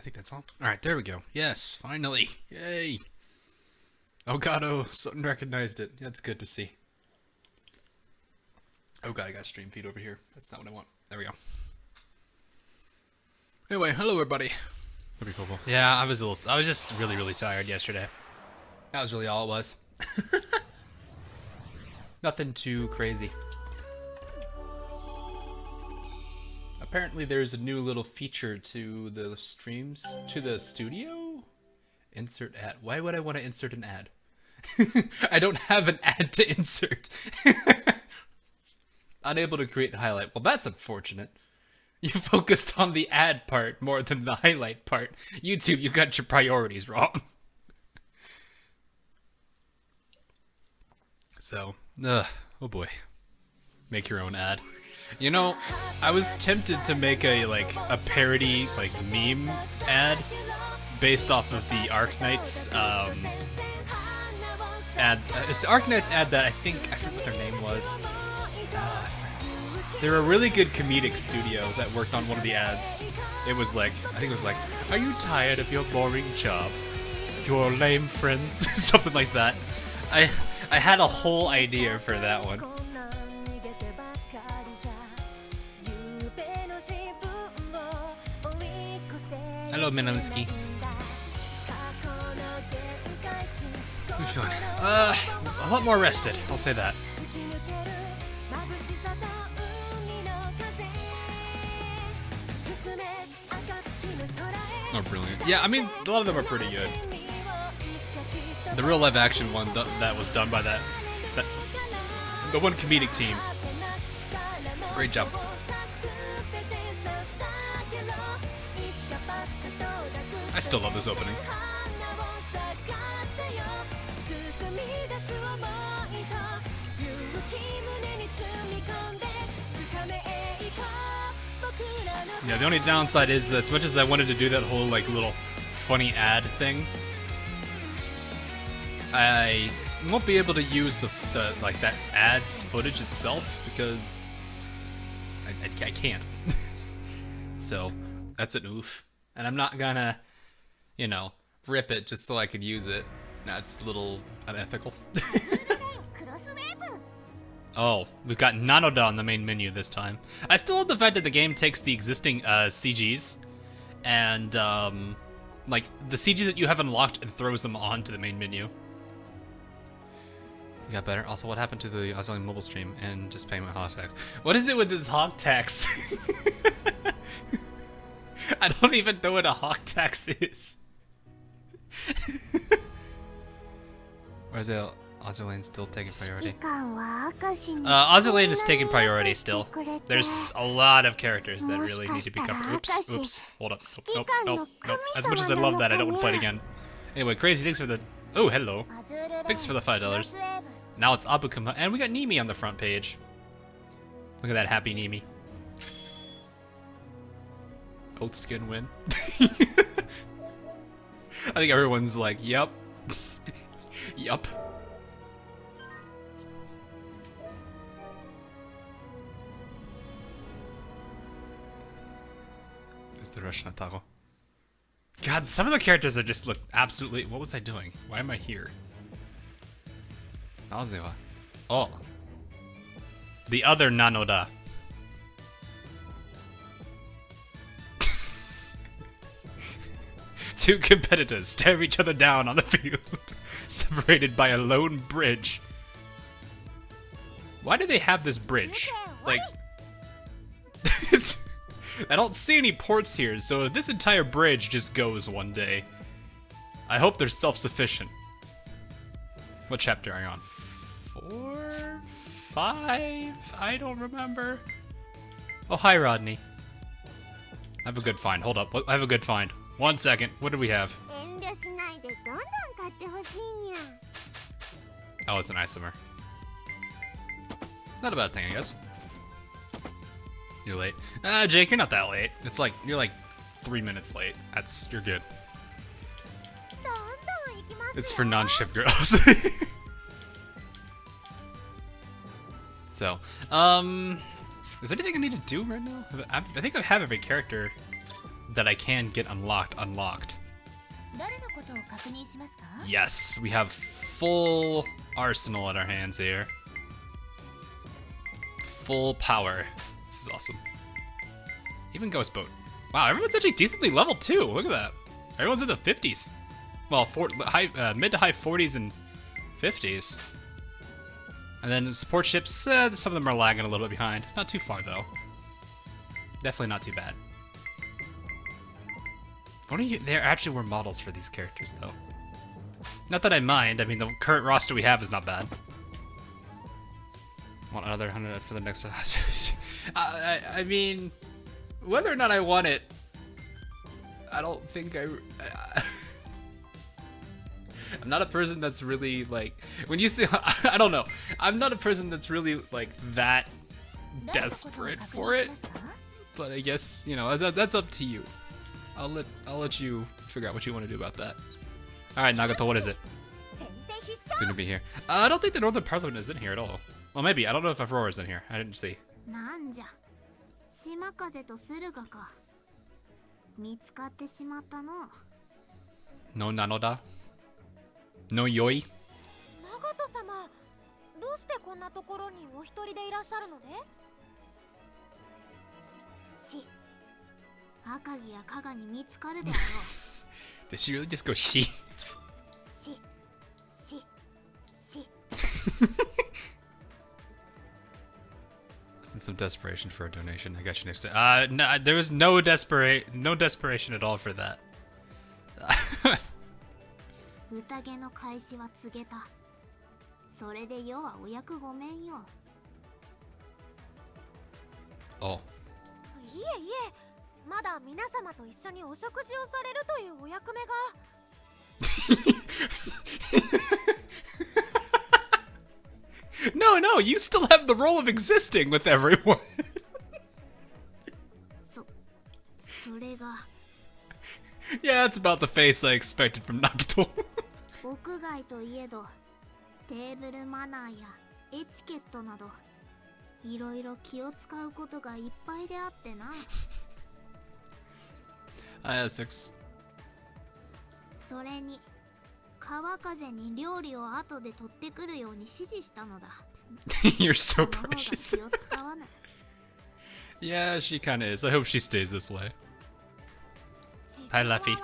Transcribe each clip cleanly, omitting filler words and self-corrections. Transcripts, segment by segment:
think that's all. Alright, there we go. Yes, finally. Yay. Oh god, oh, something recognized it. That's good to see. Oh god, I got stream feed over here. That's not what I want. There we go. Anyway, hello everybody. That'd be cool. Yeah, I was just really tired yesterday. That was really all it was. Nothing too crazy. Apparently there's a new little feature to the streams, to the studio? Insert ad. Why would I want to insert an ad? I don't have an ad to insert. Unable to create the highlight. Well, that's unfortunate. You focused on the ad part more than the highlight part. YouTube, you got your priorities wrong. So, oh boy. Make your own ad. You know, I was tempted to make a parody meme ad based off of the Arknights ad. It's the Arknights ad that I forget what their name was. They're a really good comedic studio that worked on one of the ads. It was I think it was like, "Are you tired of your boring job? Your lame friends?" Something like that. I had a whole idea for that one. Hello, Minalinsky. I'm feeling a lot more rested, I'll say that. Oh, brilliant. Yeah, I mean, a lot of them are pretty good. The real live action one that was done by the one comedic team. Great job. I still love this opening. Yeah, the only downside is that as much as I wanted to do that whole little funny ad thing, I won't be able to use that ad's footage itself because I can't. So that's an oof, and I'm not gonna, rip it just so I could use it. That's a little unethical. Oh, we've got Nanoda on the main menu this time. I still love the fact that the game takes the existing CGs and the CGs that you have unlocked and throws them onto the main menu. You got better. Also, what happened to the Azur mobile stream and just paying my hog tax? What is it with this hog tax? I don't even know what a hog tax is. Where's the Azur lane still taking priority? Azur lane is taking priority still. There's a lot of characters that really need to be covered. Oops. Hold up. Nope. As much as I love that, I don't want to play it again. Anyway, Crazy, thanks for the... Oh, hello. Thanks for the $5. Now it's Abukuma, and we got Nimi on the front page. Look at that happy Nimi. Oat skin win. I think everyone's like, yup. Yup. It's the Russian Atago. God, some of the characters are just look absolutely... What was I doing? Why am I here? Nazewa. Oh. The other Nanoda. Two competitors stare each other down on the field, separated by a lone bridge. Why do they have this bridge? I don't see any ports here, so if this entire bridge just goes one day, I hope they're self-sufficient. What chapter are you on? 4? 5? I don't remember. Oh, hi, Rodney. I have a good find. Hold up. I have a good find. 1 second. What do we have? Oh, it's an isomer. Not a bad thing, I guess. You're late. Jake, you're not that late. It's you're 3 minutes late. You're good. It's for non-ship girls. So, is there anything I need to do right now? I think I have every character that I can get unlocked. Yes, we have full arsenal at our hands here. Full power. This is awesome. Even Ghost Boat. Wow, everyone's actually decently leveled too. Look at that. Everyone's in the 50s. Well, mid to high 40s and 50s. And then support ships, some of them are lagging a little bit behind. Not too far though. Definitely not too bad. There actually were models for these characters though. Not that I mind. I mean, the current roster we have is not bad. Want another 100 for the next. I mean, whether or not I want it, I don't think I'm not a person that's really like when you say I don't know. I'm not a person that's really like that desperate for it. But I guess that's up to you. I'll let you figure out what you want to do about that. All right, Nagato, what is it? It's gonna be here. I don't think the Northern Parliament is in here at all. Well, maybe. I don't know if Aurora's in here. I didn't see. No Nanoda? No Yoi? Did she really just go she? Some desperation for a donation. I got you next to. No, there was no desperation at all for that. Oh. No, you still have the role of existing with everyone. Yeah, that's about the face I expected from Nagato. Six. You're so precious. Yeah, she kind of is. I hope she stays this way. Hi, Luffy.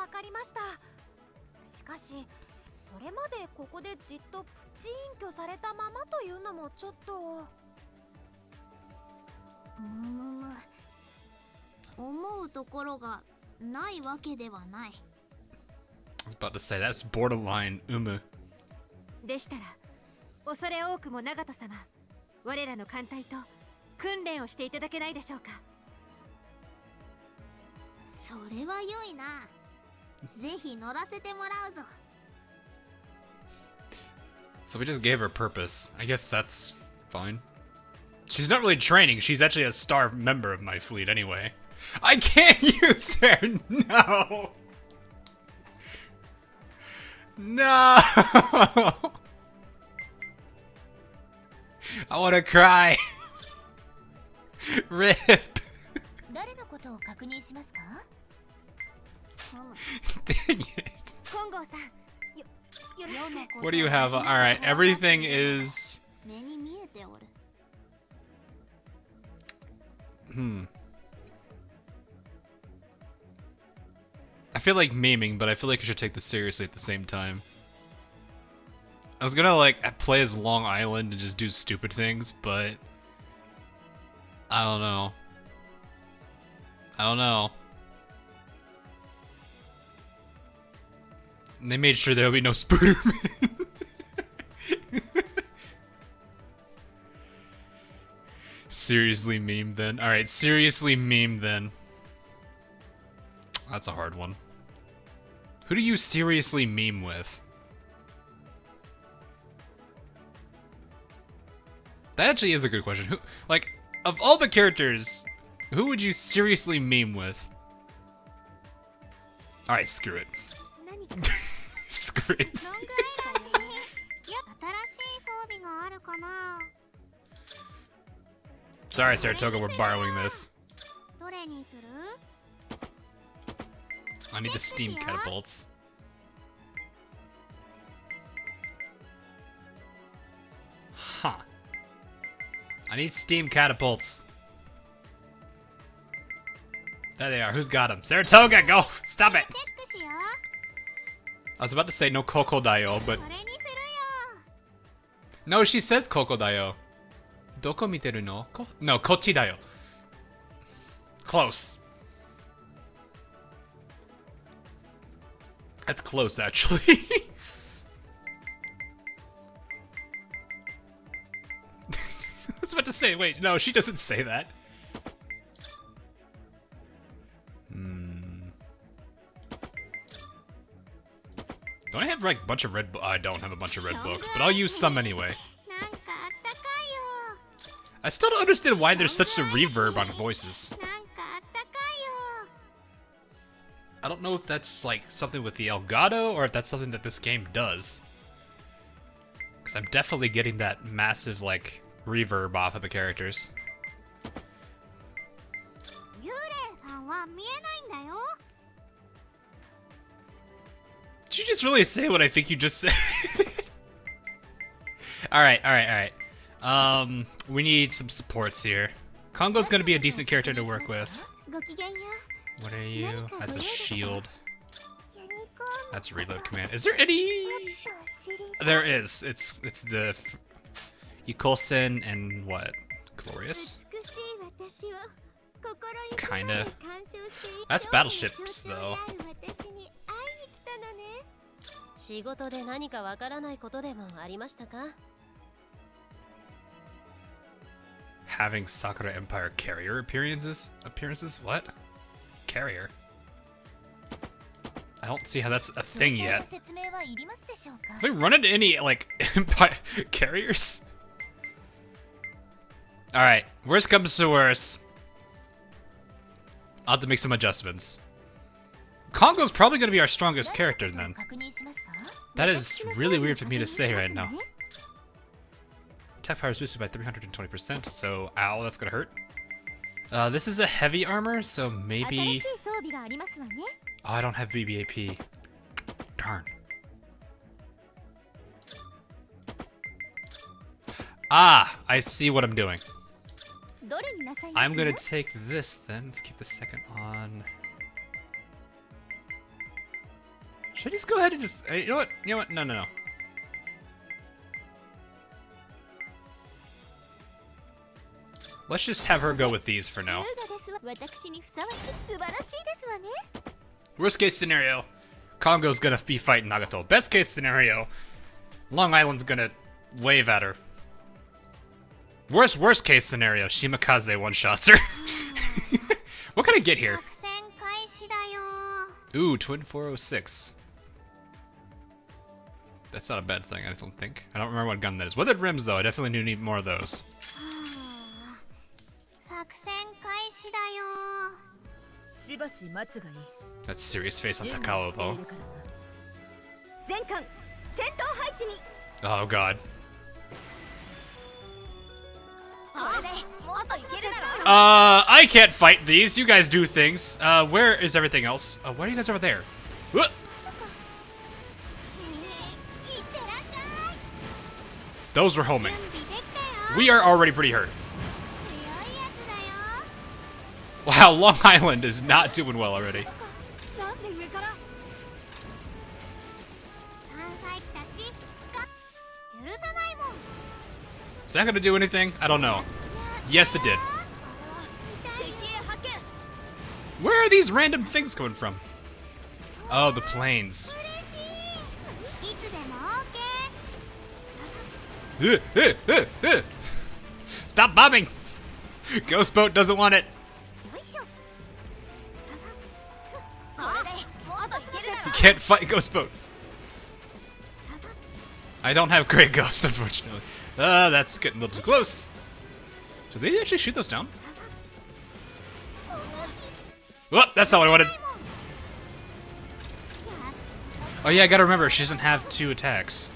I was about to say, that's borderline umu. So we just gave her purpose. I guess that's fine. She's not really training, she's actually a star member of my fleet anyway. I can't use her! No! No! I wanna cry! RIP! Dang it. What do you have? Alright, everything is... I feel like memeing, but I feel like I should take this seriously at the same time. I was gonna like play as Long Island and just do stupid things, but I don't know. And they made sure there would be no Spooderman. Seriously meme then. Alright, seriously meme then. That's a hard one. Who do you seriously meme with? That actually is a good question. Who, like, of all the characters, who would you seriously meme with? Alright, screw it. Screw it. Sorry, Saratoga, we're borrowing this. I need the steam catapults. Huh. I need steam catapults. There they are. Who's got them? Saratoga, go! Stop it! I was about to say no Kokodayo, but... No, she says Kokodayo. Doko miteru no? No, kochi dayo. Close. That's close, actually. I was about to say, wait, no, she doesn't say that. Don't I have like a bunch of red books? I don't have a bunch of red books, but I'll use some anyway. I still don't understand why there's such a reverb on voices. I don't know if that's like something with the Elgato or if that's something that this game does. Because I'm definitely getting that massive like reverb off of the characters. Did you just really say what I think you just said? Alright. We need some supports here. Kongo's gonna be a decent character to work with. What are you? That's a shield. That's reload command. Is there any? There is. It's the Yukosen and what? Glorious? Kinda. That's battleships though. Having Sakura Empire carrier appearances? What? Carrier? I don't see how that's a thing yet. Have we run into any, like, Empire carriers? Alright, worst comes to worst. I'll have to make some adjustments. Kongo's probably gonna be our strongest character then. That is really weird for me to say right now. Attack power is boosted by 320%, so ow, that's gonna hurt. This is a heavy armor, so maybe... Oh, I don't have BBAP. Darn. Ah, I see what I'm doing. I'm gonna take this then. Let's keep the second on. Should I just go ahead and just... You know what? No. Let's just have her go with these for now. Worst case scenario, Kongo's gonna be fighting Nagato. Best case scenario, Long Island's gonna wave at her. Worst case scenario, Shimakaze one-shots her. What can I get here? Ooh, Twin 406. That's not a bad thing, I don't think. I don't remember what gun that is. Weathered rims, though, I definitely do need more of those. That's serious face on Takao, though. Oh, God. I can't fight these. You guys do things. Where is everything else? Why are you guys over there? Those were homing. We are already pretty hurt. Wow, Long Island is not doing well already. Is that gonna do anything? I don't know. Yes, it did. Where are these random things coming from? Oh, the planes. Stop bombing! Ghost Boat doesn't want it. You can't fight Ghost Boat. I don't have Great Ghost, unfortunately. That's getting a little too close. Did they actually shoot those down? Oh, that's not what I wanted. Oh yeah, I gotta remember, she doesn't have 2 attacks.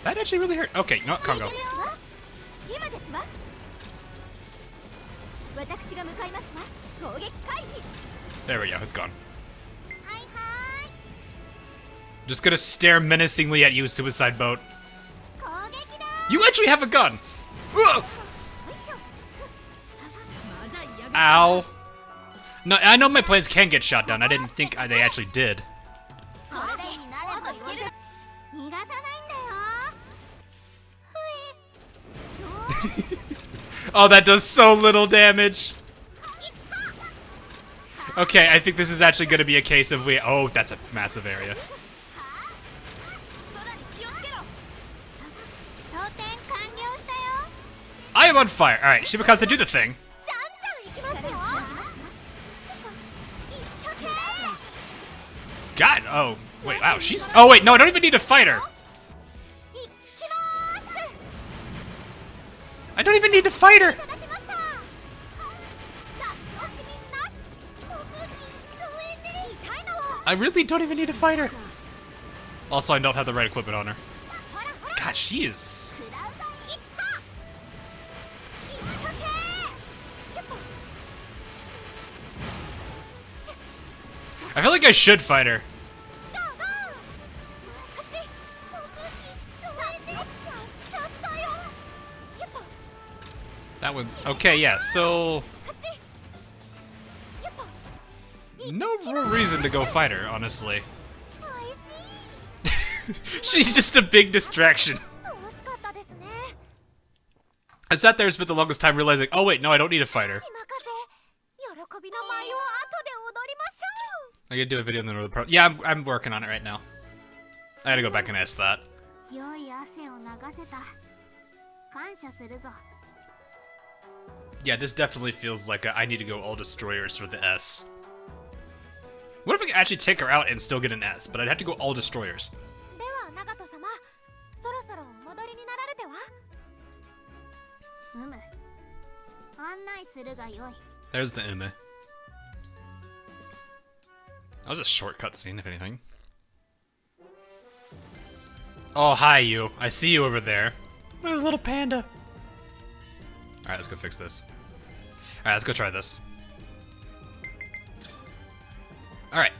That actually really hurt. Okay, no, Kongo. There we go, it's gone. Just gonna stare menacingly at you, suicide boat. You actually have a gun! Ugh! Ow. No, I know my planes can get shot down. I didn't think they actually did. Oh, that does so little damage. Okay, I think this is actually gonna be a case of oh, that's a massive area. I am on fire. Alright, Shimakaze, do the thing. God, oh, wait, wow, she's... Oh, wait, no, I don't even need to fight her. I don't even need to fight her. I really don't even need to fight her. Also, I don't have the right equipment on her. God, she is... I feel like I should fight her. That one, okay, yeah, so... No real reason to go fight her, honestly. She's just a big distraction. I sat there and spent the longest time realizing, oh wait, no, I don't need to fight her. I could do a video in the Northern Pro. Yeah, I'm working on it right now. I gotta go back and ask that. Yeah, this definitely feels like I need to go all destroyers for the S. What if I could actually take her out and still get an S? But I'd have to go all destroyers. There's the Ume. That was a short cutscene, if anything. Oh, hi, you. I see you over there. There's a little panda. Alright, let's go fix this. Alright, let's go try this. Alright.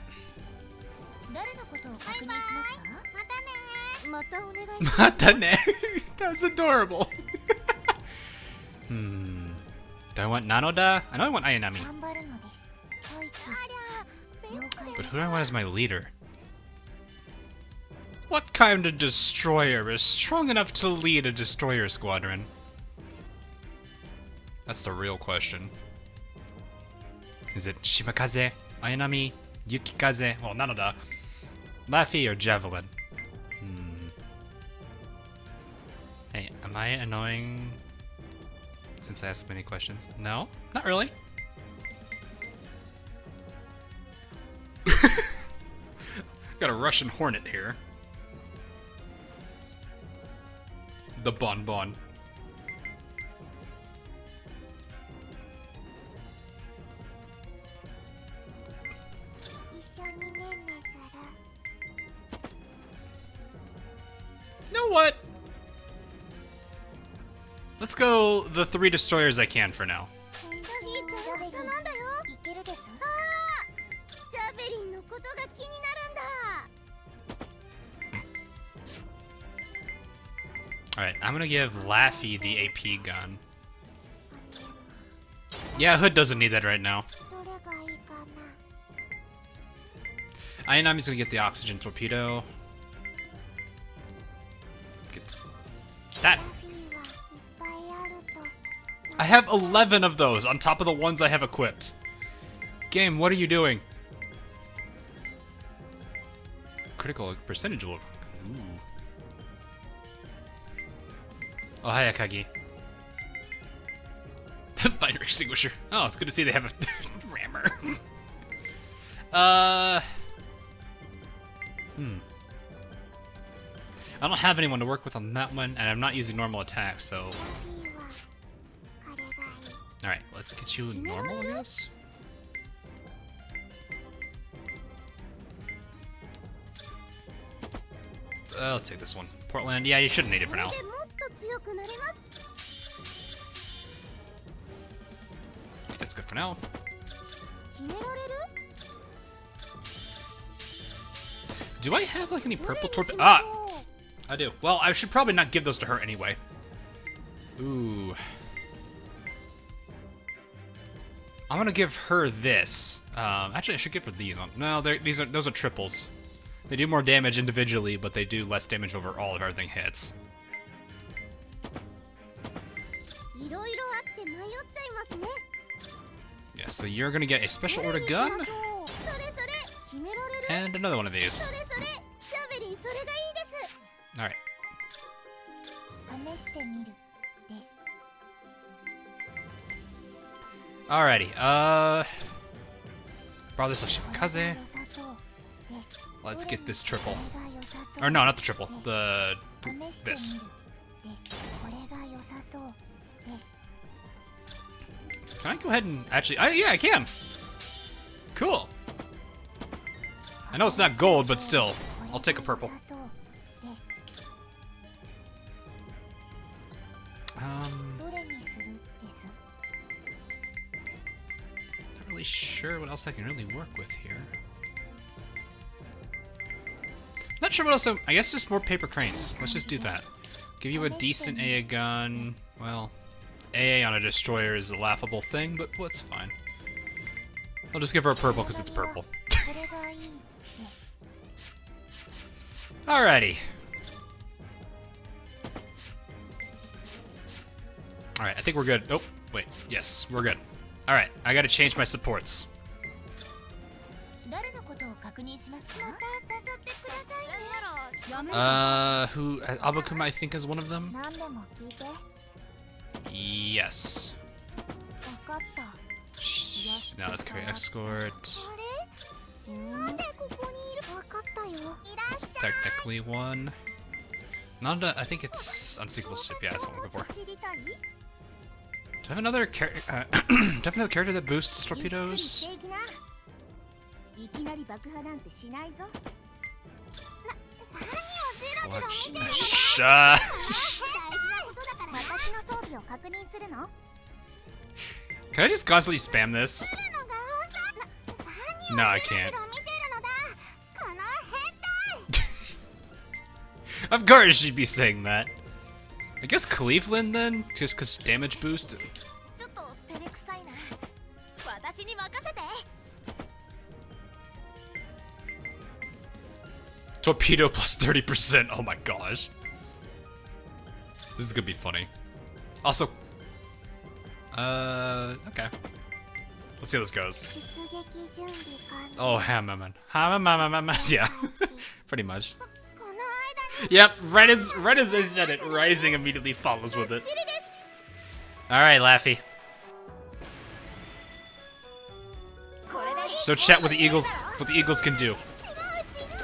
Matane. That's adorable. Do I want Nanoda? I know I want Ayanami. But who do I want as my leader? What kind of destroyer is strong enough to lead a destroyer squadron? That's the real question. Is it Shimakaze, Ayanami, Yukikaze, well, Nanoda, Laffy, or Javelin? Hey, am I annoying since I asked many questions? No, not really. Got a Russian Hornet here. The Bonbon. You know what? Let's go the 3 destroyers I can for now. Alright, I'm gonna give Laffy the AP gun. Yeah, Hood doesn't need that right now. Ayanami's gonna get the oxygen torpedo. Get that. I have 11 of those on top of the ones I have equipped. Game, what are you doing? Critical percentage look. Ooh. Oh, hi, Akagi. Fire extinguisher. Oh, it's good to see they have a rammer. I don't have anyone to work with on that one, and I'm not using normal attack, so... Alright, let's get you normal, I guess? Let's take this one. Portland, yeah, you shouldn't need it for now. That's good for now. Do I have like any purple torpedoes? Ah! I do. Well, I should probably not give those to her anyway. Ooh. I'm gonna give her this. Actually, I should give her these. No, those are triples. They do more damage individually, but they do less damage overall if everything hits. Yeah, so you're gonna get a special order gun and another one of these. All right. Alrighty. Brother Shimakaze. Let's get this triple. Or no, not the triple. This. Can I go ahead and actually? Yeah, I can. Cool. I know it's not gold, but still, I'll take a purple. Not really sure what else I can really work with here. Not sure what else. I guess just more paper cranes. Let's just do that. Give you a decent AA gun. Well, AA on a destroyer is a laughable thing, but what's fine. I'll just give her a purple because it's purple. Alrighty. Alright, I think we're good. Oh, wait. Yes, we're good. Alright, I gotta change my supports. Who? Abakuma, I think, is one of them? Yes. Now let's carry escort. That's technically one. Nanda, I think it's unsinkable ship. Yeah, that's what I'm looking for. Do I have another character that boosts torpedoes? Can I just constantly spam this? No, I can't. Of course she'd be saying that. I guess Cleveland then? Just cause damage boost? Torpedo plus 30%, oh my gosh. This is gonna be funny. Also, okay. Let's see how this goes. Oh, hammerman. Yeah, pretty much. Yep, right as I said it, Rising immediately follows with it. Alright, Laffy. So chat what the Eagles can do.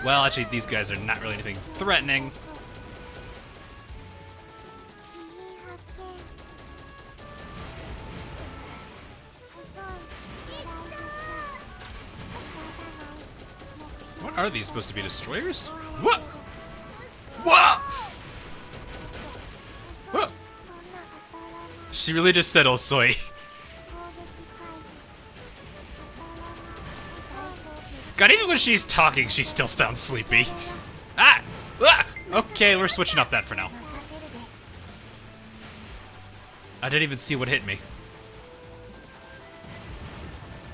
Well, actually, these guys are not really anything threatening. What are these supposed to be, destroyers? What? What? What? She really just said Osoi. God, even when she's talking, she still sounds sleepy. Ah! Ah! Okay, we're switching off that for now. I didn't even see what hit me.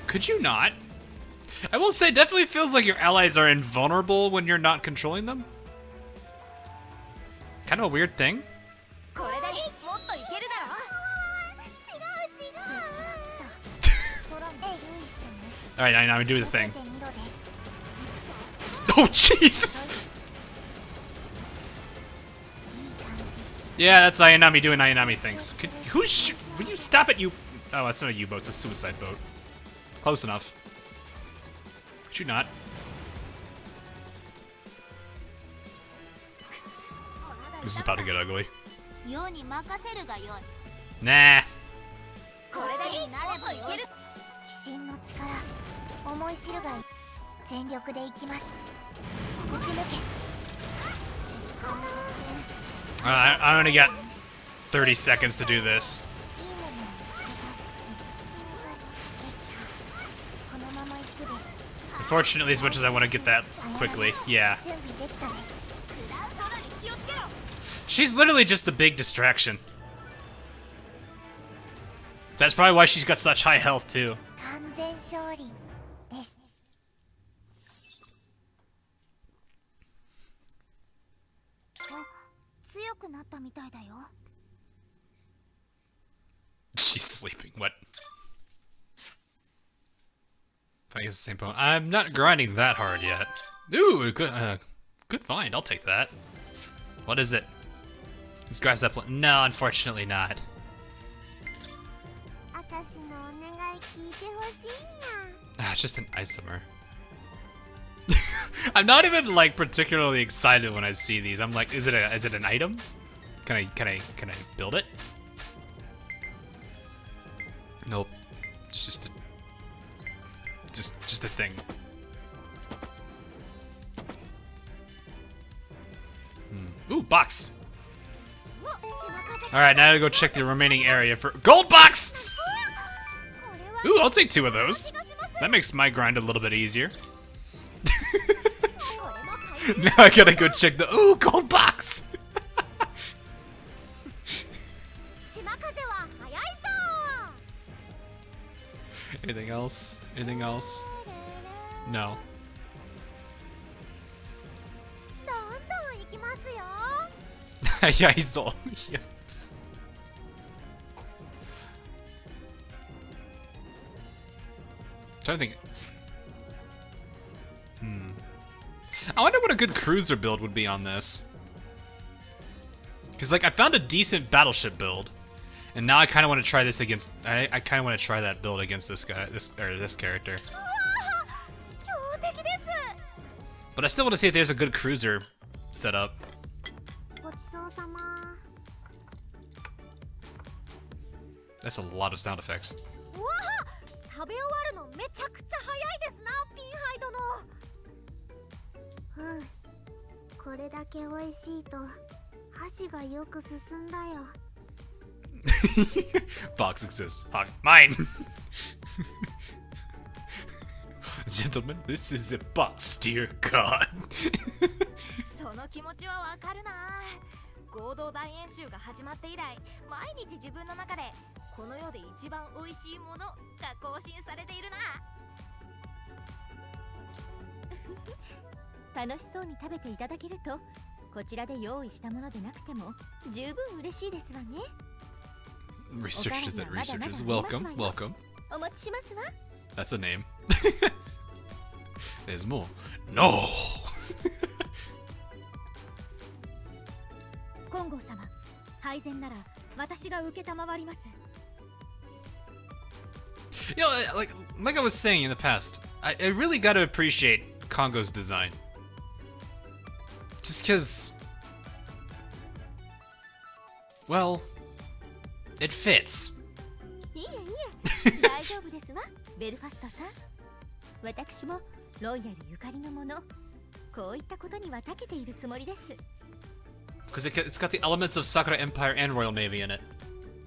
Could you not? I will say, definitely feels like your allies are invulnerable when you're not controlling them. Kind of a weird thing. Alright, now I'm doing the thing. Oh, Jesus! Yeah, that's Ayanami doing Ayanami things. Would you stop it, you... Oh, it's not a U-boat, it's a suicide boat. Close enough. Could you not? This is about to get ugly. Nah. I only got 30 seconds to do this. Unfortunately, as much as I want to get that quickly, yeah. She's literally just the big distraction. That's probably why she's got such high health, too. She's sleeping. What? If I use the same bone. I'm not grinding that hard yet. Ooh, good find. I'll take that. What is it? Let's grab that plant. No, unfortunately not. It's just an isomer. I'm not even like particularly excited when I see these. I'm like, is it an item? Can I build it? Nope. It's just a thing. Ooh, box. All right, now to go check the remaining area for gold box. Ooh, I'll take 2 of those. That makes my grind a little bit easier. Now I gotta go check the gold box. Anything else? Anything else? No. Yeah, he's all. Yeah. Trying to think. I wonder what a good cruiser build would be on this. Cause like I found a decent battleship build, and now I kind of want to try this against. I kind of want to try that build against this guy, this character. But I still want to see if there's a good cruiser setup. That's a lot of sound effects. Box exists. Mine! Gentlemen, this is a box, dear God. 気持ちはわかるな。合同大演習が始まって以来、毎日自分の中でこの世で一番美味しいものが更新されているな。楽しそうに食べていただけると、こちらで用意したものでなくても十分嬉しいですわね。Researchers that researchers, welcome, welcome. お持ちしますわ。That's a name. There's more. No. 金剛様、配膳なら私が受けたまわります。You know, like I was saying in the past, I really gotta appreciate Kongo's design. Just because, well, it fits. いいえいえ、大丈夫ですわ、ベルファストさん。私もロイヤルゆかりのもの、こういったことには長けているつもりです。Because it's got the elements of Sakura Empire and Royal Navy in it.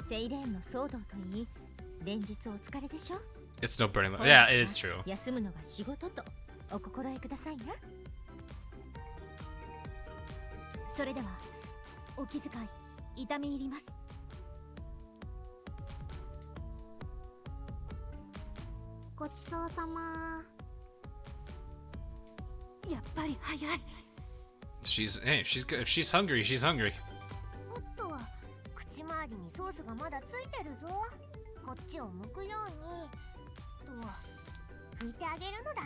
セイレーンの騒動といい、連日お疲れでしょ。It's no burning. Yeah, it is true. 休むのが仕事とお心得くださいな。それではお気遣い痛み入ります。ごちそうさま。やっぱり早い。Hey, if she's hungry, she's hungry. おっと、口周りにソースがまだついてるぞ。こっちを向くようにと拭いてあげるのだ。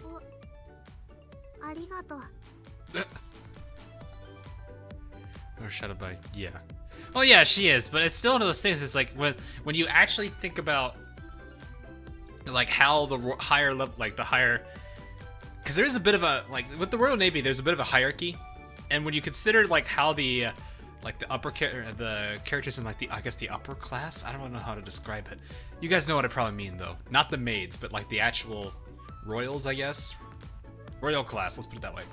お、ありがとう。Or shadowed by, yeah. Oh yeah, she is, but it's still one of those things. It's like when you actually think about like how the higher level, like the higher, because there is a bit of a like with the Royal Navy, there's a bit of a hierarchy, and when you consider like how the like the characters in like the I guess the upper class, I don't know how to describe it. You guys know what I probably mean though. Not the maids, but like the actual royals, I guess. Royal class, let's put it that way.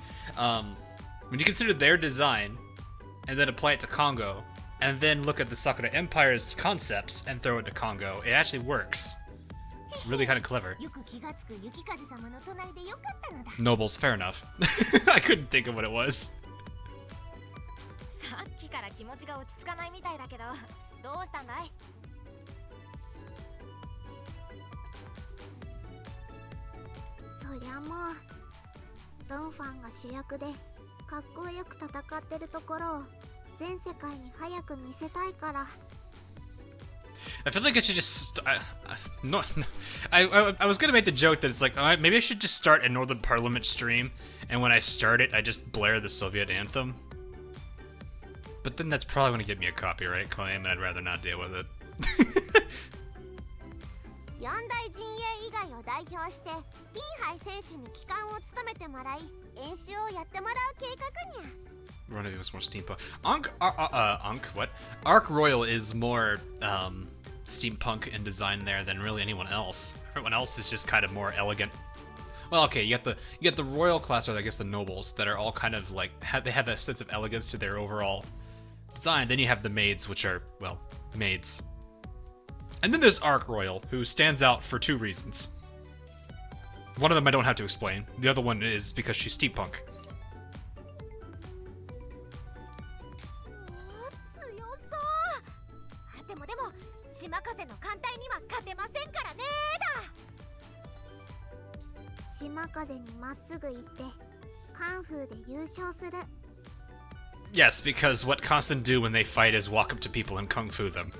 When you consider their design and then apply it to Congo, and then look at the Sakura Empire's concepts and throw it to Congo, it actually works. It's really kind of clever. Nobles, fair enough. I couldn't think of what it was. さっきから気持ちが落ち着かないみたいだけど、どうしたんだい？そりゃもうドンファンが主役でかっこよく戦ってるところを全世界に早く見せたいから。I feel like I should just no, I was gonna make the joke that it's like maybe I should just start a Northern Parliament stream, and when I start it I just blare the Soviet anthem. But then that's probably gonna get me a copyright claim, and I'd rather not deal with it. 四大陣営以外を代表してピンハイ選手に旗艦を務めてもらい演習をやってもらう計画にゃ。Run it was more steampunk. What? Arc Royal is more steampunk in design there than really anyone else. Everyone else is just kind of more elegant. Well, okay, you get the royal class, or I guess the nobles, that are all kind of like they have a sense of elegance to their overall design. Then you have the maids, which are, well, maids. And then there's Arc Royal, who stands out for two reasons. One of them I don't have to explain. The other one is because she's steampunk. 強そう。でも島風の艦隊には勝てませんからねだ。島風にまっすぐ行ってカンフーで優勝する。Yes, because what constant do when they fight is walk up to people and kung fu them.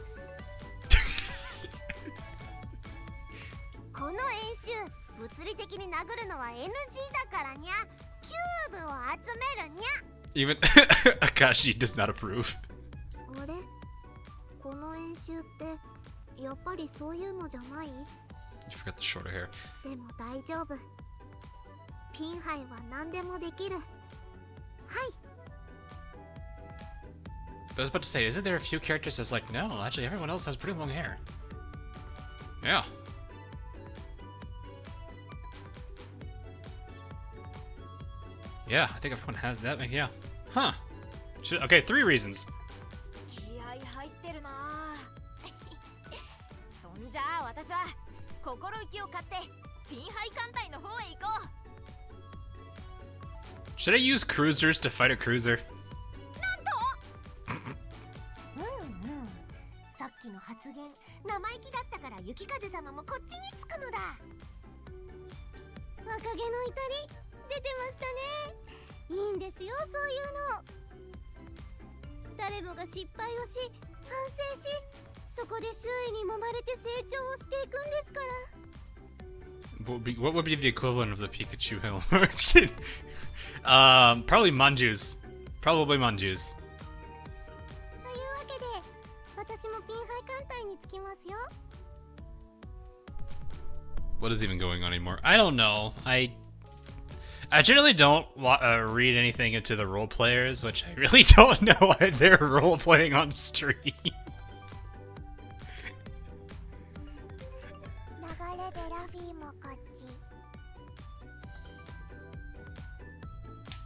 この演習、物理的に殴るのは NG だからにゃ。キューブを集めるにゃ。Even Akashi does not approve. あれ？この演習ってやっぱりそういうのじゃない？ You forgot the shorter hair. でも大丈夫。ピンハイは何でもできる。はい。I was about to say, isn't there a few characters that's like, no, actually everyone else has pretty long hair. Yeah. Yeah, I think everyone has that. Yeah. Huh. Okay, 3 reasons. 気合入ってるな。そんじゃあ私は心意気を買ってピンハイ艦隊の方へ行こう。 Should I use cruisers to fight a cruiser? さっきの発言、生意気だったから雪風様もこっちにつくのだ。若気の至り、出てましたね。いいんですよ、そういうの。誰もが失敗をし、反省し、そこで周囲に揉まれて成長をしていくんですから。What would be the equivalent of the Pikachu helmet? Probably manjus. Probably manjus. というわけで、私もピンハイ艦隊につきますよ。What is even going on anymore? I don't know. I generally don't read anything into the role players, which I really don't know why they're role playing on stream. 流れでラフィーもこっち。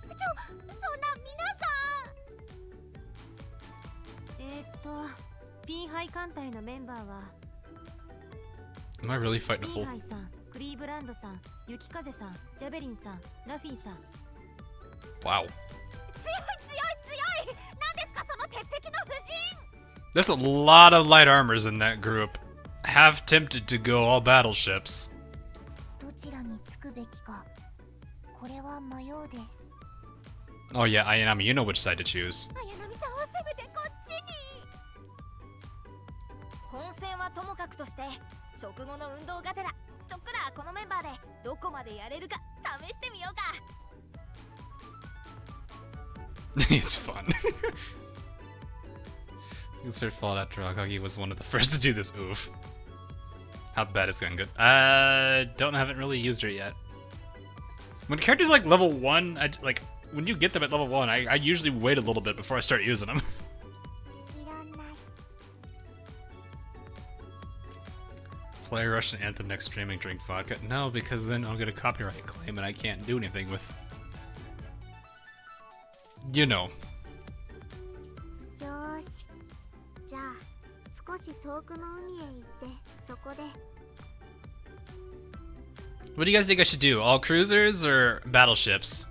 そんな皆さん。ピンハイ艦隊のメンバーは Am I really fighting a ピ full? ンハイさん、クリーブランドさん、雪風さん、ジャベリンさん、ラフィーさん。 Wow. 強い。何ですかその鉄壁の布陣。 There's a lot of light armors in that group. Half tempted to go all battleships. どちらにつくべきか。これは迷うです。 Oh yeah, Ayanami, you know which side to choose. 綾波さんはせめてこっちに。本戦はともかくとして食後の運動がてらちょっくらこのメンバーでどこまでやれるか試してみようか。It's fun. It's her fault after Akagi was one of the first to do this. Oof. How bad is it good? Haven't really used her yet. When characters like level 1, when you get them at level 1, I usually wait a little bit before I start using them. Play Russian Anthem next stream and drink vodka? No, because then I'll get a copyright claim and I can't do anything with... You know. よーし。じゃあ少し遠くの海へ行ってそこで。What do you guys think I should do? All cruisers or battleships?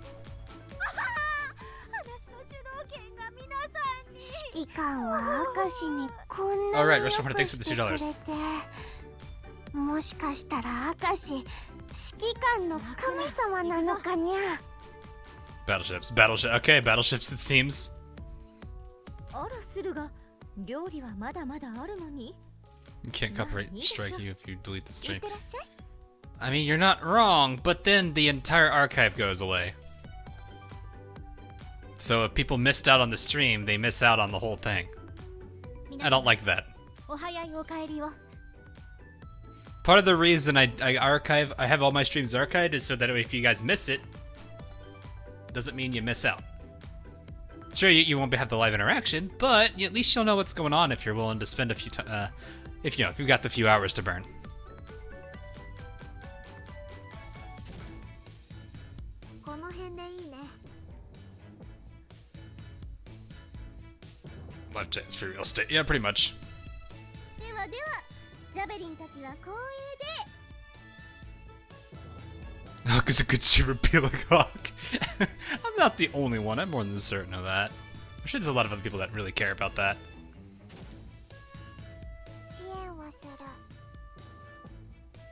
話の主導権が皆さんに。指揮官は明石にこんな Alright, に Restaurant, 良く thanks for し the てくれ $2. て、もしかしたら明石指揮官の神様なのかにゃ。 Battleships. Battleship. Okay, battleships it seems. あらするが料理はまだまだあるのに。 You can't copyright strike you if you delete the いっ stream. てらっしゃい。 I mean, you're not wrong, but then the entire archive goes away. So if people missed out on the stream, they miss out on the whole thing. I don't like that. お早いお帰りを。 Part of the reason I have all my streams archived is so that if you guys miss it, doesn't mean you miss out. Sure, you won't have the live interaction, but at least you'll know what's going on if you're willing to spend a few if you've got the few hours to burn. この辺でいいね。 Live chats for real estate. Yeah, pretty much. ではでは、ジャベリンたちは光栄で。 Hawk is a good streamer, be like Hawk. I'm not the only one, I'm more than certain of that. I'm sure there's a lot of other people that really care about that. 支援をする。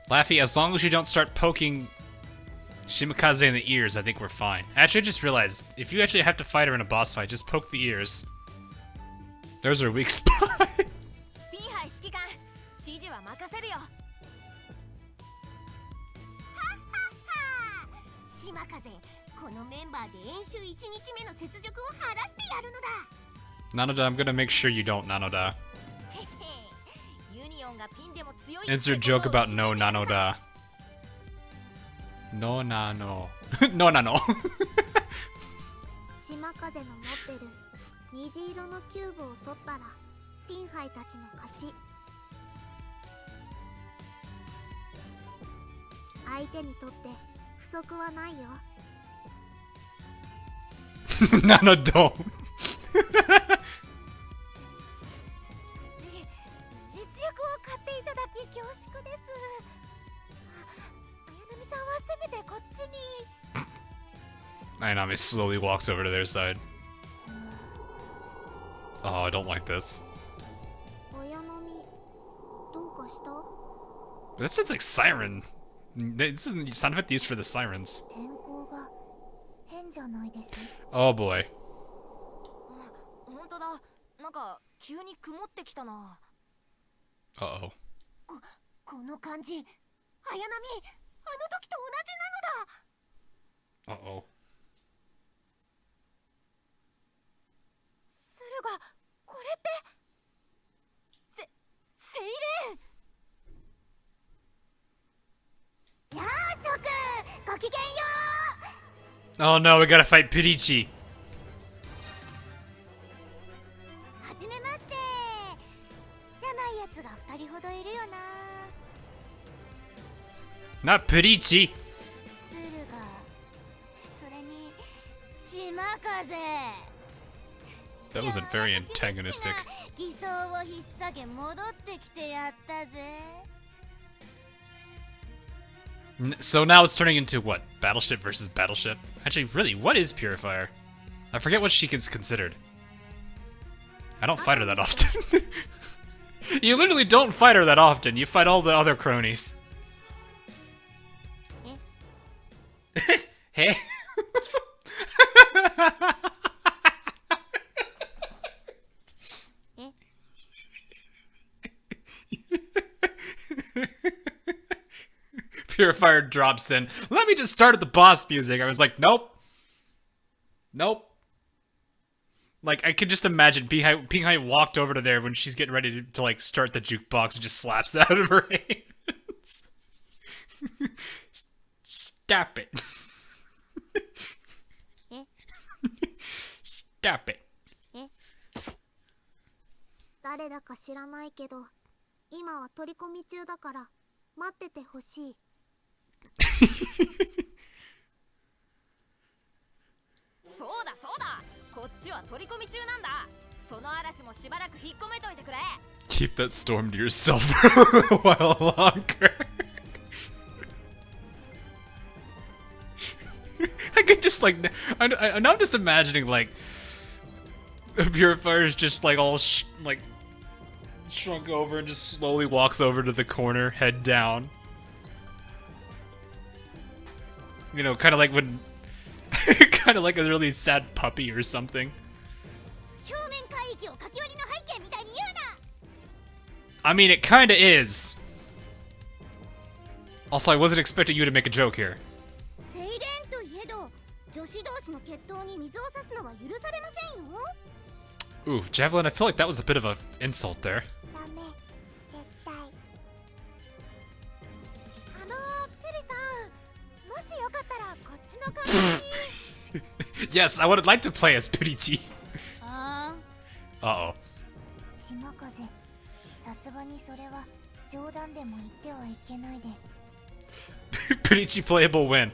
Laffy, as long as you don't start poking Shimakaze in the ears, I think we're fine. Actually, I just realized, if you actually have to fight her in a boss fight, just poke the ears. There's her weak spot. ピンハイ指揮官、指示は任せるよ。島風、このメンバーで演習1日目の雪辱を晴らしてやるのだ。 Nanoda, I'm gonna make sure you don't Nanoda. ユニオンがピンでも強い。 Insert joke about no Nanoda. No Nano. No Nano. 島風の持ってる虹色のキューブを取ったらピンハイたちの勝ち。相手にとって不足はないよ。Nano don't. 実力を買っていただき恐縮です。綾波さんはせめてこっちに。 Ainami slowly walks over to their side. Oh, I don't like this. 綾波、どうかした？ That sounds like siren. This isn't sound effect used for the sirens. 天候が変じゃないです。 Oh boy. 本当だ。なんか急に曇ってきたな。 Uh-oh. この感じ、綾波、あの時と同じなのだ。 Uh-oh. 駿河、これってセイレーン。やあ、諸君、ごきげんよう。 Oh no, we gotta fight Pirichi. はじめまして。じゃないやつが2人ほどいるよな。 Not Pirichi. 駿河、それに島風。 That wasn't very antagonistic. 偽装を引っ提げ戻ってきてやったぜ。 So now it's turning into what? Battleship versus battleship? Actually, really, what is Purifier? I forget what she gets considered. I don't fight her that often. You literally don't fight her that often. You fight all the other cronies. Hey? Purifier drops in. Let me just start at the boss music. I was like, nope. Nope. Like, I could just imagine Pinghai walked over to there when she's getting ready to like, start the jukebox and just slaps that out of her hands. Stop it. Stop it. 誰だか知らないけど、今は取り込み中だから待っててほしい。そうだそうだ。こっちは取り込み中なんだ。その嵐もしばらく引っ込めといてくれ。 Keep that storm to yourself for a little while longer. I could just like, now I'm just imagining like, the purifier's just like all like shrunk over and just slowly walks over to the corner, head down. You know, kind of like when, kind of like a really sad puppy or something. I mean, it kind of is. Also, I wasn't expecting you to make a joke here. Ooh, Javelin, I feel like that was a bit of an insult there. Yes, I would like to play as Pity T. Uh-oh. Pity T playable win.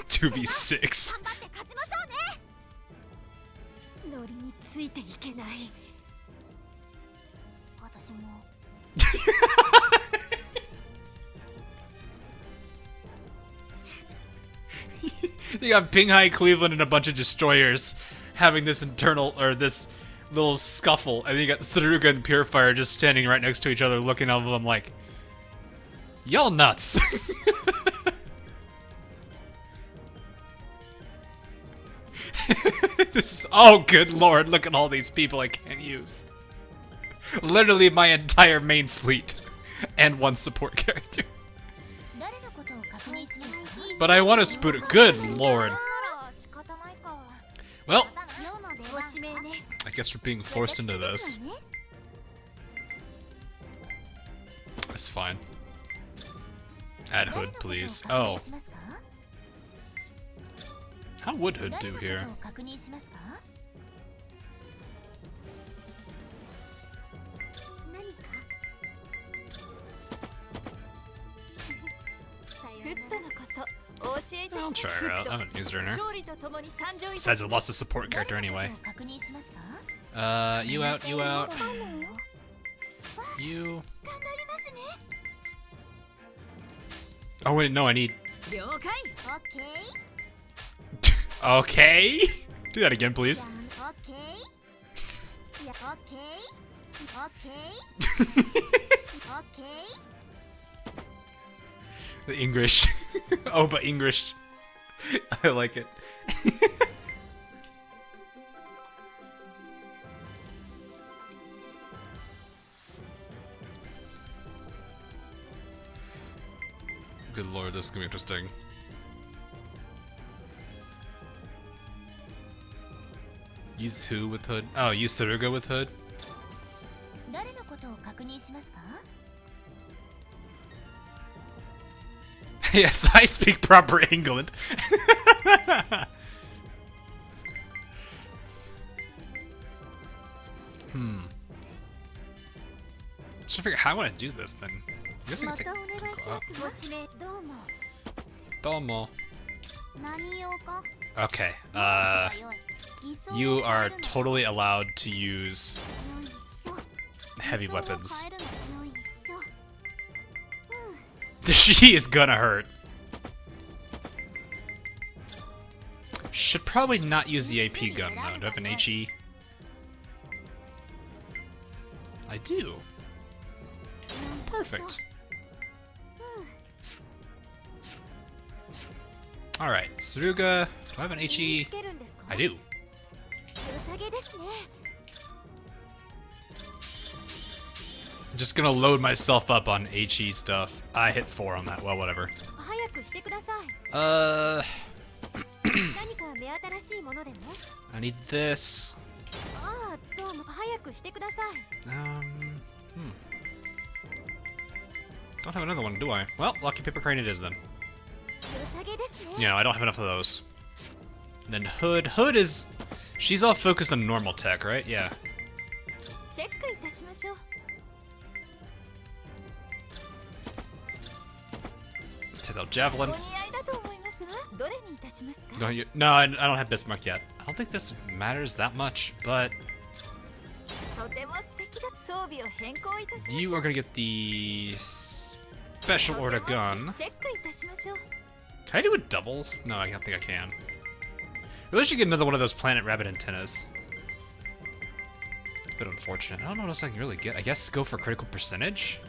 Two v 6. You got Pinghai, Cleveland, and a bunch of destroyers having this internal, or this little scuffle, and then you got Saruga and Purifier just standing right next to each other looking at them like, y'all nuts. This is, oh good lord, look at all these people I can't use. Literally my entire main fleet and one support character. But I want to spoot it. Good lord. Well, I guess we're being forced into this. It's fine. Add Hood, please. Oh. How would Hood do here? I'll try her out. I haven't used her in her. Besides, I lost a support character anyway. You out, you out. You. Oh wait, no, I need. Okay. Do that again, please. The English. Oh, but English. I like it. Good lord, this is gonna be interesting. Use who with Hood? Oh, use Saruga with Hood? Yes, I speak proper England. Just to figure out how I want to do this then. I guess I can take go out. Domo. Okay, you are totally allowed to use heavy weapons. She is gonna hurt. Should probably not use the AP gun though. Do I have an HE? I do. Perfect. Alright, Saruga. Do I have an HE? I do. I'm just gonna load myself up on HE stuff. I hit 4 on that. Well, whatever. I need this. Don't have another one, do I? Well, Lucky Paper Crane it is then. You know, I don't have enough of those. And then Hood. Hood is... She's all focused on normal tech, right? Yeah. the javelin. お似合いだと思いますわ。どれにいたしますか？ No, no, I don't have Bismarck yet. I don't think this matters that much, but とても素敵だ。装備を変更いたしましょう。 you are gonna get the special order gun. チェックいたしましょう。 Can I do a double? No, I don't think I can. Really should get another one of those planet rabbit antennas. A bit unfortunate. I don't know what else I can really get. I guess go for critical percentage?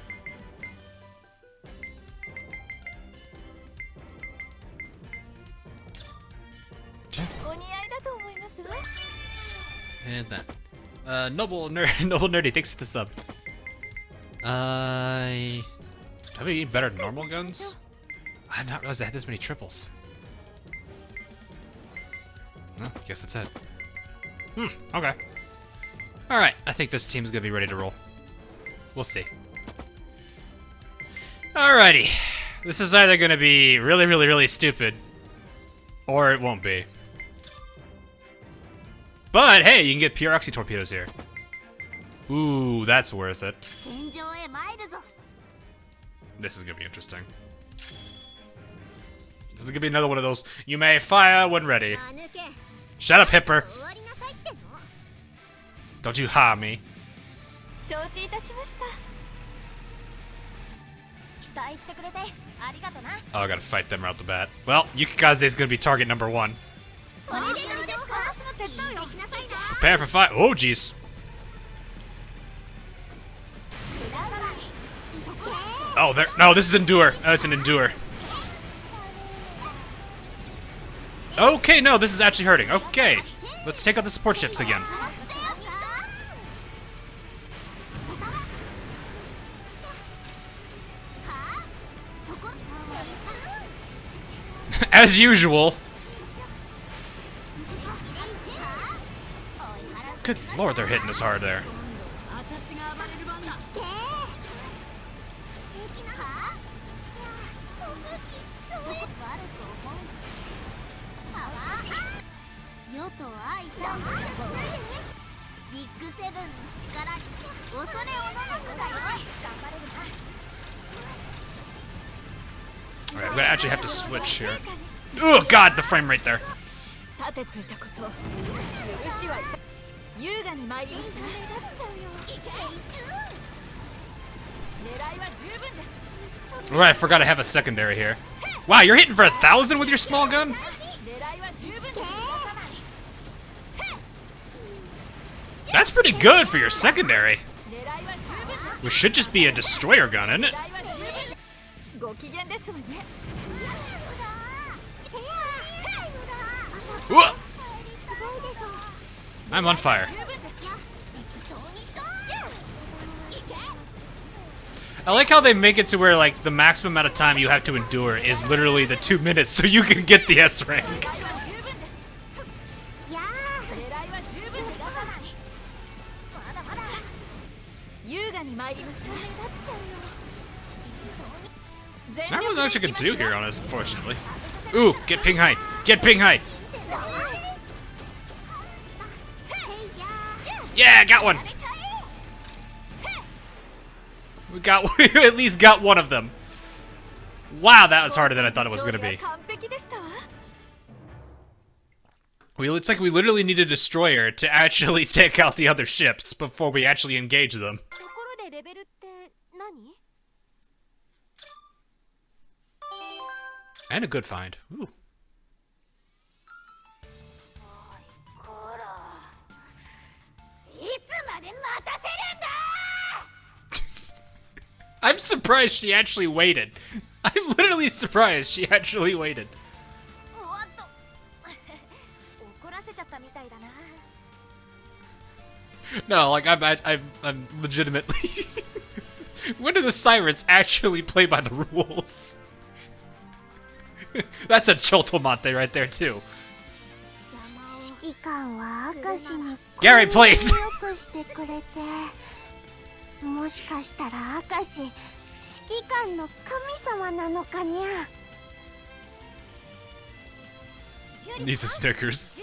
And that. Noble Nerdy, thanks for the sub. Have we even better normal guns? I did not realize I had this many triples. No, I guess that's it. Okay. Alright, I think this team's gonna be ready to roll. We'll see. Alrighty. This is either gonna be really, really, really stupid, or it won't be. But hey, you can get pure oxy torpedoes here. Ooh, that's worth it. This is gonna be interesting. This is gonna be another one of those, you may fire when ready. Shut up, Hipper. Don't you ha me. Oh, I gotta fight them right off the bat. Well, Yukikaze's gonna be target number 1. Prepare for fight. Oh, jeez. Oh, there. No, this is Endure. Oh, it's an Endure. Okay, no, this is actually hurting. Okay, let's take out the support ships again. As usual. Good lord, they're hitting us hard there. Alright, I'm gonna actually have to switch here. Oh god, the frame rate there. Right, I forgot I have a secondary here. Wow, you're hitting for 1,000 with your small gun? That's pretty good for your secondary. Which should just be a destroyer gun, isn't it? Whoa! I'm on fire. I like how they make it to where, like, the maximum amount of time you have to endure is literally the 2 minutes so you can get the S rank. Not really much I can do here on this, unfortunately. Ooh, get ping high. Get ping high. Yeah, got one. We at least got one of them. Wow, that was harder than I thought it was gonna be. It's like we literally need a destroyer to actually take out the other ships before we actually engage them. And a good find. Ooh. I'm surprised she actually waited. I'm literally surprised she actually waited. No, like I'm legitimately. When do the sirens actually play by the rules? That's a Choltomate right there too. Gary, please. These are stickers.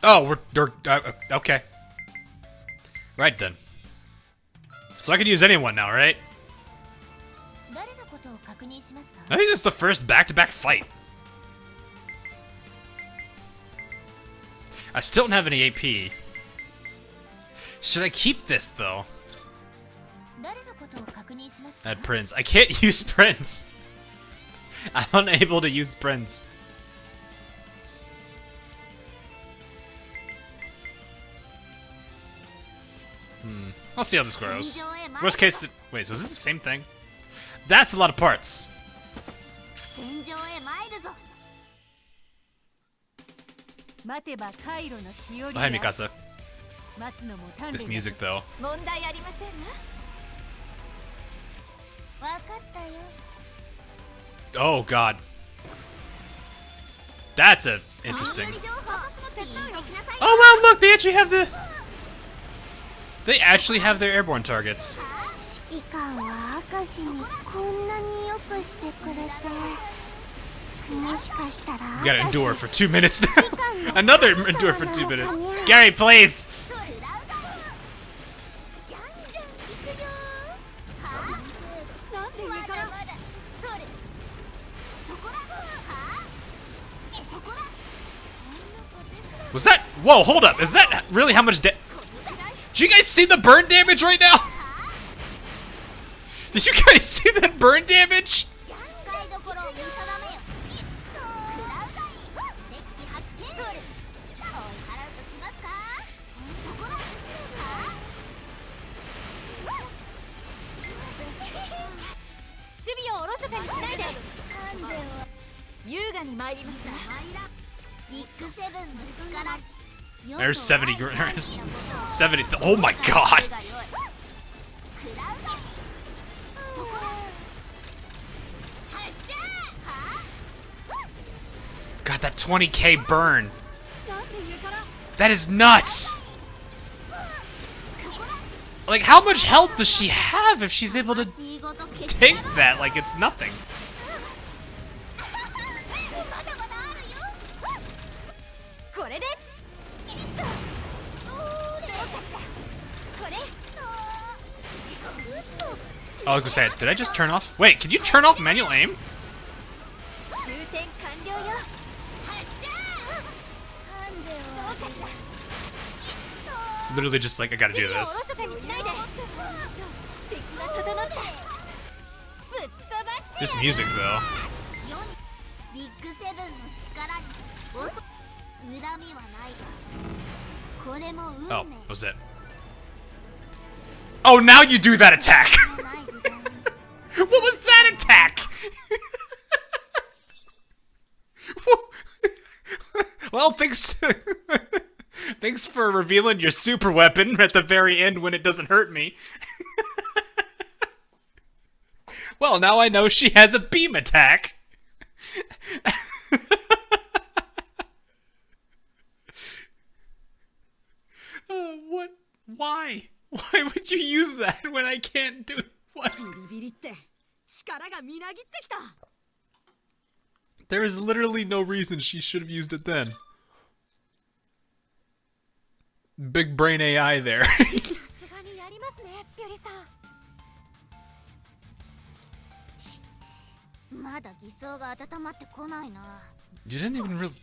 Oh, we're okay. Right then. So I can use anyone now, right? I think this is the first back-to-back fight. I still don't have any AP. Should I keep this, though? Add Prinz. I can't use Prinz. I'm unable to use Prinz. I'll see how this grows. Worst case... Wait, so is this the same thing? That's a lot of parts. Oh, hi, Mikasa. This music, though. Oh, God. That's a interesting. Oh, wow, look! They actually have the... They actually have their airborne targets. You gotta endure for 2 minutes. Another endure for 2 minutes. Gary, please! Was that? Whoa, hold up. Is that really how much do you guys see the burn damage right now? Did you guys see that burn damage? There's 70. 70. Oh my god. God, that 20k burn. That is nuts. Like, how much health does she have if she's able to take that like it's nothing? I was gonna say, did I just turn off? Wait, can you turn off manual aim? Literally just like, I gotta do this. This music, though. Oh, what was it? Oh, now you do that attack! What was that attack? Well, thanks for revealing your super weapon at the very end when it doesn't hurt me. Well, now I know she has a beam attack. What? Why? Why would you use that when I can't do it? What? There is literally no reason she should have used it then. Big brain AI there. You didn't even really...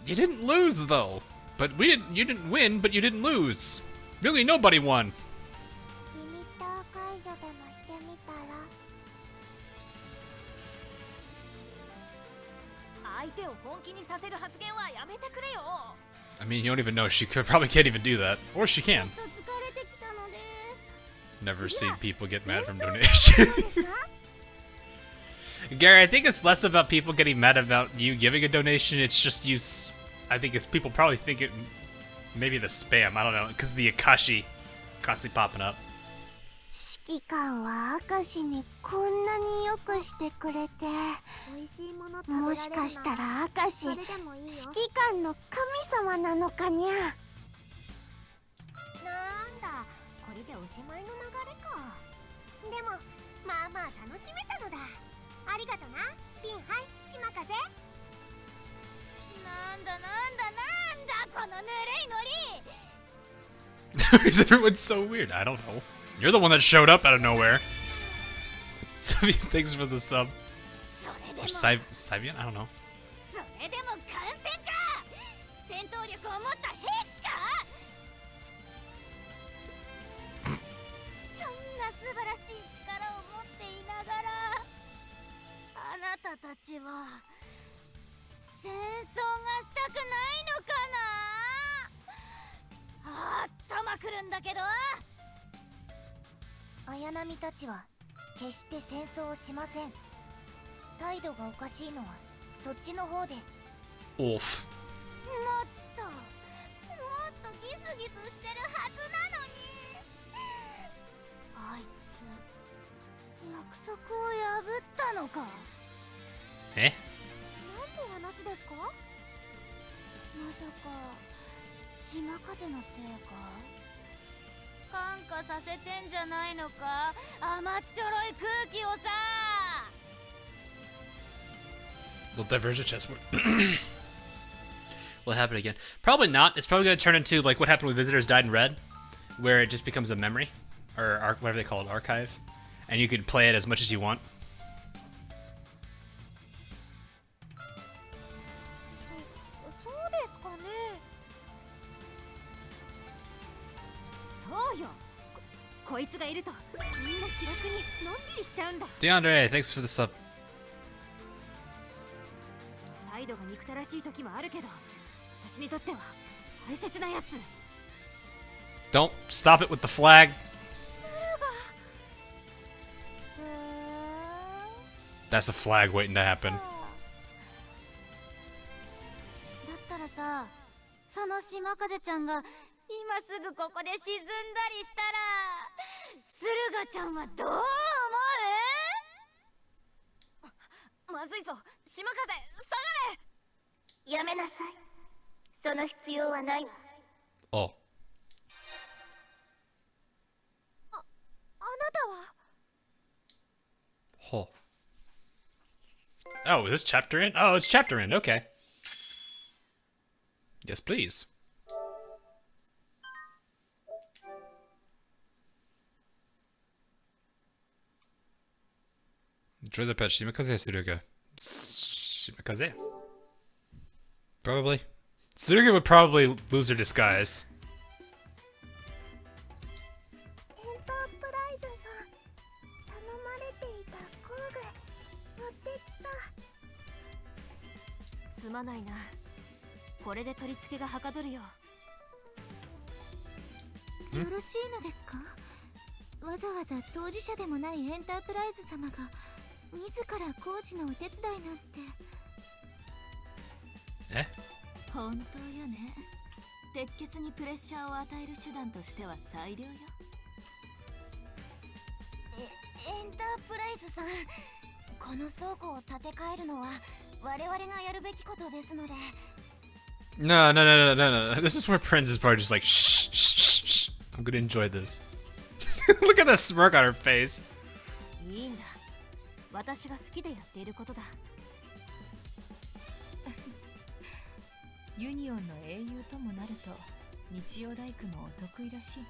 You didn't lose, though. But you didn't win, but you didn't lose. Really, nobody won. I mean, you don't even know. She probably can't even do that. Or she can. Never seen people get mad from donations. Gary, I think it's less about people getting mad about you giving a donation. It's just you... I think it's people probably think it... Maybe the spam. I don't know. Because the Akashi constantly popping up. 指揮官は明石にこんなによくしてくれて、もしかしたら明石、指揮官の神様なのかにゃ。なんだ、これでおしまいの流れか。でも、まあまあ楽しめたのだ。ありがとな、ピンハイ、島風。なんだなんだなん Because everyone's so weird. I don't know. You're the one that showed up out of nowhere. Sabian, thanks for the sub. Or Sabian? I don't know. それでも感染か。戦闘力を持った兵器か。そんな素晴らしい力を持っていながら、あなたたちは戦争がしたくないのかな。頭くるんだけど。綾波たちは決して戦争をしません。態度がおかしいのはそっちの方です。オフ。もっとギスギスしてるはずなのに。あいつ約束を破ったのか。え？何の話ですか？まさか島風のせいか。感化させてんじゃないのか。甘っちょろい空気をさ。Will divergent chest. Will it happen again? Probably not. It's probably going to turn into like what happened with Visitors Died in Red, where it just becomes a memory, or whatever they call it, archive, and you can play it as much as you want. そうですかね。そうよ。こいつがいるとみんな気楽にのんびりしちゃうんだ。 DeAndre, thanks for the sub. 態度が憎たらしい時もあるけど、私にとっては大切なやつ。 Don't stop it with the flag. That's a flag waiting to happen. だったらさ、その島風ちゃんが今すぐここで沈んだりしたら、駿河ちゃんはどう思う？まずいぞ、島風、下がれ！やめなさい。その必要はないわ。Oh. あなたは？ Oh. Oh, is this chapter end? Oh, it's chapter end. Okay. Yes, please. Enjoy the patch. Shimakaze Suruga. Shimakaze? Probably. Suruga would probably lose her disguise. Hmm? よろしいのですか？わざわざ当事者でもないエンタープライズ様が自ら工事のお手伝いなんて。え？本当よね。鉄血にプレッシャーを与える手段としては最良よ。エンタープライズさん、この倉庫を建て替えるのは我々がやるべきことですので。 No. This is where Prinz is probably just like, shh. I'm gonna enjoy this. Look at the smirk on her face. いいんだ。私が好きでやっていることだ。ユニオンの英雄ともなると日曜大工もお得意らしい。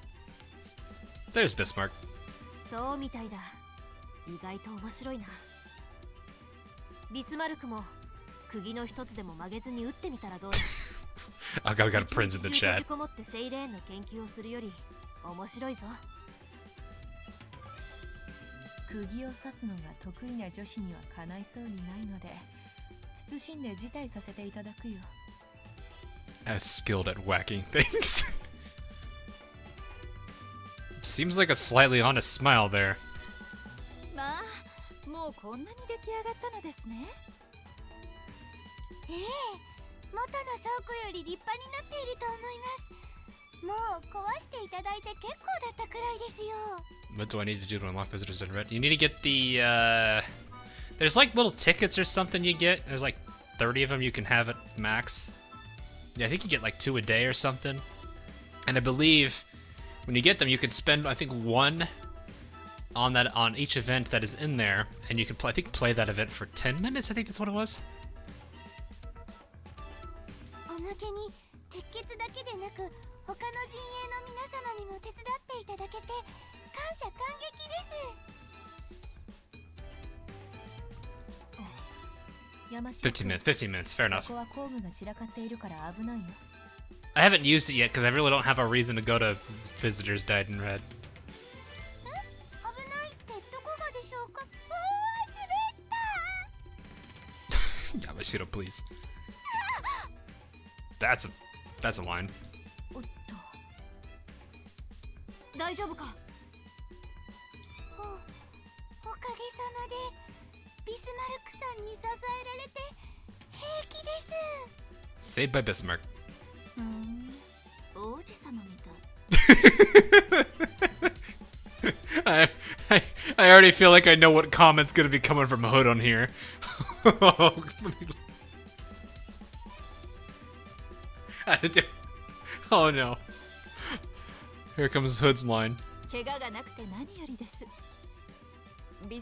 There's Bismarck. そうみたいだ。意外と面白いな。ビスマルクも釘の一つでも曲げずに打ってみたらどうだ。I got Prinz in the chat. 閉じこもってセイレーンの研究をするより面白いぞ。釘を刺すのが得意な女子にはかないそうにないので、謹んで辞退させていただくよ。 As skilled at whacking things. Seems like a slightly honest smile there. まあ、もうこんなに出来上がったのですね。ええ、元の倉庫より立派になっていると思います。もう壊していただいて結構だったくらいですよ。 What do I need to do to unlock Visitors Done Red? You need to get the, there's like little tickets or something you get. There's like 30 of them you can have at max. Yeah, I think you get like 2 a day or something. And I believe when you get them, you can spend, I think, 1 on each event that is in there. And you can, play that event for 10 minutes. I think that's what it was. おまけに鉄血だけでなく他の陣営の皆様にも手伝っていただけて感謝感激です。15 minutes, 15 minutes, fair enough. そこは工具が散らかっているから危ないよ。I haven't used it yet because I really don't have a reason to go to Visitors Dyed in Red. 危ないってどこがでしょうか。滑った。Yamashiro, please. That's a line. おっと。大丈夫か。おかげさまでビスマルクさんに支えられて平気です。Saved by Bismarck. 王子様みたい。I already feel like I know what comment's gonna be coming from Hood on here. Oh no. Here comes Hood's line. 怪我がなくて何よりです。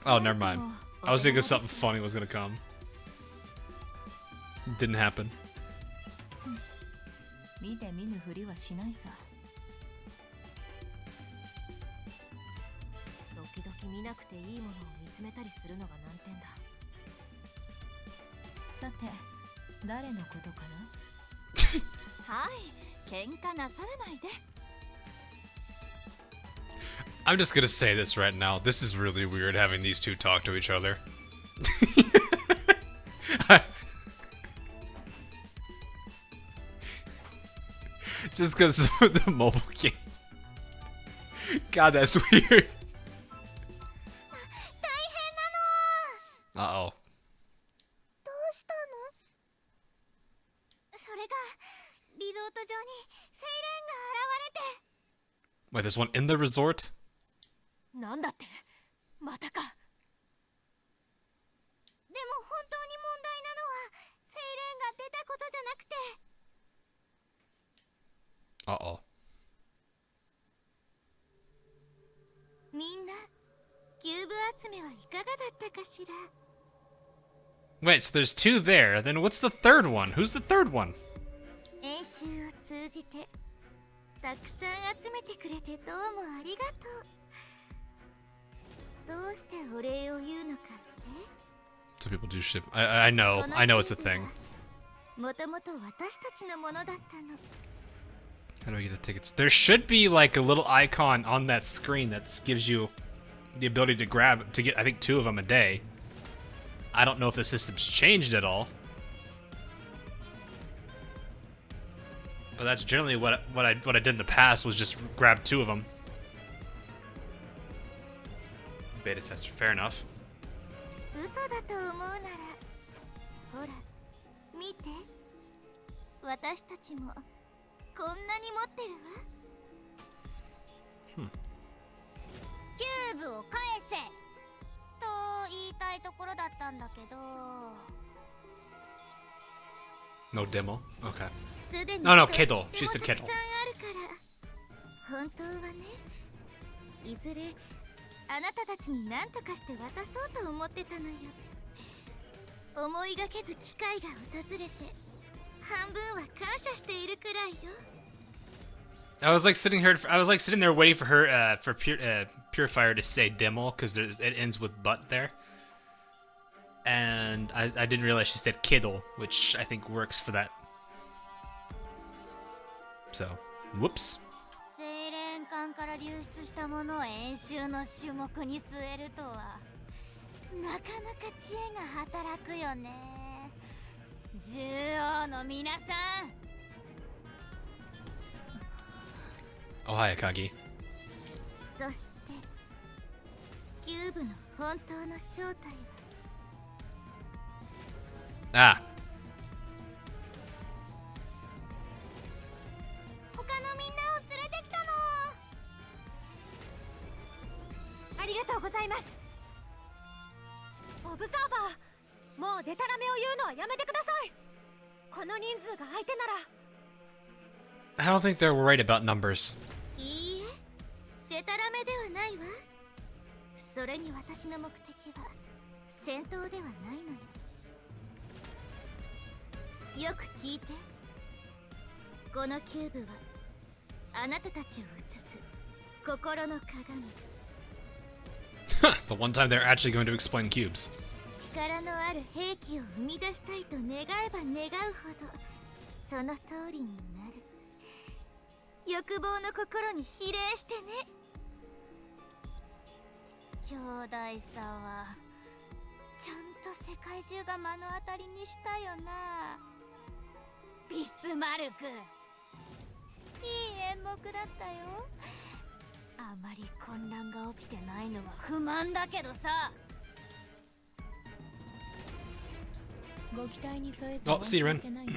Oh, never mind. I was thinking something funny was gonna come. It didn't happen. 見て見ぬふりはしないさ。時々見なくていいものを見つめたりするのが難点だ。さて、誰のことかな。はい、喧嘩なさらないで。I'm just gonna say this right now. This is really weird having these two talk to each other. Just because of the mobile game. God, that's weird. Uh-oh. どうしたの？それがリゾート上にセイレンが現れて。 Wait, there's one in the resort? なんだってまたか。でも本当に問題なのはセイレンが出たことじゃなくて。Uh-oh. みんなキューブ集めはいかがだったかしら。 Wait, so there's two there. Then what's the third one? Who's the third one? 演習を通じてたくさん集めてくれてどうもありがとう。どうしてお礼を言うのかって？ Some people do ship. I know it's a thing. もともと私たちのものだったの。 How do I get the tickets? There should be like a little icon on that screen that gives you the ability to grab to get I think 2 of them a day. I don't know if the system's changed at all. But that's generally what I did in the past was just grab 2 of them. Beta tester, fair enough. 嘘だと思うなら、ほら、見て。私たちもこんなに持ってるわ。キューブを返せと言いたいところだったんだけど。 No demo? Okay. すでに No, no, Kedo. She said たく Kedo. さんあるから。本当はね、いずれあなたたちに何とかして渡そうと思ってたのよ。思いがけず機会が訪れて、半分は感謝しているくらいよ。 I was like sitting there waiting for her for Purifier to say demo because it ends with but there. And I didn't realize she said Kiddle, which I think works for that. So, whoops. 精錬艦から流出したものを演習の種目に据えるとは、なかなか知恵が働くよね。獣王の皆さん。Oh, hi, Akagi. そして、キューブの本当の正体は。Ah. 他のみんなを連れてきたの。ありがとうございます。オブザーバー、もうデタラメを言うのはやめてください。この人数が相手なら。 I don't think they're worried about numbers. いいえ、デタラメではないわ。それに私の目的は戦闘ではないのよ。よく聞いて。このキューブはあなたたちを映す心の鏡。 The one time they're actually going to explain cubes. 力のある兵器を生み出したいと願えば願うほどその通りになる。欲望の心に比例してね。兄弟さはちゃんと世界中が目の当たりにしたよな。ビスマルク、いい演目だったよ。あまり混乱が起きてないのは不満だけどさ。ご期待に添えず Oh, see you, Ren. なんだ、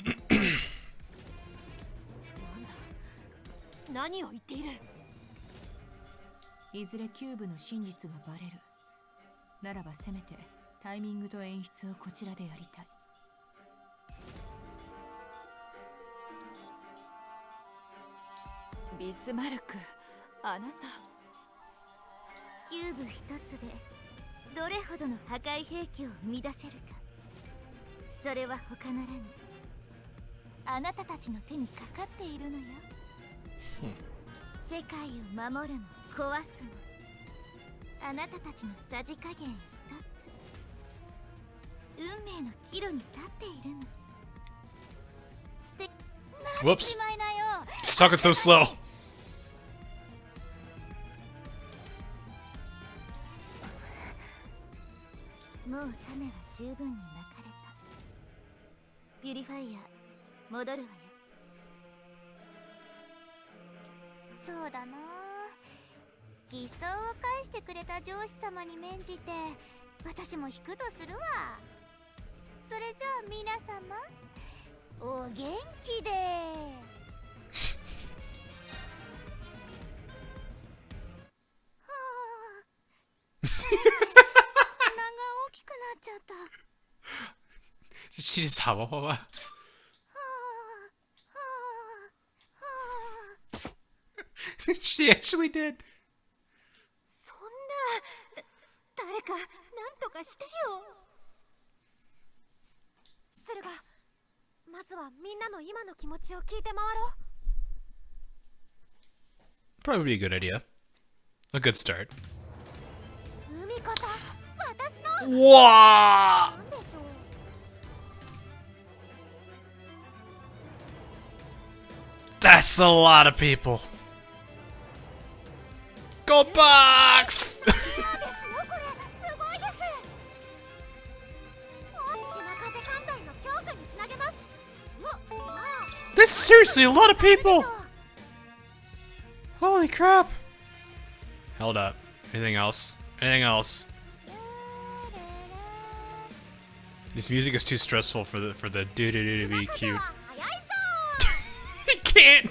何を言っている。いずれキューブの真実がバレるならば、せめてタイミングと演出をこちらでやりたい。ビスマルク、あなたキューブ一つでどれほどの破壊兵器を生み出せるか、それは他ならぬあなたたちの手にかかっているのよ。世界を守るも壊すもあなたたちのさじ加減一つ。運命の岐路に立っているの。素敵な Whoops. しまいなよ。 She's talking so slow. もう種は十分にまかれた。ピュリファイヤー戻るわよ。そうだな、偽装を返してくれた上司様に免じて私も引くとするわ。それじゃあ皆様お元気で。大きくなっちゃった。 She just hawa. She actually did. そんな、誰か何とかしてよ。セルが、まずはみんなの今の気持ちを聞いて回ろう。 Probably be a good idea. A good start. 海こそ私の Wow! なんでしょう。 That's a lot of people. Go Bucks! そうですよ、これすごいです。島風艦隊の強化につなげます。This is seriously a lot of people. Holy crap! Hold up. Anything else? Anything else? This music is too stressful for the do to be cute. I can't.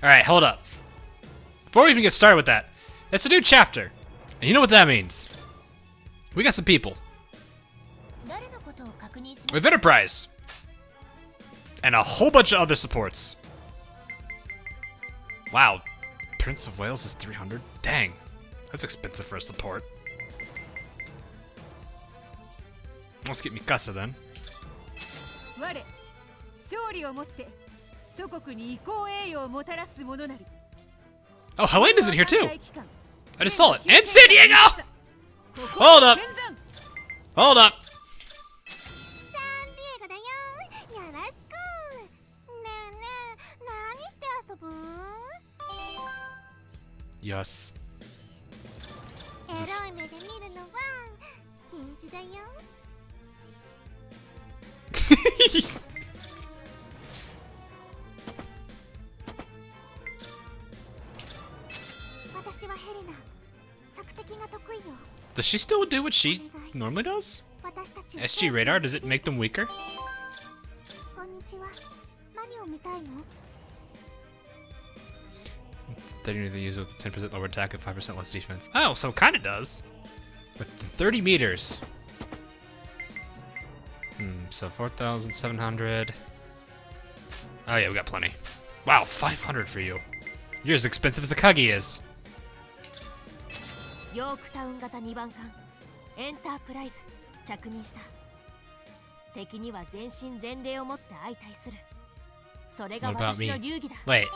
All right, hold up. Before we even get started with that, it's a new chapter, and you know what that means. We got some people. We have Enterprise. And a whole bunch of other supports. Wow. Prince of Wales is 300? Dang. That's expensive for a support. Let's get Mikasa then. Oh, Helena's in here too. I just saw it. And San Diego! Hold up. Hold up. Yes. This is... Does she still do what she normally does? SG radar, does it make them weaker? They didn't even use it with a 10% lower attack and 5% less defense. Oh, so it kind of does. With 30 meters. So 4,700. Oh yeah, we got plenty. Wow, 500 for you. You're as expensive as a Kagi is. ヨークタウン型2番艦エンタープライズ着任した。敵には全身全霊を持って相対する。それが What about 私の me? 流儀だ。 Wait.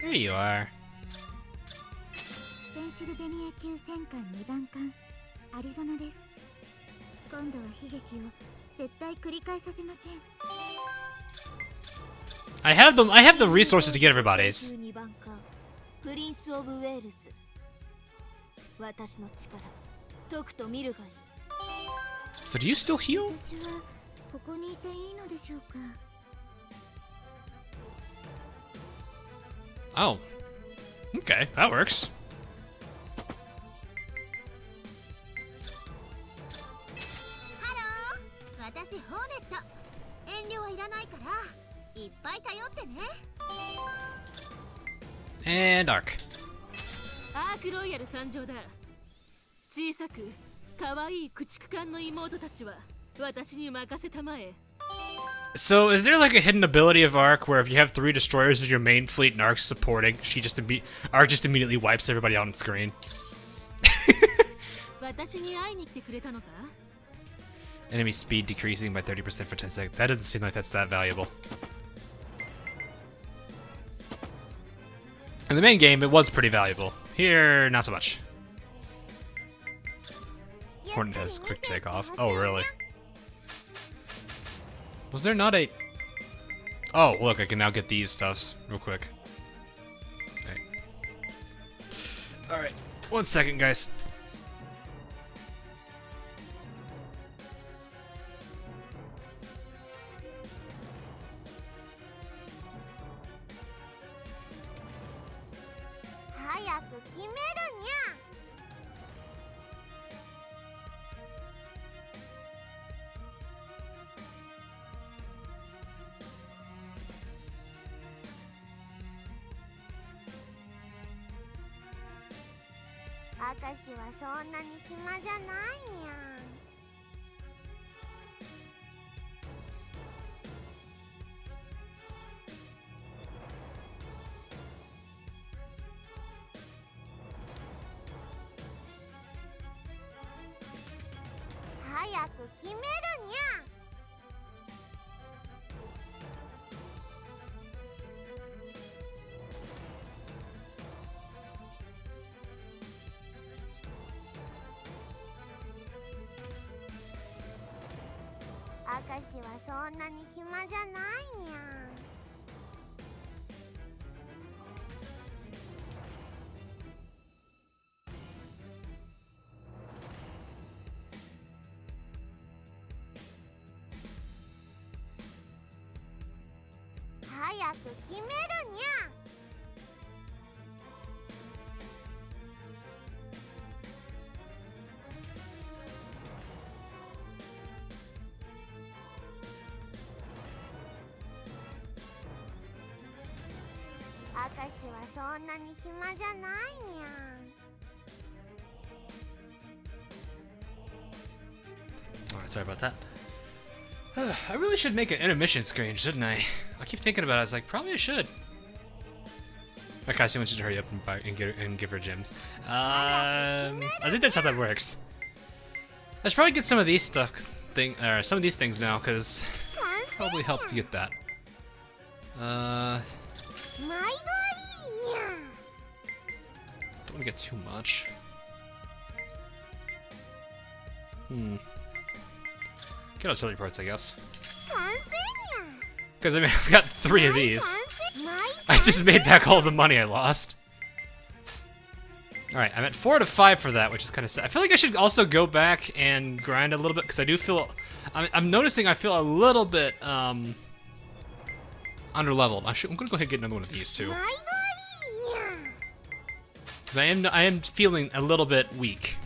Here you are. ペンシルベニア級戦艦2番艦アリゾナです。今度は悲劇を絶対繰り返させません。I have the resources to get everybody's. 2番艦プリンス・オブ・ウェールズ。私の力解くと見るがいい。 So do you still heal? 私はここにいていいのでしょうか。 Oh. Okay, that works. ハロー、私ホーネット。遠慮はいらないからいっぱい頼ってね。 And Arc. アークロイヤル参上だ。小さく可愛い駆逐艦の妹たちは私に任せたまえ。 So is there like a hidden ability of Arc where if you have 3 destroyers as your main fleet and Arc's supporting, Arc just immediately wipes everybody out on screen? 私に会いに来てくれたのか？ Enemy speed decreasing by 30% for 10 seconds. That doesn't seem like that's that valuable. In the main game, it was pretty valuable. Here, not so much. Hornet has quick takeoff. Oh, really? Was there not a... Oh, look, I can now get these stuffs real quick. Alright, 1 second, guys. Alright, sorry about that. I really should make an intermission screen, shouldn't I? I keep thinking about it. I was like, probably I should. Okay, so I want you to hurry up and give her gems. I think that's how that works. I should probably get some of these some of these things now, because probably help to get that. Don't want to get too much. Get artillery parts, I guess. Because I mean, I've got 3 of these. I just made back all the money I lost. Alright, I'm at 4 out of 5 for that, which is kind of sad. I feel like I should also go back and grind a little bit, because I do feel... I'm noticing I feel a little bit, underleveled. I'm gonna go ahead and get another one of these, too. Because I am feeling a little bit weak.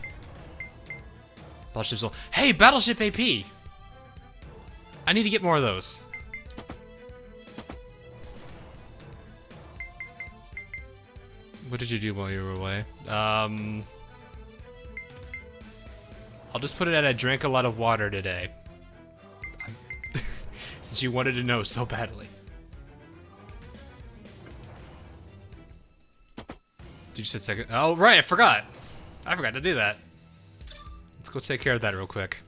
Battleship Soul. Hey, Battleship AP! I need to get more of those. What did you do while you were away? I'll just put it at I drank a lot of water today. Since you wanted to know so badly. Did you say second? Oh, right, I forgot. I forgot to do that. Let's go take care of that real quick.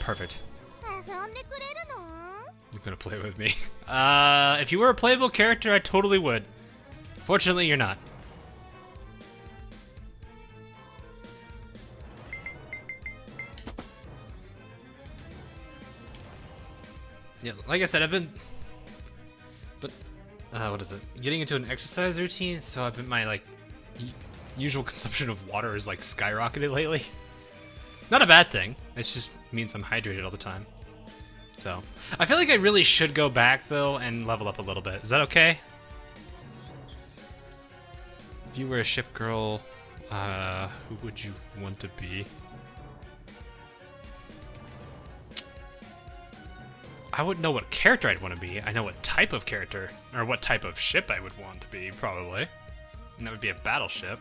perfect. 遊んでくれるの？ You're gonna play with me. If you were a playable character, I totally would. Fortunately, you're not. Yeah, like I said, I've been... But, what is it? Getting into an exercise routine, so I've been, my, like, usual consumption of water is, like, skyrocketed lately. Not a bad thing. It just means I'm hydrated all the time. So, I feel like I really should go back, though, and level up a little bit. Is that okay? If you were a ship girl, who would you want to be? I wouldn't know what character I'd want to be. I know what type of character, or what type of ship I would want to be, probably. And that would be a battleship.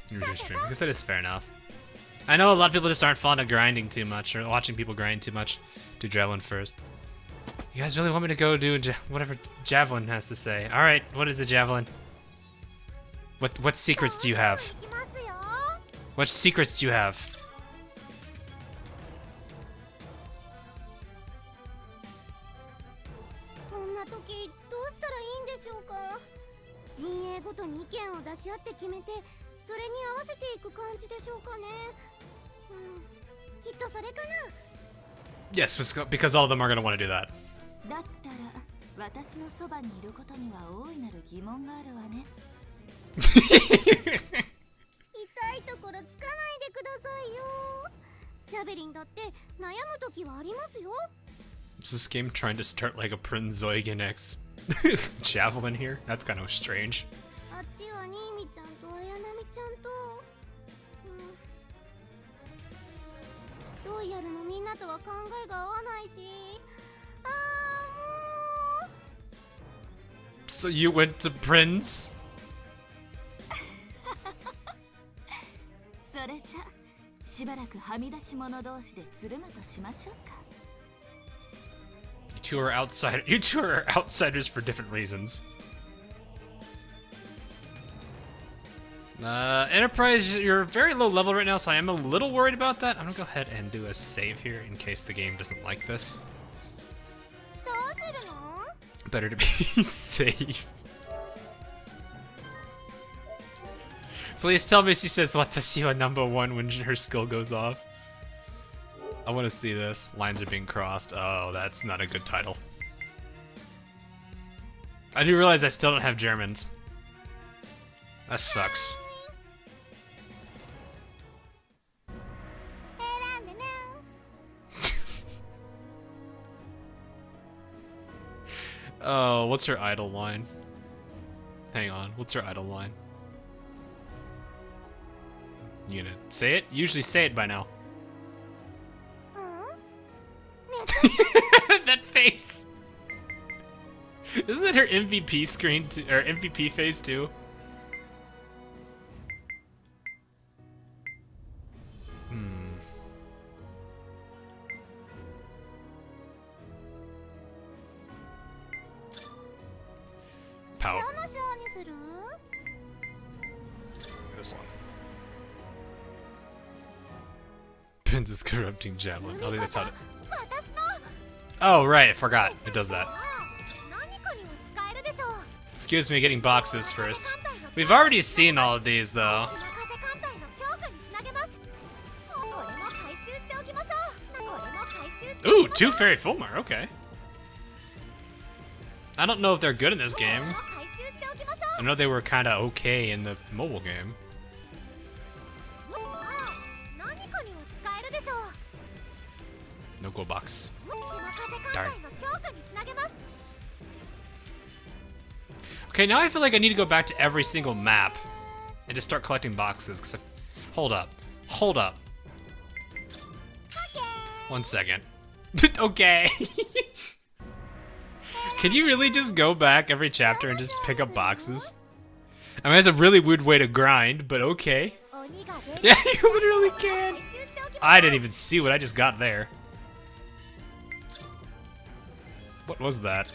User stream. I guess that is fair enough. I know a lot of people just aren't fond of grinding too much, or watching people grind too much. Do Javelin first. You guys really want me to go do whatever Javelin has to say. Alright, what is a Javelin? What secrets do you have? What secrets do you have? こんな時どうしたらいいんでしょうか。陣営ごとに意見を出し合って決めて、それに合わせていく感じでしょうかね。きっとそれかな。 Yes, because all of them are gonna want to do that. だったら私のそばにいることには大いなる疑問があるわね。痛いところつかないでくださいよ。ジャベリンだって悩む時はありますよ。 Is this game trying to start like a Prinz Eugen X Javelin here? That's kind of strange. あっちはニーミちゃんと綾波ちゃんと、ロイヤルのみんなとは考えが合わないし、もう。 So you went to Prinz? それじゃしばらくはみ出し者同士でつるむとしましょうか。 You two are outsiders for different reasons. Enterprise, you're very low level right now, so I am a little worried about that. I'm gonna go ahead and do a save here in case the game doesn't like this. どうするの？ Better to be safe. Please tell me she says "Watashi wa number one" when her skill goes off. I want to see this. Lines are being crossed. Oh, that's not a good title. I do realize I still don't have Germans. That sucks. Oh, what's her idle line? Hang on, what's her idle line? You gonna say it? Usually say it by now. That face! Isn't that her MVP screen, or MVP face too? Pow. This one. Prinz is corrupting Javelin. I think that's how to... Oh, right, I forgot. It does that. Excuse me, getting boxes first. We've already seen all of these, though. Ooh, 2 Fairy Fulmar, okay. I don't know if they're good in this game. I know they were kind of okay in the mobile game. No go box. Darn. Okay, now I feel like I need to go back to every single map and just start collecting boxes. Cause hold up. Hold up. 1 second. Okay. Can you really just go back every chapter and just pick up boxes? I mean, it's a really weird way to grind, but okay. Yeah, you literally can. I didn't even see what I just got there. What was that?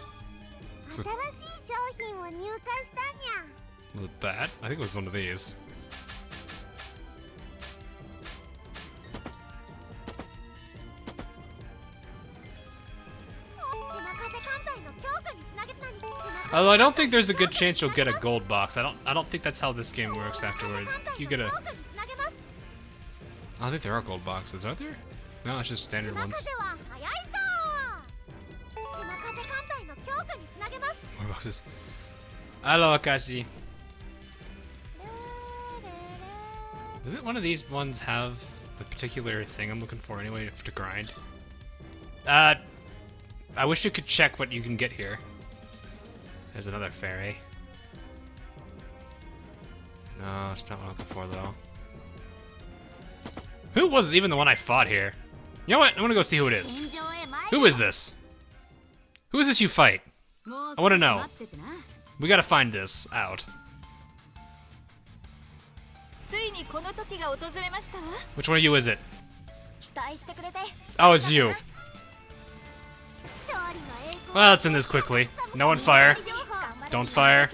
Was it that? I think it was one of these. Although I don't think there's a good chance you'll get a gold box. I don't think that's how this game works afterwards. You get a... I don't think there are gold boxes, are there? No, it's just standard ones. More boxes. Hello, Akashi. Doesn't one of these ones have the particular thing I'm looking for anyway to grind? I wish you could check what you can get here. There's another fairy. No, it's not what I'm looking for though. Who was even the one I fought here? You know what? I want to go see who it is. Who is this? Who is this you fight? I want to know. We gotta find this out. Which one of you is it? Oh, it's you. Well, let's end this quickly. No one fire. Don't fire.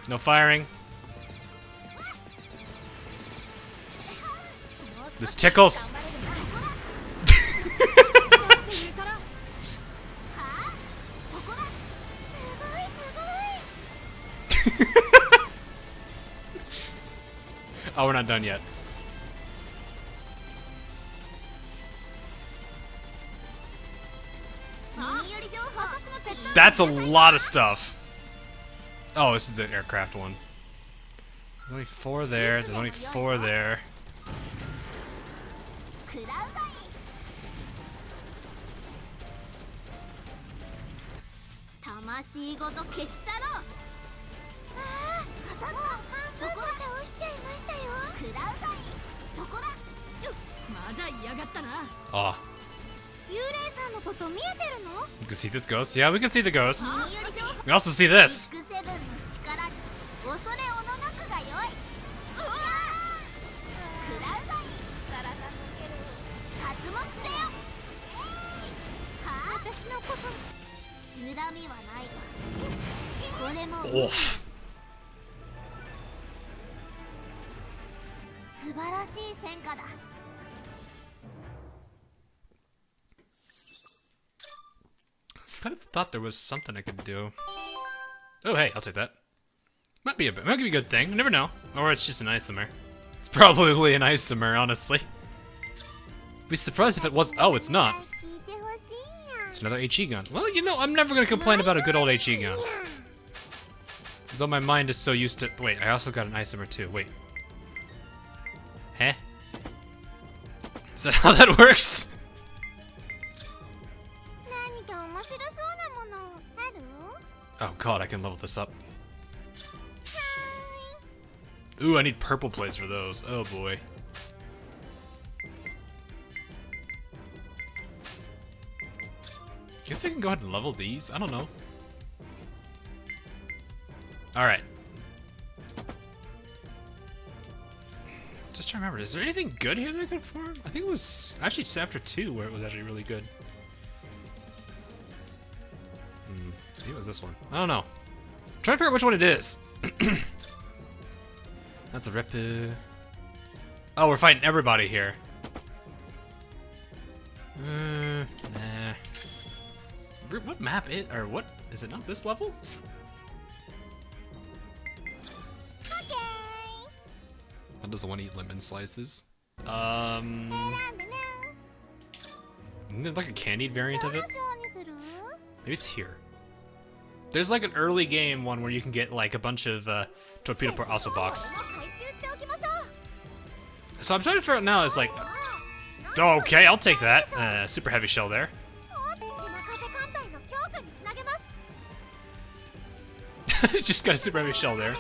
No firing. This tickles. Oh, we're not done yet. That's a lot of stuff. Oh, this is the aircraft one. There's only 4 there. There's only 4 there. Oh. You can see this ghost? Yeah, we can see the ghost. We can also see this. Oof. Kind of thought there was something I could do. Oh, hey, I'll take that. Might be a good thing. You never know. Or it's just an isomer. It's probably an isomer, honestly. Be surprised if it was. Oh, it's not. It's another HE gun. Well, you know, I'm never gonna complain about a good old HE gun. Though my mind is so used to. Wait, I also got an isomer too. Wait. Huh? Is that how that works? Oh god, I can level this up. Ooh, I need purple plates for those. Oh boy. Guess I can go ahead and level these. I don't know. Alright. Just trying to remember, is there anything good here that I could farm? I think it was actually chapter 2 where it was actually really good. I think it was this one. I don't know. I'm trying to figure out which one it is. That's a Repu. Oh, we're fighting everybody here. Nah. What map is, or what, is it not this level? How does one eat lemon slices? Isn't there like a candied variant of it? Maybe it's here. There's like an early game one where you can get like a bunch of torpedo port also box. So I'm trying to figure out now is like, okay, I'll take that. Super heavy shell there. Just got a super heavy shell there.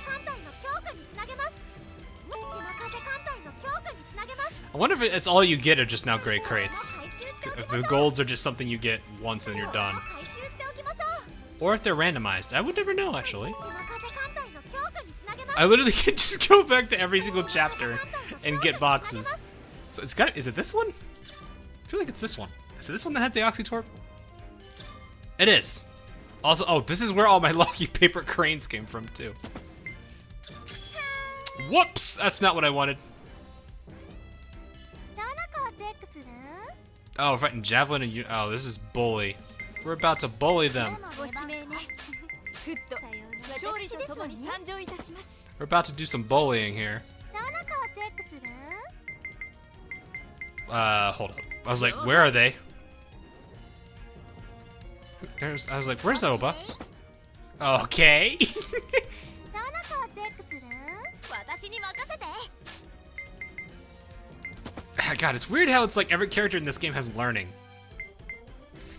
I wonder if it's all you get are just now gray crates. If the golds are just something you get once and you're done. Or if they're randomized. I would never know, actually. I literally can just go back to every single chapter and get boxes. So it's got, is it this one? I feel like it's this one. Is it this one that had the Oxytorp? It is. Also, oh, this is where all my lucky paper cranes came from, too. Whoops! That's not what I wanted. どの子をチェックする？ Oh, fighting Javelin and you. Oh, this is bully. We're about to bully them. ご指名ね。ふっと勝利とともに参上いたします。 We're about to do some bullying here. どの子をチェックする？ Hold up. I was like, where are they? I was like, where's Oba? Okay. どの子をチェックする？ 私に任せて。 God, it's weird how it's like every character in this game has learning.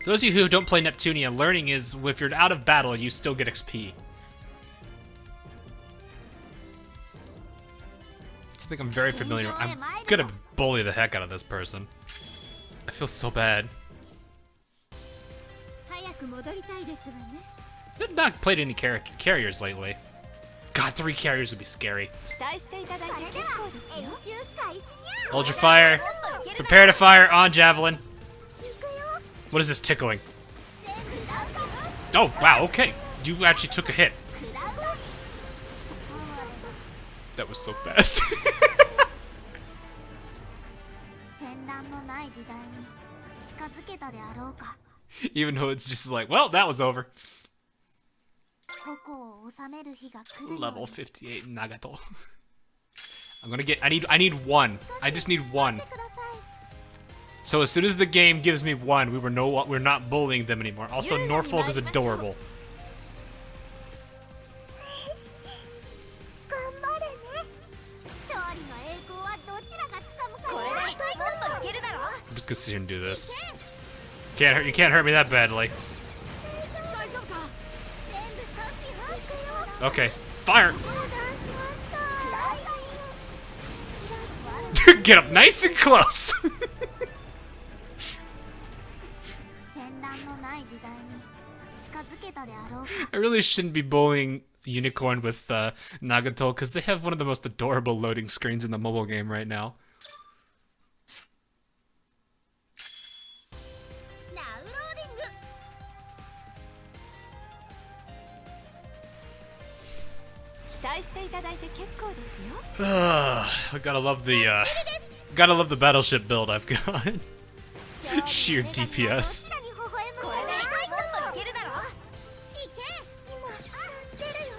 For those of you who don't play Neptunia, learning is if you're out of battle, you still get XP. Something I'm very familiar with. I'm gonna bully the heck out of this person. I feel so bad. 早く戻りたいですわね。I've not played any carriers lately. God, 3 carriers would be scary. 期待していただいて結構ですよ。演習開始にゃ。 Hold your fire. Prepare to fire on Javelin. What is this tickling? Oh, wow, okay. You actually took a hit. That was so fast. 戦乱のない時代に近づけたであろうか。 Even though it's just like, well, that was over. 矛を収める日が来るように。 Level 58 Nagato. I'm gonna get. I need 1. I just need 1. So as soon as the game gives me 1, we're not bullying them anymore. Also, Norfolk is adorable. 頑張れね。勝利の栄光はどちらが掴むか。これでもっといけるだろ。 I'm just gonna sit here and do this. You can't hurt me that badly. 大丈夫か。 Okay, fire. 横断しました。 Get up nice and close. 戦乱のない時代に近づけたであろうか。 I really shouldn't be bullying Unicorn with Nagato because they have one of the most adorable loading screens in the mobile game right now. ナウローディング。 期待していただいて結構ですよ。 I gotta love the battleship build I've got. Sheer DPS. こちらに微笑む。これでもっといけるだろ。いけ。今捨てるよ。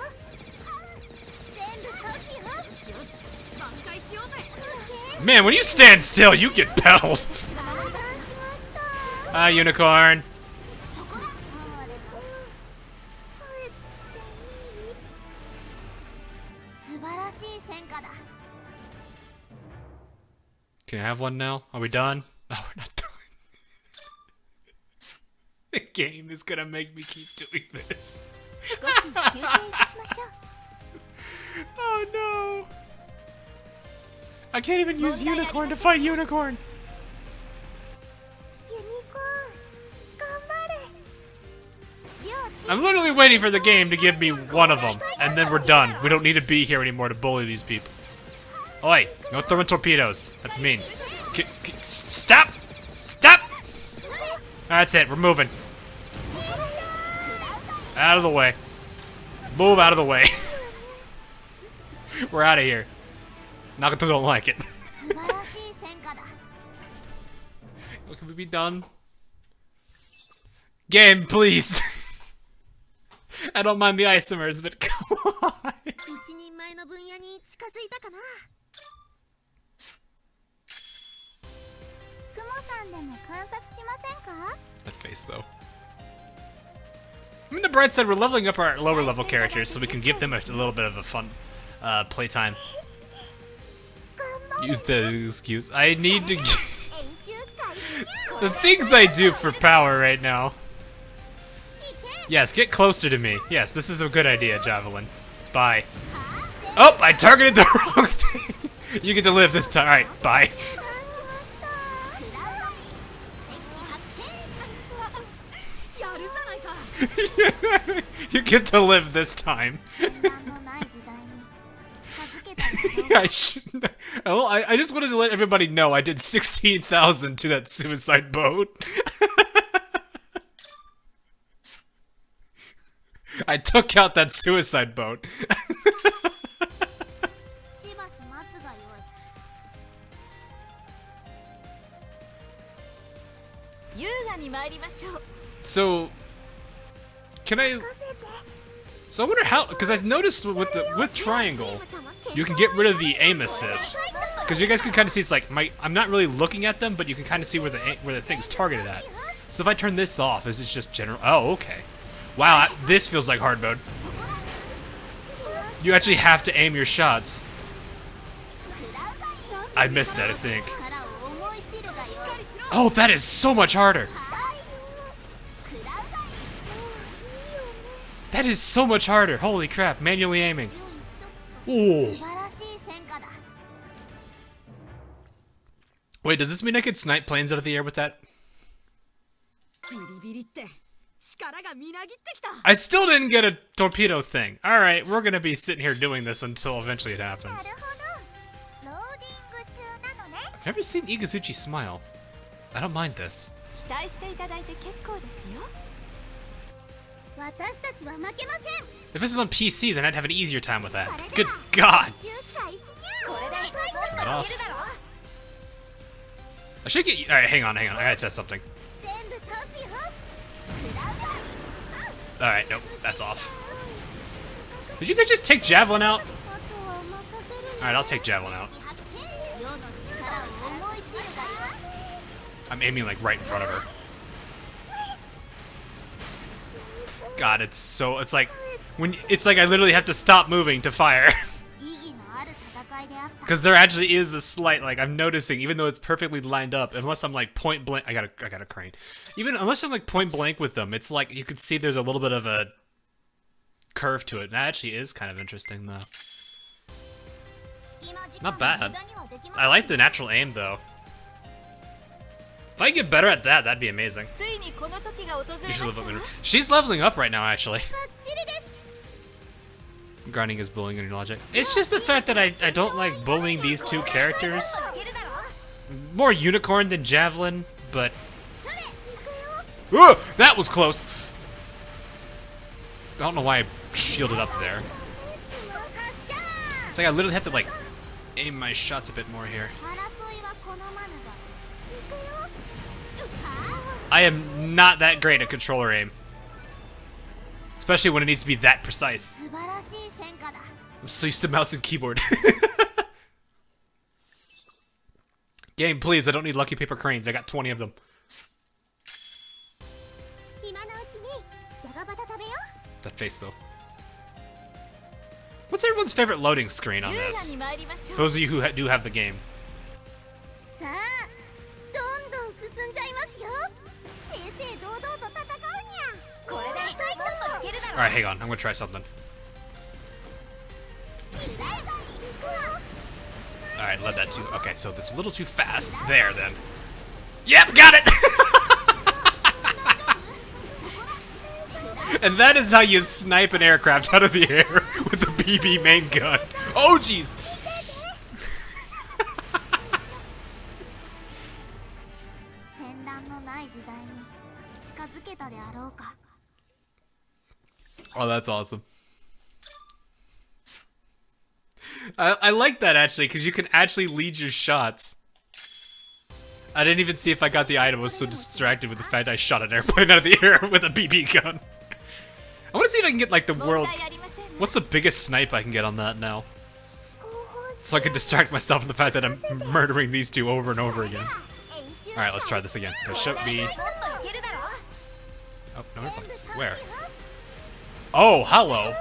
全部勝つよ。よし、挽回しようぜ。 Man, when you stand still, you get pelled. 横断しました。 Hi, Unicorn. 素晴らしい戦果だ。 Can I have one now? Are we done? No, we're not done. The game is gonna make me keep doing this. 少し休憩いたしましょう。 Oh no. I can't even use Unicorn to fight Unicorn. ユニコーン、頑張れ。両チー I'm literally waiting for the game to give me one of them, and then we're done. We don't need to be here anymore to bully these people. Oi, no throwing torpedoes. That's mean. Stop! Stop! That's it, we're moving. Out of the way. Move out of the way. We're out of here. Nagato don't like it. 素晴らしい戦果だ。 Can we be done? Game, please. I don't mind the isomers, but come on. 一人前の分野に近づいたかな。クモさんでも観察しませんか？ That face, though. I mean, the bright side, we're leveling up our lower level characters so we can give them a little bit of a fun playtime. Use the excuse. I need to. 演習開始にゃ。 The things I do for power right now. いけ。 Yes, get closer to me. Yes, this is a good idea, Javelin. Bye. Oh, I targeted the wrong thing. You get to live this time. Alright, bye. 横断しました。クラウド。敵発見。やるじゃないか。 You get to live this time. 戦乱のない時代に近づけたであろうか。 I shouldn't. Well, I just wanted to let everybody know I did 16,000 to that suicide boat. I took out that suicide boat. So, can I? So I wonder how, because I noticed with triangle, you can get rid of the aim assist. Because you guys can kind of see it's like I'm not really looking at them, but you can kind of see where the thing's targeted at. So if I turn this off, is it just general? Oh, okay. Wow, this feels like hard mode. You actually have to aim your shots. I missed that, I think. Oh, that is so much harder. That is so much harder. Holy crap, manually aiming. Ooh. Wait, does this mean I could snipe planes out of the air with that? I still didn't get a torpedo thing. Alright, we're gonna be sitting here doing this until eventually it happens. I've never seen Igazuchi smile. I don't mind this. If this is on PC, then I'd have an easier time with that. Good God! Get off. I should get. Alright, hang on. I gotta test something. Alright, nope, that's off. Did you guys just take Javelin out? Alright, I'll take Javelin out. I'm aiming like right in front of her. God, it's like I literally have to stop moving to fire. Because there actually is a slight, like, I'm noticing, even though it's perfectly lined up, unless I'm like point blank, I got a crane. Even unless I'm like point blank with them, it's like you could see there's a little bit of a curve to it. And that actually is kind of interesting, though. Not bad. I like the natural aim, though. If I get better at that, that'd be amazing. She's leveling up right now, actually. Grinding is bullying in your logic. It's just the fact that I don't like bullying these two characters. More Unicorn than Javelin, but... Ugh, that was close! I don't know why I shielded up there. It's like I literally have to like aim my shots a bit more here. I am not that great at controller aim. Especially when it needs to be that precise. I'm so used to mouse and keyboard. Game, please, I don't need lucky paper cranes. I got 20 of them. That face, though. What's everyone's favorite loading screen on this? Those of you who do have the game. Alright, hang on. I'm gonna try something. Alright, let that too. Okay, so that's a little too fast. There, then. Yep, got it! And that is how you snipe an aircraft out of the air with the BB main gun. Oh, jeez! Oh, that's awesome. I like that, actually, because you can actually lead your shots. I didn't even see if I got the item. I was so distracted with the fact I shot an airplane out of the air with a BB gun. I want to see if I can get, like, the world's... What's the biggest snipe I can get on that now? So I can distract myself from the fact that I'm murdering these two over and over again. Alright, let's try this again. There should be... Oh, no airplanes. Where? Oh, hello.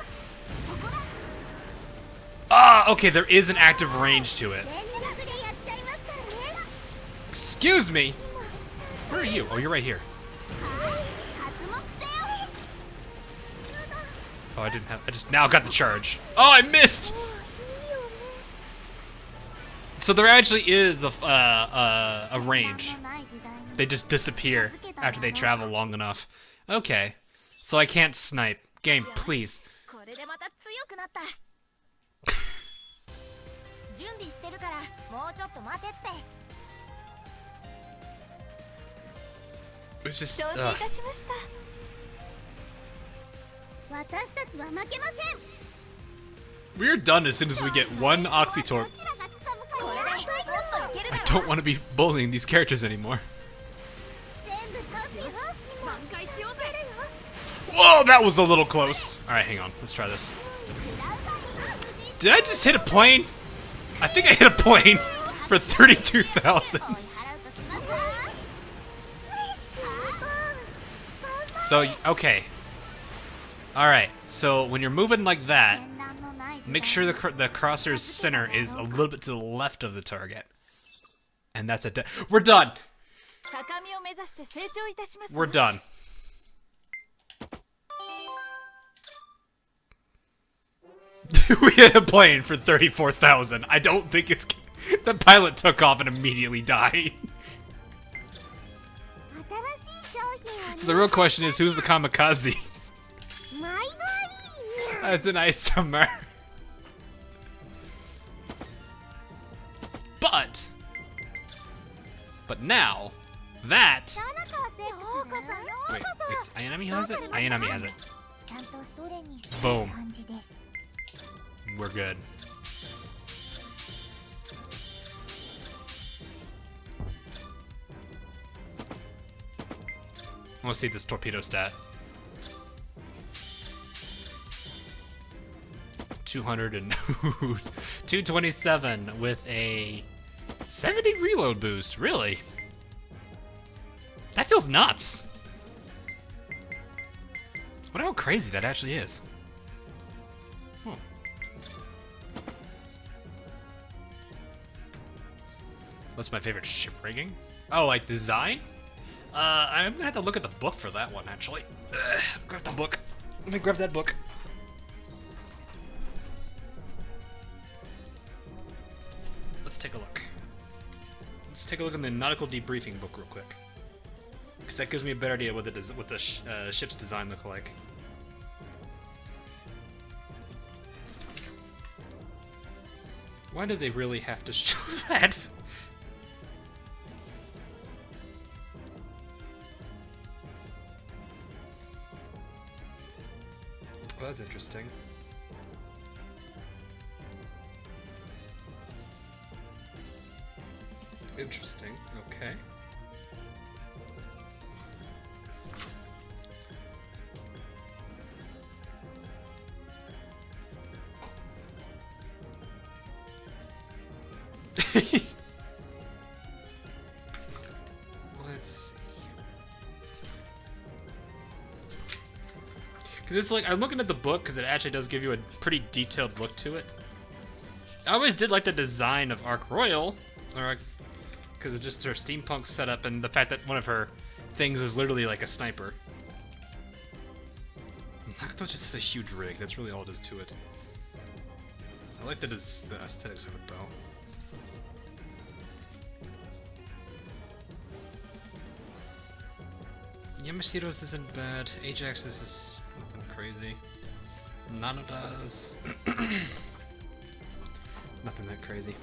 Ah, okay, there is an active range to it. Excuse me. Where are you? Oh, you're right here. Oh, I just now got the charge. Oh, I missed! So there actually is a range. They just disappear after they travel long enough. Okay. So I can't snipe. Game, please. It's just, we're done as soon as we get one Oxytorp. I don't want to be bullying these characters anymore. Whoa, that was a little close. Alright, hang on. Let's try this. Did I just hit a plane? I think I hit a plane for 32,000. So, okay. Alright, so when you're moving like that, make sure the crosshair's center is a little bit to the left of the target. And that's it. We're done! We're done. We hit a plane for 34,000. I don't think it's... The pilot took off and immediately died. So the real question is, who's the kamikaze? That's a nice summer. But now, that... Wait, it's Ayanami who has it? Ayanami has it. Boom. We're good. I want to see this torpedo stat. 227 with a 70 reload boost. Really? That feels nuts. I wonder how crazy that actually is. Hmm. What's my favorite ship rigging? Oh, like design? I'm gonna have to look at the book for that one, actually. Grab the book. Let me grab that book. Let's take a look. Let's take a look in the nautical debriefing book real quick, because that gives me a better idea what the ship's design look like. Why did they really have to show that? Well, that's interesting. Interesting. Okay. Let's see. Because it's like, I'm looking at the book because it actually does give you a pretty detailed look to it. I always did like the design of Ark Royal, or because of just her steampunk setup and the fact that one of her things is literally like a sniper. Naruto just has a huge rig. That's really all it is to it. I like the aesthetics of it though. Yamashiro's isn't bad. Ajax's is nothing crazy. Nanoda's nothing that crazy.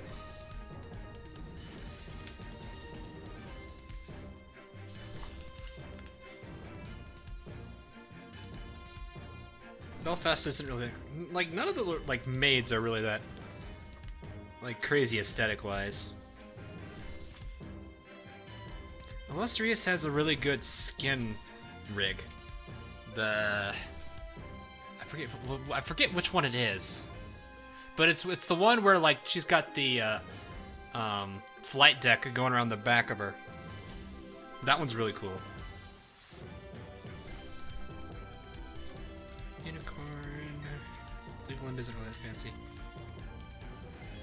Belfast isn't really like, none of the like maids are really that like crazy aesthetic wise. Illustrious has a really good skin rig. I forget which one it is, but it's the one where like she's got the flight deck going around the back of her. That one's really cool. Cleveland isn't really that fancy.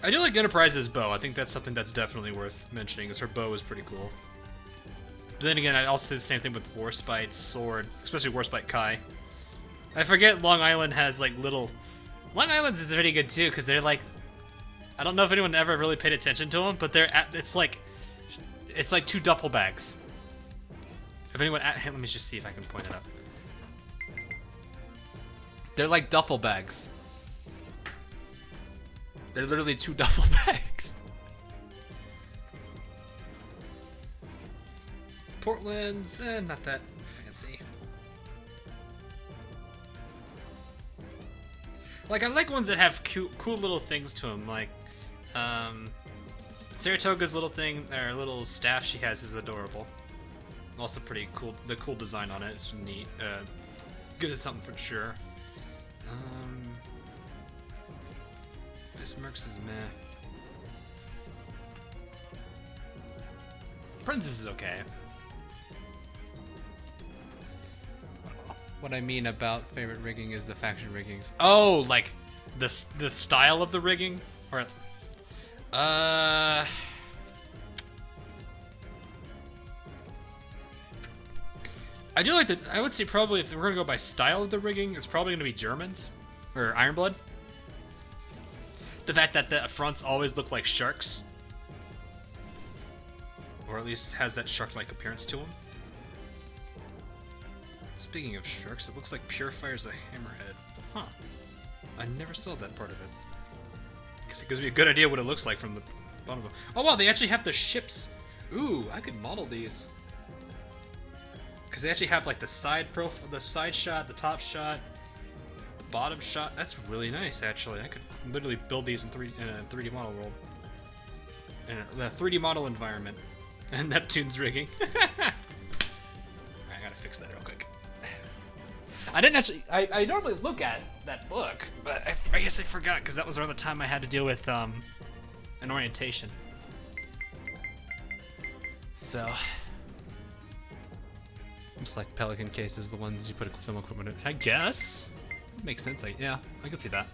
I do like Enterprise's bow. I think that's something that's definitely worth mentioning, is her bow is pretty cool. But then again, I also did the same thing with Warspite's sword, especially Warspite Kai. I forget Long Island has like little... Long Island's is pretty good too, because they're like... I don't know if anyone ever really paid attention to them, but it's like two duffel bags. If anyone... Let me just see if I can point it up. They're like duffel bags. They're literally two duffel bags. Portland's not that fancy. Like, I like ones that have cool little things to them. Like, Saratoga's little thing, or little staff she has is adorable. Also pretty cool. The cool design on it is neat. good as something for sure. Miss Mercs is meh. Prinz is okay. What I mean about favorite rigging is the faction riggings. Oh, like the style of the rigging, or I do like the. I would say probably if we're gonna go by style of the rigging, it's probably gonna be Germans or Ironblood. The fact that the fronts always look like sharks, or at least has that shark-like appearance to them. Speaking of sharks, it looks like Purifier's a hammerhead. Huh. I never saw that part of it. Guess it gives me a good idea what it looks like from the bottom of it. Oh wow, they actually have the ships. Ooh, I could model these. Because they actually have like the side profile, the side shot, the top shot, the bottom shot. That's really nice, actually. I could literally build these in a 3D model world. In a 3D model environment. And Neptune's rigging. Alright, I gotta fix that real quick. I didn't actually. I normally look at that book, but I guess I forgot because that was around the time I had to deal with an orientation. So, just like Pelican cases, the ones you put film equipment in. I guess makes sense. Yeah, I can see that.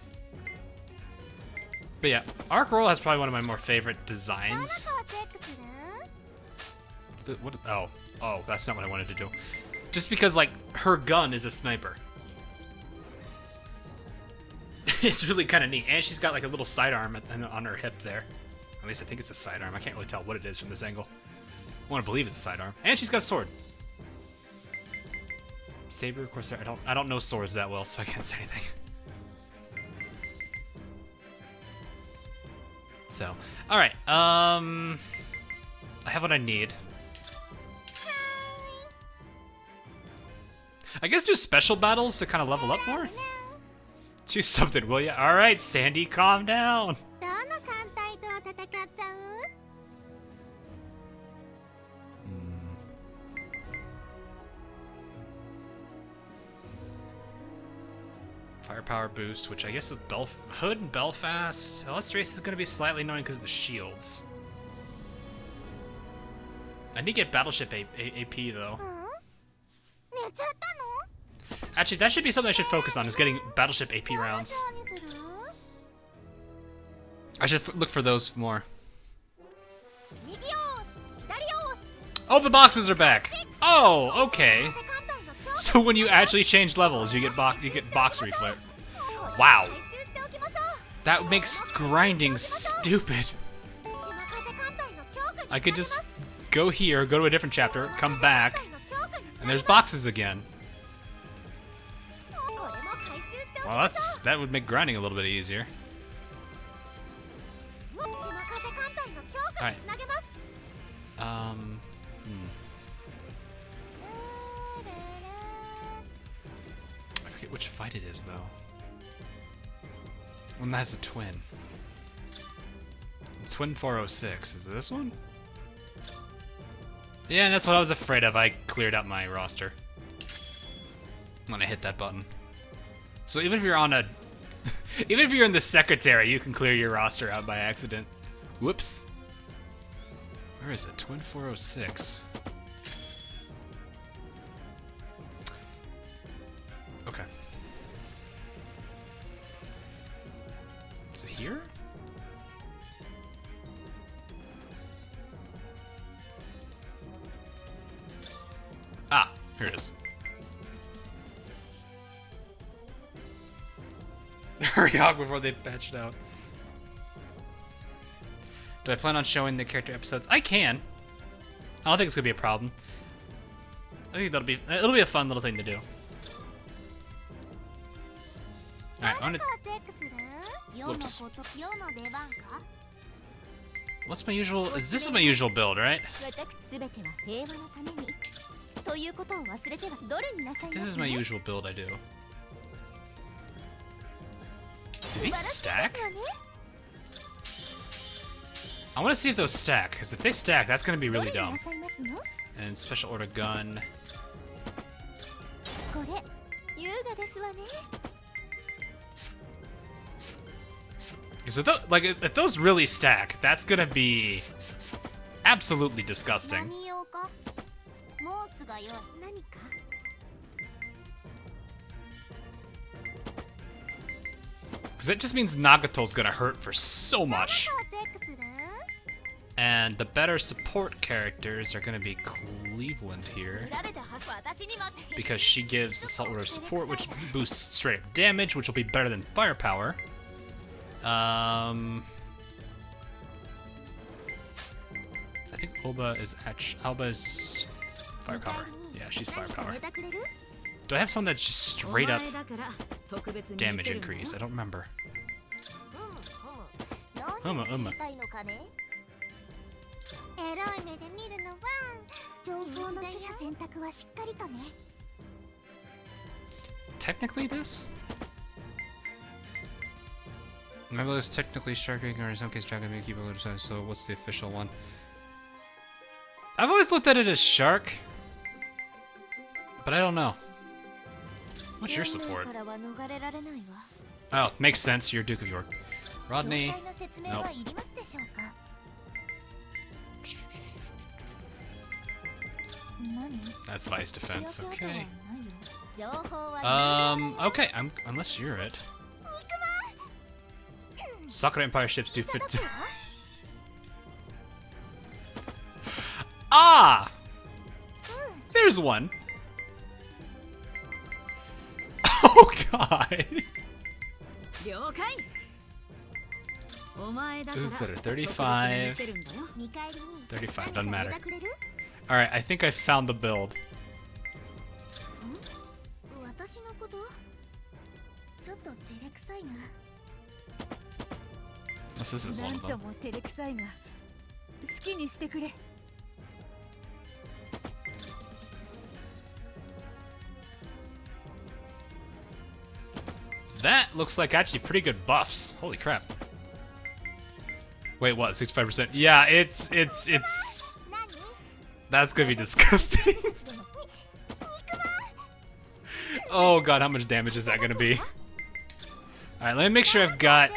But yeah, Arc Roll has probably one of my more favorite designs. What? Oh, that's not what I wanted to do. Just because, like, her gun is a sniper. It's really kind of neat. And she's got, like, a little sidearm on her hip there. At least I think it's a sidearm. I can't really tell what it is from this angle. I want to believe it's a sidearm. And she's got a sword. Saber, Corsair. I don't know swords that well, so I can't say anything. So, alright. I have what I need. I guess do special battles to kind of level up more? Choose something, will ya? Alright, Sandy, calm down. Firepower boost, which I guess is Hood and Belfast. Illustrace is going to be slightly annoying because of the shields. I need to get Battleship AP though. Actually, that should be something I should focus on, is getting Battleship AP rounds. I should look for those more. Oh, the boxes are back! Oh, okay. So when you actually change levels, you get box reflare. Wow. That makes grinding stupid. I could just go here, go to a different chapter, come back, and there's boxes again. Well, that would make grinding a little bit easier. Alright. I forget which fight it is, though. One that has a twin. Twin 406. Is it this one? Yeah, that's what I was afraid of. I cleared out my roster when I hit that button. So even if you're on a... even if you're in the secretary, you can clear your roster out by accident. Whoops. Where is it? Twin 406. Okay. Is it here? Ah, here it is. Hurry up before they patch it out. Do I plan on showing the character episodes? I can. I don't think it's gonna be a problem. I think it'll be a fun little thing to do. Alright, I'm gonna... Whoops. What's my usual... This is my usual build, right? This is my usual build I do. Do these stack? I want to see if those stack, because if they stack, that's going to be really dumb. And special order gun. 優雅ですわね。 So like if those really stack, that's gonna be absolutely disgusting. 何用かモースがよい。何か Because that just means Nagato's gonna hurt for so much. チェックする And the better support characters are gonna be Cleveland here. られたはず私にも Because she gives Assault Order support, which boosts straight up damage, which will be better than firepower. I think Alba is firepower. Yeah, she's firepower. くれる Do I have someone that's just straight up damage increase? I don't remember. 何を知りたいのかね。エロい目で見るのは情報の取捨選択はしっかりとね。 Technically this? Maybe it's technically sharking, or in some case dragon may keep a little size, so what's the official one? I've always looked at it as shark, but I don't know. What's your support? からは逃れられないわ Oh, makes sense, you're Duke of York. Rodney, 詳細な説明はいりますでしょうか。何 that's Vice Defense, okay. 情報は Okay, unless you're it. Sakura Empire ships do fit to... Ah! There's one! Oh god! 了解お前だから Who's better? 35. 見返りに 35, doesn't 何 matter. かくれる Alright, I think I found the build. 私のことちょっと照れくさいな。 This is one な of んと them. も照れくさいが好きにしてくれ That looks like actually pretty good buffs. Holy crap. Wait, what? 65%? Yeah, it's... That's gonna be disgusting. Oh god, how much damage is that gonna be? Alright, let me make sure I've got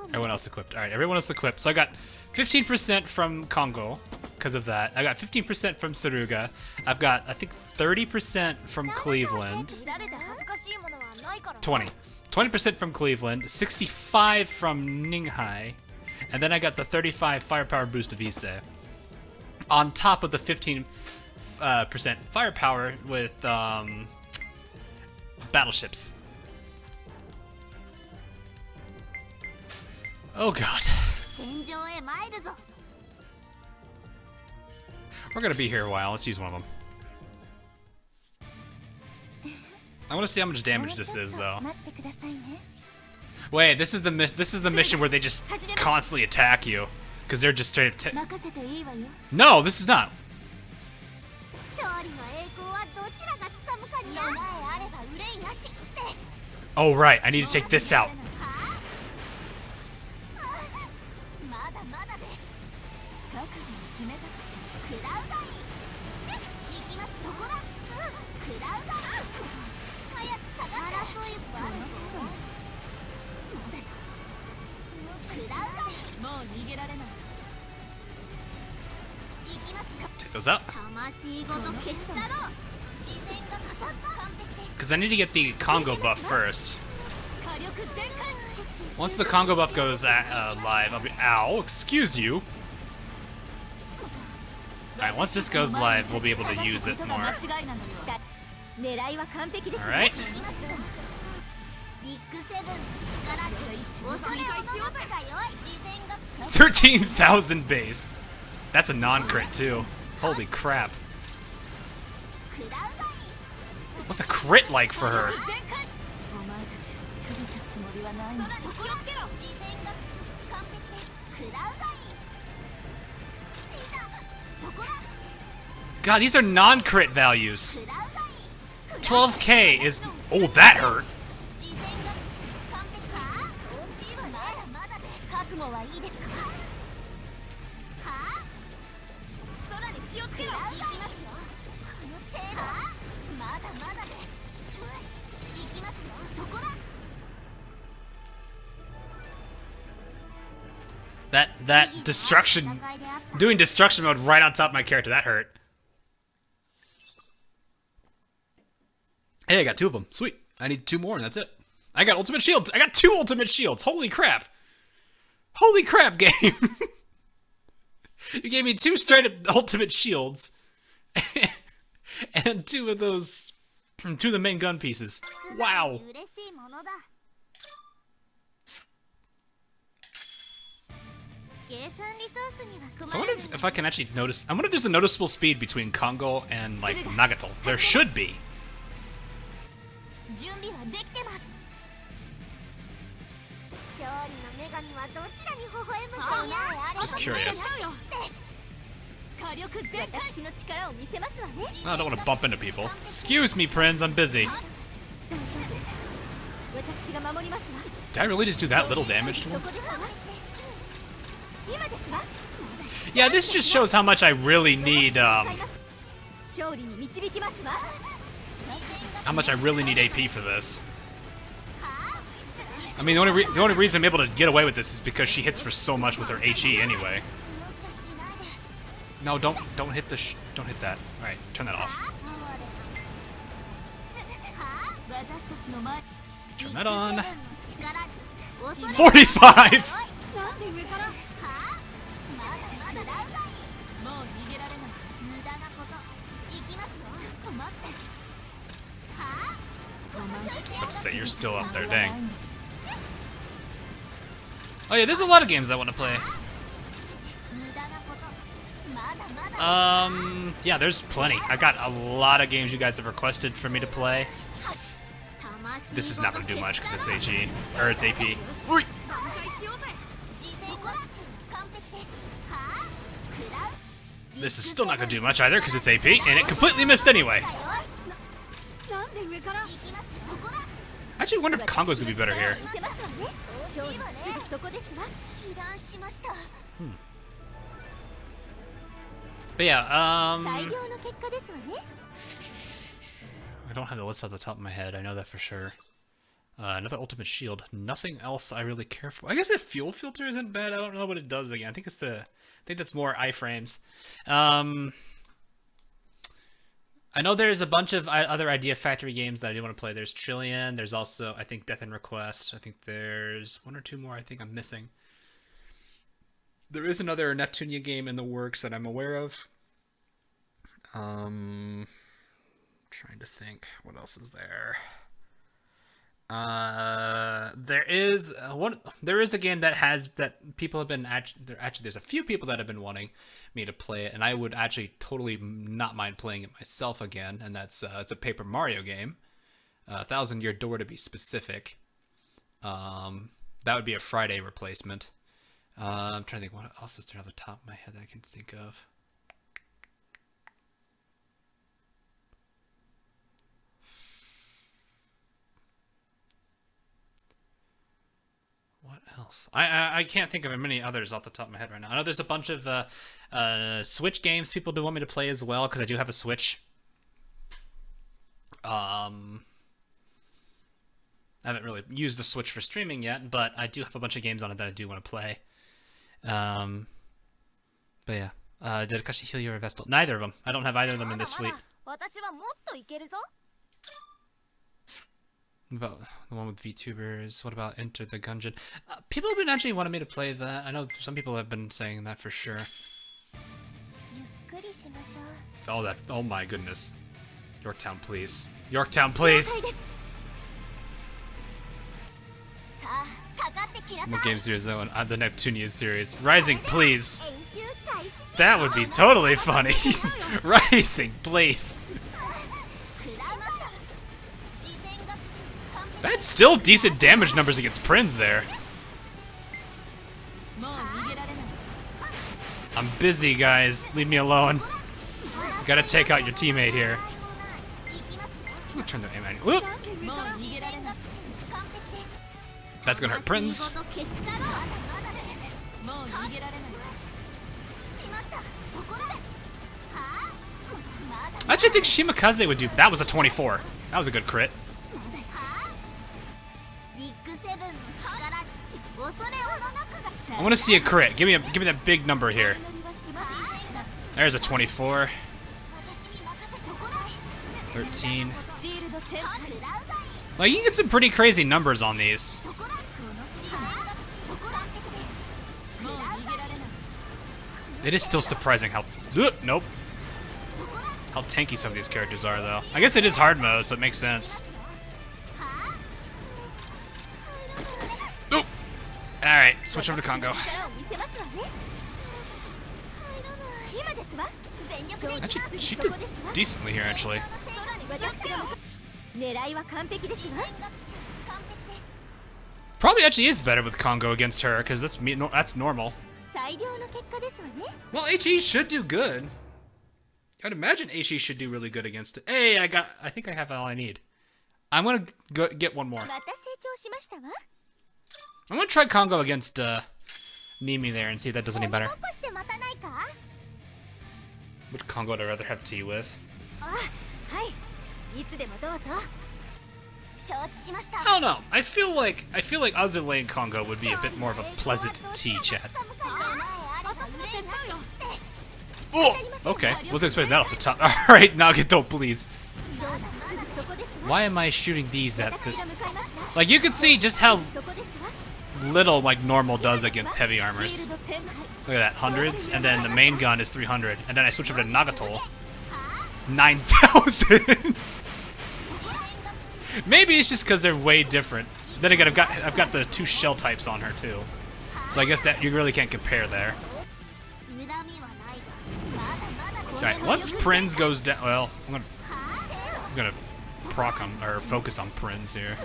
everyone else equipped. Alright, everyone else equipped. So I got 15% from Congo, because of that. I got 15% from Saruga. I've got, I think, 30% from Cleveland. 見られて恥ずかしいものはないから 20. 20% from Cleveland, 65 from Ninghai, and then I got the 35 firepower boost of Issei. On top of the 15% firepower with battleships. Oh god. 戦場へ参るぞ。 We're gonna be here a while. Let's use one of them. I want to see how much damage this is, though. 待ってくださいね。 Wait, this is the mission where they just constantly attack you, because they're just straight up. 任せていいわよ。 No, this is not. 勝利の栄光はどちらが掴むかに備えあれば憂いなしです。 Oh right, I need to take this out. まだまだです。覚悟を決めたかしら。食らうがいい。行きます。そこだ。食らうがいい。早く探せ。争いあるぞ。食らうがいい。もう逃げられない。行きますか。 Take those out. 魂ごと消し去ろう。自然がかかった。完璧です。 Because I need to get the Congo buff first. 火力全開。 Once the Congo buff goes live, I'll be... Ow, excuse you. Alright, once this goes live, we'll be able to use it more. 間違いなのよ狙いは完璧です Alright. ビッグセブン力し恐れをのが弱い自然が 13,000 base. That's a non-crit too. Holy crap. 食らうがいい What's a crit like for her? 全開お前たち首立つつもりはないのそこをつけろ自然が完璧です食らうがいいいざそこだ God, these are non-crit values. 食らうがいい 12k is... Oh, that hurt. 自然が完璧か惜しいわねまだです覚悟はいいですかはあ空に気をつけろ食らうがいいきますよこの程度まだまだです That destruction, doing destruction mode right on top of my character, that hurt. Hey, I got 2 of them. Sweet. I need 2 more and that's it. I got ultimate shields. I got 2 ultimate shields. Holy crap. Holy crap, game. You gave me 2 straight up ultimate shields. And 2 of those, 2 of the main gun pieces. Wow. So I wonder if I can actually notice. I wonder if there's a noticeable speed between Kongo and like Nagato. There should be. Just curious. I don't want to bump into people. Excuse me, Prinz, I'm busy. Did I really just do that little damage to him? Yeah, this just shows how much I really need, how much I really need AP for this. I mean, the only reason I'm able to get away with this is because she hits for so much with her HE anyway. No, don't hit the don't hit that. All right, turn that off. Turn that on. 45. I was about to say you're still up there, dang. Oh yeah, there's a lot of games I want to play. Yeah, there's plenty. I got a lot of games you guys have requested for me to play. This is not going to do much because it's HE, or it's AP. Oi! This is still not going to do much either because it's AP, and it completely missed anyway. I actually wonder if Kongo's going to be better here. But yeah, I don't have the list off the top of my head, I know that for sure. Another ultimate shield. Nothing else I really care for. I guess the fuel filter isn't bad. I don't know what it does again. I think that's more iframes. I know there's a bunch of other Idea Factory games that I do want to play. There's Trillion. There's also, I think, Death and Request. I think there's 1 or 2 more I think I'm missing. There is another Neptunia game in the works that I'm aware of. Trying to think, what else is there? There is a game that people have been actually there's a few people that have been wanting me to play it, and I would actually totally not mind playing it myself again, and that's it's a Paper Mario game, 1,000 Year Door to be specific. That would be a Friday replacement. I'm trying to think what else is there off the top of my head that I can think of. What else? I can't think of many others off the top of my head right now. I know there's a bunch of Switch games people do want me to play as well, because I do have a Switch. I haven't really used the Switch for streaming yet, but I do have a bunch of games on it that I do want to play. But yeah. Did Akashi heal your Vestal? Neither of them. I don't have either of them in this fleet. What about the one with VTubers? What about Enter the Gungeon? People have been actually wanting me to play that. I know some people have been saying that for sure. Oh my goodness. Yorktown, please. Yorktown, please! What game series though? The Neptunia series. Rising, please! That would be totally funny! Rising, please! That's still decent damage numbers against Prinz there. I'm busy, guys. Leave me alone. Gotta take out your teammate here. Ooh, turn the aim manual. That's gonna hurt Prinz. I actually think Shimakaze would do. That was a 24. That was a good crit. I want to see a crit. Give me that big number here. There's a 24. 13. Like, you can get some pretty crazy numbers on these. It is still surprising how... Nope. How tanky some of these characters are, though. I guess it is hard mode, so it makes sense. Oop! Alright, switch over to Congo. Actually, she did decently here, actually. Probably actually is better with Congo against her, because that's normal. Well, HE should do good. I'd imagine HE should do really good against it. Hey, I think I have all I need. I'm gonna get one more. I'm gonna try Congo against Nimi there and see if that does any better. Which Congo would I rather have tea with? I don't know. I feel like Azur Lane Congo would be a bit more of a pleasant tea chat. Oh, okay. Wasn't expecting that off the top. All right, Nagato, please. Why am I shooting these at this? Like, you can see just how little like normal does against heavy armors. Look at that, hundreds, and then the main gun is 300, and then I switch over to Nagato, 9,000. Maybe it's just because they're way different. Then again, I've got the 2 shell types on her too, so I guess that you really can't compare there. All right, once Prinz goes down, well, I'm gonna proc on or focus on Prinz here.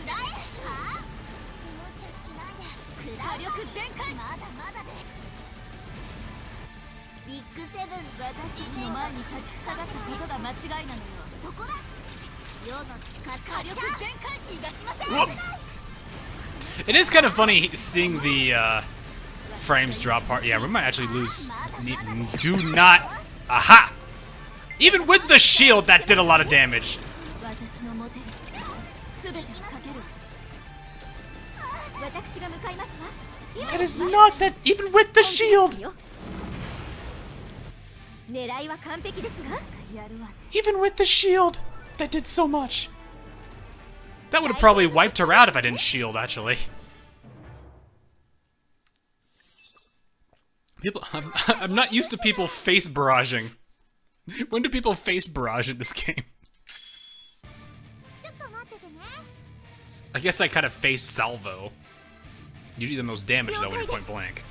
It is kind of funny seeing the frames drop hard. Yeah, we might actually lose. Do not. Aha! Even with the shield, that did a lot of damage. That is nuts. That even with the shield. Even with the shield, that did so much. That would have probably wiped her out if I didn't shield, actually. I'm not used to people face barraging. When do people face barrage in this game? I guess I kind of face salvo. You do the most damage though when you're point blank.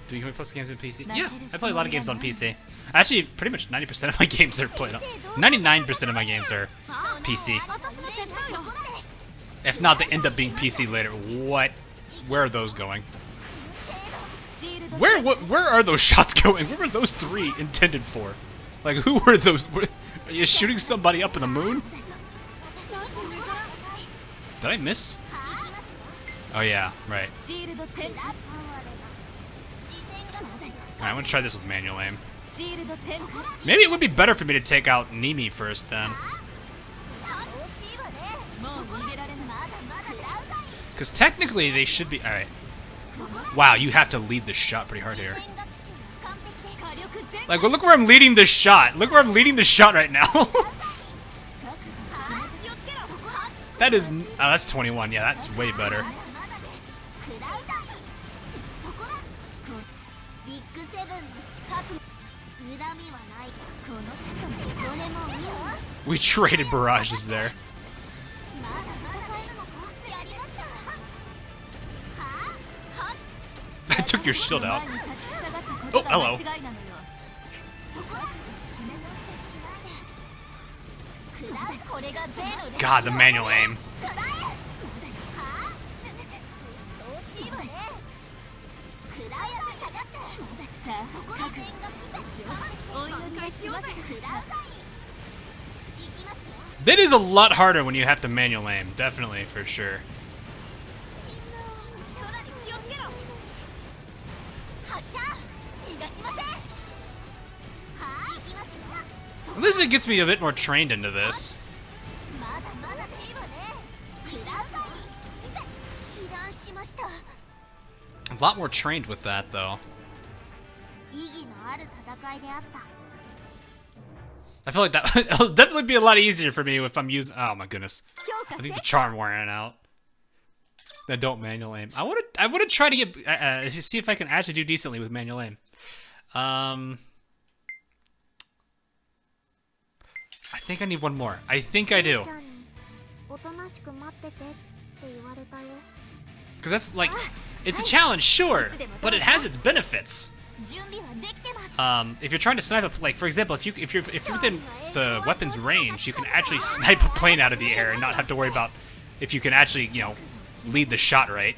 Do you play games on PC? Yeah, I play a lot of games on PC. Actually, pretty much 90% of my games are played on. 99% of my games are PC. If not, they end up being PC later. What? Where are those going? Where are those shots going? What were those 3 intended for? Like, who were those? Are you shooting somebody up in the moon? Did I miss? Oh yeah, right. Alright, I'm gonna try this with manual aim. Maybe it would be better for me to take out Nimi first then. Because technically they should be... Alright. Wow, you have to lead the shot pretty hard here. Like, well, look where I'm leading this shot. Look where I'm leading the shot right now. That is... Oh, that's 21. Yeah, that's way better. We traded barrages there. I took your shield out. Oh, hello. God, the manual aim. That is a lot harder when you have to manual aim, definitely, for sure. At least it gets me a bit more trained into this. A lot more trained with that, though. I feel like that it'll definitely be a lot easier for me if I'm using. Oh my goodness! I think the charm wearing out. Then don't manual aim. I wanna try to get see if I can actually do decently with manual aim. I think I need one more. I think I do. Because that's like, it's a challenge, sure, but it has its benefits. If you're trying to snipe a, like for example, if you're within the weapon's range, you can actually snipe a plane out of the air and not have to worry about if you can actually, you know, lead the shot right.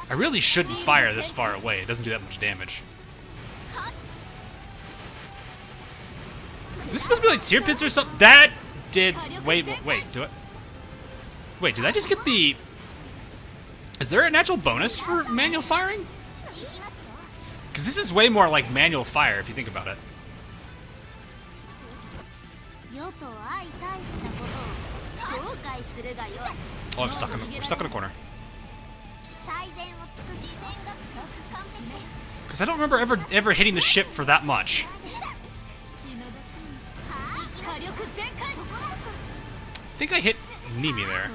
I really shouldn't fire this far away. It doesn't do that much damage. Is this supposed to be like tier pits or something? That did. Wait, do it. Wait, did I just get the. Is there a natural bonus for manual firing? Because this is way more like manual fire if you think about it. Oh, I'm stuck in the, we're stuck in a corner. Because I don't remember ever hitting the ship for that much. I think I hit Nimi there.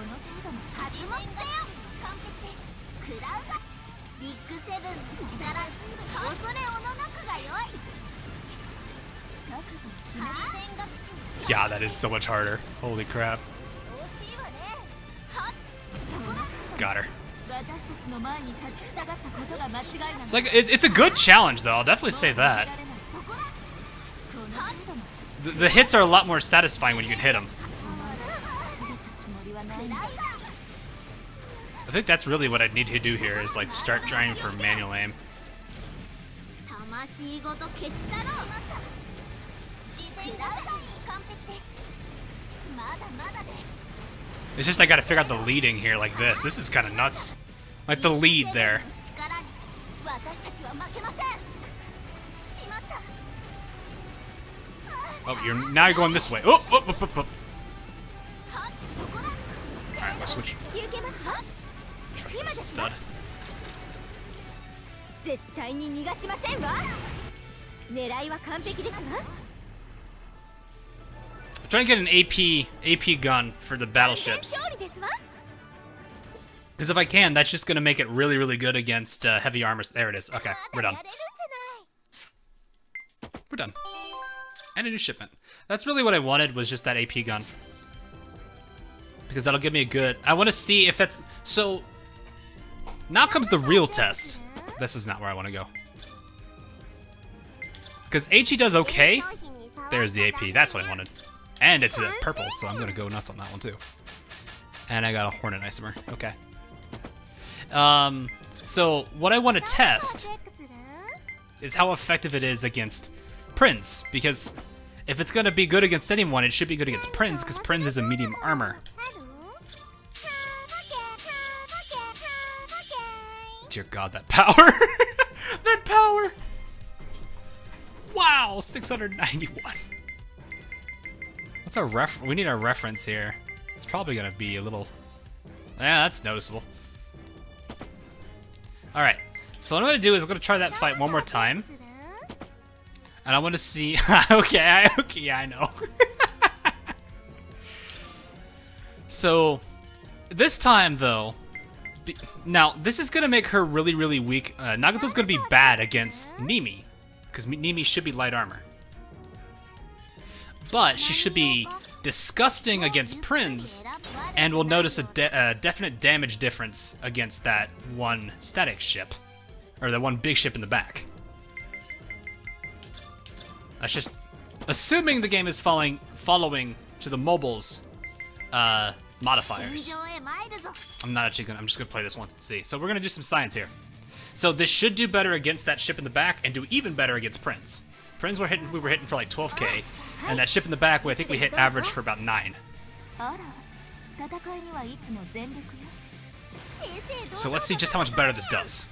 Yeah, that is so much harder. Holy crap. Got her. It's like it's a good challenge though, I'll definitely say that. The hits are a lot more satisfying when you can hit them. I think that's really what I need to do here is like start trying for manual aim. It's just I gotta figure out the leading here like this. This is kind of nuts. Like the lead there. Oh, now you're going this way. Oh. Alright, let's switch. Try to miss the stud. I'm trying to get an AP gun for the battleships. Because if I can, that's just going to make it really, really good against heavy armor. There it is. Okay, we're done. We're done. And a new shipment. That's really what I wanted, was just that AP gun. Because that'll give me a good... I want to see if that's... So, now comes the real test. This is not where I want to go. Because HE does okay. There's the AP. That's what I wanted. And it's a purple, so I'm going to go nuts on that one too. And I got a Hornet Isomer. Okay. So what I want to test is how effective it is against Prinz. Because if it's going to be good against anyone, it should be good against Prinz, because Prinz is a medium armor. Dear God, that power! That power! Wow, 691. What's our we need our reference here. It's probably gonna be a little... Yeah, that's noticeable. Alright, so what I'm gonna do is I'm gonna try that fight one more time. And I wanna see... okay, I know. So, this time though... Now, this is gonna make her really, really weak. Nagato's gonna be bad against Nimi, because Nimi should be light armor. But she should be disgusting against Prinz, and we'll notice a definite damage difference against that one static ship, or that one big ship in the back. That's just assuming the game is following to the mobile's modifiers. I'm not actually gonna. I'm just gonna play this once and see. So we're gonna do some science here. So this should do better against that ship in the back, and do even better against Prinz. Prinz we were hitting for like 12k, and that ship in the back, I think we hit average for about 9. So let's see just how much better this does.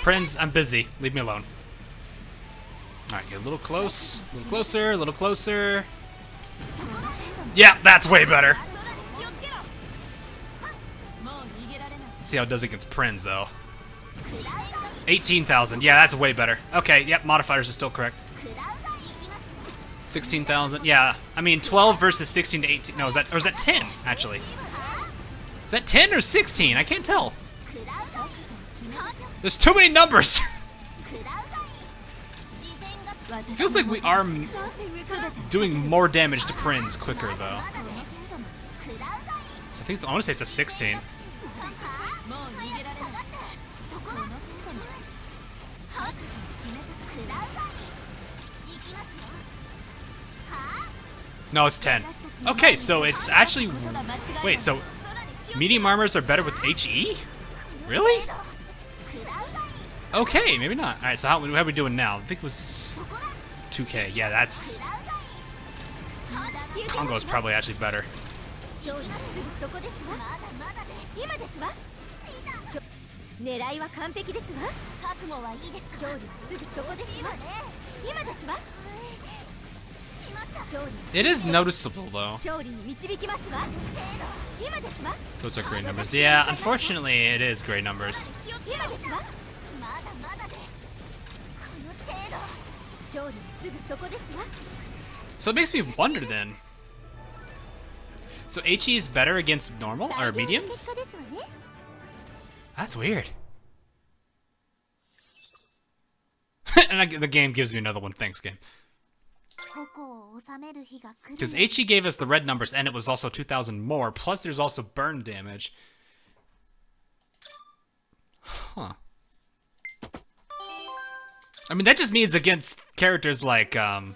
Prinz, I'm busy. Leave me alone. Alright, get a little close. A little closer, a little closer. Yeah, that's way better. Let's see how it does against Prinz, though. 18,000. Yeah, that's way better. Okay, yep, modifiers are still correct. 16,000. Yeah, I mean 12 versus 16 to 18. No, is that 10 actually? Is that 10 or 16? I can't tell. There's too many numbers. Feels like we are doing more damage to Prinz quicker though. So I think I want to say it's a 16. No, it's 10. Okay, so it's actually... Wait, so medium armors are better with HE? Really? Okay, maybe not. Alright, so how are we doing now? I think it was 2K. Yeah, that's... Congo's probably actually better. It is noticeable, though. Those are great numbers. Yeah, unfortunately, it is great numbers. So it makes me wonder then. So HE is better against normal or mediums? That's weird. And the game gives me another one. Thanks, game. Because HE gave us the red numbers, and it was also 2,000 more. Plus, there's also burn damage. Huh. I mean, that just means against characters like any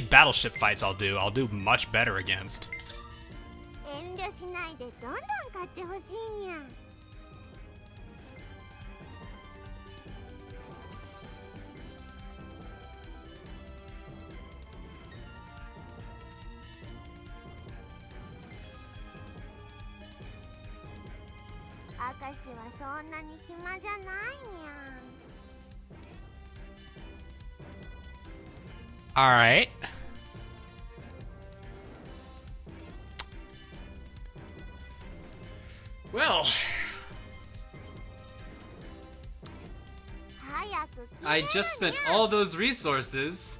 battleship fights I'll do much better against. All right. Well, I just spent all those resources.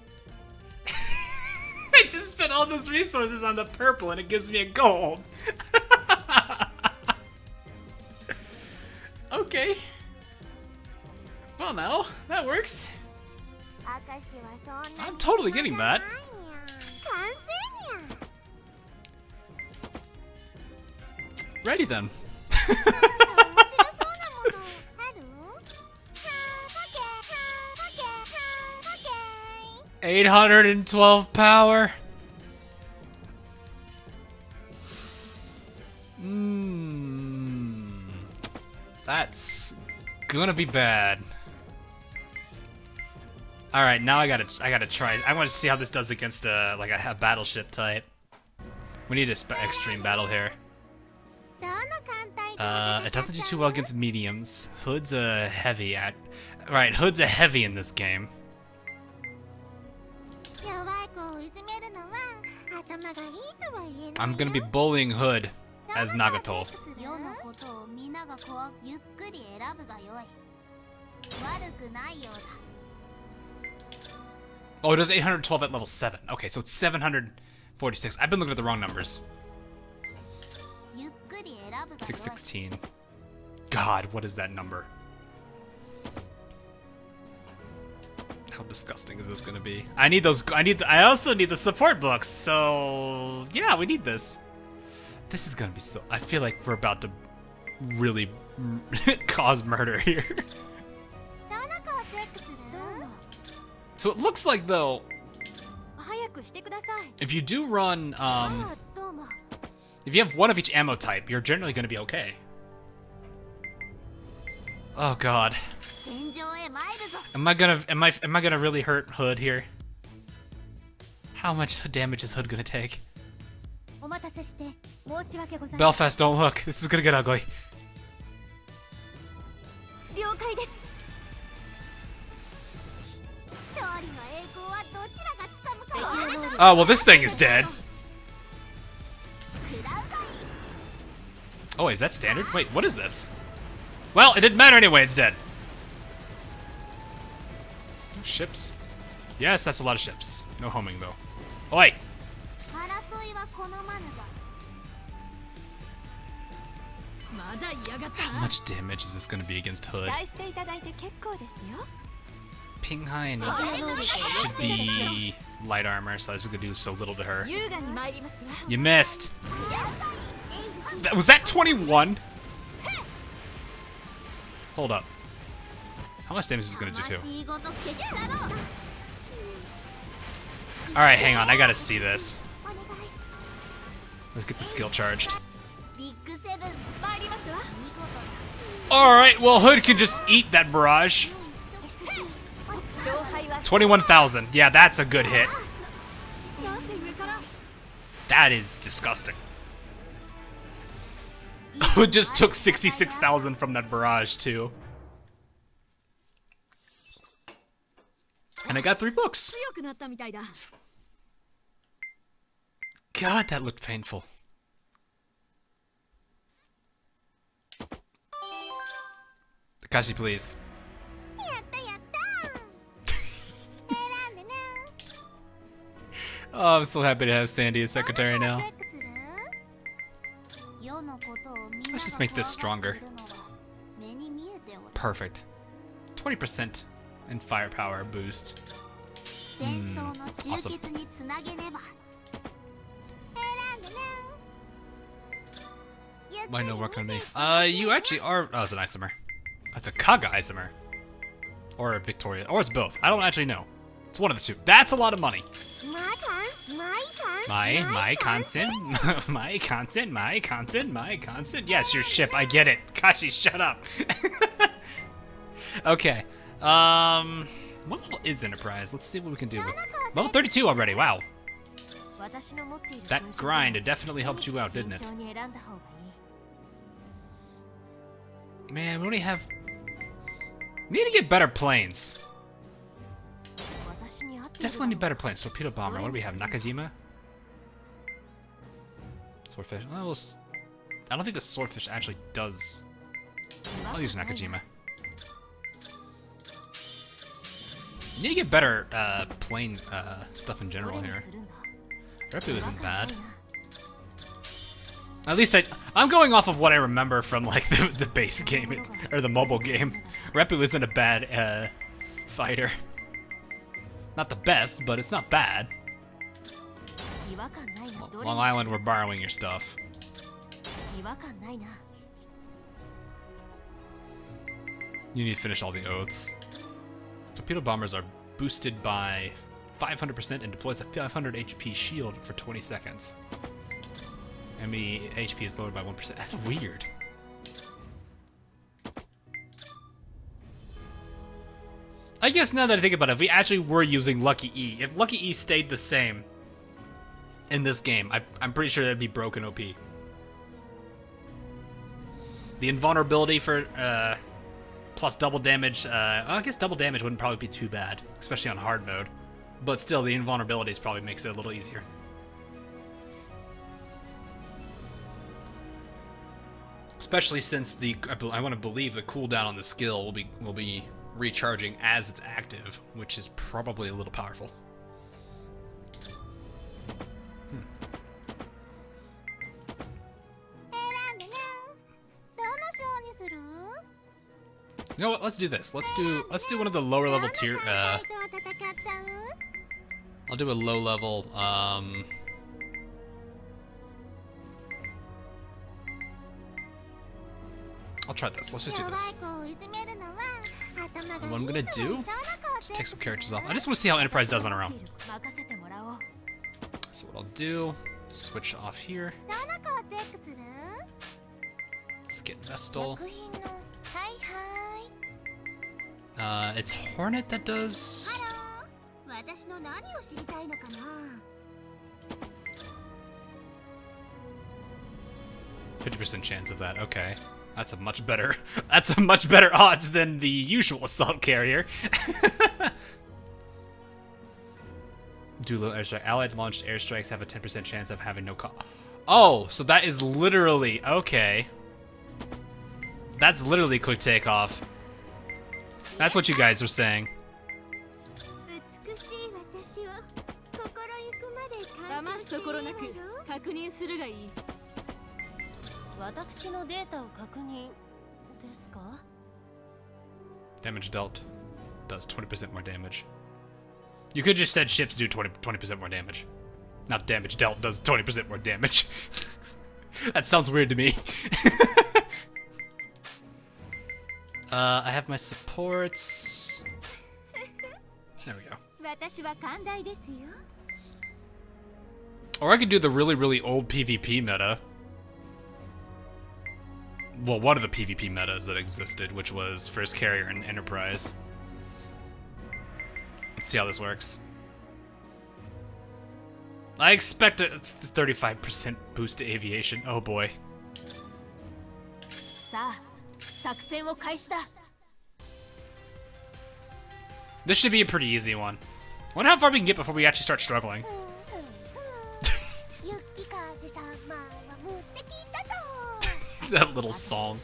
I just spent all those resources on the purple, and it gives me a gold. Okay. Well, now that works. I'm totally getting that. Ready then. 812 power. That's gonna be bad. All right, now I gotta try. I want to see how this does against like a battleship type. We need a extreme battle here. It doesn't do too well against mediums. Hood's a heavy at. Right, Hood's a heavy in this game. I'm gonna be bullying Hood as Nagato. Oh, it does 812 at level 7. Okay, so it's 746. I've been looking at the wrong numbers. 616. God, what is that number? How disgusting is this gonna be? I need those. I also need the support books. So yeah, we need this. This is gonna be so. I feel like we're about to really cause murder here. So it looks like though, if you do run, if you have one of each ammo type, you're generally gonna be okay. Oh God. Am I gonna really hurt Hood here? How much damage is Hood gonna take? Belfast, don't look. This is gonna get ugly. Oh, well, this thing is dead. Oh, is that standard? Wait, what is this? Well, it didn't matter anyway, it's dead. No ships? Yes, that's a lot of ships. No homing, though. Oi! How much damage is this going to be against Hood? Pinghain should be light armor, so I was going to do so little to her. You missed! Was that 21? Hold up. How much damage is this going to do too? Alright, hang on, I gotta see this. Let's get the skill charged. Alright, well, Hood can just eat that barrage. 21,000. Yeah, that's a good hit. That is disgusting. Hood just took 66,000 from that barrage, too. And I got 3 books. God, that looked painful. Takashi, please. Oh, I'm so happy to have Sandy as secretary now. Let's just make this stronger. Perfect. 20% in firepower boost. Awesome. Why no work on me? You actually are. Oh, it's an isomer. That's a Kaga isomer. Or a Victoria. Or it's both. I don't actually know. It's one of the two. That's a lot of money. My constant. My constant. Yes, your ship. I get it. Kashi, shut up. Okay. What level is Enterprise? Let's see what we can do with level 32 already. Wow. That grind definitely helped you out, didn't it? Man, we only have... We need to get better planes. Definitely need better planes. Torpedo bomber. What do we have? Nakajima? Swordfish. Oh, I don't think the swordfish actually does... I'll use Nakajima. You need to get better plane stuff in general here. Repu isn't bad. At least I'm going off of what I remember from like the base game or the mobile game. Repu isn't a bad fighter. Not the best, but it's not bad. Long Island, we're borrowing your stuff. You need to finish all the oaths. Torpedo bombers are boosted by 500% and deploys a 500 HP shield for 20 seconds. Enemy HP is lowered by 1%. That's weird. I guess now that I think about it, if we actually were using Lucky E, if Lucky E stayed the same in this game, I'm pretty sure that'd be broken OP. The invulnerability for plus double damage, I guess double damage wouldn't probably be too bad, especially on hard mode. But still, the invulnerabilities probably makes it a little easier. Especially since I want to believe the cooldown on the skill will be recharging as it's active, which is probably a little powerful. You know what? Let's do this. Let's do one of the lower level tier. I'll do a low level. I'll try this. Let's just do this. And what I'm gonna do is take some characters off. I just want to see how Enterprise does on her own. So what I'll do, switch off here. Let's get Vestal. It's Hornet that does. 50% chance of that. Okay, that's a much better. That's a much better odds than the usual assault carrier. do little airstrike. Allied launched airstrikes have a 10% chance of having no Oh, so that is literally, okay. That's literally quick takeoff. That's what you guys are saying. 美しい私を心ゆくまで感騙す謝してところなくいるわよ。確認するがいい。私のデータを確認ですか？ Damage dealt does 20% more damage. You could just said ships do 20% more damage. Not damage dealt does 20% more damage. That sounds weird to me. I have my supports. There we go. 私は寛大ですよ。 Or I could do the really, really old PvP meta. Well, one of the PvP metas that existed, which was First Carrier and Enterprise. Let's see how this works. I expect a 35% boost to aviation. Oh boy. さあ、作戦を開始だ。 This should be a pretty easy one. I wonder how far we can get before we actually start struggling. ユッキ風様は持ってきたぞ。 That little song.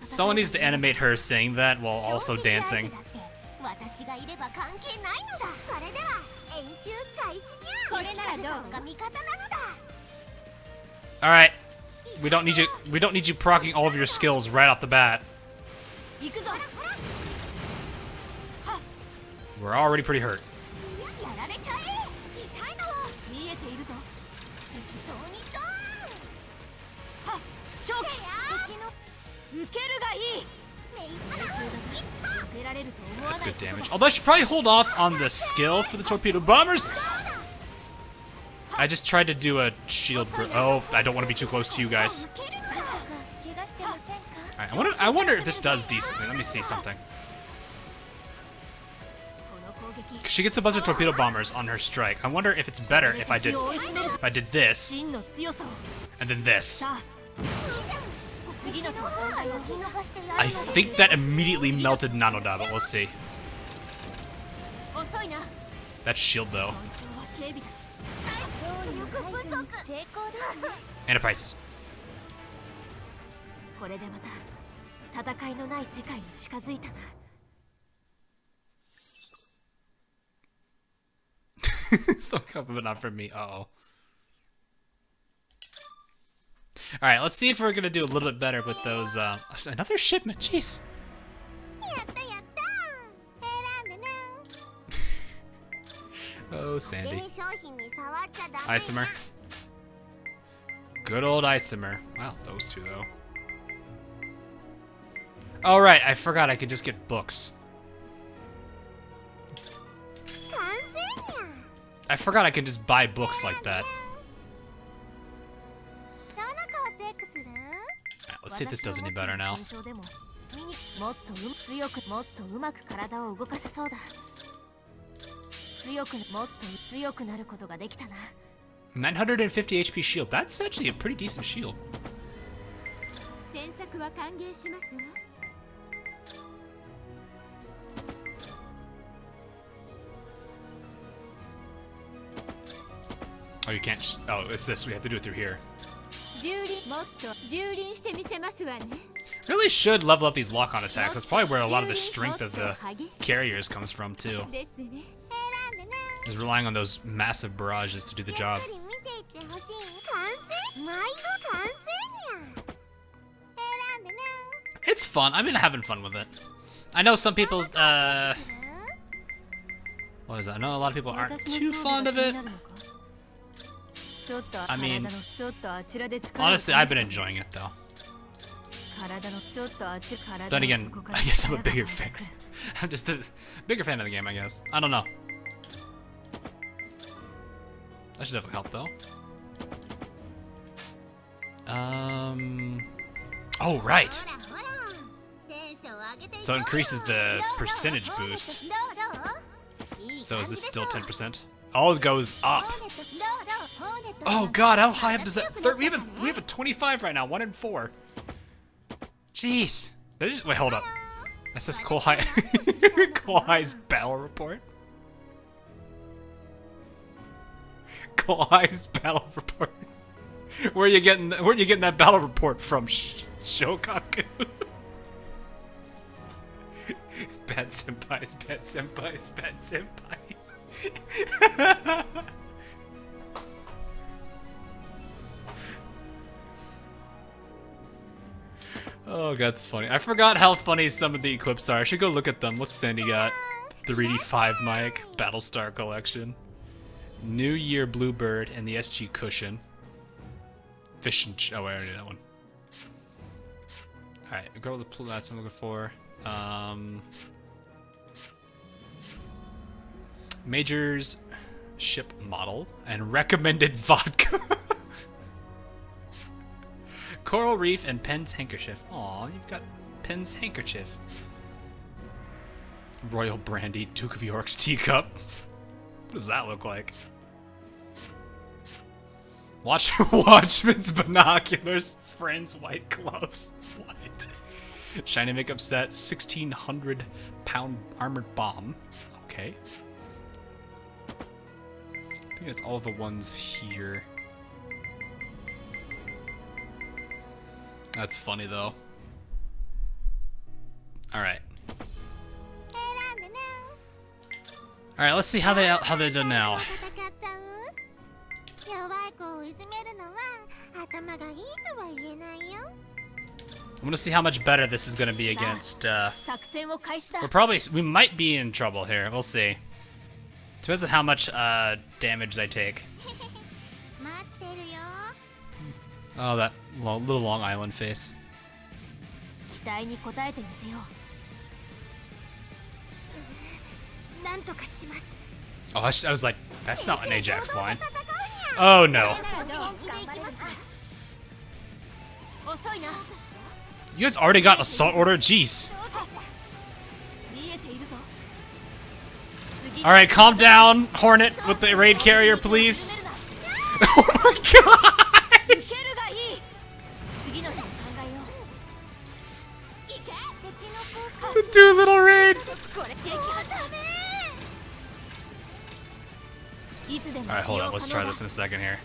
Someone needs to animate her saying that while also dancing. 私がいれば関係ないのだ。それでは演習開始にゃ。これならどうが味方なのだ。 All right. We don't need you proccing all of your skills right off the bat. 行くぞ。 We're already pretty hurt. やられちゃえ。痛いのは見えているぞ。適当にドーン。はっ、勝機。敵の受けるがいい。受けられると思わない。 That's good damage. Although I should probably hold off on the skill for the torpedo bombers. I just tried to do a shield. Oh, I don't want to be too close to you guys. All right, I wonder if this does decently. Let me see something. She gets a bunch of torpedo bombers on her strike. I wonder if it's better if I did this 真の強さを。 and then this. さあ、次の戦いを I think that immediately melted Nanoda, but we'll see. 遅いな。 That shield though. 損傷は軽微だ。成功ですね。 Enterprise. これでまた戦いのない世界に近づいたな。 Some compliment not from me. Uh-oh. Alright, let's see if we're gonna do a little bit better with those, another shipment, jeez. やったやった選んでね。 Oh, Sandy. デミ商品に触っちゃダメ。 Isomer. Good old Isomer. Wow, those two, though. Oh, right, I forgot I could just get books. 完成にゃ。 I forgot I could just buy books like that. どの子をチェックする？ Alright, let's see if this does any better now. もっと強くもっとうまく体を動かせそうだ。もっと強くなることができたな。 950 HP shield. That's actually a pretty decent shield. 詮索は歓迎しますわ。 Oh, you can't just... Oh, it's this. We have to do it through here. もっと蹂躙してみせますわね。 Really should level up these lock-on attacks. That's probably where a lot of the strength of the carriers comes from, too. ですね。選んでね。 Is relying on those massive barrages to do the job. ゆっくり見ていってほしい。完成。毎度完成にゃ。選んでね。 It's fun. I'm having fun with it. I know some people, what is that? I know a lot of people aren't too fond of it. I mean, honestly, I've been enjoying it, though. Then again, I guess I'm a bigger fan. I'm just a bigger fan of the game, I guess. I don't know. That should definitely help, though. Oh, right. ほらほら。テンション上げていこう。 So it increases the percentage boost. どう？ So is this still 10%? Oh, it goes up. どう？ Oh god, how high up does that? We have a 25 right now, 1 in 4. Jeez. Wait, hold up. That says Cole High's battle report. Localized battle report. Where you getting that battle report from, Shokaku? Bad senpais, bad senpais, bad senpais. Oh, that's funny. I forgot how funny some of the equips are. I should go look at them. What's Sandy got? 3D5 mic, Battlestar collection, New Year Bluebird, and the SG cushion. Fish and oh, I already did that one. All right, girl with the that's what I'm looking for. Major's ship model and recommended vodka. Coral Reef and Penn's handkerchief. Aw, you've got Penn's handkerchief. Royal Brandy, Duke of York's teacup. What does that look like? Watchman's binoculars, Friends white gloves. What? Shiny makeup set, 1,600-pound armored bomb. Okay. I think that's all the ones here. That's funny though. All right. All right, let's see how they done now. I'm gonna see how much better this is gonna be against. We might be in trouble here. We'll see. Depends on how much damage they take. Oh, that little Long Island face. Oh, I was like, that's not an Ajax line. Oh no. You guys already got assault order? Jeez. Alright, calm down, Hornet, with the raid carrier, please. Oh my gosh! The Doolittle raid! Alright, hold on, let's try this in a second here.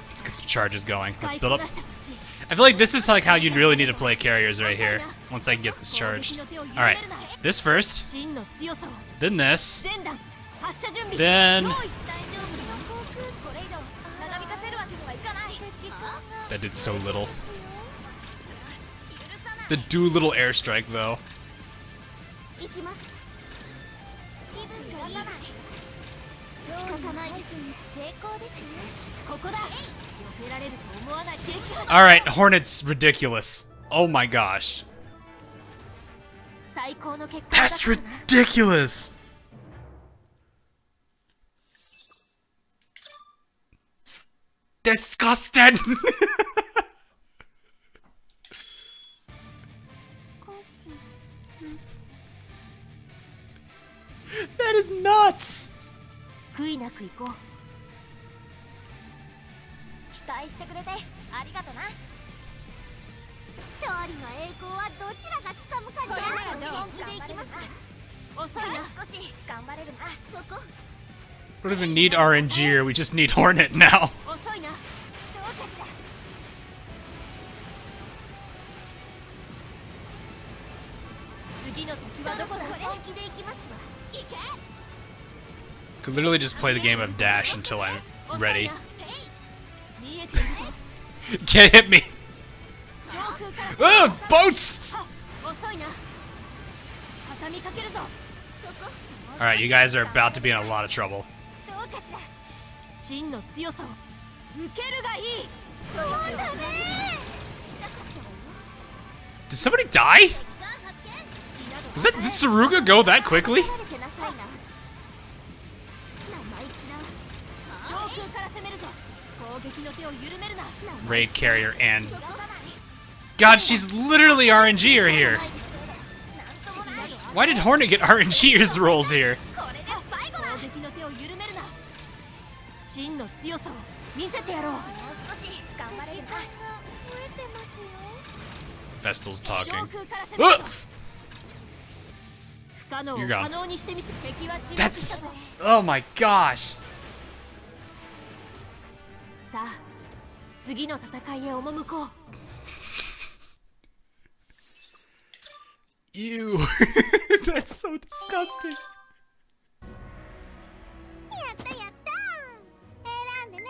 Let's get some charges going. Let's build up. I feel like this is like how you'd really need to play carriers right here, once I can get this charged. Alright, this first. Then this. Then... That did so little. The Doolittle airstrike, though. Alright, Hornet's ridiculous. Oh my gosh. That's ridiculous! Disgusting! That is nuts! We don't even need RNG here, we just need Hornet now. Could literally just play the game of Dash until I'm ready. Can't hit me! Ugh! Boats! Alright, you guys are about to be in a lot of trouble. Did somebody die? Did Saruga go that quickly? Raid carrier and... God, she's literally RNGer here. Why did Hornet get RNGer's rolls here? Vestal's talking. You're gone. That's... Oh my gosh. さあ次の戦いへ赴こう Ew. That's so disgusting. やったやった選んでね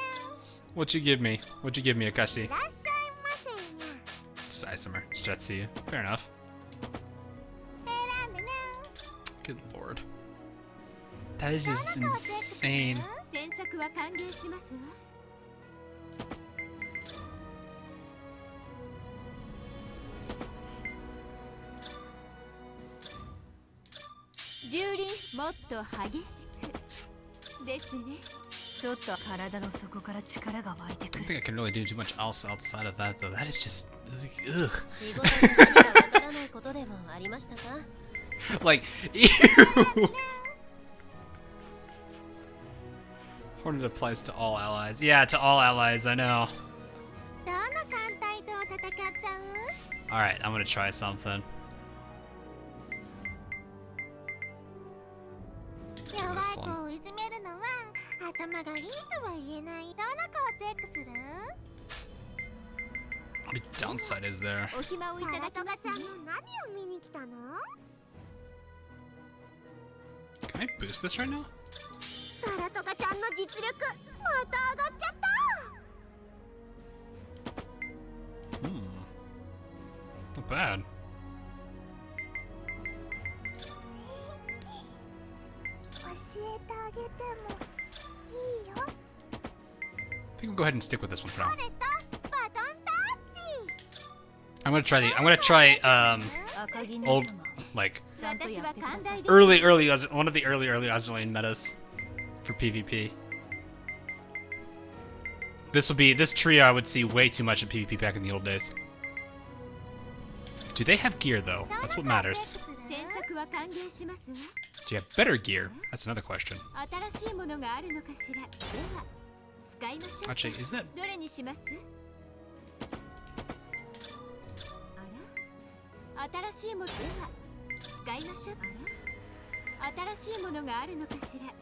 What'd you give me? What'd you give me, い Akashi? らっしゃいませにゃ Just isomer. Shetsuyu. Fair enough. 選んでね Good lord. That is just insane. 詮索は歓迎しますわ蹂躙もっと激しくですねちょっと体の底から力が湧いてく I don't る think I can really do too much else outside of that, though. That is just. Ugh. 仕事で何かわからないことでもありましたか Like, ew! Hornet applies to all allies. Yeah, to all allies, I know. どの艦隊と戦っちゃう Alright, I'm gonna try something. 弱い This 子 one. をいじめるのは頭がいいとは言えないどの子をチェックする What downside is there? お暇をいただきますちゃんの何を見に来たの Can I boost this right now? サラトガちゃんの実力また上がっちゃった Not bad. 教えてあげてもいいよ I think we'll go ahead and stick with this one for now. 取れたバトンタッチ I'm gonna try old, like, ちゃんとやってください one of the early Azur metas for PvP. This trio I would see way too much in PvP back in the old days. Do they have gear though? That's what matters. 詮索は歓迎しますわ Do you have better gear? That's another question. 新しいものがあるのかしらでは使いましょう Actually, is that どれにしますあら新しいものでは使いましょうあら新しいものがあるのかしら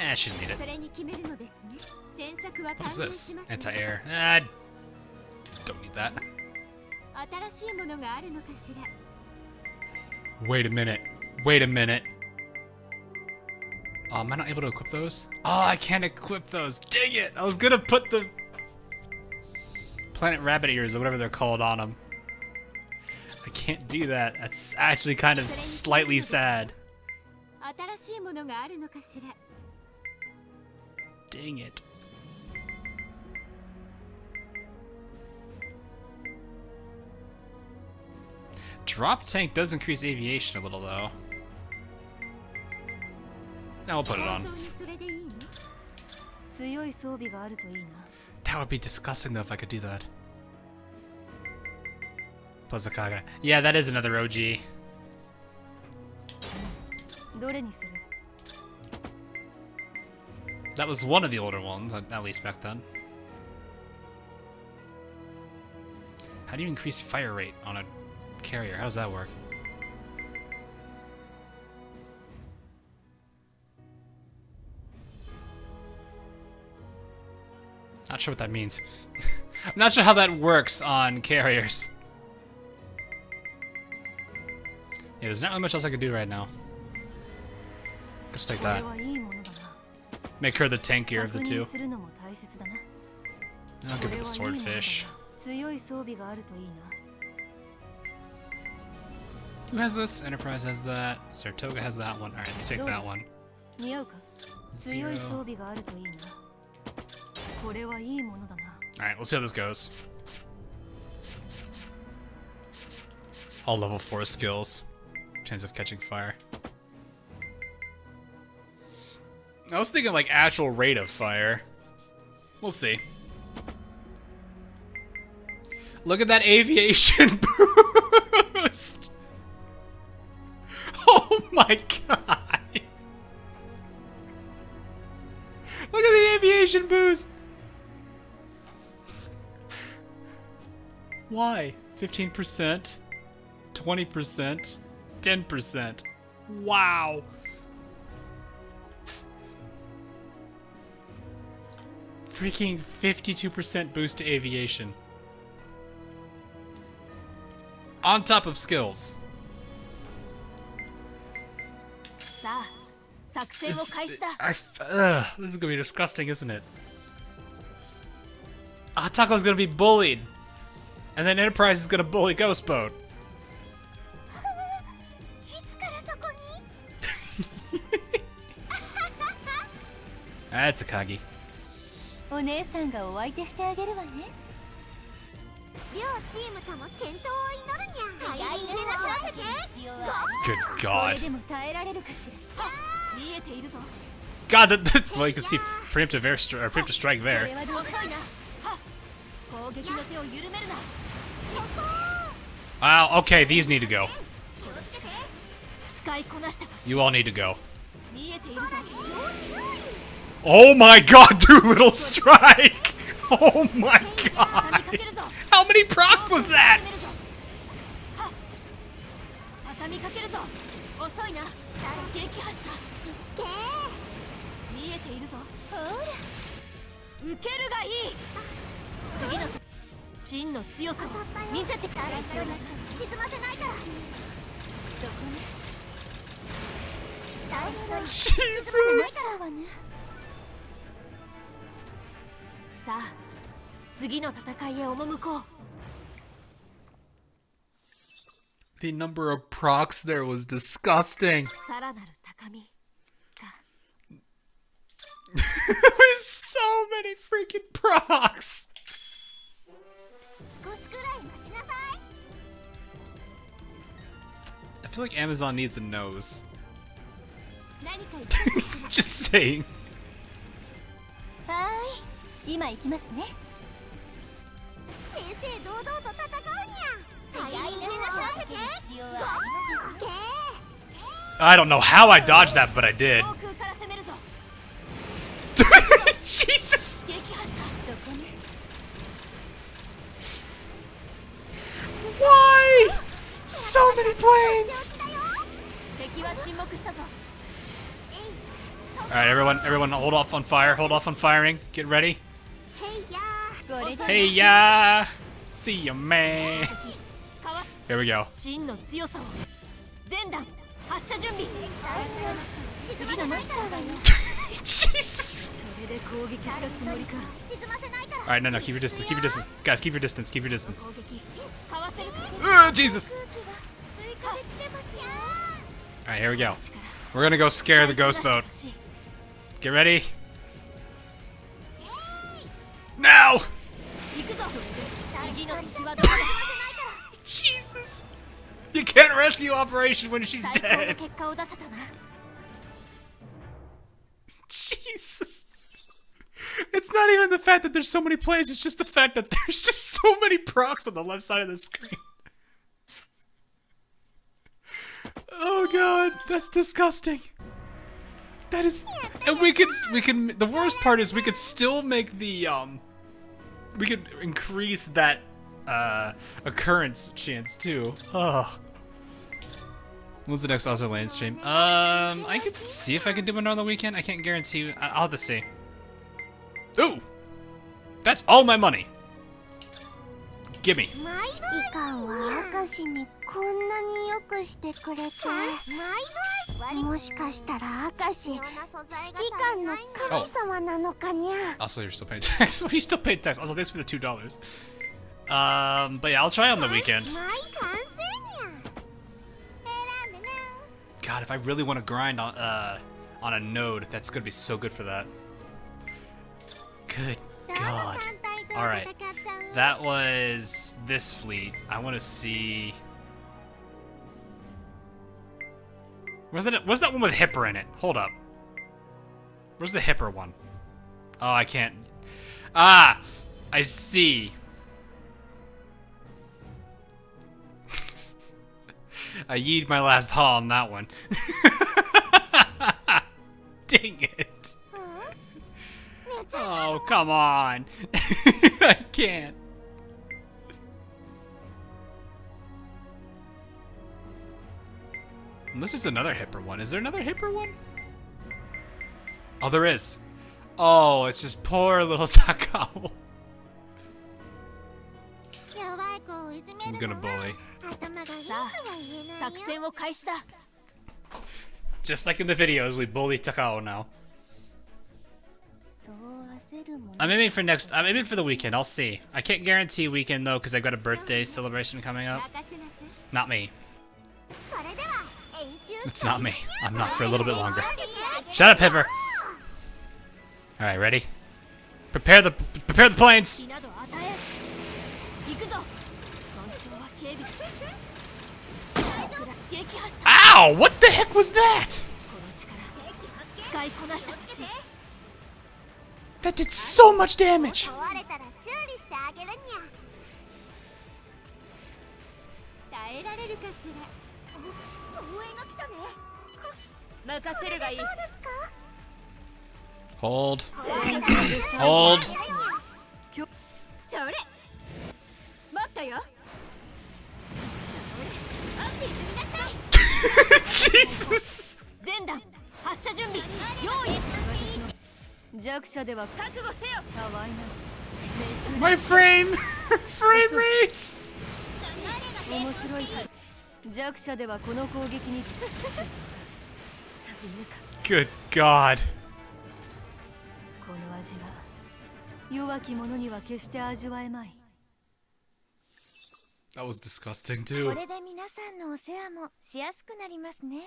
I shouldn't need it. それに決めるのですね詮索は What 歓 is 迎 this? します Anti-air. Don't need that. 新しいものがあるのかしら Wait a minute. Wait a minute. Am I not able to equip those? Oh, I can't equip those. Dang it! I was gonna put the planet rabbit ears or whatever they're called on them. I can't do that. That's actually kind of slightly sad. 新しいものがあるのかしら Dang it. Drop tank does increase aviation a little though. I'll put it 本 on. 当にそれでいいの強い装備があるといいな That would be disgusting though if I could do that. Pozakaga. Yeah, that is another OG. どれにする That was one of the older ones, at least back then. How do you increase fire rate on a carrier? How does that work? Not sure what that means. I'm not sure how that works on carriers. Yeah, there's not really much else I can do right now. Let's take これ that. はいいものだな Make her the tankier of the 確 two. 認するのも大切だな I'll こ give れ it は the いいものだな swordfish. 強い装備があるといいな Who has this? Enterprise has that. Sartoga has that one. Alright, let me take that one. 似合うか強い装 Zero. 備があるといいなこれはいいものだな Alright, we'll see how this goes. All level 4 skills. Chance of catching fire. I was thinking like actual rate of fire. We'll see. Look at that aviation boost! Oh my god! Look at the aviation boost! Why? 15%? 20%? 10%? Wow! Freaking 52% boost to aviation. On top of skills. This is gonna be disgusting, isn't it? Taco's gonna be bullied. And then Enterprise is gonna bully Ghost Boat. That's a Kagi. お姉さんがお相手してあげるわね。両チームとも健闘を祈るにゃ。早いねなさけ。 Good God. これでも耐えられるかしら。見えているぞ。 God, well, you can see preemptive preemptive strike there. これはどうかしら。攻撃の手を緩めるな。 Wow, okay, these need to go. 使いこなしてほしい。 You all need to go. 見えているぞ。 Oh my God, Doolittle strike! Oh my God! How many procs was that? 畳みかけるぞ。遅いな。撃破した。見えているぞ。受けるがいい。次の真の強さを見せて。大丈夫。沈ませないから。そこね。Jesus! さあ、次の戦いへ赴こう。 The number of procs there was disgusting. さらなる高みか。 There's so many freaking procs. 少しくらい待ちなさい。 I feel like Amazon needs a nose. 何か Just saying. はーい、今行きますね。正々堂々と戦うにゃ。早いねなさけ。I don't know how I dodged that, but I did. 航空から攻めるぞ。 Jesus! 撃破した。そこね。 Why? So many planes! 敵は沈黙したぞ。 Alright, everyone hold off on fire, hold off on firing, get ready. これで Hey ya! See ya, man! かわ Here we go. 真の強さを。全弾発射準備。沈ませないからだよ。 Jesus! それで攻撃したつもりか。 沈ませないから。 Alright, no, keep your distance, keep your distance. Guys, keep your distance, keep your distance. 攻撃かわせる。 Jesus! 追加できてますよ。 Alright, here we go. We're gonna go scare the ghost boat. Get ready. Now! 行くぞ。次の敵はどこだ。 Jesus! You can't rescue Operation when she's 最高の dead. 結果を出せたな。 Jesus. It's not even the fact that there's so many plays, it's just the fact that there's just so many procs on the left side of the screen. Oh God, that's disgusting. That is, and we can, the worst part is we could still make the, we could increase that, occurrance chance too. Oh. When's the next Azur Lane stream? I could see if I can do one on the weekend. I can't guarantee. I'll have to see. Ooh! That's all my money! Gimme. 指揮官は明石にこんなによくしてくれて、もしかしたら明石、指揮官の神様なのかにゃ。 Also, you're still paying tax. Well, you still paid tax. Also, thanks for the $2. But yeah, I'll try on the weekend. God, if I really want to grind on a node, that's gonna be so good for that. Good God. Alright. That was this fleet. I want to see... Where's that one with Hipper in it? Hold up. Where's the Hipper one? Oh, I can't... Ah! I see. I yeed my last haul on that one. Dang it. Oh, come on. I can't. Unless there's another Hipper one. Is there another Hipper one? Oh, there is. Oh, it's just poor little Takao. I'm gonna bully. 作戦を開始だ。 Just like in the videos, we bully Takao now. I'm aiming for the weekend. I'll see. I can't guarantee weekend though, because I got a birthday celebration coming up. Not me. It's not me. I'm not for a little bit longer. Shut up, Pipper. All right, ready? Prepare the planes. Ow! What the heck was that? That did so much damage. Hold. Hold. Jesus. My frame rates. Good God. That was disgusting too. これで皆さんのお世話もしやすくなりますね。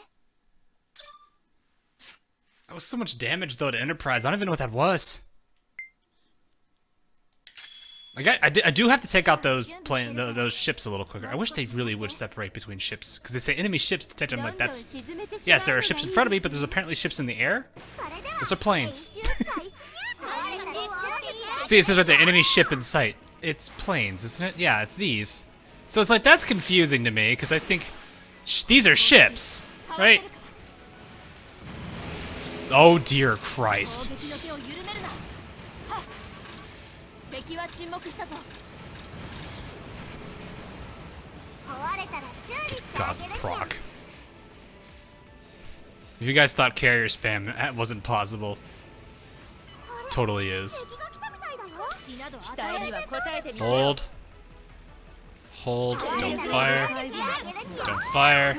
That was so much damage though to Enterprise. I don't even know what that was. Like I do have to take out those ships a little quicker. I wish they really would separate between ships, because they say enemy ships detected. I'm like, that's, yes, there are ships in front of me, but there's apparently ships in the air. Those are planes. See, it says right there, enemy ship in sight. It's planes, isn't it? Yeah, it's these. So it's like, that's confusing to me, because I think these are ships, right? Oh dear Christ. God, proc. If you guys thought carrier spam wasn't possible, totally is. Hold. Hold. Don't fire. Don't fire.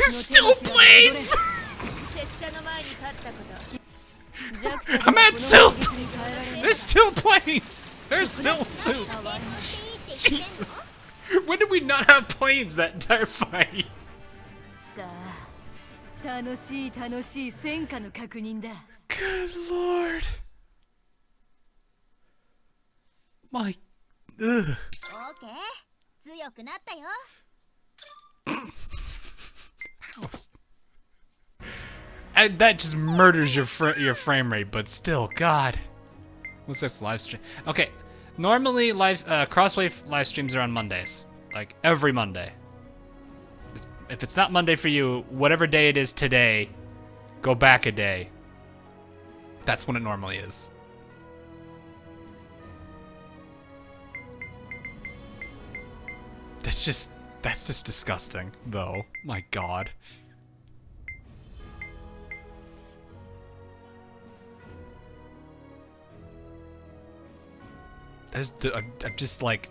Still planes! I'm at soup! There's still planes! There's still soup! Jesus! When did we not have planes that entire fight? Good lord. My... Ugh. And that just murders your frame rate, but still, God. What's this live stream? Okay, normally Crosswave live streams are on Mondays, like every Monday. If it's not Monday for you, whatever day it is today, go back a day. That's when it normally is. That's just disgusting, though. My God. I'm just like,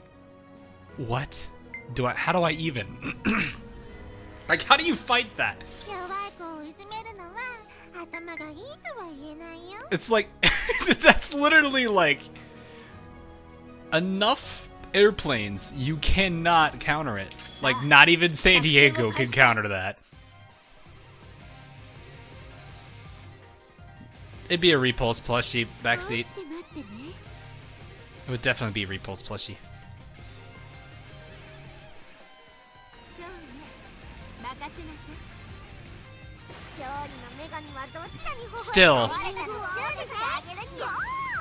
what? How do I even? Like, how do you fight that? It's like, that's literally like, enough airplanes, you cannot counter it. Like, not even San Diego can counter that. It'd be a Repulse plushie backseat. It would definitely be a Repulse plushie. Still,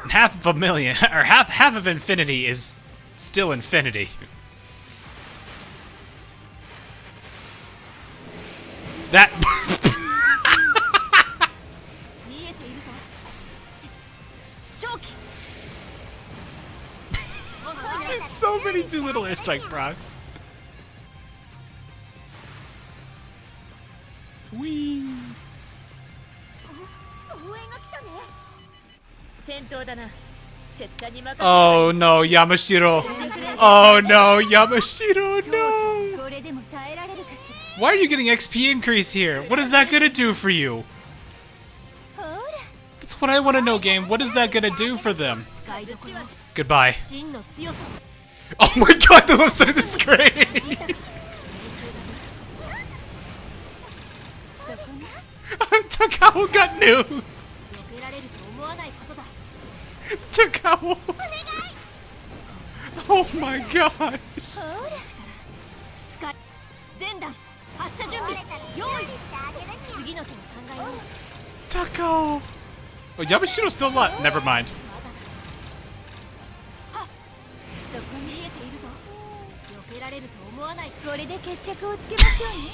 half of a million, or half of infinity is still infinity. That so many too little airstrike procs. Whee! 応援が来たね。 Oh no, Yamashiro. Oh no, Yamashiro, no. これでも耐えられるかしら。 Why are you getting XP increase here? What is that gonna do for you? ほら。 That's what I want to know, game. What is that gonna do for them? Goodbye. Oh my god, the left side of the screen! Takao got nuked! Takao! Oh my gosh! ほら。 Takao! Oh, Yamashiro's still alive. Never mind. これで決着をつけましょうね。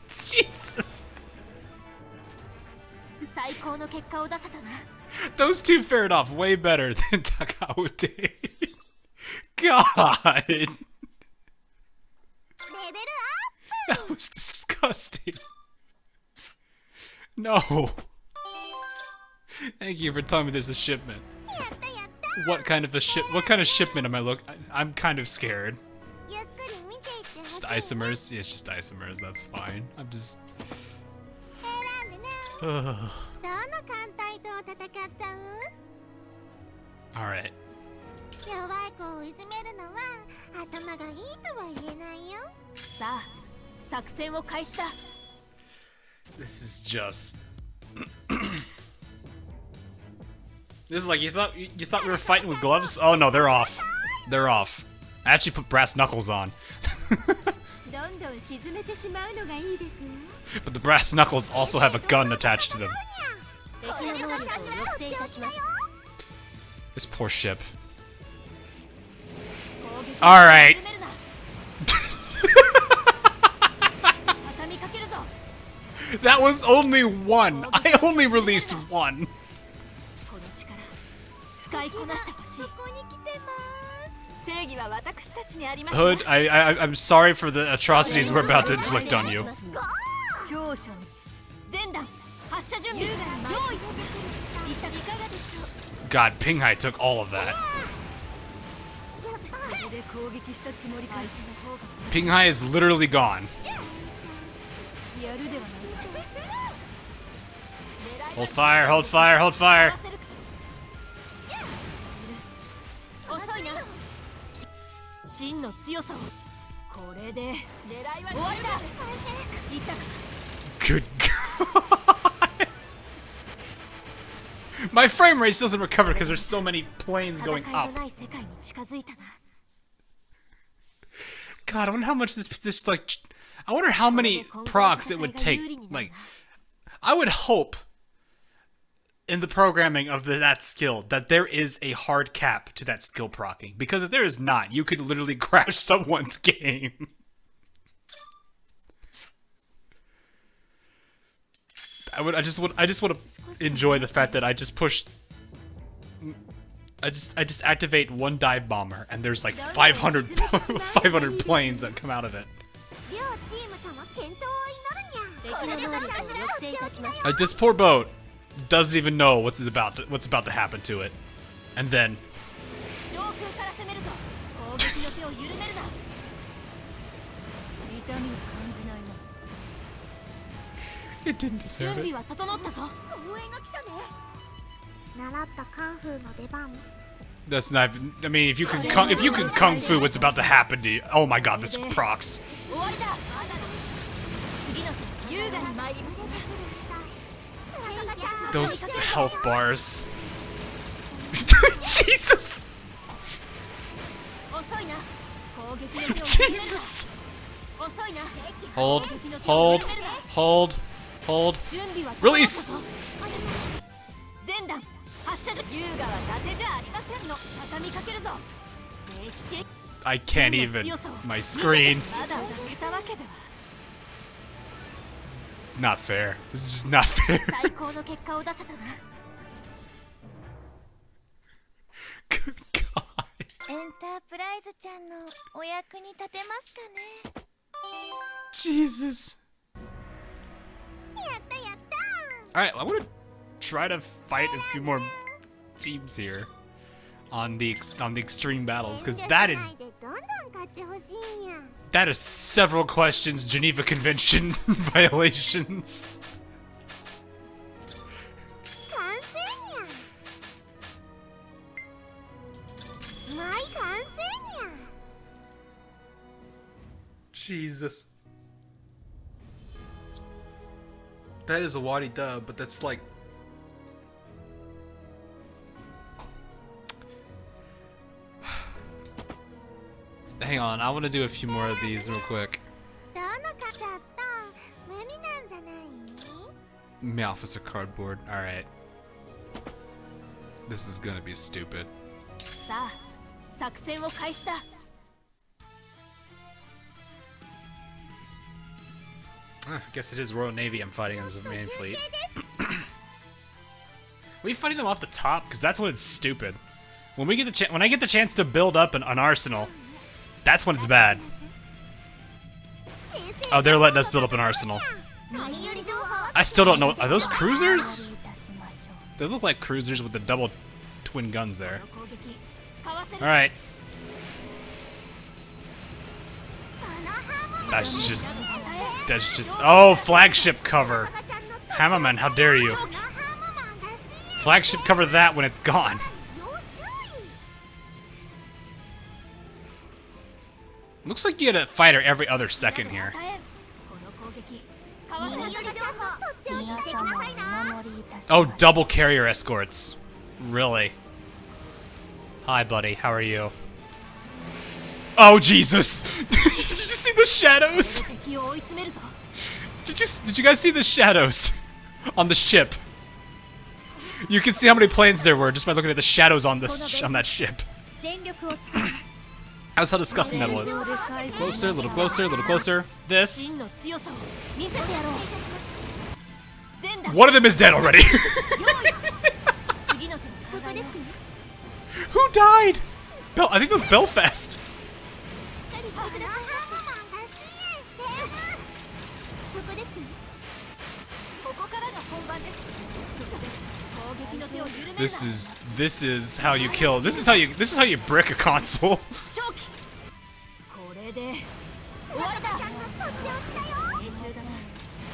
Jesus! 最高の結果を出せたな。 Those two fared off way better than Takao did. God! レベル That was disgusting. No. Thank you for telling me there's a shipment. アップ。やったやった。 What kind of shipment am I I'm kind of scared. ゆっくり見ていってほしい。 Just isomers? Yeah, it's just isomers, that's fine. I'm just 選んでね。 Ugh. どの艦隊と戦っちゃう？ Alright. 弱い子をいじめるのは頭がいいとは言えないよ。さあ、作戦を開始だ。 This is just This is like you thought we were fighting with gloves? Oh no, they're off. They're off. I actually put brass knuckles on. どんどん沈めてしまうのがいいですよ。 But the brass knuckles also have a gun attached to them. 敵の能力を抑制いたします。 This poor ship. 攻撃を Alright. 緩めるな。畳みかけるぞ。 That was only one. I only released one. この力、使いこなしてほしい。ここに来てます。正義は私たちにあります。 Hood, I'm sorry for the atrocities we're about to inflict on you. 強者の全弾発射準備。用意する。いかがでしょう。 God, Pinghai took all of that. それで攻撃したつもりか。相手の方が Pinghai is literally gone. やるではないか。 Hold fire, hold fire, hold fire. 遅いな。真の強さを。これで狙いは終わりだ。いったか。 Good God. My frame rate doesn't recover because there's so many planes going 戦い up. のない世界に近づいたな。 God, I wonder how much this like. I wonder how many procs it would take. Like, I would hope in the programming of that skill that there is a hard cap to that skill procking, because if there is not, you could literally crash someone's game. I just want to enjoy the fact that I just pushed. I just activate one dive bomber and there's like 500 planes that come out of it. 両チームとも健闘を祈るにゃ。これで爆破する。よしだよ。 Like, this poor boat doesn't even know what's about to happen to it, and then 上空から攻めるぞ。攻撃の手を緩めるな。痛みを感じないな。 it didn't 準 deserve 備 it. は整ったぞ。応援が来たね。習ったカンフーの出番。 That's not. I mean, if you can kung fu, what's about to happen to you? Oh my God, this procs. 終わりだ。次の手、優雅に参ります。 Those health bars. Jesus. 遅いな。攻撃の手を緩めるな。 Jesus. 遅いな。 Hold, hold, hold, hold. 準備は Release. 全弾発射準備。優雅は伊達じゃありませんの。畳みかけるぞ。 I can't even. My screen. まだ負けたわけでは。 Not fair. This is just not fair. 最高の結果を出せたな。 Good God. Jesus. Alright, I want to try to fight a few more teams here on the extreme battles, because that is several questions, Geneva Convention violations. Jesus. That is a Wadi dub, but that's like... Hang on, I want to do a few more of these real quick. Me Officer Cardboard, alright. This is gonna be stupid. I guess it is Royal Navy I'm fighting as a main fleet. Are we fighting them off the top? Because that's when it's stupid. When we get the when I get the chance to build up an arsenal, that's when it's bad. Oh, they're letting us build up an arsenal. I still don't know. Are those cruisers? They look like cruisers with the double twin guns there. Alright. That's just... Oh, flagship cover. Hammerman, how dare you. Flagship cover that when it's gone. Looks like you get a fighter every other second here. Oh, double carrier escorts. Really? Hi, buddy. How are you? Oh, Jesus! Did you see the shadows? Did you guys see the shadows on the ship? You can see how many planes there were just by looking at the shadows on this on that ship. That's how disgusting that was. Closer, a little closer, a little closer. This. One of them is dead already. Who died? I think it was Belfast. This is how you kill. This is how you brick a console.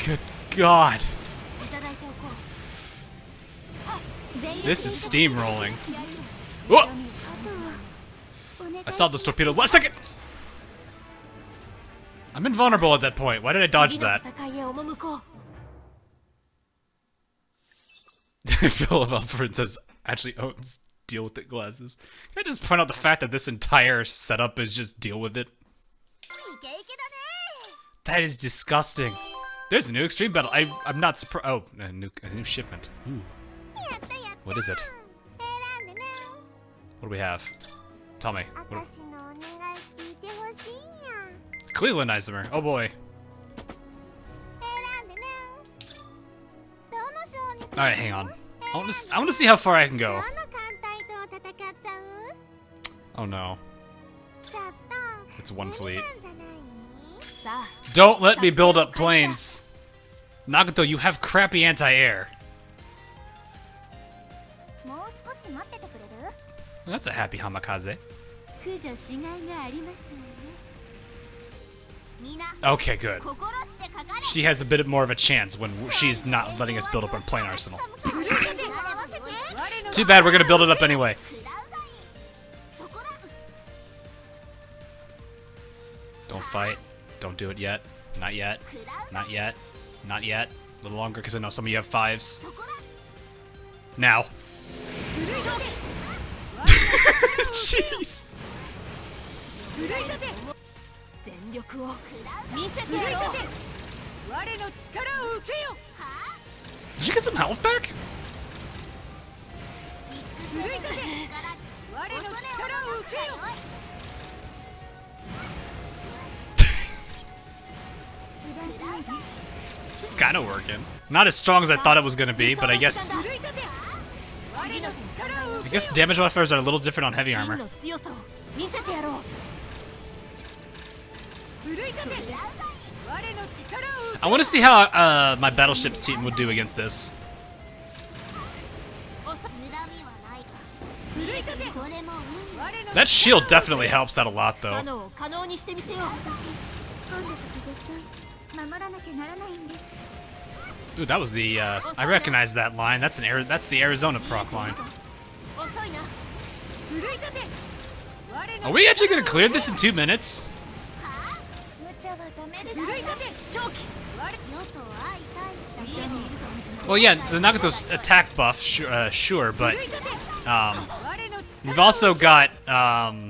Good God. This is steamrolling. Whoa! I saw those torpedoes last second! I'm invulnerable at that point. Why did I dodge that? Phil of Alfred says, actually owns deal with it glasses. Can I just point out the fact that this entire setup is just deal with it? That is disgusting. There's a new extreme battle. I'm not surprised. Oh, a new shipment. Ooh. What is it? What do we have? Tell me. Cleveland Isomer. Oh boy. Alright, hang on. I want to see how far I can go. Oh no. It's one fleet. Don't let me build up planes. Nagato, you have crappy anti-air. That's a happy Hamakaze. Okay, good. She has a bit more of a chance when she's not letting us build up our plane arsenal. Too bad, we're gonna build it up anyway. Don't fight. Don't do it yet. Not yet. Not yet. Not yet. A little longer because I know some of you have 5s. Now. Jeez. Did you get some health back? This is kind of working. Not as strong as I thought it was going to be, but I guess damage modifiers are a little different on heavy armor. I want to see how my battleship team would do against this. That shield definitely helps out a lot, though. Ooh, that was the. I recognize that line. That's the Arizona proc line. Are we actually gonna clear this in 2 minutes? Well, yeah, the Nagato's attack buff, sure, but we've also got a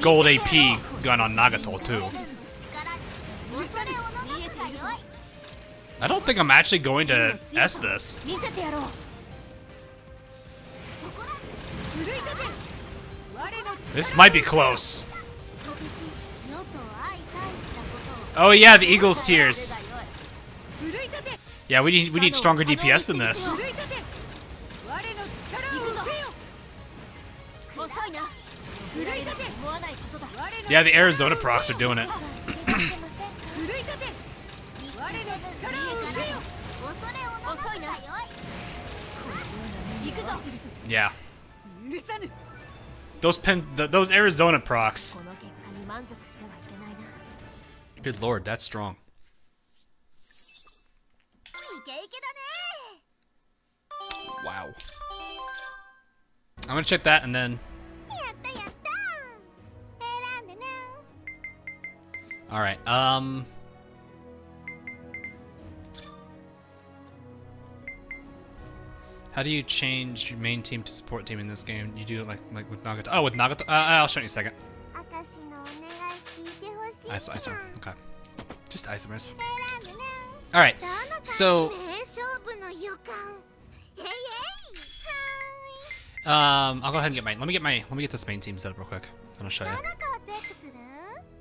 gold AP gun on Nagato too. I don't think I'm actually going to S this. This might be close. Oh yeah, the Eagle's tears. Yeah, we need stronger DPS than this. Yeah, the Arizona procs are doing it. Yeah. Those Arizona procs. Good lord, that's strong. Wow. I'm gonna check that and then. All right. How do you change your main team to support team in this game? You do it like with Nagato. Oh, with Nagato. I'll show you in a second. Isomers. Okay. Just isomers. All right. So. I'll go ahead and get my. Let me get this main team set up real quick. And I'll show you.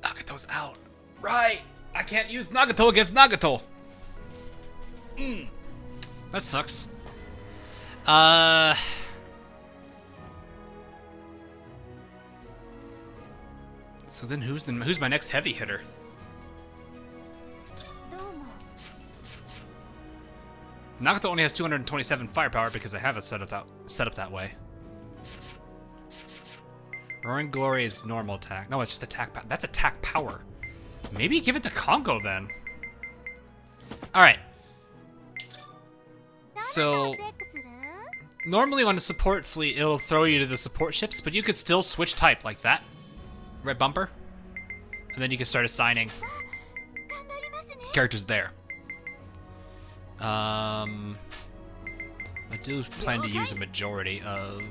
Nagato's out. Right. I can't use Nagato against Nagato. That sucks. So then who's my next heavy hitter? Nagato only has 227 firepower because I have it set up that way. Roaring Glory is normal attack. No, it's just attack power. That's attack power. Maybe give it to Congo then. Alright. So normally on a support fleet, it'll throw you to the support ships, but you could still switch type like that. Red bumper. And then you can start assigning characters there. I do plan to use a majority of...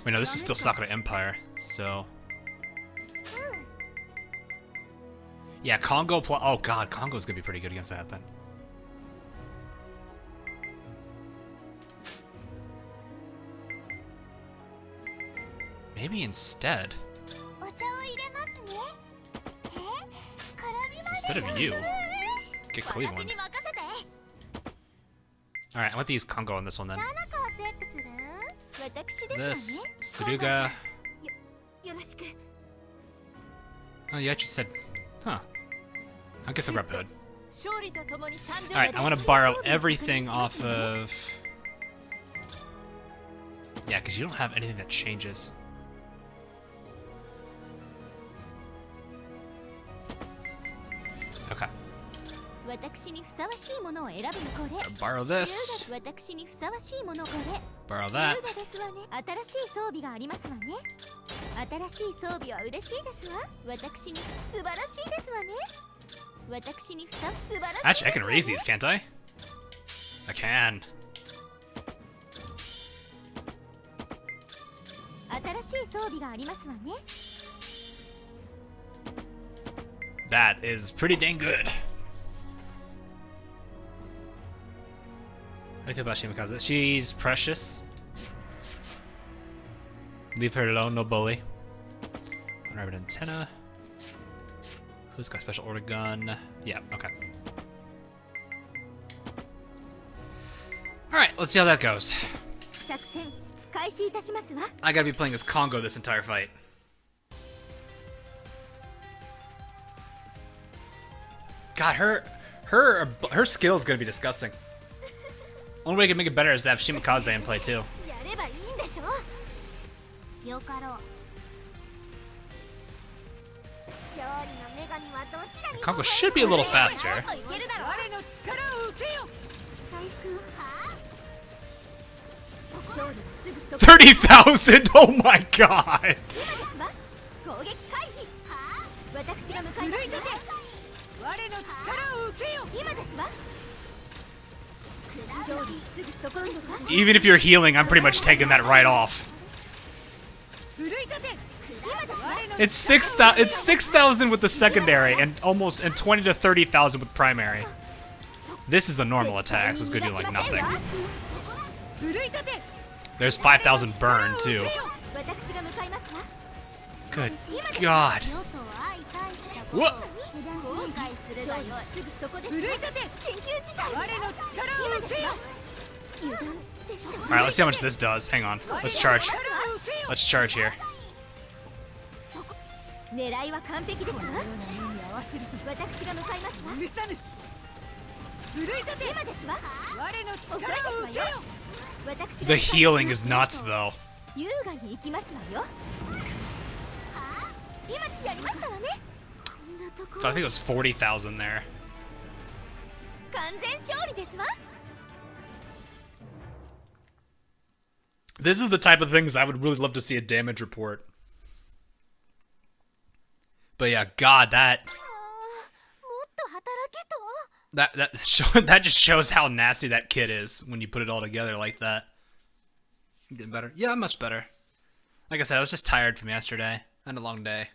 Wait, no, this is still Sakura Empire, so... Yeah, Congo plus... Oh god, Congo's gonna be pretty good against that then. Maybe instead... So instead of you, get Cleveland. Alright, I want to use Congo on this one then. This, Suruga... Oh, you actually said... Huh. I guess I'll grab Hood. Alright, I want to borrow everything off of... Yeah, because you don't have anything that changes. Okay. Borrow this. Borrow that. Actually, I can raise these, can't I? I can. That is pretty dang good. How do you feel about Shimikaze? She's precious. Leave her alone, no bully. Unrabbit antenna. Who's got special order gun? Yeah, okay. Alright, let's see how that goes. 開始いたしますわ。 I gotta be playing as Congo this entire fight. God, her skill is gonna be disgusting. Only way I can make it better is to have Shimakaze in play too. やればいいんでしょ。よかろう。勝利の女神はどちらに Congo should be a little faster. いけるだろ。我の力を受けよ。回復はあ。勝利はすぐそこ。 30,000! Oh my god! 今ですわ。攻撃回避。はあ。私が向かいます。我の力を受けよ。今ですわ。勝利すぐそこなのか。 Even if you're healing, I'm pretty much taking that right off. 奮い立て。 It's 6,000 with the secondary and 20 to 30,000 with primary. This is a normal attack, so it's gonna do like nothing. There's 5,000 burn too. Good God. What? Alright, let's see how much this does. Hang on. Let's charge. Let's charge here. 狙いは完璧ですわ。私が向かいますわ。奮い立て。今ですわ。遅いですわよ。私が The healing is nuts though. 優雅に行きますわよ。今やりましたわね。 I think it was 40,000 there. 完全勝利ですわ。 This is the type of things I would really love to see a damage report. But yeah, God, that もっと働けと。 that just shows how nasty that kid is when you put it all together like that. You getting better? Yeah, much better. Like I said, I was just tired from yesterday. I had a long day.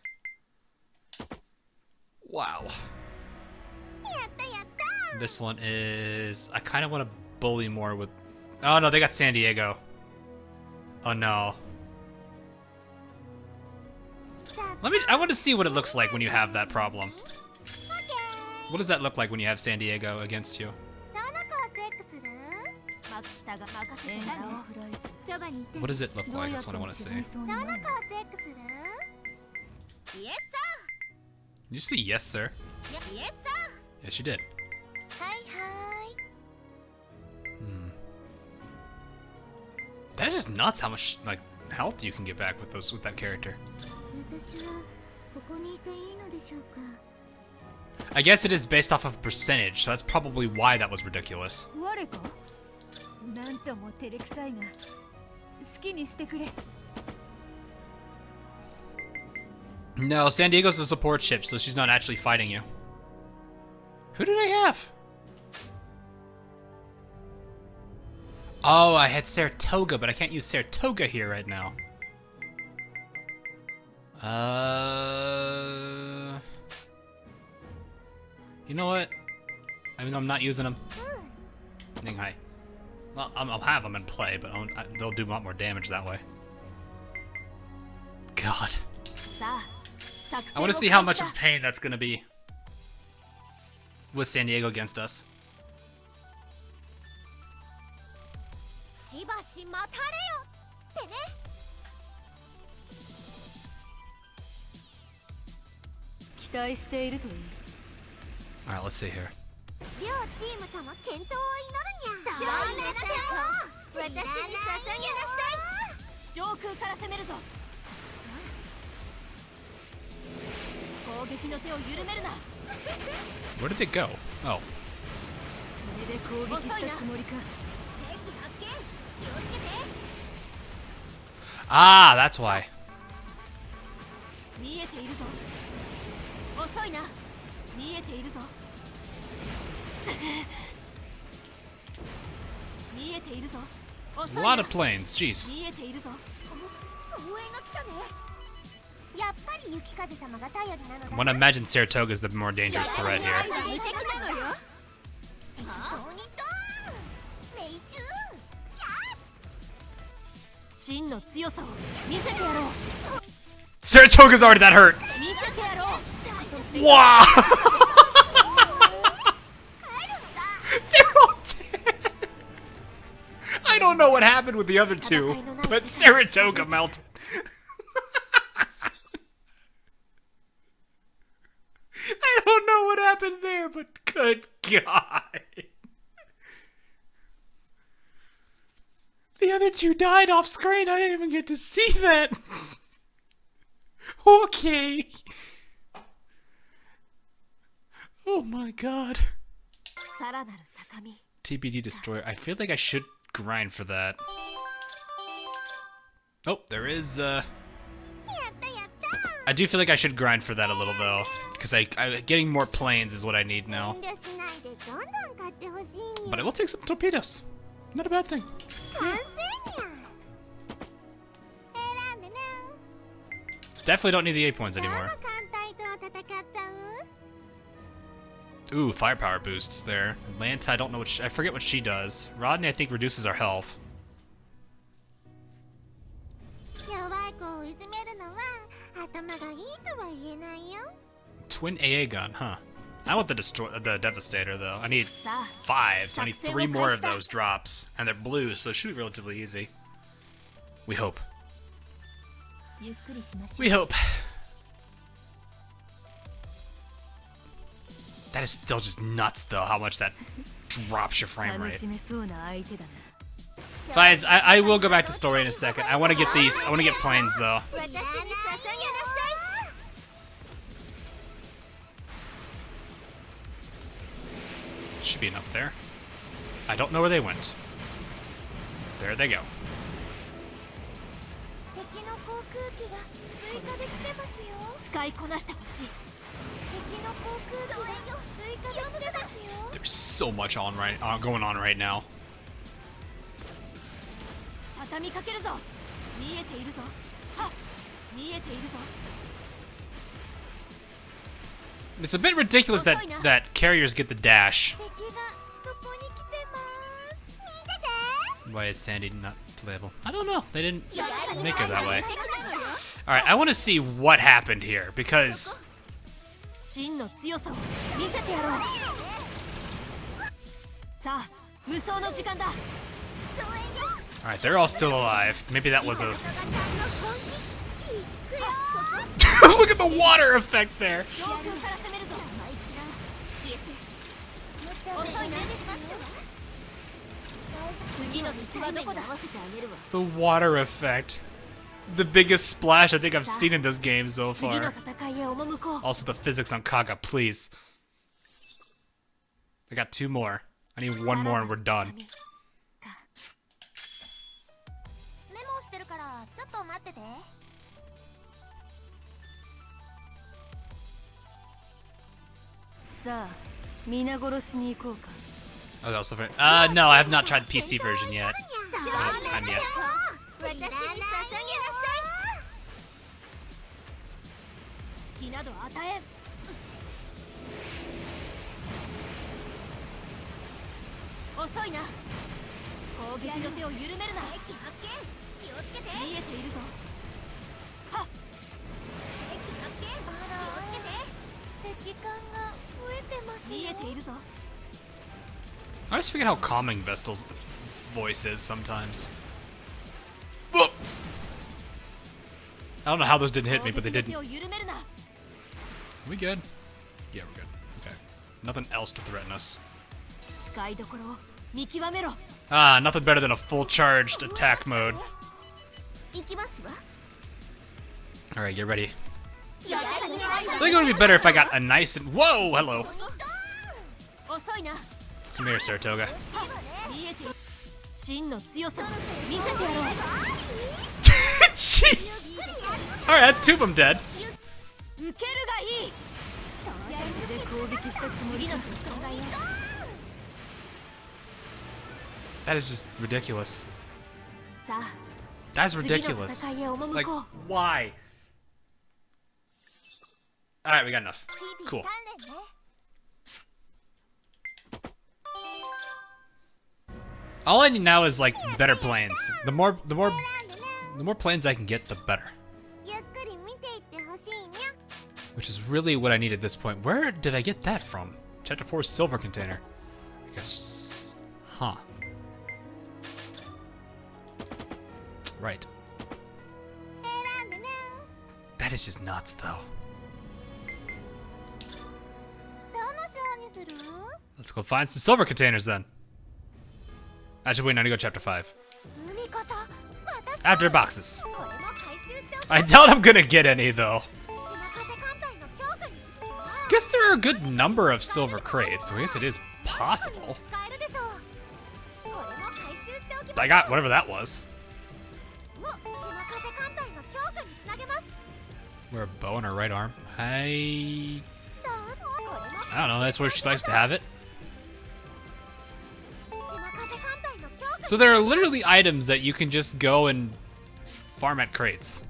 Wow. This one is... I kind of want to bully more with... Oh no, they got San Diego. Oh no. I want to see what it looks like when you have that problem. What does that look like when you have San Diego against you? What does it look like? That's what I want to see. Did you say yes, sir? Yes, you did. That's just nuts how much like health you can get back with that character. I guess it is based off of percentage, so that's probably why that was ridiculous. No, San Diego's a support ship, so she's not actually fighting you. Who did I have? Oh, I had Saratoga, but I can't use Saratoga here right now. You know what? Even though I'm not using them. Ninghai. Well, I'll have them in play, but they'll do a lot more damage that way. God. I want to see how much of pain that's going to be with San Diego against us. Alright, let's see here. Where did it go? Oh. Ah, that's why. A lot of planes, jeez. I want to imagine Saratoga is the more dangerous threat here. Saratoga's already that hurt. Wow! They're all dead. I don't know what happened with the other two. but Saratoga melted. I don't know what happened there, but good God. The other two died off screen. I didn't even get to see that. Okay. Oh my God. TBD Destroyer. I feel like I should grind for that. Oh, there is, I do feel like I should grind for that a little, though. Because getting more planes is what I need now. But I will take some torpedoes. Not a bad thing. Yeah. Definitely don't need the 8 points anymore. Ooh, firepower boosts there. Atlanta, I don't know what I forget what she does. Rodney, I think, reduces our health. Twin AA gun, huh? I want the Devastator though. I need 5, so I need 3 more of those drops, and they're blue, so it should be relatively easy. We hope. We hope. That is still just nuts, though, how much that drops your frame rate. Guys, I will go back to story in a second. I want to get these. I want to get planes, though. Should be enough there. I don't know where they went. There they go. There's so much going on right now. It's a bit ridiculous that carriers get the dash. Why is Sandy not playable? I don't know. They didn't make her that way. Alright, I want to see what happened here, because... Alright, they're all still alive. Maybe that was a... Look at the water effect there! The water effect. The biggest splash I think I've seen in this game so far. Also the physics on Kaga, please. I got 2 more. I need 1 more and we're done. Oh, that was so funny. No, I have not tried the PC version yet. I don't have time yet. I always forget how calming Vestal's voice is sometimes. Whoop! I don't know how those didn't hit me, but they didn't. We good? Yeah, we're good. Okay. Nothing else to threaten us. Ah, nothing better than a full charged attack mode. Alright, get ready. I think it would be better if I got a nice and... Whoa! Hello! Come here, Saratoga. Jeez! Alright, that's 2 of them dead. That is just ridiculous. That's ridiculous. Like, why? Alright, we got enough. Cool. All I need now is like better planes. The more planes I can get, the better. Which is really what I need at this point. Where did I get that from? Chapter 4 silver container. I guess, huh? Right. That is just nuts, though. Let's go find some silver containers then. Actually, wait, now to go chapter 5. After boxes. I doubt I'm gonna get any, though. Guess there are a good number of silver crates, so I guess it is possible. I got whatever that was. Wear a bow on her right arm. I don't know, that's where she likes to have it. So there are literally items that you can just go and farm at crates.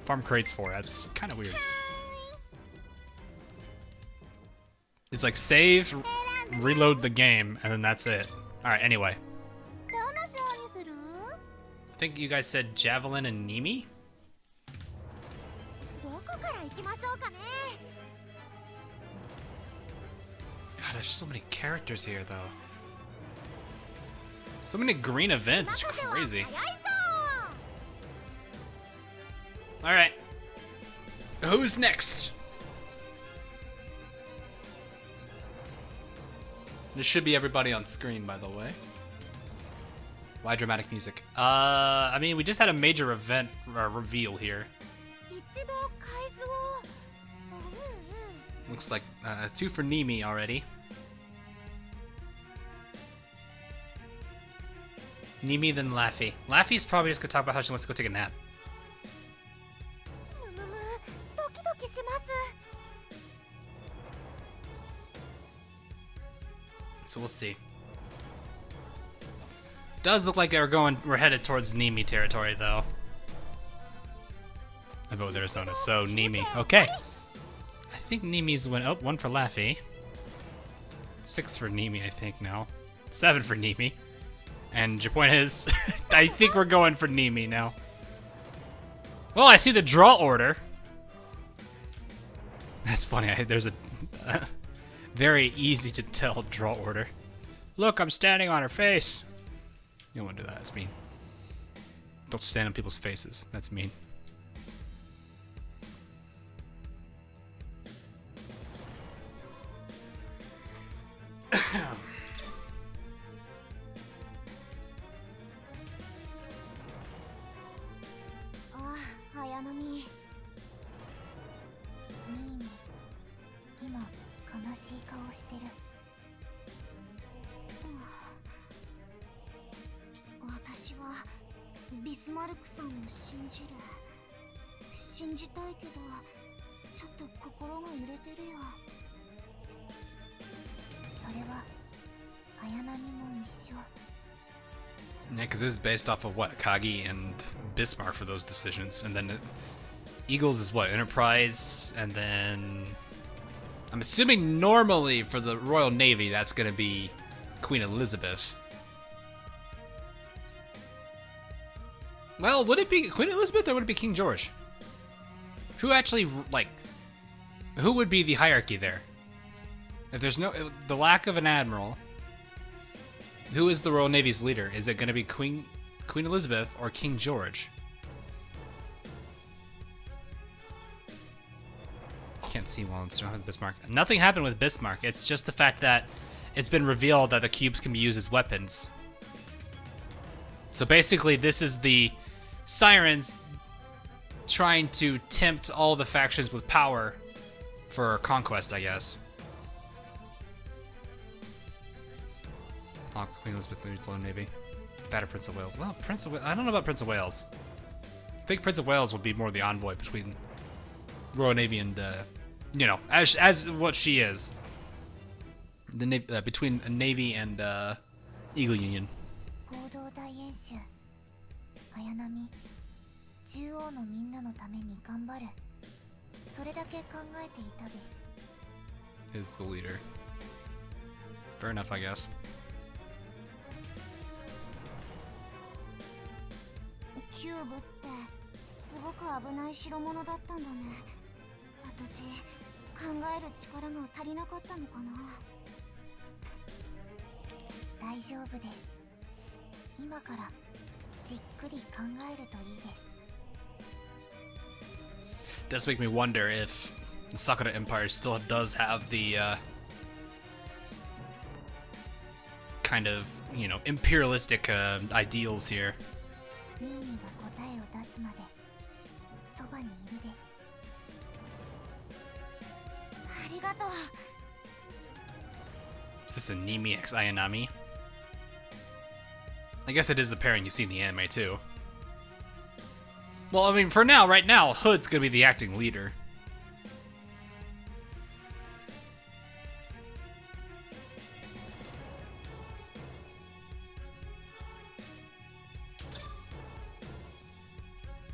Farm crates for. That's kind of weird. It's like save, reload the game, and then that's it. Alright, anyway. I think you guys said Javelin and Nimi? God, there's so many characters here, though. So many green events, it's crazy. Alright. Who's next? This should be everybody on screen, by the way. Why dramatic music? I mean, we just had a major event reveal here. Looks like 2 for Nimi already. Nimi, then Laffy. Laffy's probably just gonna talk about how she wants to go take a nap. So we'll see. Does look like we're headed towards Nimi territory, though. I vote Arizona, so Nimi. Okay. I think Nimi's win. Oh, 1 for Laffy. 6 for Nimi, I think, now. 7 for Nimi. And your point is, I think we're going for Nimi now. Well, I see the draw order. That's funny. There's a very easy to tell draw order. Look, I'm standing on her face. You don't want to do that. That's mean. Don't stand on people's faces. That's mean. Yeah, because this is based off of what? Kagi and Bismarck for those decisions. And then Eagles is what? Enterprise. And then I'm assuming normally for the Royal Navy, that's going to be Queen Elizabeth. Well, would it be Queen Elizabeth or would it be King George? Who actually, like, who would be the hierarchy there? If there's the lack of an admiral, who is the Royal Navy's leader? Is it going to be Queen Elizabeth or King George? Can't see well. It's not Bismarck. Nothing happened with Bismarck. It's just the fact that it's been revealed that the cubes can be used as weapons. So basically, this is the Sirens trying to tempt all the factions with power for conquest, I guess. Oh, Queen Elizabeth leads the Navy. That or Prince of Wales. Well, Prince of Wales. I don't know about Prince of Wales. I think Prince of Wales would be more the envoy between Royal Navy and, you know, as what she is. The between a Navy and Eagle Union. Is the leader. Fair enough, I guess. じっくり考えるといいです。 Does make me wonder if the Sakura Empire still does have the kind of, you know, imperialistic ideals here. ニーニが答えを出すまでそばにいるです。ありがとう。 Is this a Nimi x Ayanami? I guess it is the pairing you see in the anime too. Well, I mean, for now, right now, Hood's gonna be the acting leader.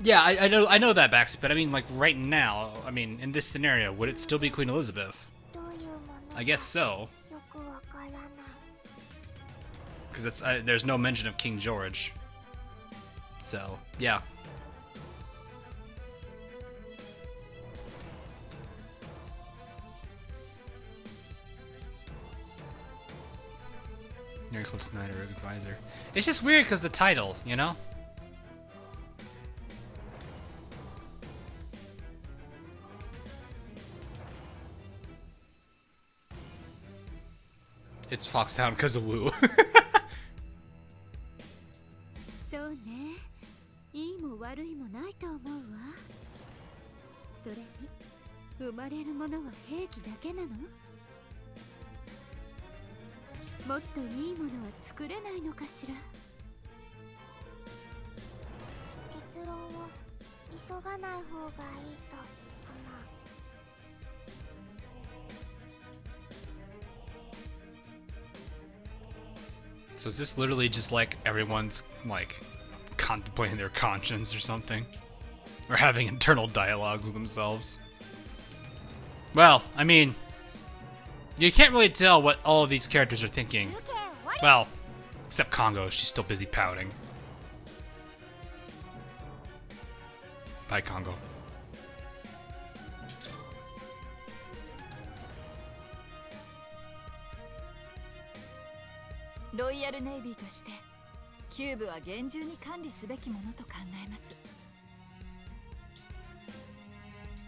Yeah, I know that, Bax, but I mean, like, right now, I mean, in this scenario, would it still be Queen Elizabeth? どういうもの I guess so, よくわからない。 because it's there's no mention of King George. So, yeah. Very close to Knight or Advisor. It's just weird because the title, you know? It's Foxhound because of Woo. そうね。いいも悪いもないと思うわ。それに生まれるものは兵器だけなの？もっといいものは作れないのかしら。結論を急がない方がいいとかな。 So is this literally just like everyone's like contemplating their conscience or something? Or having internal dialogues with themselves? Well, I mean, you can't really tell what all of these characters are thinking. Well, except Congo, she's still busy pouting. Bye, Congo. ロイヤルネイビーとしてキューブは厳重に管理すべきものと考えます。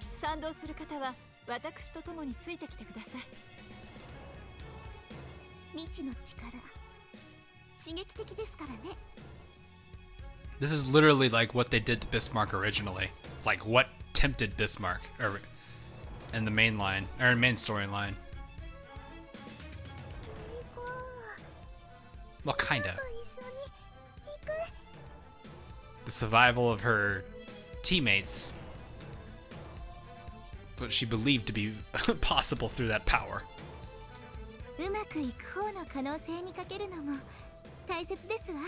賛同する方は私と共についてきてください。未知の力、刺激的ですからね。 This is literally like what they did to Bismarck originally. Like what tempted Bismarck or in the main line or main storyline. Well, kinda. The survival of her teammates, what she believed to be possible through that power. うまくいく方の可能性にかけるのも大切ですわ。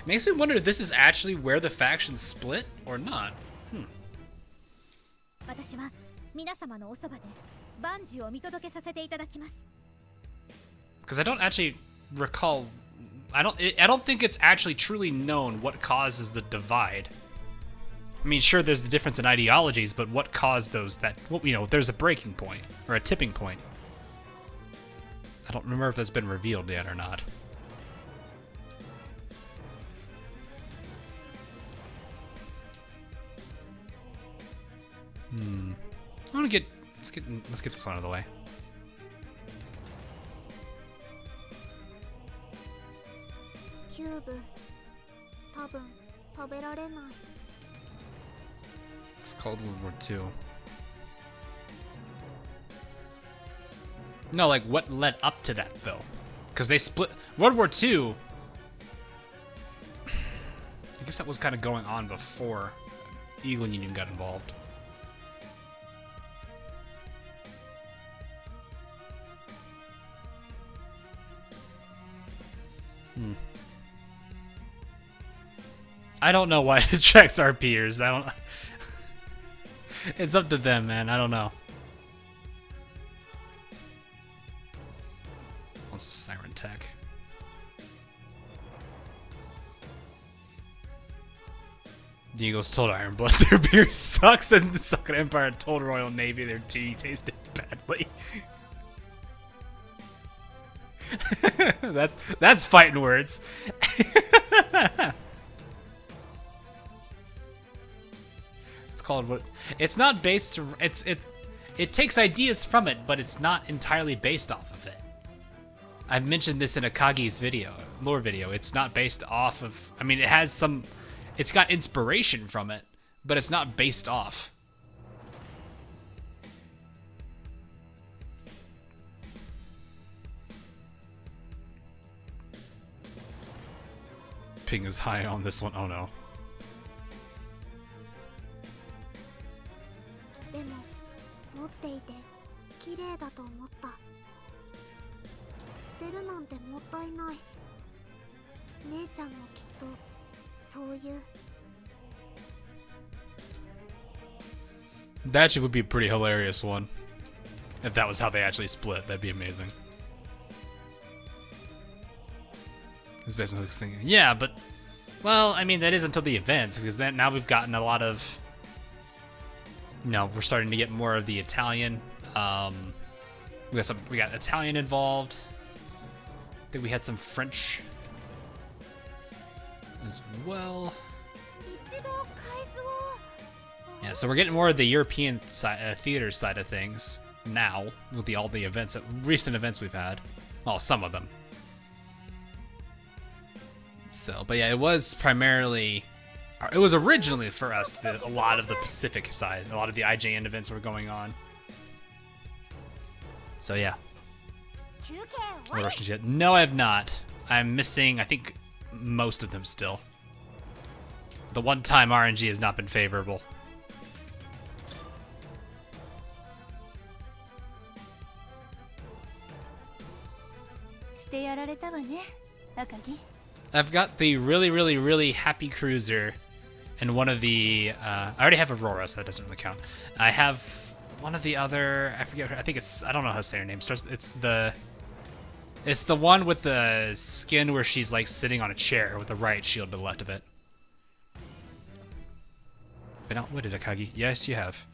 Makes me wonder if this is actually where the factions split or not. 私は皆様のおそばで万事を見届けさせていただきます。 Because I don't actually recall. I don't think it's actually truly known what causes the divide. I mean, sure, there's the difference in ideologies, but what caused those? That, well, you know, there's a breaking point or a tipping point. I don't remember if that's been revealed yet or not. I want to get. Let's get this one out of the way. キューブ、多分食べられない。 It's called World War II. No, like what led up to that though? Because they split World War II. I guess that was kind of going on before Eagle Union got involved. I don't know why it tracks our peers. I don't. It's up to them, man. I don't know. What's the siren tech? The Eagles told Iron Blood their beer sucks, and the Second Empire told Royal Navy their tea tasted badly. That's fighting words. It's called what? It's not based. It takes ideas from it, but it's not entirely based off of it. I've mentioned this in Akagi's video, lore video. It's not based off of. I mean, it has some. It's got inspiration from it, but it's not based off. Ping is high on this one. Oh no. でも持っていて綺麗だと思った。捨てるなんてもったいない。姉ちゃんもきっとそういう。 That actually would be a pretty hilarious one. If that was how they actually split, that'd be amazing. It's basically like singing. Yeah, but well, I mean that is until the events, because then now we've gotten a lot of. You know, we're starting to get more of the Italian. We got Italian involved. I think we had some French as well. Yeah, so we're getting more of the European side, theater side of things now with all the events, recent events we've had. Well, some of them. So, but yeah, it was primarily, it was originally for us a lot of the Pacific side, a lot of the IJN events were going on. So yeah. No Russians yet? No, I have not. I'm missing, I think, most of them still. The one-time RNG has not been favorable. I've got the really happy cruiser and one of the I already have Aurora, so that doesn't really count. I have one of the other, I forget, I think it's, I don't know how to say her name. It's the one with the skin where she's like sitting on a chair with the riot shield to the left of it. Been outwitted, Akagi. Yes, you have.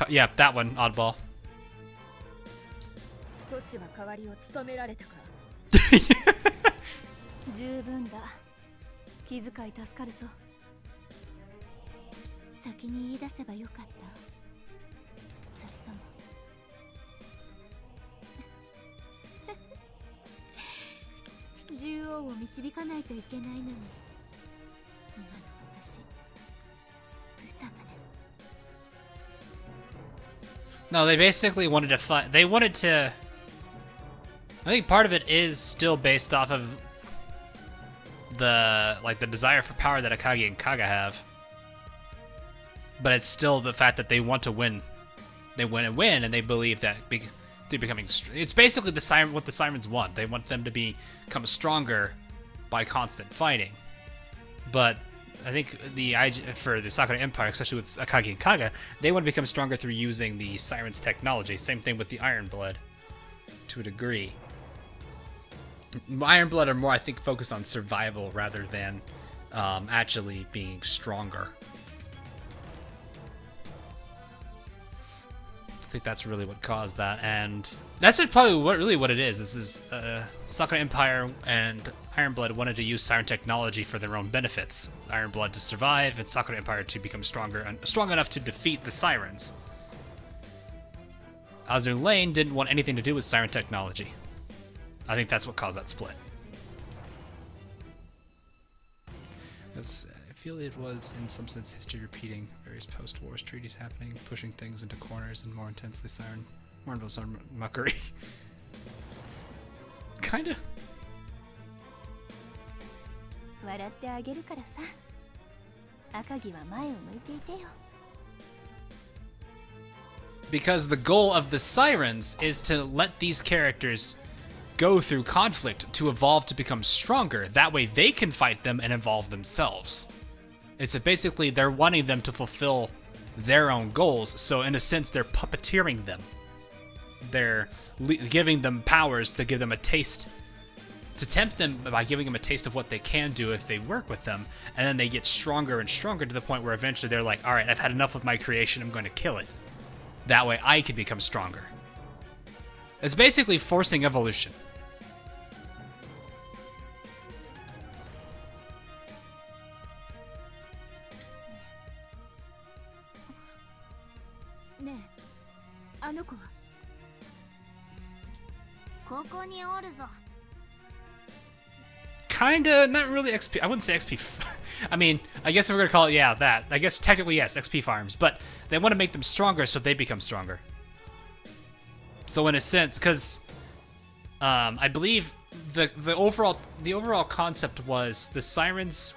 Yeah, that one, oddball. No, they basically wanted to fight. They wanted to. I think part of it is still based off of the desire for power that Akagi and Kaga have, but it's still the fact that they want to win. They win and win, and they believe that they're becoming. It's basically what the Sirens want. They want them to become stronger by constant fighting, but I think for the Sakura Empire, especially with Akagi and Kaga, they want to become stronger through using the Sirens technology. Same thing with the Iron Blood, to a degree. Iron Blood are more, I think, focused on survival rather than actually being stronger. I think that's really what caused that, and that's probably what it is. This is Sakura Empire and Iron Blood wanted to use Siren technology for their own benefits. Iron Blood to survive, and Sakura Empire to become stronger and strong enough to defeat the Sirens. Azur Lane didn't want anything to do with Siren technology. I think that's what caused that split. I feel it was, in some sense, history repeating, various post-wars treaties happening, pushing things into corners, and more intensely more involved Siren mockery. Kinda. Because the goal of the Sirens is to let these characters go through conflict to evolve to become stronger. That way they can fight them and evolve themselves. It's basically they're wanting them to fulfill their own goals, so in a sense they're puppeteering them. They're giving them powers to give them a taste to tempt them by giving them a taste of what they can do if they work with them, and then they get stronger and stronger to the point where eventually they're like, all right, I've had enough of my creation, I'm going to kill it. That way I can become stronger. It's basically forcing evolution. Kinda, not really XP. I wouldn't say XP. I mean, I guess if we're gonna call it, yeah, that. I guess technically, yes, XP farms, but they want to make them stronger so they become stronger. So in a sense, because I believe the overall concept was the sirens,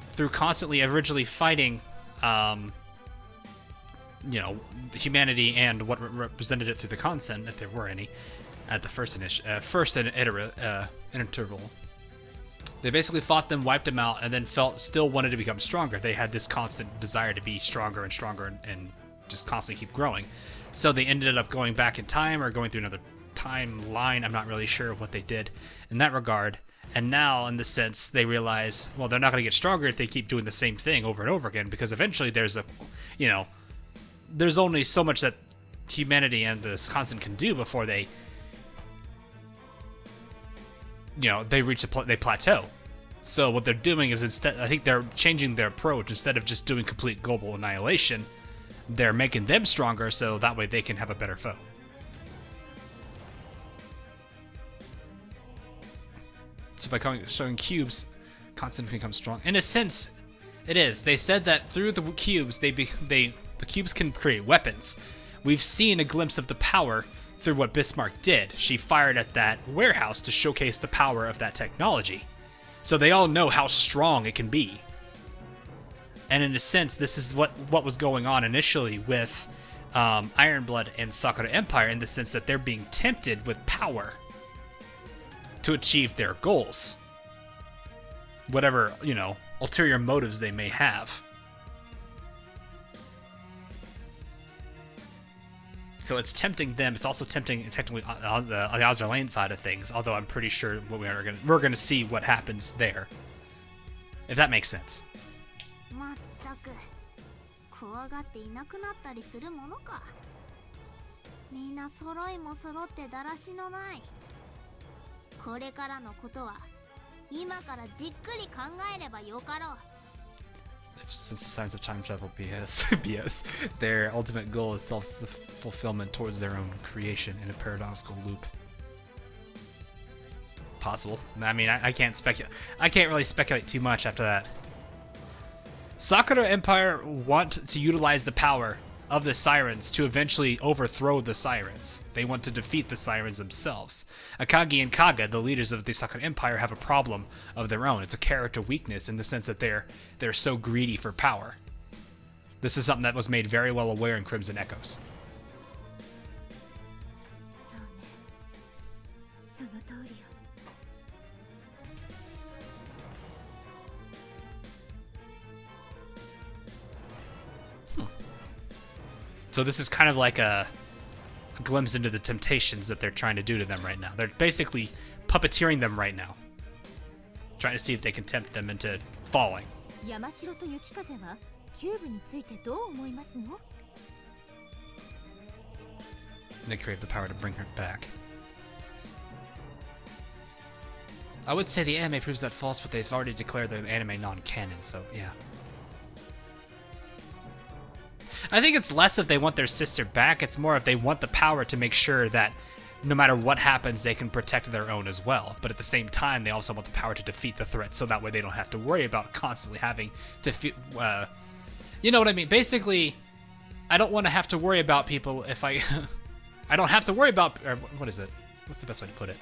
through constantly originally fighting, you know, humanity and what represented it through the consent, if there were any, at the first interval. They basically fought them, wiped them out, and then still wanted to become stronger. They had this constant desire to be stronger and stronger and just constantly keep growing. So they ended up going back in time or going through another timeline. I'm not really sure what they did in that regard. And now, in the sense, they realize, well, they're not going to get stronger if they keep doing the same thing over and over again, because eventually there's there's only so much that humanity and this constant can do before they, they reach they plateau. So what they're doing is, instead, I think they're changing their approach. Instead of just doing complete global annihilation, they're making them stronger so that way they can have a better foe. So by showing cubes, constant becomes strong. In a sense, it is. They said that through the cubes, the cubes can create weapons. We've seen a glimpse of the power through what Bismarck did. She fired at that warehouse to showcase the power of that technology. So they all know how strong it can be. And in a sense, this is what was going on initially with Ironblood and Sakura Empire, in the sense that they're being tempted with power to achieve their goals. Whatever, ulterior motives they may have. So it's tempting them. It's also tempting, technically, on the Azur Lane side of things. Although I'm pretty sure we're gonna see what happens there, if that makes sense. Since the science of time travel BS, their ultimate goal is self-fulfillment towards their own creation in a paradoxical loop. Possible. I mean, I can't speculate. I can't really speculate too much after that. Sakura Empire want to utilize the power of the sirens to eventually overthrow the sirens. They want to defeat the sirens themselves. Akagi and Kaga, the leaders of the Sakura Empire, have a problem of their own. It's a character weakness in the sense that they're so greedy for power. This is something that was made very well aware in Crimson Echoes. So this is kind of like a glimpse into the temptations that they're trying to do to them right now. They're basically puppeteering them right now, trying to see if they can tempt them into falling. And they crave the power to bring her back. I would say the anime proves that false, but they've already declared the anime non-canon, so yeah. I think it's less if they want their sister back, it's more if they want the power to make sure that no matter what happens, they can protect their own as well. But at the same time, they also want the power to defeat the threat, so that way they don't have to worry about constantly having to, you know what I mean? Basically, I don't want to have to worry about people if I don't have to worry about, or what is it? What's the best way to put it?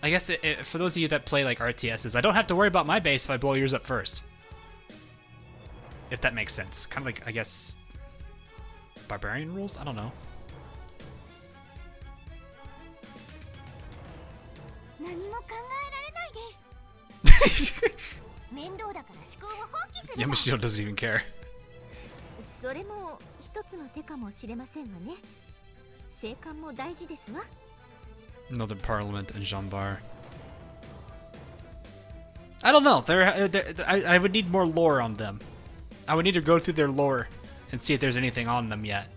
I guess for those of you that play like RTSs, I don't have to worry about my base if I blow yours up first. If that makes sense. Kind of like, I guess, barbarian rules? I don't know. Yamashiro doesn't even care. Another Parliament and Jambar. I don't know. I would need more lore on them. I would need to go through their lore and see if there's anything on them yet.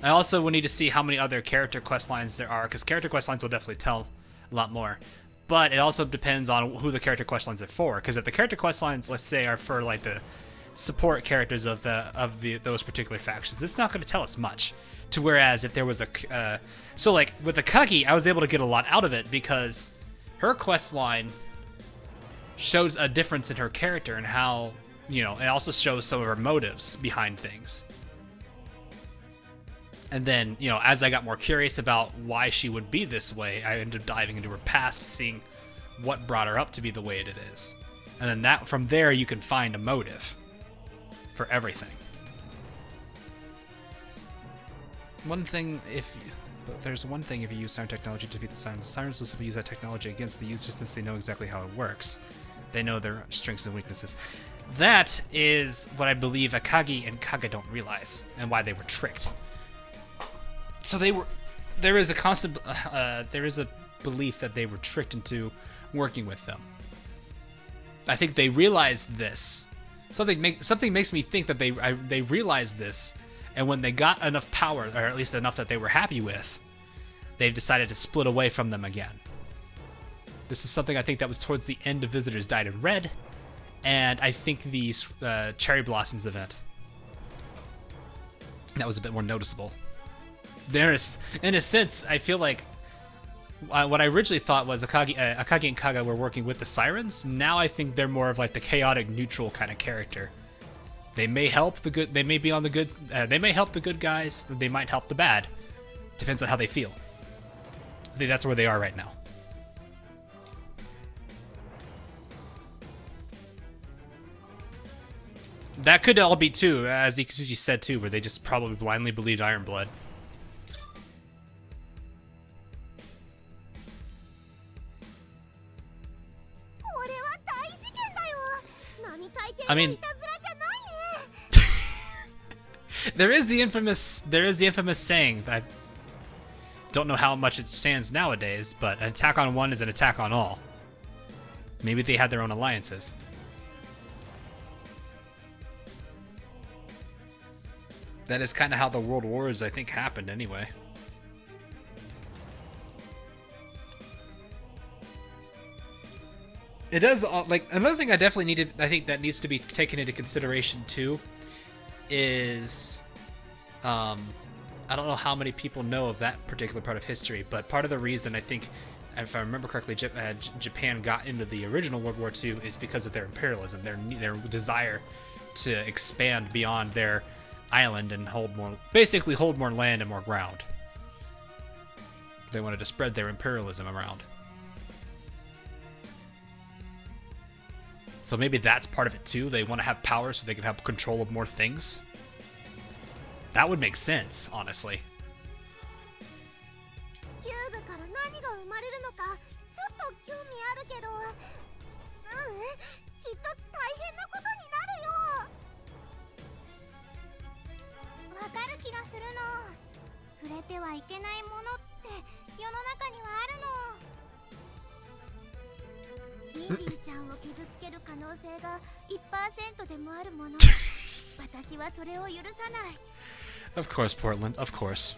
I also would need to see how many other character quest lines there are, because character quest lines will definitely tell a lot more. But it also depends on who the character quest lines are for, because if the character quest lines, let's say, are for like the support characters of those particular factions, it's not going to tell us much. To whereas if there was a so like with the Kagi, I was able to get a lot out of it because her quest line shows a difference in her character and how, you know, it also shows some of her motives behind things. And then, you know, as I got more curious about why she would be this way, I ended up diving into her past, seeing what brought her up to be the way it is. And then that from there you can find a motive for everything. There's one thing if you use siren technology to defeat the sirens. The sirens will simply use that technology against the users since they know exactly how it works. They know their strengths and weaknesses. That is what I believe Akagi and Kaga don't realize, and why they were tricked. So there is a belief that they were tricked into working with them. I think they realized this. Something makes me think that they realized this, and when they got enough power, or at least enough that they were happy with, they've decided to split away from them again. This is something I think that was towards the end of Visitors Dyed in Red, and I think the Cherry Blossoms event. That was a bit more noticeable. In a sense, I feel like what I originally thought was Akagi and Kaga were working with the Sirens. Now I think they're more of like the chaotic, neutral kind of character. They may help the good. They may be on the good. They may help the good guys. They might help the bad. Depends on how they feel. I think that's where they are right now. That could all be too, as Ikusuji said too, where they just probably blindly believed Ironblood. I mean, there is the infamous saying that I don't know how much it stands nowadays, but an attack on one is an attack on all. Maybe they had their own alliances. That is kind of how the World Wars, I think, happened anyway. It does, like, another thing I definitely I think that needs to be taken into consideration too is, I don't know how many people know of that particular part of history, but part of the reason I think, if I remember correctly, Japan got into the original World War II is because of their imperialism, their desire to expand beyond their island and basically hold more land and more ground. They wanted to spread their imperialism around. So maybe that's part of it too. They want to have power so they can have control of more things. That would make sense, honestly. Of course, Portland. Of course.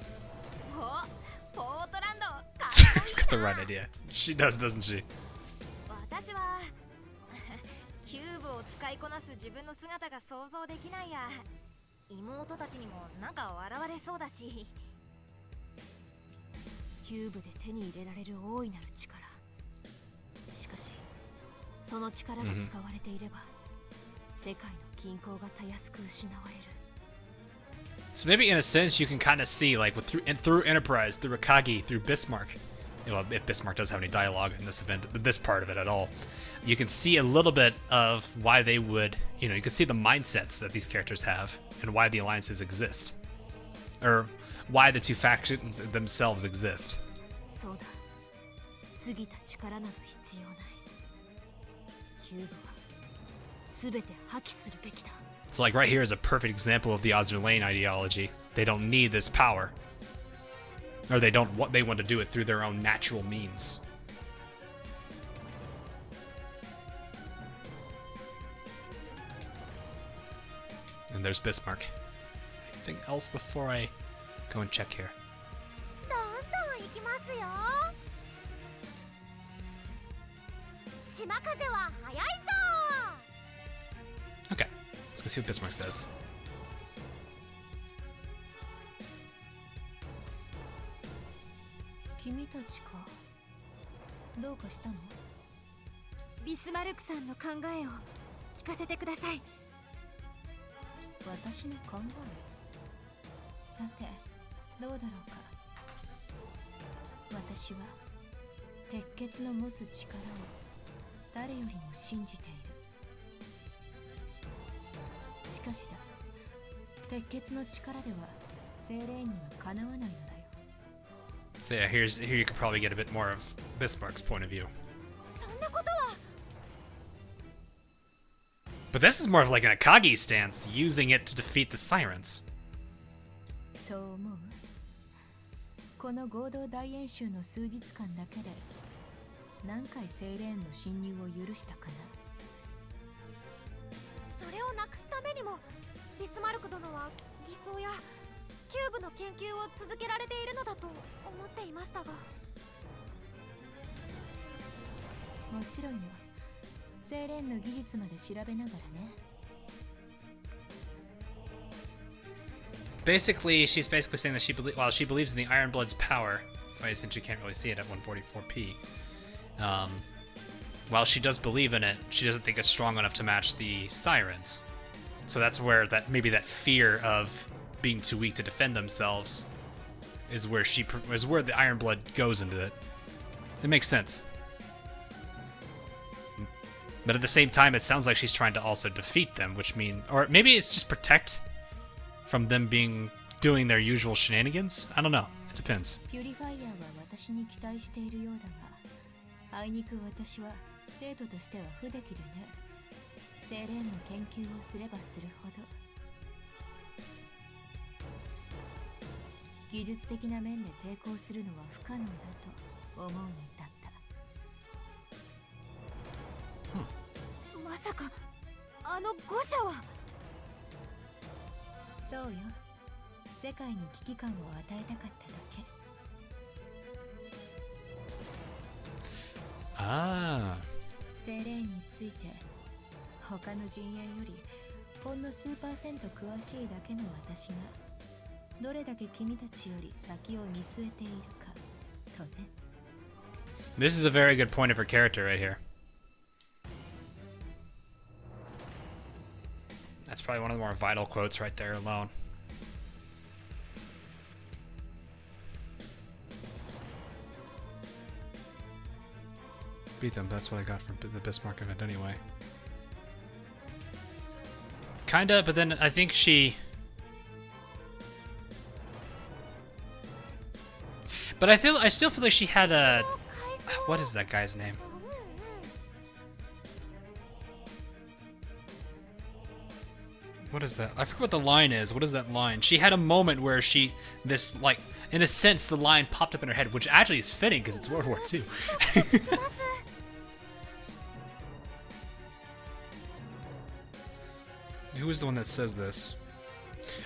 She's got the right idea. She does, doesn't she? So maybe in a sense you can kind of see, like, through Enterprise, through Akagi, through Bismarck. Well, if Bismarck doesn't have any dialogue in this event, this part of it at all, you can see a little bit of why they would, you know, you can see the mindsets that these characters have and why the alliances exist, or why the two factions themselves exist. So like right here is a perfect example of the Azur Lane ideology. They don't need this power. Or they want to do it through their own natural means. And there's Bismarck. Anything else before I go and check here? Okay, let's go see what Bismarck says. 君たちか。どうかしたの？ビスマルクさんの考えを聞かせてください。私の考え。さて、どうだろうか。私は鉄血の持つ力を誰よりも信じている。しかしだ、鉄血の力では精霊にはかなわないのだよ。 So yeah, here you could probably get a bit more of Bismarck's point of view. But this is more of like an Akagi stance, using it to defeat the sirens. そう思う。この合同大演習の数日間だけで何回精霊の侵入を許したかな。それをなくすためにもビスマルク殿は偽装やキューブの研究を続けられているのだと思っていましたが。もちろんよ。精霊の技術まで調べながらね。Basically, she's basically saying that she believes in the Iron Blood's power, since you can't really see it at 144p. While she does believe in it, she doesn't think it's strong enough to match the sirens. So that's where maybe that fear of being too weak to defend themselves is where the Iron Blood goes into it. It makes sense. But at the same time, it sounds like she's trying to also defeat them, which or maybe it's just protect from them doing their usual shenanigans? I don't know. It depends. ピューリファイヤーは私に期待しているようだが、あいにく私は生徒としては不出来でね。精霊の研究をすればするほど技術的な面で抵抗するのは不可能だと思うのだった。まさかあの誤射は。そうよ。世界に危機感を与えたかっただけ。ああ。精霊について他の陣営よりほんの数%詳しいだけの私がどれだけ君たちより先を見据えているかとね。This is a very good point of her character right here. That's probably one of the more vital quotes right there alone. Beat them, that's what I got from the Bismarck event anyway. Kinda, but then I think she... But I still feel like she had a... What is that guy's name? What is that? I forget what the line is. What is that line? She had a moment where in a sense, the line popped up in her head, which actually is fitting because it's World War II. Who is the one that says this?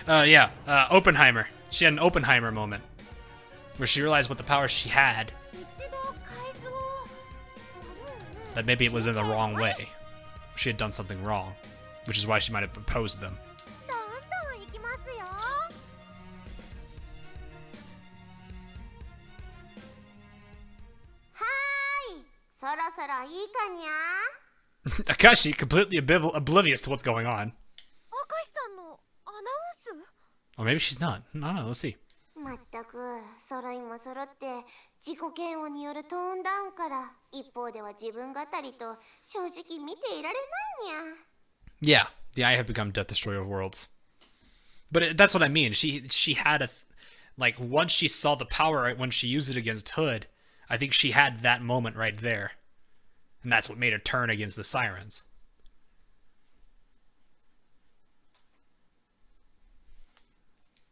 Yeah, Oppenheimer. She had an Oppenheimer moment where she realized what the power she had. That maybe it was in the wrong way. She had done something wrong, which is why she might have opposed them. そろそろいいかにゃ Akashi completely oblivious to what's going on. 明石さんのアナウンス? Or maybe she's not. I don't know. Let's see. まったく揃いも揃って自己嫌悪によるトーンダウンから一方では自分語りと正直見ていられないにゃ Yeah, the Eye have become Death Destroyer of Worlds. But that's what I mean. She had once she saw the power when she used it against Hood, I think she had that moment right there. And that's what made her turn against the sirens.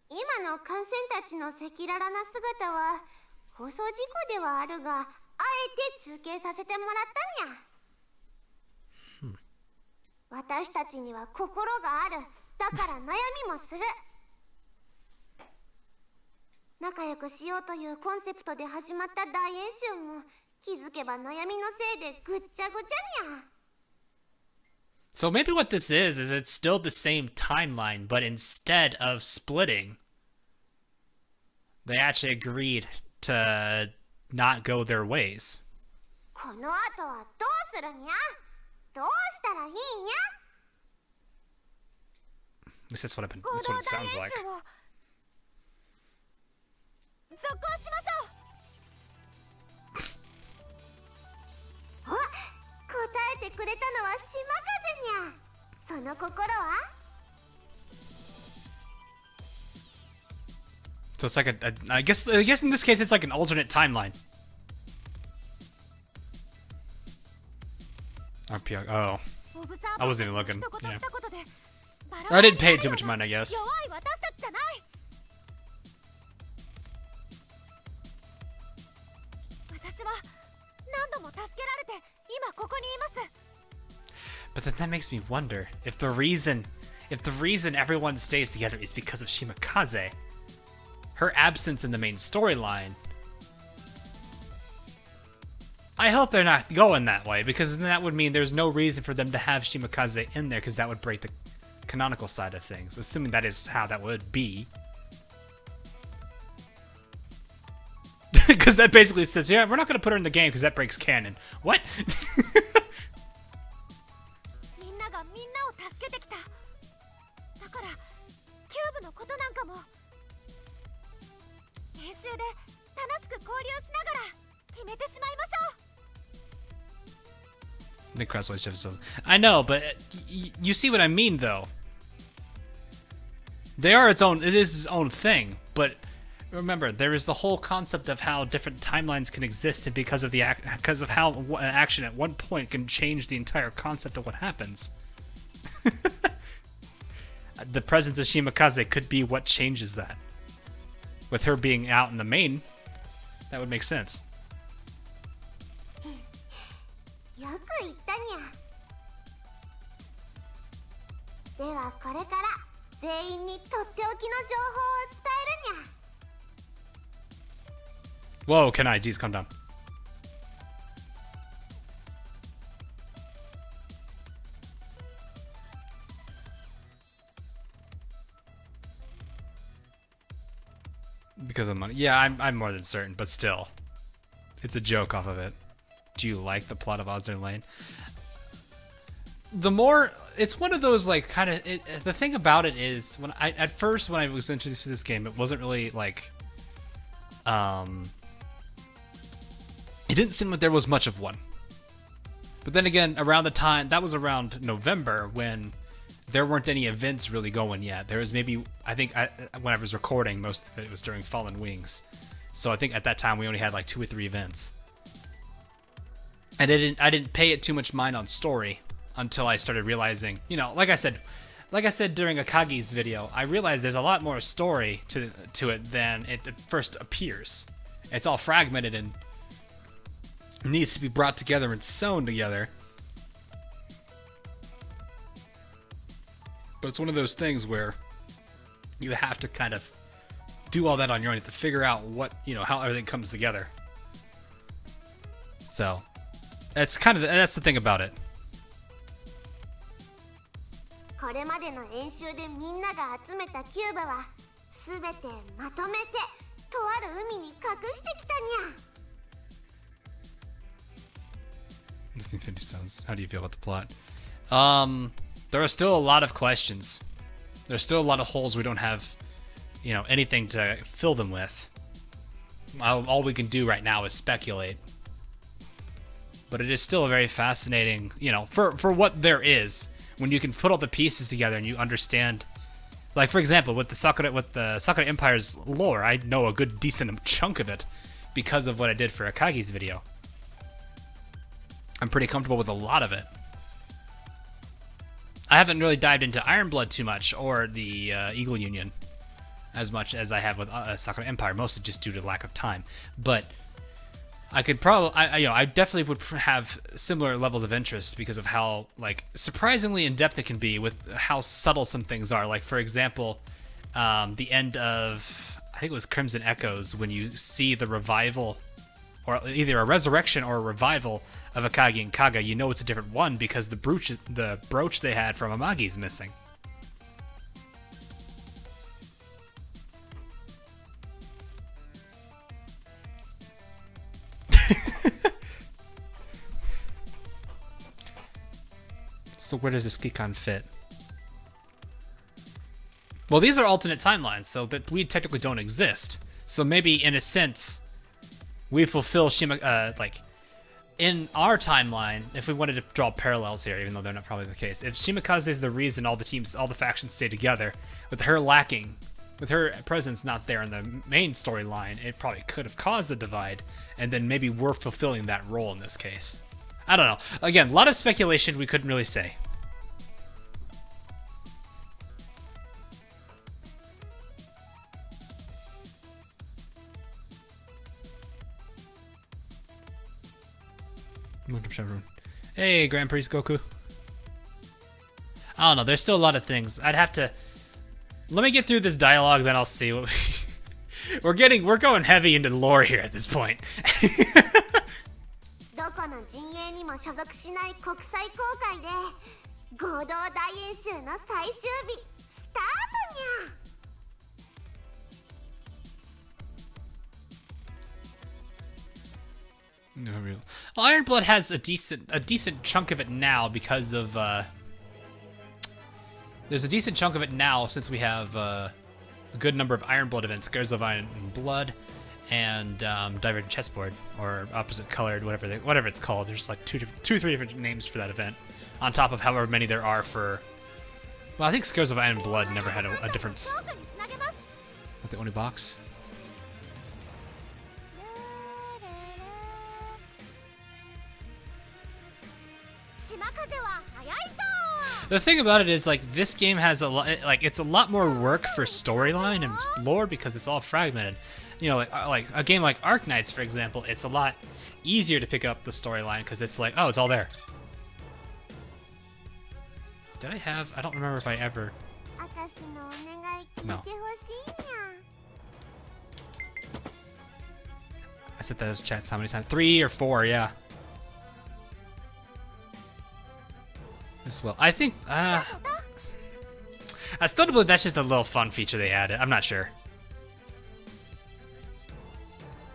い今の艦船たちの赤裸々な姿は放送事故ではあるが、あえて中継させてもらったんや。私たちには心がある。だから悩みもする。仲良くしようというコンセプトで始まった大演習も気づけば悩みのせいでぐっちゃぐちゃにゃ。 So maybe what this is it's still the same timeline, but instead of splitting, they actually agreed to not go their ways. この後はどうするにゃ？どうしたらいいにゃ？ At least that's what it sounds like. 続行しましょう。お、答えてくれたのは島風にゃ。その心は？ So it's like I guess in this case it's like an alternate timeline. RPR. Oh, I wasn't even looking. Yeah. I didn't pay too much mind, I guess. 私は何度も助けられて今ここにいます。 But then that makes me wonder if the reason everyone stays together is because of Shimakaze. Her absence in the main storyline. I hope they're not going that way, because then that would mean there's no reason for them to have Shimakaze in there, because that would break the canonical side of things, assuming that is how that would be. Because that basically says, yeah, we're not going to put her in the game because that breaks canon. What? みんながみんなを助けてきた。だからキューブのことなんかも練習で楽しく交流しながら決めてしまいましょう。 The Crosswave shift says, I know, but you see what I mean, though. They are its own. It is its own thing, but remember, there is the whole concept of how different timelines can exist, and because of how an action at one point can change the entire concept of what happens. The presence of Shimakaze could be what changes that. With her being out in the main, that would make sense. よく言ったにゃ。ではこれから全員にとっておきの情報を伝えるにゃ。 Whoa, can I? Jeez, calm down. Because of money. Yeah, I'm more than certain, but still. It's a joke off of it. Do you like the plot of Azur Lane? The more... It's one of those, like, kind of... The thing about it is, at first, when I was introduced to this game, it wasn't really, like... It didn't seem like there was much of one. But then again, around the time... That was around November, when there weren't any events really going yet. There was maybe... I think when I was recording, most of it was during Fallen Wings. So I think at that time, we only had, like, 2 or 3 events. And I didn't pay it too much mind on story until I started realizing, you know, like I said during Akagi's video, I realized there's a lot more story to it than it first appears. It's all fragmented and needs to be brought together and sewn together. But it's one of those things where you have to kind of do all that on your own to figure out what, you know, how everything comes together. So that's the thing about it. これまでの演習でみんなが集めたキューブはすべてまとめてとある海に隠してきたにゃ。 Nothing finished sounds. How do you feel about the plot? There are still a lot of questions. There's still a lot of holes we don't have, you know, anything to fill them with. All we can do right now is speculate. But it is still a very fascinating, you know, for what there is, when you can put all the pieces together and you understand. Like, for example, with the Sakura Empire's lore, I know a good decent chunk of it because of what I did for Akagi's video. I'm pretty comfortable with a lot of it. I haven't really dived into Iron Blood too much, or the Eagle Union. as much as I have with Sakura Empire, mostly just due to lack of time. But I could probably, I definitely would have similar levels of interest because of how, like, surprisingly in depth it can be with how subtle some things are. Like, for example, the end of, I think it was Crimson Echoes, when you see the revival, or either a resurrection or a revival of Akagi and Kaga, you know it's a different one because the brooch they had from Amagi is missing. So where does this Kikan fit? Well, these are alternate timelines, so that we technically don't exist. So maybe, in a sense, we fulfill like, in our timeline, if we wanted to draw parallels here, even though they're not probably the case, if Shimakaze is the reason all the factions stay together, with her lacking, with her presence not there in the main storyline, it probably could have caused the divide, and then maybe we're fulfilling that role in this case. I don't know. Again, a lot of speculation we couldn't really say. Hey, Grand Priest Goku. I don't know. There's still a lot of things. I'd have to. Let me get through this dialogue, then I'll see what we're going heavy into lore here at this point. No real. Well, Iron Blood has a decent chunk of it now because of there's a decent chunk of it now since we have a good number of Iron Blood events, Scares of Iron Blood, and Divergent Chessboard, or Opposite Colored, whatever it's called. There's like two, three different names for that event, on top of however many there are for. Well, I think Scares of Iron Blood never had a difference. Not the only box. The thing about it is, like, this game has it's a lot more work for storyline and lore because it's all fragmented. You know, like a game like Arknights, for example, it's a lot easier to pick up the storyline because it's like, oh, it's all there. Did I have? I don't remember if I ever. No. I said those chats how many times? 3 or 4, yeah. As well. I think, I still believe that's just a little fun feature they added. I'm not sure.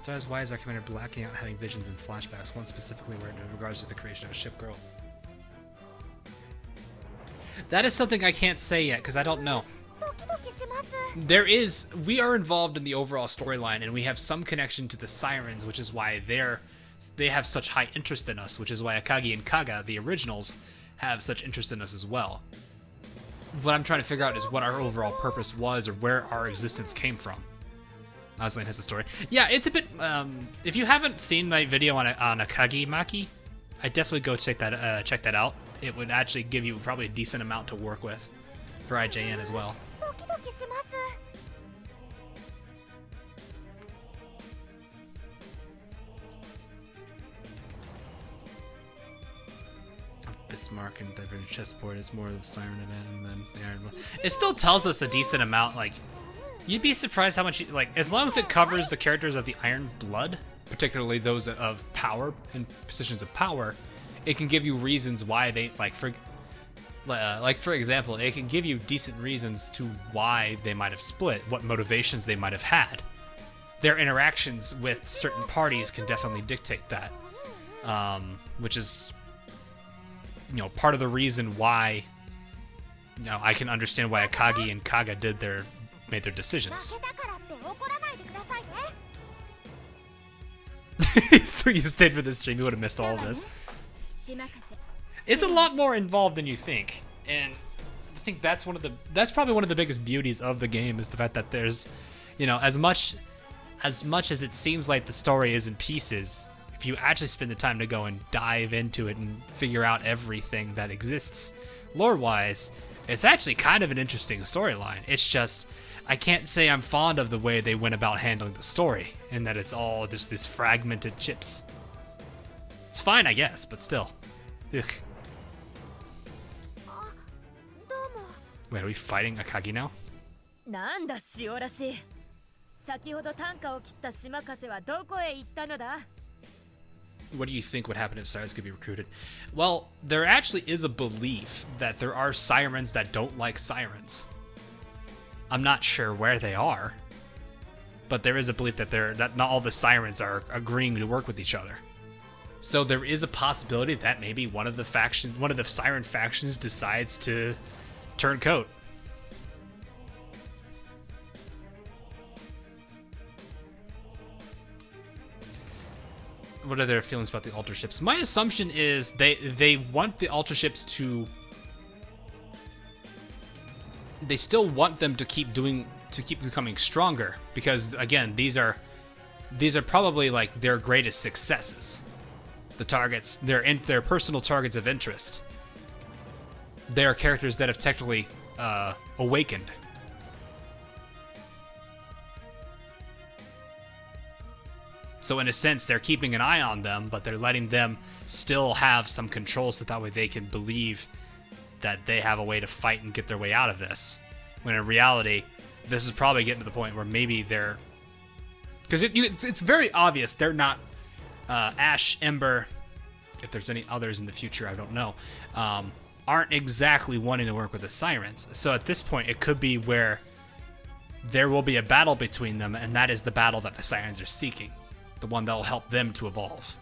So as why is our commander blacking out having visions and flashbacks, one specifically where in regards to the creation of a ship girl? That is something I can't say yet, because I don't know. We are involved in the overall storyline, and we have some connection to the Sirens, which is why they have such high interest in us, which is why Akagi and Kaga, the originals, have such interest in us as well. What I'm trying to figure out is what our overall purpose was, or where our existence came from. Aslan has a story. Yeah, it's a bit. If you haven't seen my video on Akagi Maki, I definitely go check that out. It would actually give you probably a decent amount to work with for IJN as well. Bismarck and Divergent Chessboard is more of the Siren event, and then the Iron Blood. It still tells us a decent amount. Like, you'd be surprised how much, like, as long as it covers the characters of the Iron Blood, particularly those of power and positions of power, it can give you reasons why they, like for example, it can give you decent reasons to why they might have split, what motivations they might have had. Their interactions with certain parties can definitely dictate that, which is, you know, part of the reason why, you know, I can understand why Akagi and Kaga made their decisions. So you stayed for this stream, you would have missed all of this. It's a lot more involved than you think, and I think that's probably one of the biggest beauties of the game, is the fact that there's, you know, as much as it seems like the story is in pieces, if you actually spend the time to go and dive into it and figure out everything that exists lore-wise, it's actually kind of an interesting storyline. It's just, I can't say I'm fond of the way they went about handling the story, and that it's all just this fragmented chips. It's fine, I guess, but still. Ugh. Wait, are we fighting Akagi now? なんだ塩らしい。先ほど短歌を切った島風はどこへ行ったのだ? What do you think would happen if sirens could be recruited? Well, there actually is a belief that there are sirens that don't like sirens. I'm not sure where they are, but there is a belief that not all the sirens are agreeing to work with each other. So there is a possibility that maybe one of the siren factions decides to turn coat. What are their feelings about the altar ships? My assumption is they want the altar ships to. They still want them to keep becoming stronger, because again, these are probably like their greatest successes. The targets, their personal targets of interest. They are characters that have technically awakened. So in a sense, they're keeping an eye on them, but they're letting them still have some control, so that way they can believe that they have a way to fight and get their way out of this. When in reality, this is probably getting to the point where maybe they're... Because it's very obvious they're not... Ash, Ember, if there's any others in the future, I don't know, aren't exactly wanting to work with the Sirens. So at this point, it could be where there will be a battle between them, and that is the battle that the Sirens are seeking. The one that will help them to evolve.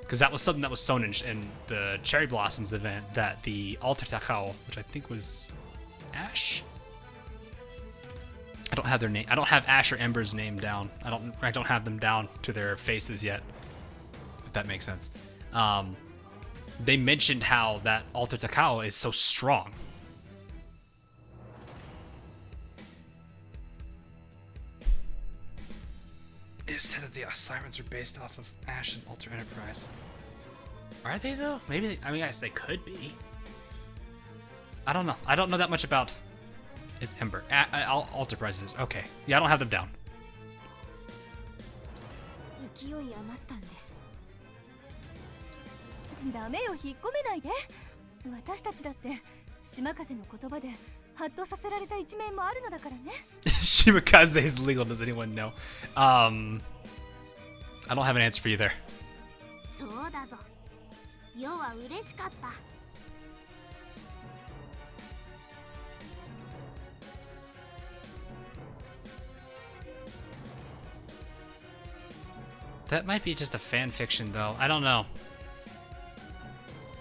Because that was something that was shown in the Cherry Blossoms event, that the Alter Takao, which I think was Ash? I don't have their name. I don't have Ash or Ember's name down. I don't have them down to their faces yet. If that makes sense. They mentioned how that Alter Takao is so strong. It said that the Sirens are based off of Ash and Alter Enterprise. Are they though? Maybe. I mean, I guess they could be. I don't know. I don't know that much about. It's Ember. Alter Enterprises. Okay. Yeah, I don't have them down. 勢い余ったんです。ダメよ、引っ込めないで。私たちだって島風の言葉でハッとさせられた一面もあるのだからね。Shimakaze is legal. Does anyone know? I don't have an answer for you there. そうだぞ。世は嬉しかった。That might be just a fan fiction, though. I don't know.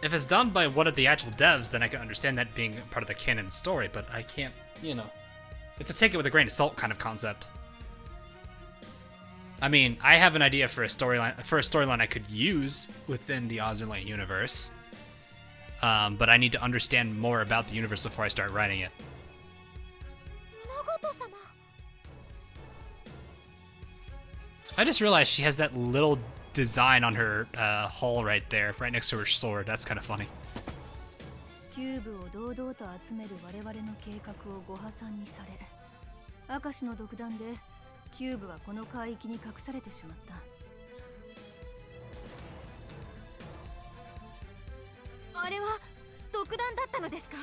If it's done by one of the actual devs, then I can understand that being part of the canon story, but I can't, you know. It's a take it with a grain of salt kind of concept. I mean, I have an idea for a storyline I could use within the Azur universe. But I need to understand more about the universe before I start writing it. I just realized she has that little design on her hull right there, right next to her sword. That's kind of funny. キューブを堂々と集める我々の計画をご破算にされ、明石の独断でキューブはこの海域に隠されてしまった。あれは独断だったのですか？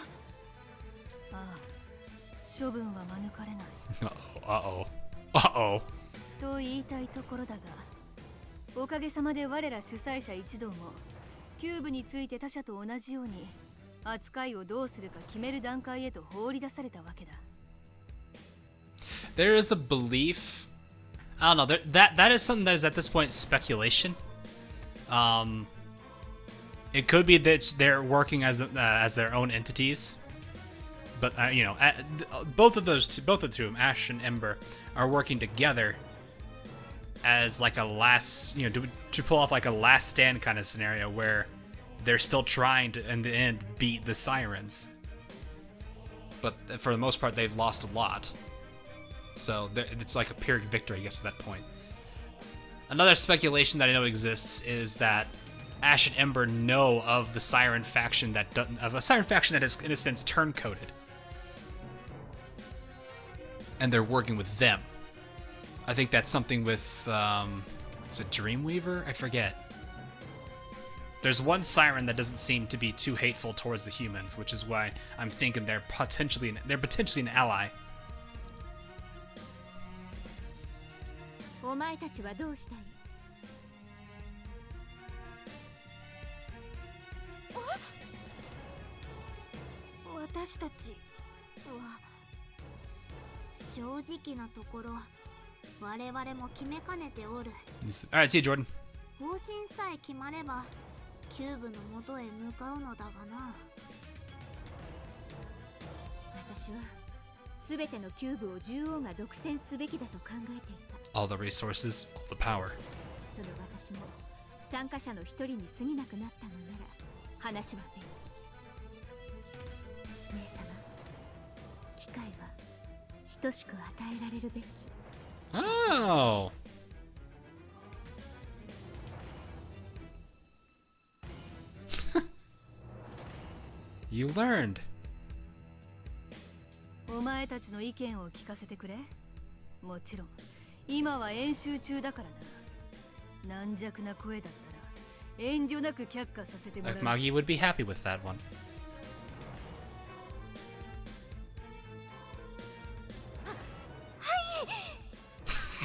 ああ、処分は免れない。と言いたいところだが、おかげさまで我ら主催者一同もキューブについて他者と同じように扱いをどうするか決める段階へと放り出されたわけだ。There is a belief. I don't know. That is something that is at this point speculation. It could be that they're working as their own entities, but you know, both of the two, Ash and Ember, are working together as like a last, you know, to pull off like a last stand kind of scenario where they're still trying to, in the end, beat the Sirens. But for the most part, they've lost a lot. So it's like a Pyrrhic victory, I guess, at that point. Another speculation that I know exists is that Ash and Ember know of the Siren faction that is, in a sense, turn-coded. and they're working with them. I think that's something with, is it Dreamweaver? I forget. There's one siren that doesn't seem to be too hateful towards the humans, which is why I'm thinking they're potentially an ally. お前たちはどうしたい？私たちは正直なところ我々も決めかねておる。 Alright, see you, Jordan. 方針さえ決まればキューブの元へ向かうのだがな。私は全てのキューブを獣王が独占すべきだと考えていた。 All the resources, all the power. その私も参加者の一人に過ぎなくなったのなら話は別。姉様、機会は等しく与えられるべき。 Oh. You learned. お前たちの意見を聞かせてくれ。もちろん今は演習中だからな。軟弱な声だったら遠慮なく却下させてもらう。 Maggie would be happy with that one.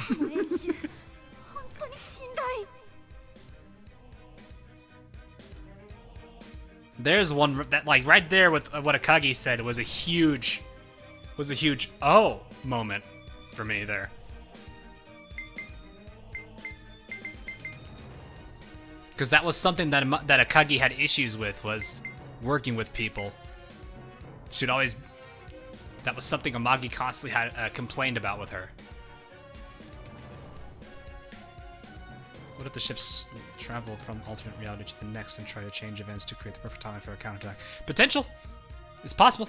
この演習本当にしんどい。 There's one that, like, right there with what Akagi said was a huge oh moment for me there. Because that was something that Akagi had issues with, was working with people. Should always, that was something Amagi constantly had complained about with her. What if the ships travel from alternate reality to the next and try to change events to create the perfect time for a counterattack? Potential. It's possible.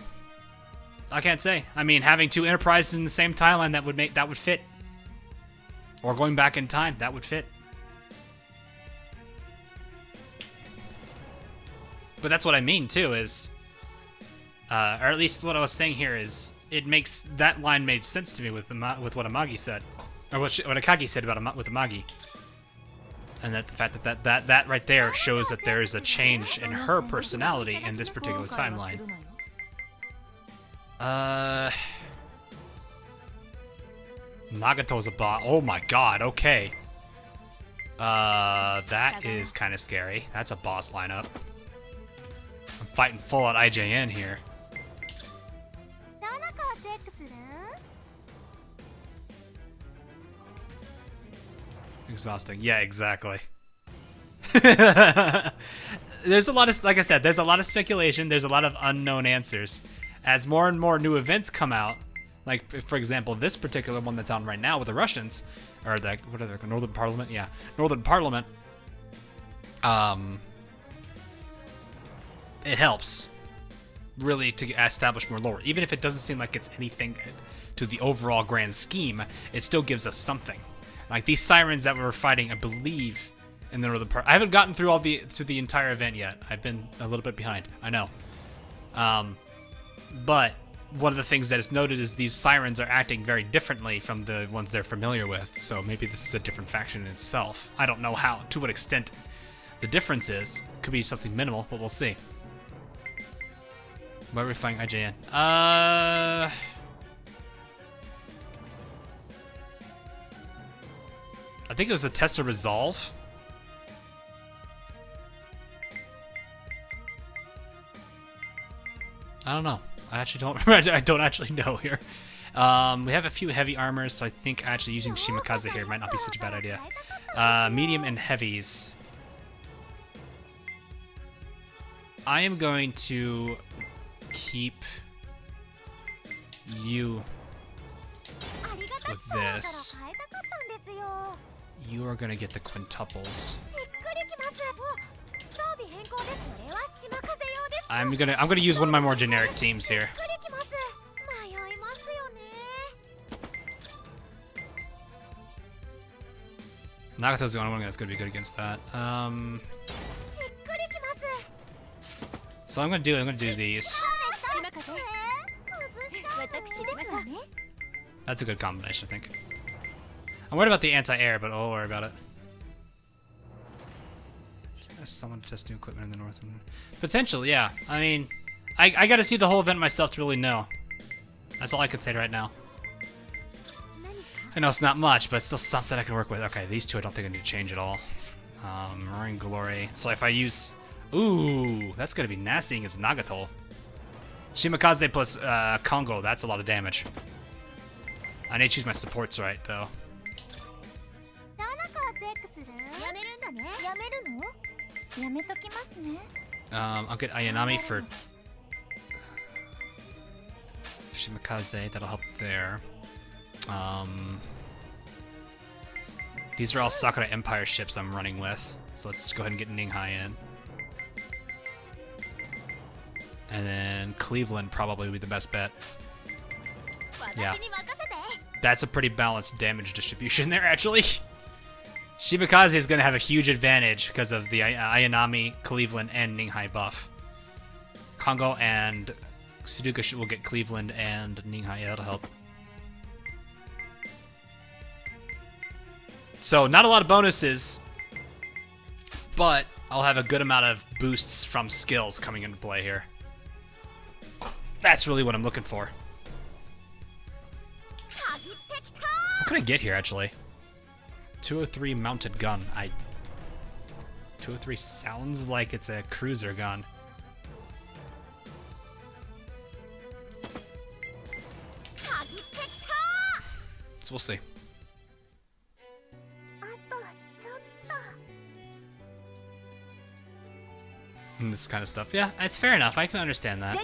I can't say. I mean, having two enterprises in the same timeline, that would fit. Or going back in time, that would fit. But that's what I mean too, is, or at least what I was saying here is, that line made sense to me with what Amagi said, or what Akagi said about with Amagi. And that the fact that right there shows that there is a change in her personality in this particular timeline. Nagato's a bot. Oh my god, okay. That is kind of scary. That's a boss lineup. I'm fighting full out IJN here. Exhausting. Yeah, exactly. There's a lot of, like I said, there's a lot of speculation. There's a lot of unknown answers. As more and more new events come out, like, for example, this particular one that's on right now with the Russians, or the, what are they, Northern Parliament? Yeah, Northern Parliament. It helps, really, to establish more lore. Even if it doesn't seem like it's anything to the overall grand scheme, it still gives us something. Like these sirens that we were fighting, I believe, in the northern part. I haven't gotten through the entire event yet. I've been a little bit behind. I know. But one of the things that is noted is these sirens are acting very differently from the ones they're familiar with. So maybe this is a different faction in itself. I don't know how, to what extent the difference is. Could be something minimal, but we'll see. Where are we fighting IJN? I think it was a test of resolve. I don't know. I actually don't. I don't actually know here. We have a few heavy armors, so I think actually using Shimakaze here might not be such a bad idea. Medium and heavies. I am going to keep you with this. You are gonna get the quintuples. I'm gonna use one of my more generic teams here. Nagato's the only one that's gonna be good against that. So I'm gonna do these. That's a good combination, I think. I'm worried about the anti-air, but I'll worry about it. Someone test new equipment in the north. Potential, yeah. I mean, I gotta see the whole event myself to really know. That's all I can say right now. I know it's not much, but it's still something I can work with. Okay, these two I don't think I need to change at all. Roaring Glory. So if I use... Ooh, that's gonna be nasty against Nagato. Shimakaze plus Kongo, that's a lot of damage. I need to choose my supports right, though. I'll get Ayanami for Shimakaze, that'll help there. These are all Sakura Empire ships I'm running with, so let's go ahead and get Ninghai in. And then Cleveland probably would be the best bet. Yeah. That's a pretty balanced damage distribution there, actually. Shimakaze is going to have a huge advantage because of the Ayanami, Cleveland, and Ninghai buff. Kongo and Sudoku will get Cleveland and Ninghai. Yeah, that'll help. So, not a lot of bonuses, but I'll have a good amount of boosts from skills coming into play here. That's really what I'm looking for. What can I get here, actually? 203 mounted gun. 203 sounds like it's a cruiser gun. So we'll see. And this kind of stuff. Yeah, it's fair enough. I can understand that.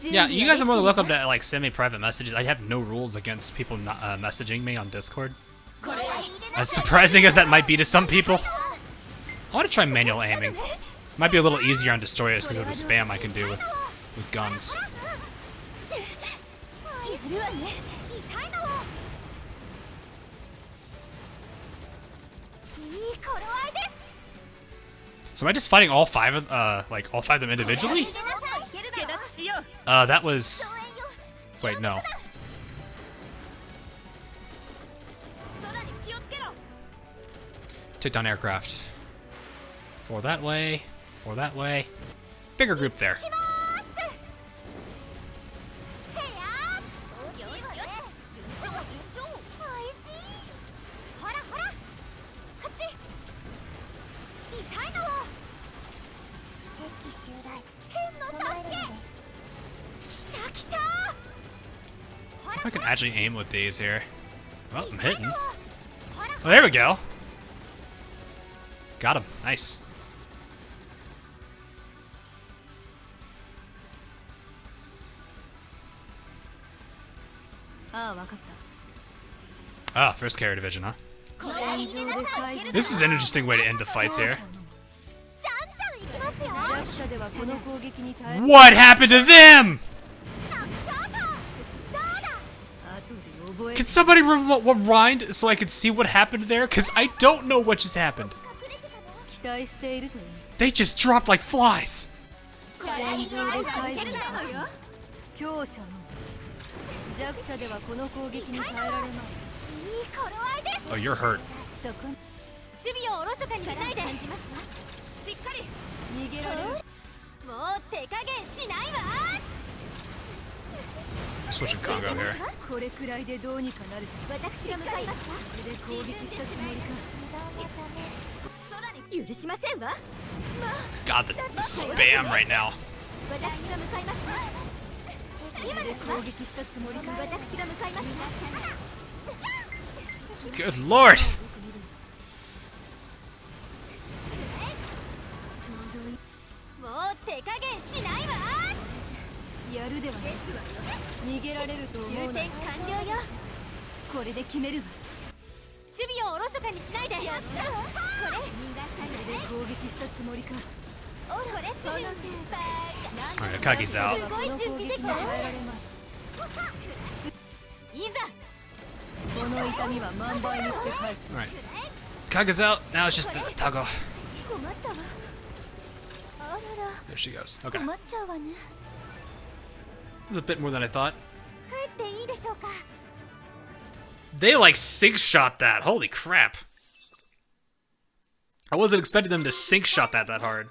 Yeah, you guys are more than welcome to like send me private messages. I have no rules against people not messaging me on Discord. As surprising as that might be to some people. I want to try manual aiming. Might be a little easier on destroyers because of the spam I can do with guns. So am I just fighting all five of all five of them individually? That was... Wait, no. Take down aircraft. Four that way. Four that way. Bigger group there. If I can actually aim with these here. Well, I'm hitting. Oh, there we go. Got him. Nice. Ah, first carrier division, huh? This is an interesting way to end the fights here. What happened to them? Can somebody rewind so I can see what happened there? Because I don't know what just happened. They just dropped like flies. Oh, you're hurt. I'm switching Kongo here. God, the spam right now. Good lord. Alright, Akagi's out. Alright. Kaga's out. Now it's just Tago. There she goes. Okay. was a bit more than I thought. 帰っていいでしょうか。 They like sink shot that. Holy crap. I wasn't expecting them to sink shot that hard.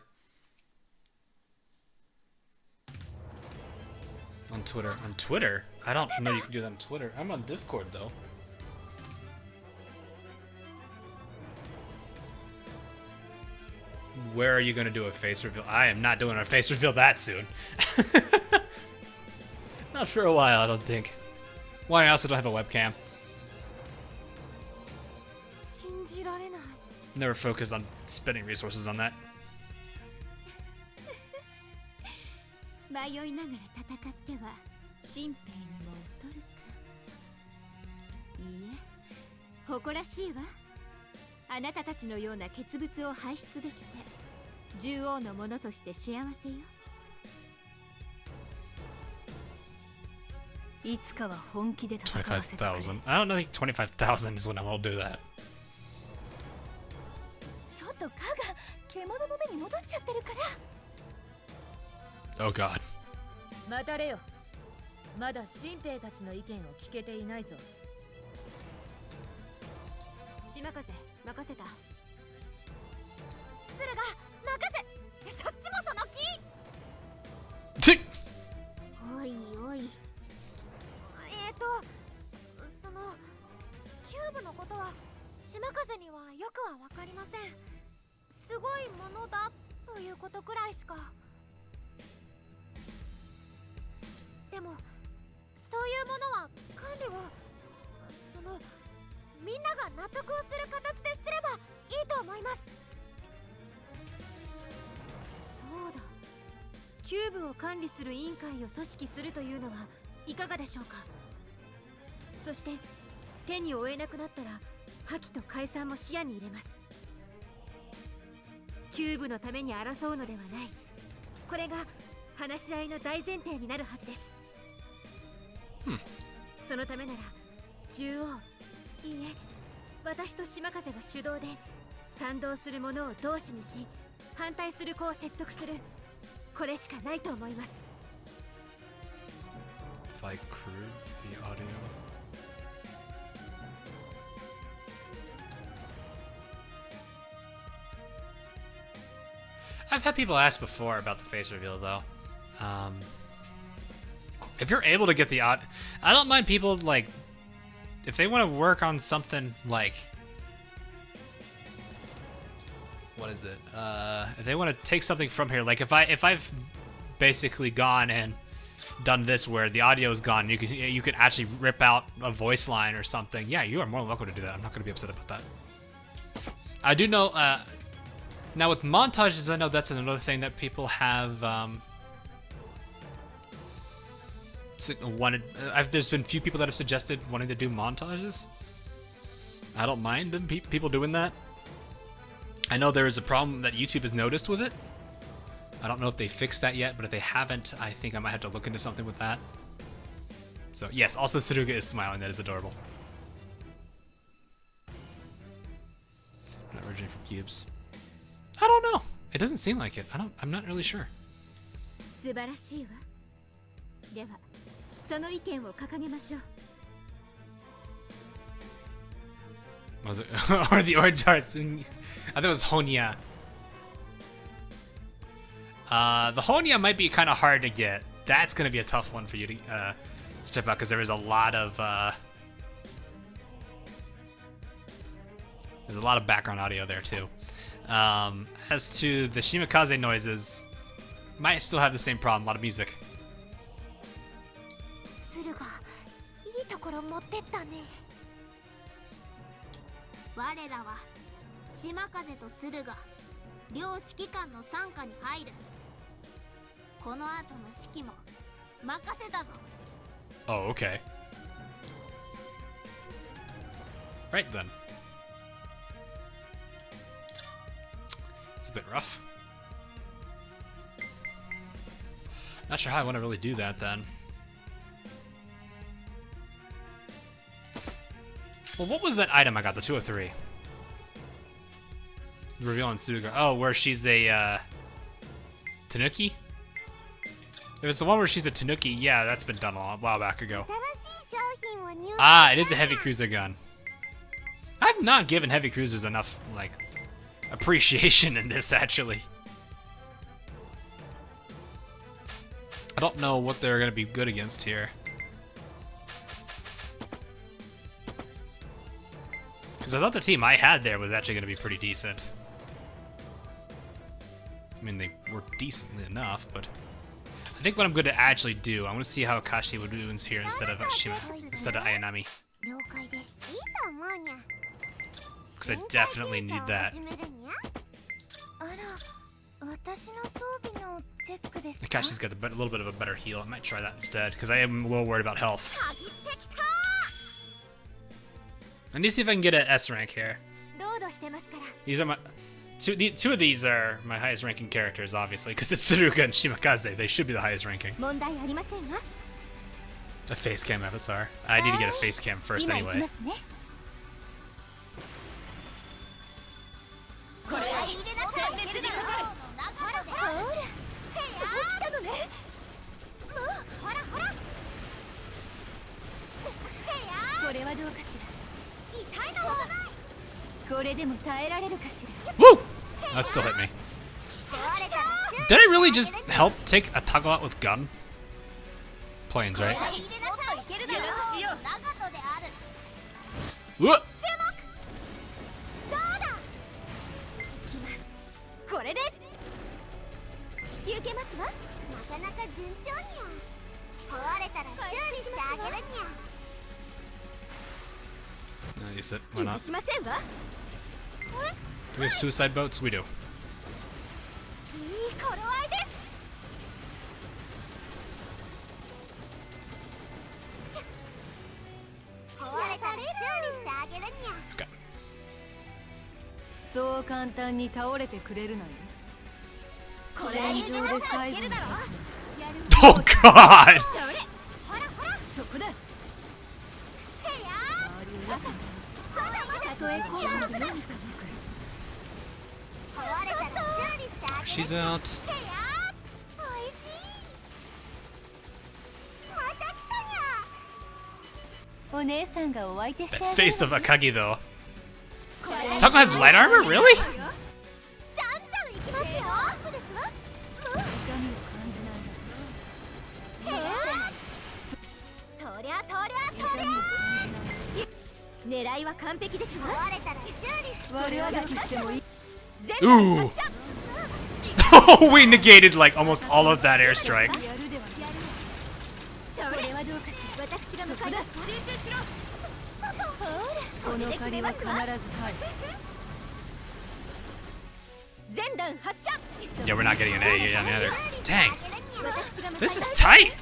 On Twitter. On Twitter? I don't know you can do that on Twitter. I'm on Discord though. Where are you gonna do a face reveal? I am not doing a face reveal that soon. Not for a while, I don't think. Why, I also don't have a webcam. 信じられない。 Never focused on spending resources on that. 迷いながら戦っては新兵にも劣るか。いいえ、誇らしいわ。あなたたちのような傑物を輩出できて獣王のものとして幸せよ。いつかは本気で戦わせてくれ。 25,000. I don't think 25,000 is when I will do that. ちょっとカが獣の目に戻っちゃってるから。 Oh god. 待たれよ。まだ新兵たちの意見を聞けていないぞ。島風任せた。駿河任せ。そっちもその気。おいおい。そのキューブのことは島風にはよくはわかりません。すごいものだということくらいしか。でもそういうものは管理をみんなが納得をする形ですればいいと思います。そうだ、キューブを管理する委員会を組織するというのはいかがでしょうか。そして手に負えなくなったら破棄と解散も視野に入れます。キューブのために争うのではない、これが話し合いの大前提になるはずです。そのためなら獣王、いいえ、私と島風が主導で賛同する者を同志にし、反対する子を説得する、これしかないと思います。 If I curve the audio. I've had people ask before about the face reveal though. If you're able to get the I don't mind people like if they want to work on something like what is it? If they want to take something from here, like if I've basically gone and done this where the audio is gone, you can actually rip out a voice line or something. Yeah, you are more than welcome to do that. I'm not going to be upset about that. I do know. Now with montages, I know that's another thing that people have wanted. There's been few people that have suggested wanting to do montages. I don't mind them people doing that. I know there is a problem that YouTube has noticed with it. I don't know if they fixed that yet, but if they haven't, I think I might have to look into something with that. So yes, also Suruga is smiling. That is adorable. Not originally from cubes. I don't know. It doesn't seem like it. I'm not really sure. 素晴らしいわ。では、その意見を掲げましょう。Or the orange hearts. I think it was Honya. The Honya might be kind of hard to get. That's going to be a tough one for you to step out because there is a lot of there's a lot of background audio there too. As to the Shimakaze noises, might still have the same problem. A lot of music. 駿河、いいところ持ってったね。我らは島風と駿河、両指揮官の傘下に入る。この後の指揮も任せたぞ。 Oh, okay. Right then. It's a bit rough. Not sure how I want to really do that then. Well, what was that item I got? The 203. Reveal on Suga. Oh, where she's a Tanuki? If it's the one where she's a Tanuki, yeah, that's been done a while back ago. Ah, it is a heavy cruiser gun. I've not given heavy cruisers enough, like, appreciation in this, actually. I don't know what they're gonna be good against here. Because I thought the team I had there was actually gonna be pretty decent. I mean, they were decently enough, but I think what I'm going to actually do, I want to see how Akashi would do here instead of Ayanami. Because I definitely need that. Akashi's got a little bit of a better heal. I might try that instead, because I am a little worried about health. I need to see if I can get an S rank here. These are my... Two of these are my highest ranking characters, obviously, because it's Tsuruga and Shimakaze. They should be the highest ranking. A face cam avatar. I need to get a face cam first anyway. Woo! That still hit me. Did I really just help take a Tagalot with gun? Planes, right? Whoa! Use it. Why not? Do we have suicide boats? We do. Okay. Oh God! She's out. That face of Akagi though. Taco has light armor? Really? Ooh. Oh, we negated like almost all of that airstrike. Yeah, we're not getting an A on the other. Dang. This is tight.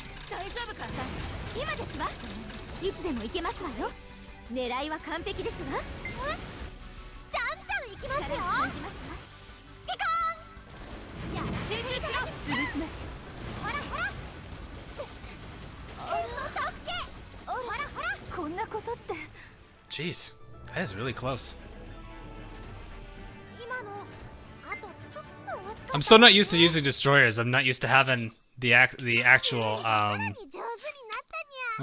Jeez, that is really close. I'm so not used to using destroyers. I'm not used to having the actual I'll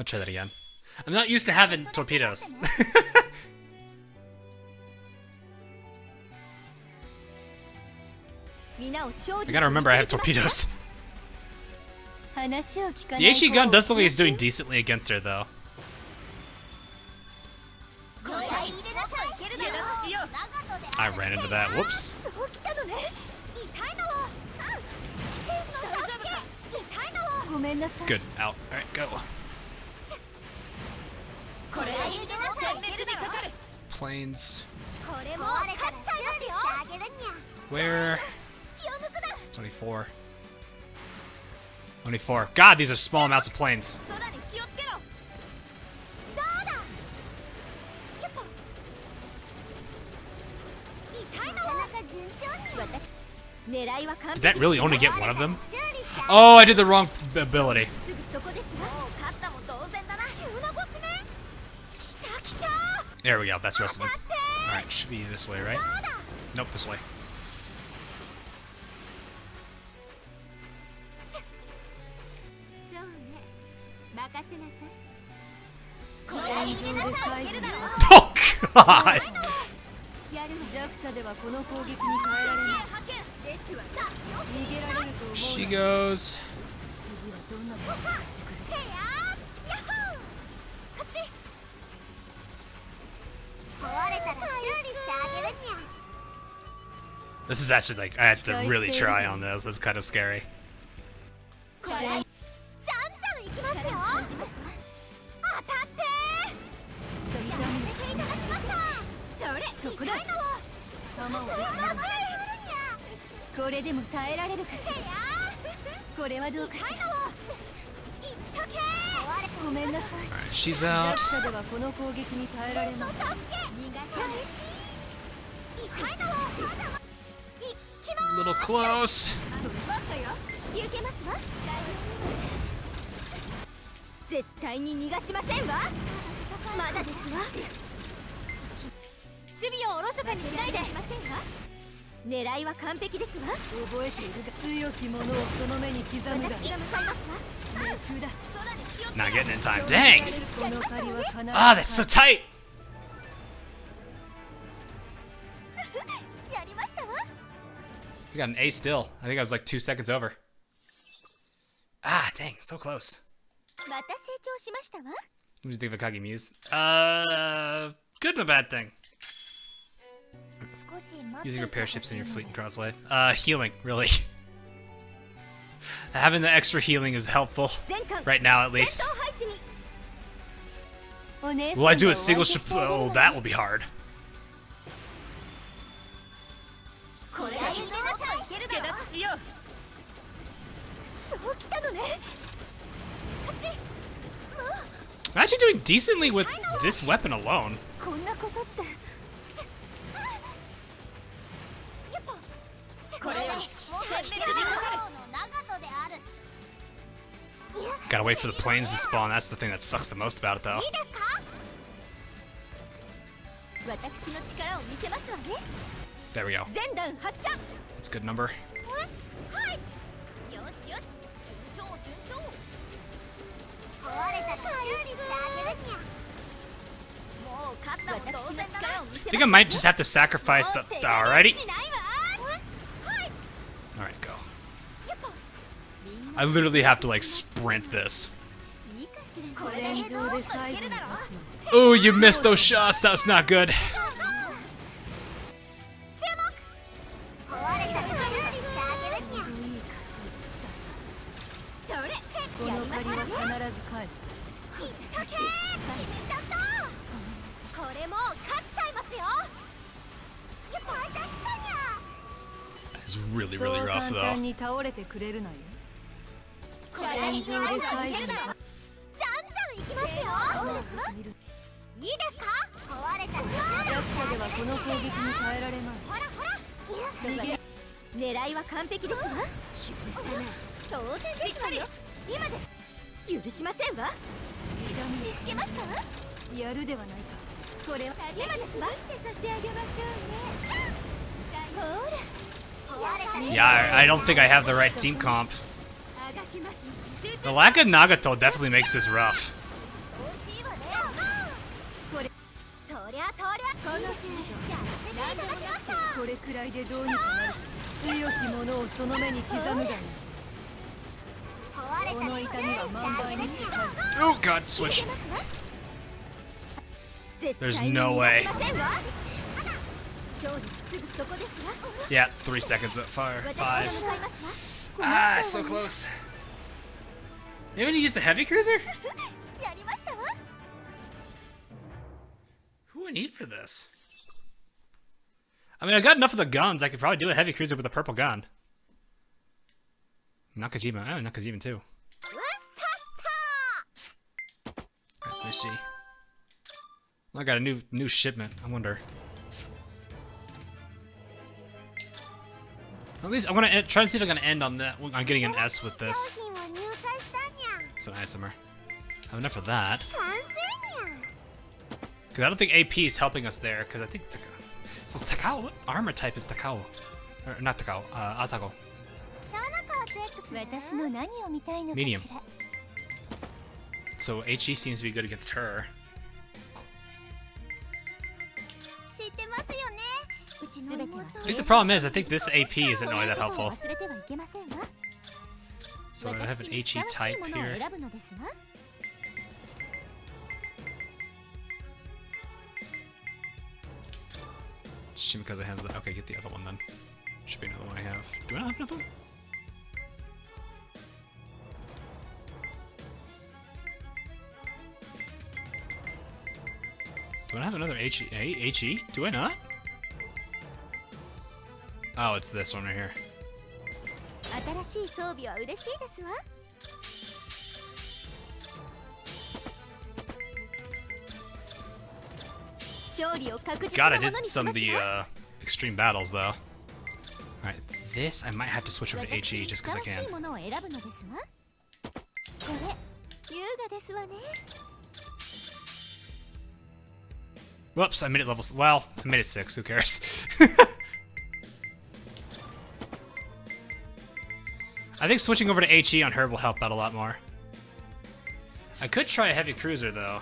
try that again. I'm not used to having torpedoes. I gotta remember I have torpedoes. The HE gun does look like it's doing decently against her though. I ran into that. Whoops. Good. Out. Alright, go. Planes. Where? 24. 24. God, these are small amounts of planes. Did that really only get one of them? Oh, I did the wrong ability. There we go, that's the rest of them. Alright, should be this way, right? Nope, this way. Oh god! 弱者ではこの攻撃に耐えられない。逃げられると思う。 She goes. 次はどんなものを使ってくる。 This is actually like, I have to really try on this. That's kind of scary. Alright, she's out. A little close. 絶対に逃がしませんわ。まだですわ。守備をおろそかにしないで。狙いは完璧ですわ。覚えているが強き者をその目に刻むが。私が向かいますわ。命中だ。 Not getting in time. Dang! Ah, that's so tight! やりましたわ。 I got an A still. I think I was like 2 seconds over. Ah, dang, so close. また成長しましたわ。 What do you think of Akagi Muse? Good and a bad thing. Using repair ships in your fleet in Crosswave. Healing, really. Having the extra healing is helpful. Right now, at least. Will I do a single ship? Oh, that will be hard. I'm actually doing decently with this weapon alone. Gotta wait for the planes to spawn. That's the thing that sucks the most about it, though. There we go. That's a good number. I think I might just have to sacrifice the... Alrighty. Alright, go. I literally have to, like, sprint this. Oh, you missed those shots. That's not good. It's really, really rough, though. Yeah, I don't think I have the right team comp. The lack of Nagato definitely makes this rough. Oh god, switch. There's no way. Yeah, 3 seconds at fire. 5. Ah, so close. You haven't used a heavy cruiser? Who do I need for this? I mean, I got enough of the guns. I could probably do a heavy cruiser with a purple gun. Nakajima. Oh, Nakajima too. Right, let's see. I got a new shipment. I wonder. At least I want to try to see if I can end on that. I'm getting an S with this. So ASMR. I have enough of that. Because I don't think AP is helping us there. Because I think so Takao. What armor type is Takao? Or not Takao. Atago. Medium. So HE seems to be good against her. ってますよね。うちの妹 I think the problem is, I think this AP isn't really that helpful. 忘れてはいけませんわ。 So I have an HE type here. 選ぶのですわ。 Shimikaze has the. Okay, get the other one then. Should be another one I have. Do I not have another one? Do I have another HE? HE? Do I not? Oh, it's this one right here. 新しい装備は嬉しいですわ。 God, I did some of the extreme battles though. Alright, this I might have to switch over to HE just because I can. Whoops, I made it level. Well, I made it 6. Who cares? I think switching over to HE on her will help out a lot more. I could try a heavy cruiser though.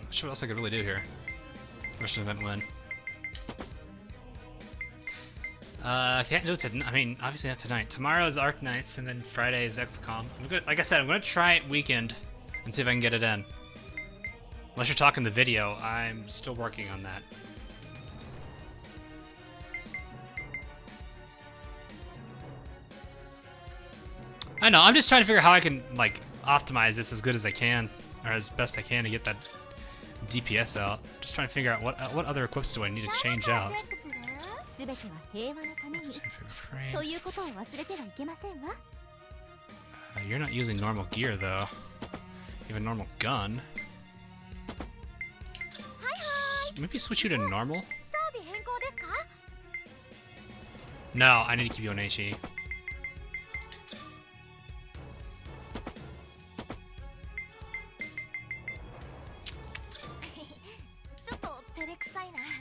Not sure what else I could really do here. Russian event win. Can't do it tonight. I mean, obviously not tonight. Tomorrow is Arc Nights, and then Friday is XCOM. I'm good. Like I said, I'm gonna try it weekend and see if I can get it in. Unless you're talking the video, I'm still working on that. I know. I'm just trying to figure out how I can like optimize this as good as I can, or as best I can to get that DPS out. Just trying to figure out what other equips do I need to change out. You're not using normal gear though. You have a normal gun. Maybe switch you to normal? No, I need to keep you on HE.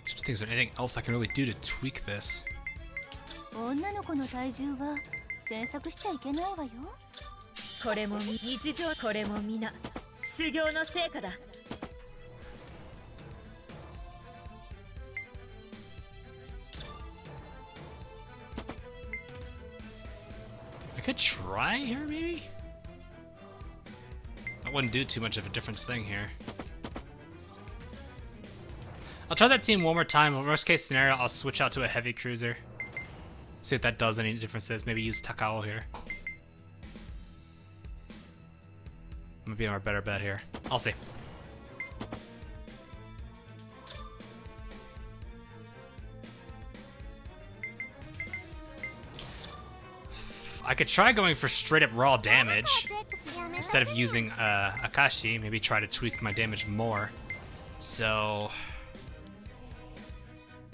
Just think, is there anything else I can really do to tweak this? 女の子の体重は詮索しちゃいけないわよ。これも日常、これも皆修行の成果だ。I could try here, maybe? That wouldn't do too much of a difference thing here. I'll try that team one more time. Worst case scenario, I'll switch out to a heavy cruiser. See if that does any differences. Maybe use Takao here. I'm gonna be our better bet here. I'll see. I could try going for straight up raw damage instead of using Akashi. Maybe try to tweak my damage more. So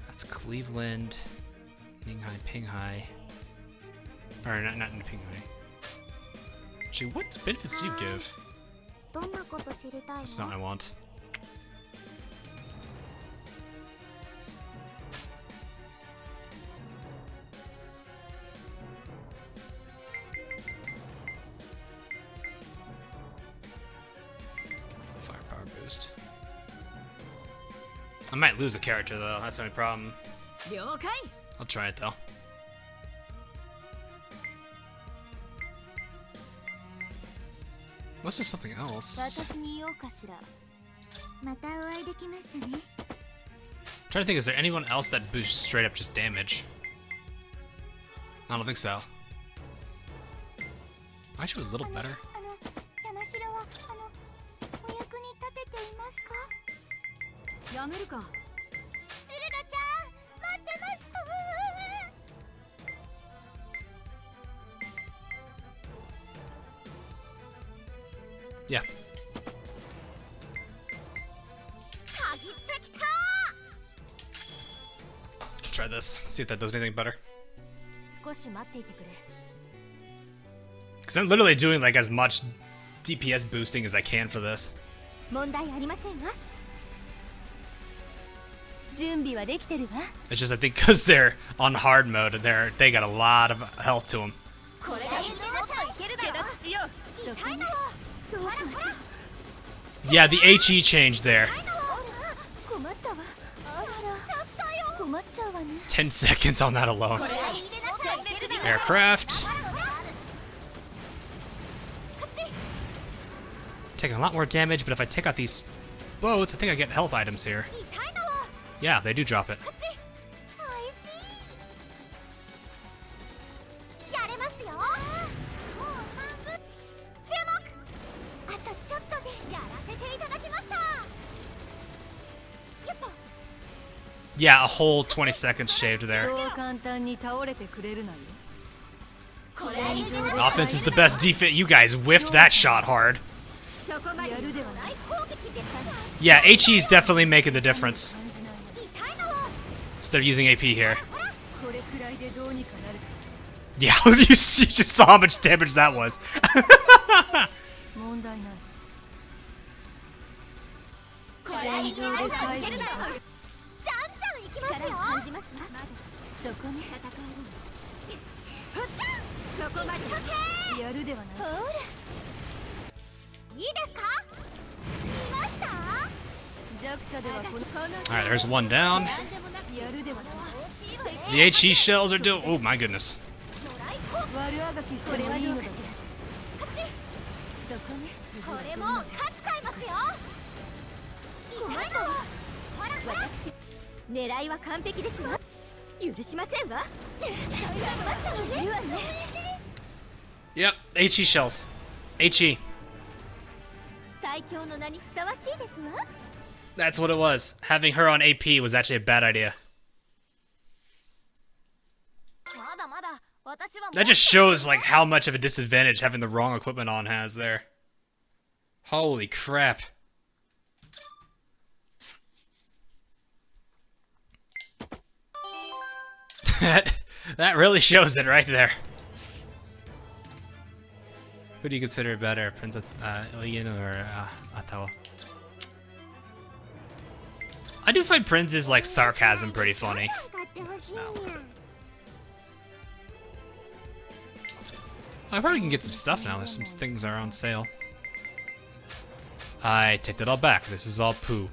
that's Cleveland, Ninghai, Pinghai. Or not Pinghai. Actually, what benefits do you give? That's not what I want. Firepower boost. I might lose a character though, that's the only problem. I'll try it though. Unless there's something else. I'm trying to think, is there anyone else that boosts straight up just damage? I don't think so. Actually, a little better. Yeah. Try this. See if that does anything better. Because I'm literally doing like as much DPS boosting as I can for this. It's just I think because they're on hard mode, they got a lot of health to them. Yeah, the HE changed there. 10 seconds on that alone. Aircraft. Taking a lot more damage, but if I take out these boats, I think I get health items here. Yeah, they do drop it. Yeah, a whole 20 seconds shaved there. Offense is the best defense. You guys whiffed that shot hard. Yeah, HE is definitely making the difference. Instead of using AP here. Yeah, you just saw how much damage that was. Alright, there's one down. The HE shells are doing. Oh my goodness. Yep, HE shells. HE. That's what it was. Having her on AP was actually a bad idea. That just shows like how much of a disadvantage having the wrong equipment on has there. Holy crap. That really shows it right there. Who do you consider better, Prinz Eugen or Atawa? I do find Prinz's like sarcasm pretty funny. I probably can get some stuff now. There's some things that are on sale. I take that all back. This is all poo.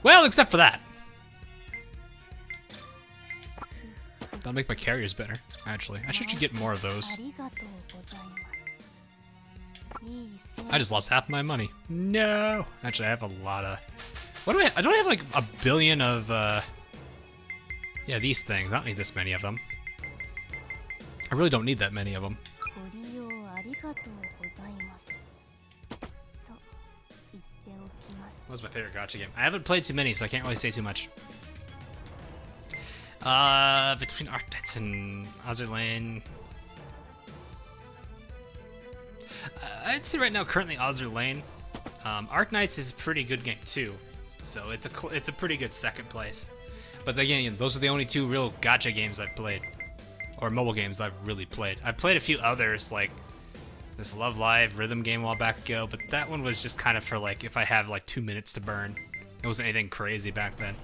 Well, except for that. That'll make my carriers better, actually. I should get more of those. I just lost half my money. No! Actually, I have a lot of... What do I don't have like a billion of, yeah, these things. I don't need this many of them. I really don't need that many of them. That was my favorite gacha game. I haven't played too many, so I can't really say too much. Between Arknights and Azur Lane, I'd say right now, currently Azur Lane. Arknights is a pretty good game too, so it's a pretty good second place. But again, those are the only two real gacha games I've played, or mobile games I've really played. I've played a few others like this Love Live rhythm game a while back ago, but that one was just kind of for like if I have like 2 minutes to burn. It wasn't anything crazy back then.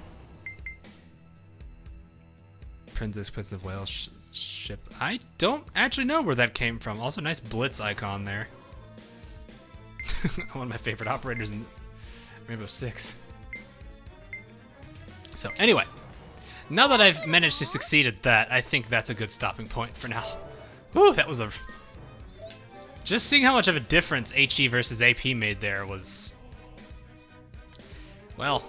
Princess Prince of Wales ship. I don't actually know where that came from. Also, nice Blitz icon there. One of my favorite operators in Rainbow Six. So anyway, now that I've managed to succeed at that, I think that's a good stopping point for now. Whew, that was a... Just seeing how much of a difference HE versus AP made there was... Well,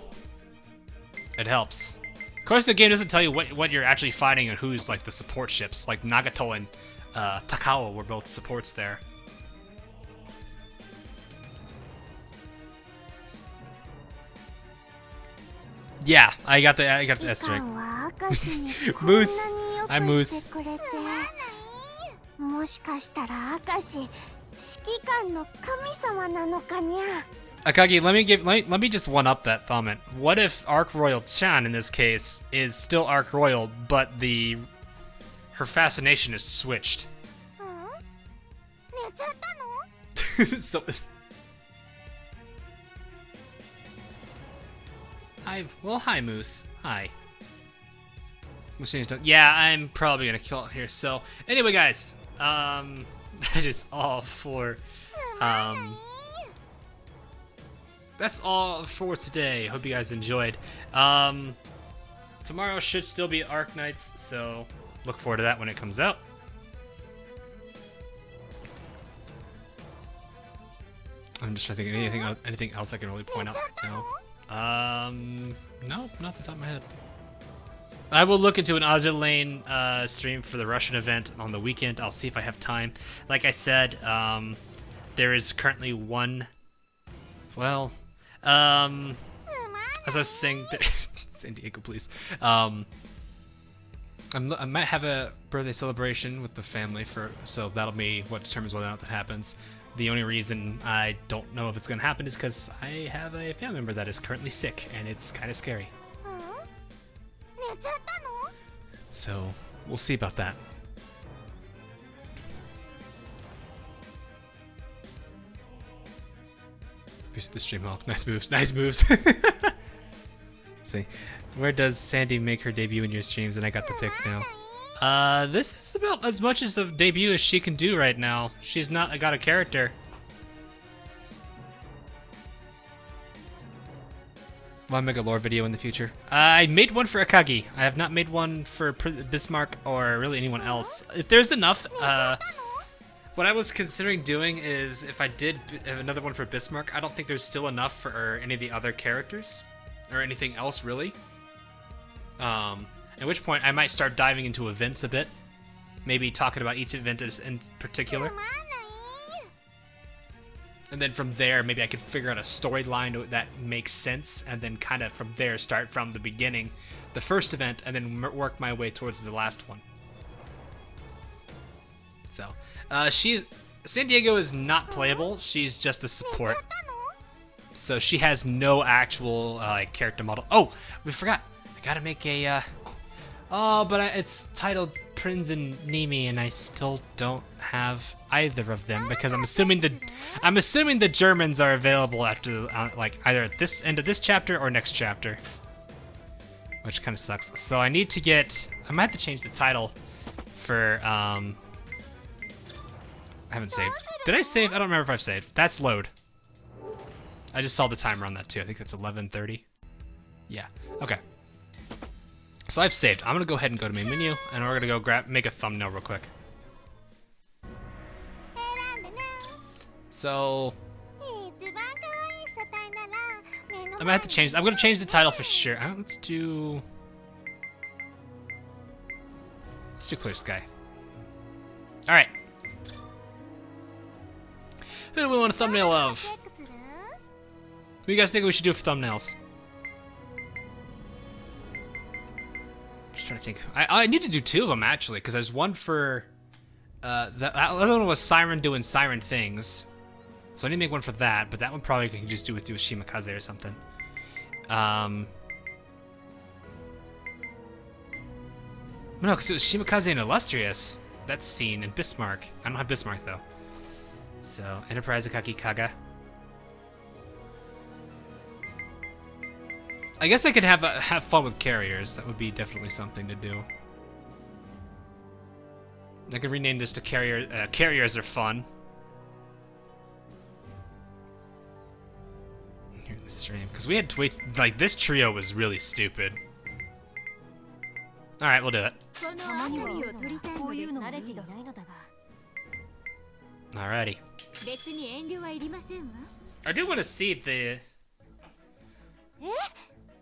it helps. Of course, the game doesn't tell you what you're actually fighting and who's like the support ships. Like Nagato and Takao were both supports there. Yeah, I got the S right. Moose, I'm Moose. Akagi, let me just one up that comment. What if Arc Royal Chan in this case is still Arc Royal, but her fascination is switched? So hi Moose. Hi. Yeah, I'm probably gonna kill it here. So anyway, guys, That is all for, that's all for today. Hope you guys enjoyed. Tomorrow should still be Arc Nights, so look forward to that when it comes out. I'm just trying to think of anything else I can really point out right now. No, not off the top of my head. I will look into an Azur Lane stream for the Russian event on the weekend. I'll see if I have time. Like I said, there is currently one. Well, as I was saying, San Diego, please. I might have a birthday celebration with the family so that'll be what determines whether or not that happens. The only reason I don't know if it's gonna happen is because I have a family member that is currently sick, and it's kind of scary. So we'll see about that. The stream hall. Nice moves. Nice moves. See, where does Sandy make her debut in your streams? And I got the pick now. This is about as much as a debut as she can do right now. She's not got a character. Will I make a lore video in the future? I made one for Akagi. I have not made one for Bismarck or really anyone else. If there's enough, what I was considering doing is if I did another one for Bismarck, I don't think there's still enough for any of the other characters or anything else really. At which point I might start diving into events a bit. Maybe talking about each event in particular. And then from there, maybe I could figure out a storyline that makes sense, and then kind of from there start from the beginning, the first event, and then work my way towards the last one. So, San Diego is not playable. She's just a support. So she has no actual character model. Oh, we forgot. I gotta make a. It's titled Prinz and Nimi, and I still don't have either of them because I'm assuming the Germans are available after either at this end of this chapter or next chapter, which kind of sucks. So I need to get. I might have to change the title for. I haven't saved. Did I save? I don't remember if I've saved. That's load. I just saw the timer on that too. I think that's 11:30. Yeah. Okay. So I've saved. I'm gonna go ahead and go to main menu, and we're gonna go make a thumbnail real quick. So I'm gonna have to change. I'm gonna change the title for sure. Let's do Clear Sky. All right. Who do we want a thumbnail of? What do you guys think we should do for thumbnails? Just trying to think. I need to do two of them actually, because there's one for the other one was Siren doing Siren things, so I need to make one for that. But that one probably can just do with Shimakaze or something. No, because it was Shimakaze and Illustrious. That scene in Bismarck. I don't have Bismarck though. So Enterprise Akaki Kaga. I guess I could have fun with carriers. That would be definitely something to do. I could rename this to carrier. Carriers are fun. Here in the stream, because we had to wait. Like this trio was really stupid. All right, we'll do it. Alrighty. I do want to see the.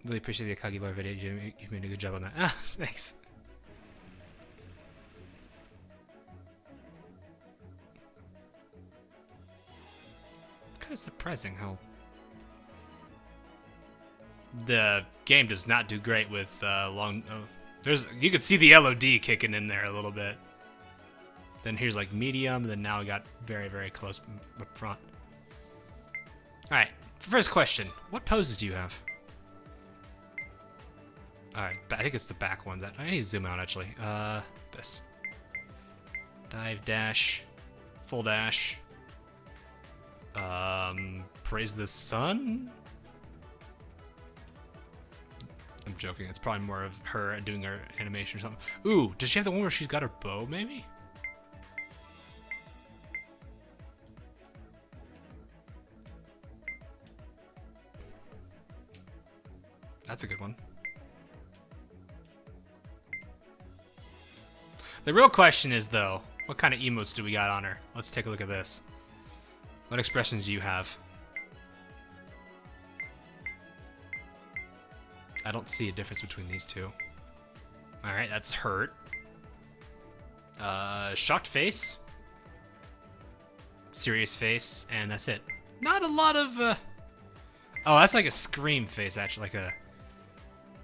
Really appreciate the Akagi lore video. You made a good job on that. Ah, thanks. Kind of surprising how the game does not do great with long. You could see the LOD kicking in there a little bit. Then here's like medium. Then now we got very, very close up front. All right. First question: what poses do you have? Alright, I think it's the back ones. I need to zoom out, actually. This. Dive, dash, full dash. Praise the sun? I'm joking. It's probably more of her doing her animation or something. Ooh, does she have the one where she's got her bow, maybe? That's a good one. The real question is, though, what kind of emotes do we got on her? Let's take a look at this. What expressions do you have? I don't see a difference between these two. Alright, that's hurt. Shocked face. Serious face, and that's it. Not a lot of, Oh, that's like a scream face, actually,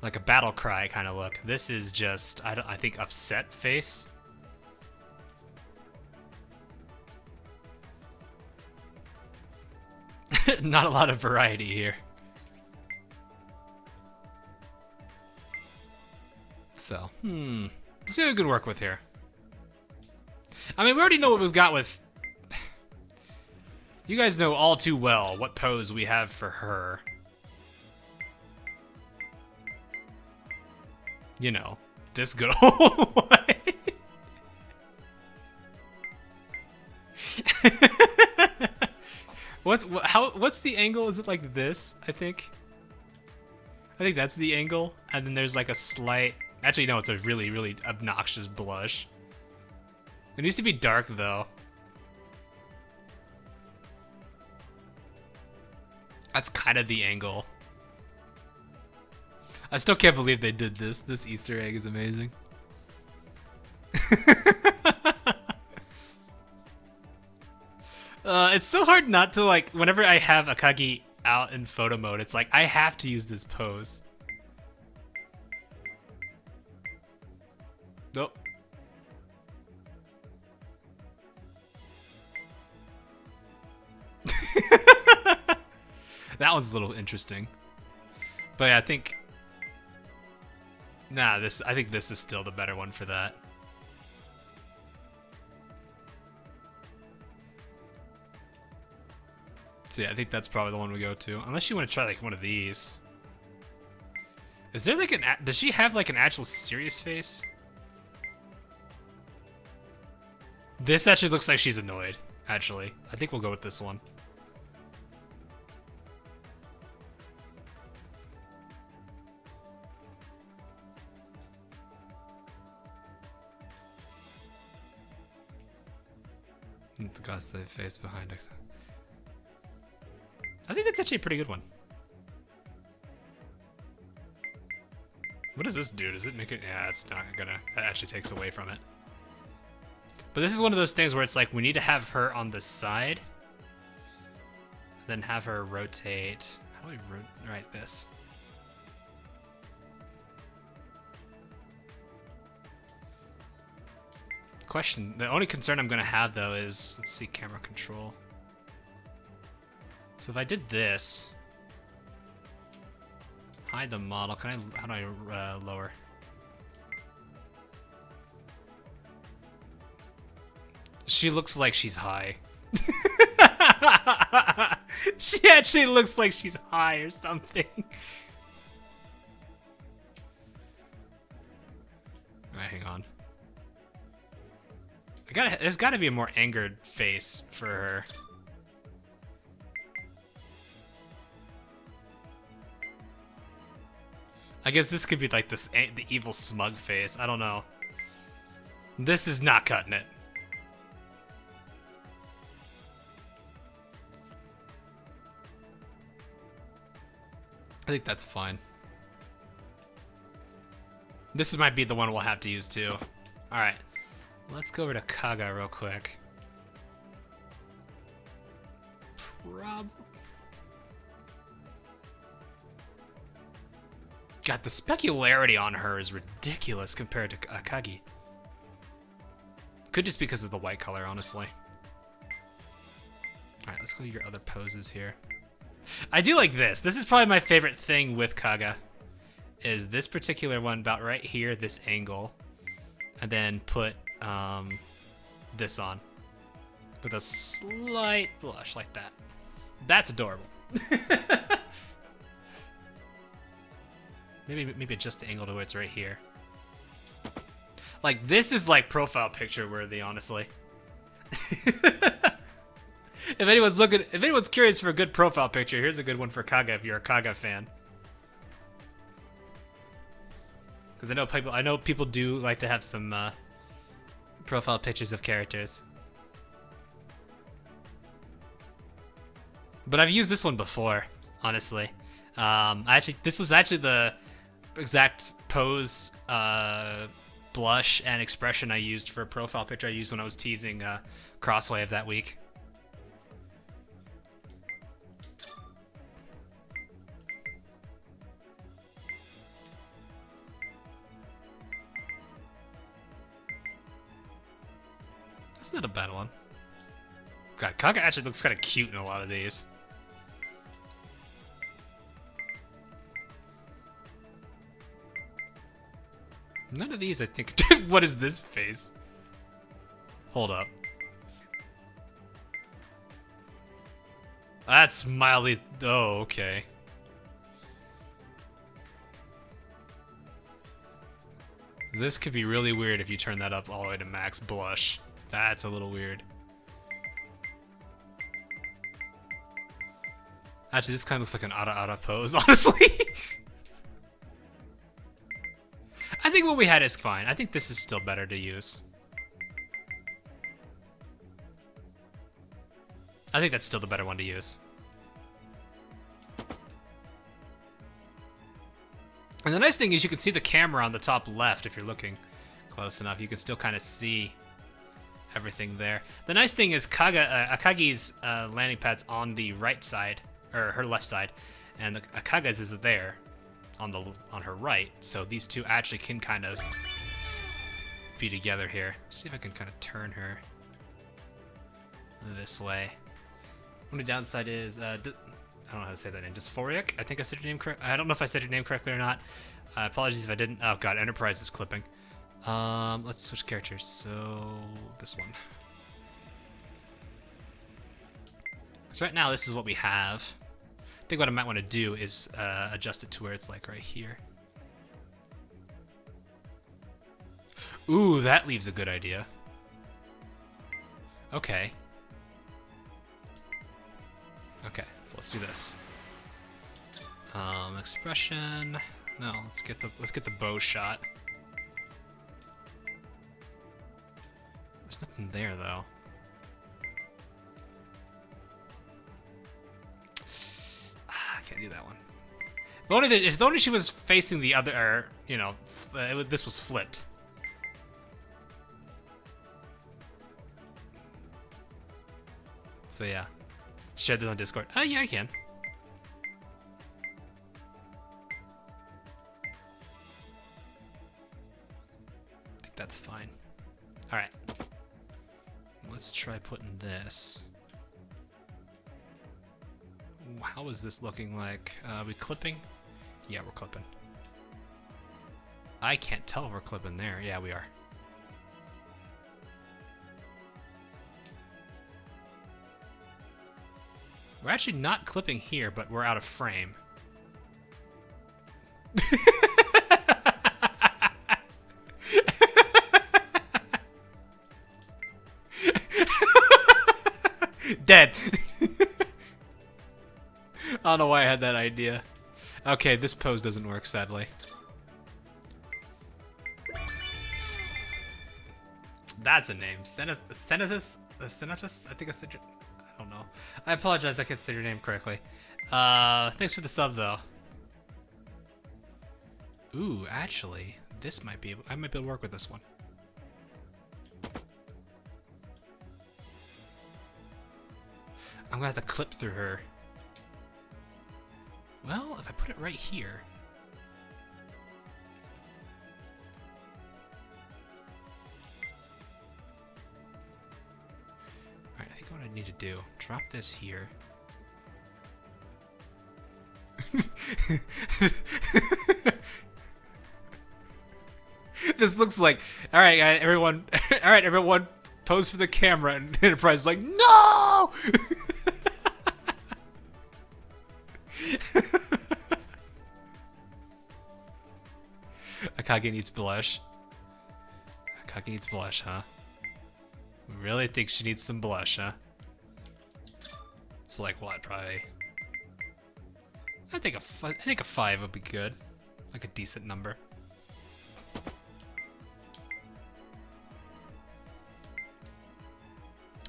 like a battle cry kind of look. This is just, I think, upset face. Not a lot of variety here. So, let's see what we can work with here. I mean, we already know what we've got with... You guys know all too well what pose we have for her. You know, this good old way. What's the angle? Is it like this, I think? I think that's the angle. And then there's like a slight... Actually, no, it's a really, really obnoxious blush. It needs to be dark, though. That's kind of the angle. I still can't believe they did this. This Easter egg is amazing. It's so hard not to, like, whenever I have Akagi out in photo mode, it's like, I have to use this pose. Nope. That one's a little interesting. But yeah, I think... Nah, I think this is still the better one for that. So yeah, I think that's probably the one we go to. Unless you want to try like one of these. Is there like does she have like an actual serious face? This actually looks like she's annoyed, actually. I think we'll go with this one. The ghastly face behind it. I think that's actually a pretty good one. What does this do? Does it make it? Yeah, it's not gonna. That actually takes away from it. But this is one of those things where it's like we need to have her on the side, and then have her rotate. How do we write this? Question. The only concern I'm gonna have though is, let's see, camera control. So if I did this, hide the model. How do I lower? She looks like she's high. She actually looks like she's high or something. Alright, hang on. There's gotta be a more angered face for her. I guess this could be like the evil smug face. I don't know. This is not cutting it. I think that's fine. This might be the one we'll have to use too. Alright. Let's go over to Kaga real quick. God, the specularity on her is ridiculous compared to Akagi. Could just be because of the white color, honestly. Alright, let's go to your other poses here. I do like this. This is probably my favorite thing with Kaga. Is this particular one about right here, this angle. And then put this on. With a slight blush like that. That's adorable. Maybe just the angle to where it's right here. Like, this is like profile picture worthy, honestly. If anyone's curious for a good profile picture, here's a good one for Kaga if you're a Kaga fan. Because I know people do like to have some profile pictures of characters. But I've used this one before, honestly. This was actually the exact pose, blush, and expression I used for a profile picture I used when I was teasing Crosswave that week. That's not a bad one. God, Kaga actually looks kind of cute in a lot of these. None of these, I think. What is this face? Hold up. That's mildly. Oh, okay. This could be really weird if you turn that up all the way to max blush. That's a little weird. Actually, this kind of looks like an Ara pose, honestly. I think what we had is fine. I think this is still better to use. I think that's still the better one to use. And the nice thing is you can see the camera on the top left if you're looking close enough. You can still kind of see everything there. The nice thing is Akagi's landing pad's on the right side, or her left side, and Akaga's is there on her right. So these two actually can kind of be together here. Let's see if I can kind of turn her this way. Only downside is I don't know how to say that name. Dysphoric? I think I said your name correct. I don't know if I said your name correctly or not. Apologies if I didn't. Oh god, Enterprise is clipping. Let's switch characters. So this one. So right now this is what we have. I think what I might want to do is adjust it to where it's like right here. Ooh, that leaves a good idea. Okay. Okay, so let's do this. Expression. No, let's get the bow shot. There's nothing there though. I can't do that one. If only she was facing the other, or, you know, this was flipped. So yeah. Share this on Discord. Oh, yeah, I can. I think that's fine. Alright. Let's try putting this. How is this looking like? Are we clipping? Yeah, we're clipping. I can't tell if we're clipping there. Yeah, we are. We're actually not clipping here, but we're out of frame. Dead. I don't know why I had that idea. Okay, this pose doesn't work, sadly. That's a name. Senatus? Senatus? I think I said your... I don't know. I apologize, I can't say your name correctly. Thanks for the sub, though. Ooh, actually, this might be... I might be able to work with this one. I'm gonna have to clip through her. Well, if I put it right here... Alright, I think what I need to do, drop this here. This looks like... Alright, everyone... Alright, everyone, pose for the camera, and Enterprise is like, no! Akagi needs blush. Akagi needs blush, huh? Really think she needs some blush, huh? So like what, probably? I think a 5 would be good, like a decent number.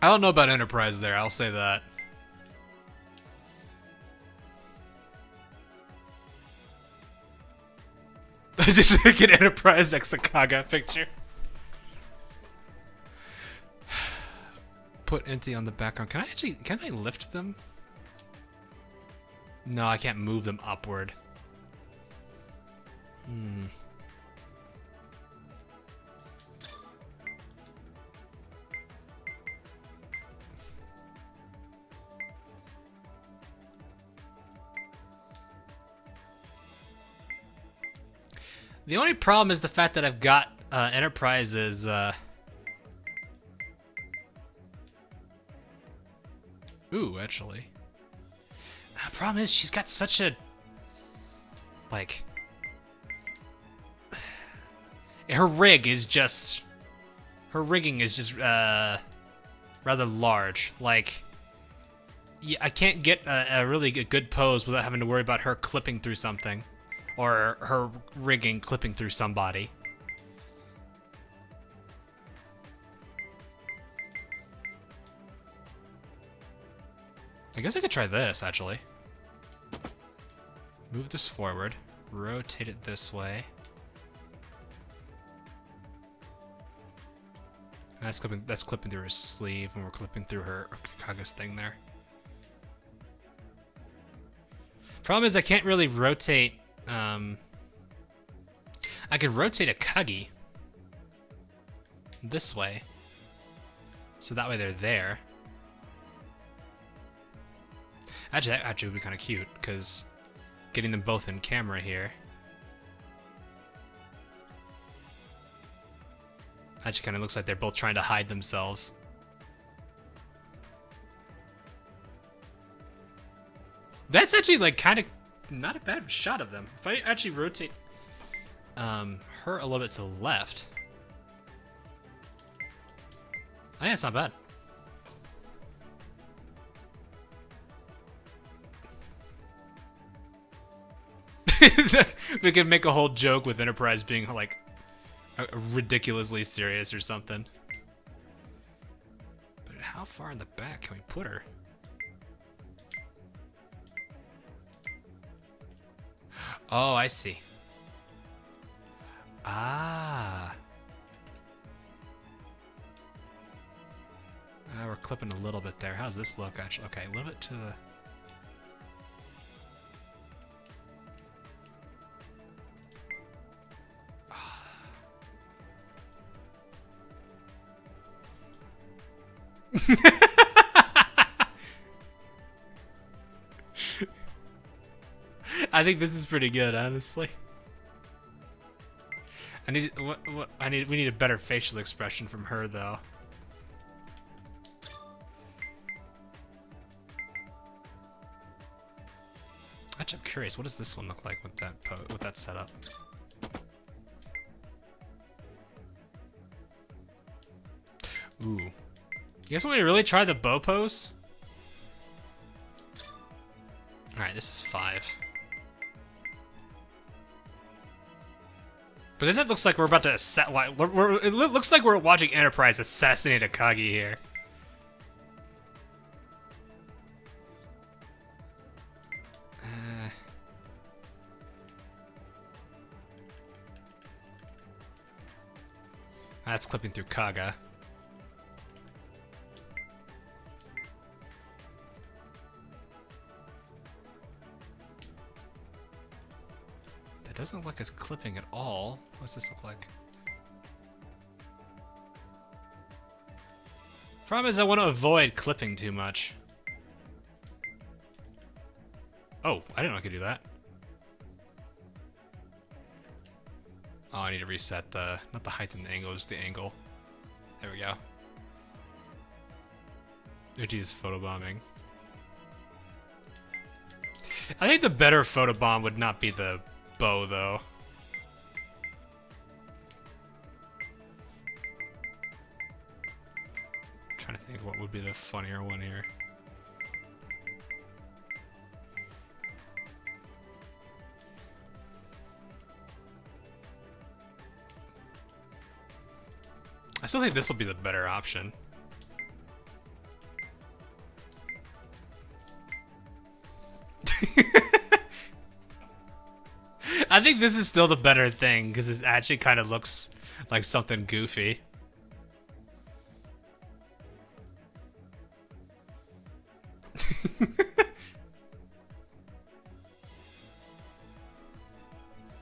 I don't know about Enterprise there, I'll say that. Just like an Enterprise Exakaga picture. Put empty on the background. Can I lift them? No, I can't move them upward. The only problem is the fact that I've got Enterprise's ooh, actually. The problem is she's got such a like her rigging is just rather large. Like, yeah, I can't get a really good pose without having to worry about her clipping through something. Or her rigging clipping through somebody. I guess I could try this, actually. Move this forward. Rotate it this way. That's clipping through her sleeve, and we're clipping through her Kaga's thing there. Problem is I can't really rotate. I could rotate a Kagi this way, so that way they're there. Actually, that would be kind of cute, because getting them both in camera here. Actually, kind of looks like they're both trying to hide themselves. That's actually like kind of not a bad shot of them. If I actually rotate her a little bit to the left, I think it's not bad. We could make a whole joke with Enterprise being like ridiculously serious or something. But how far in the back can we put her? Oh, I see. Ah. We're clipping a little bit there. How's this look, actually? Okay, a little bit to the... I think this is pretty good, honestly. We need a better facial expression from her, though. Actually, I'm curious. What does this one look like with that setup? Ooh. You guys want me to really try the bow pose? Alright, this is 5. But then it looks like we're about to it looks like we're watching Enterprise assassinate a Kagi here. That's clipping through Kaga. That doesn't look like it's clipping at all. What's this look like? Problem is I want to avoid clipping too much. Oh, I didn't know I could do that. Oh, I need to reset the, not the height and the angle, just the angle. There we go. Uchi's photobombing. I think the better photobomb would not be the bow, though. I'm trying to think what would be the funnier one here. I still think this will be the better option. I think this is still the better thing because it actually kind of looks like something goofy.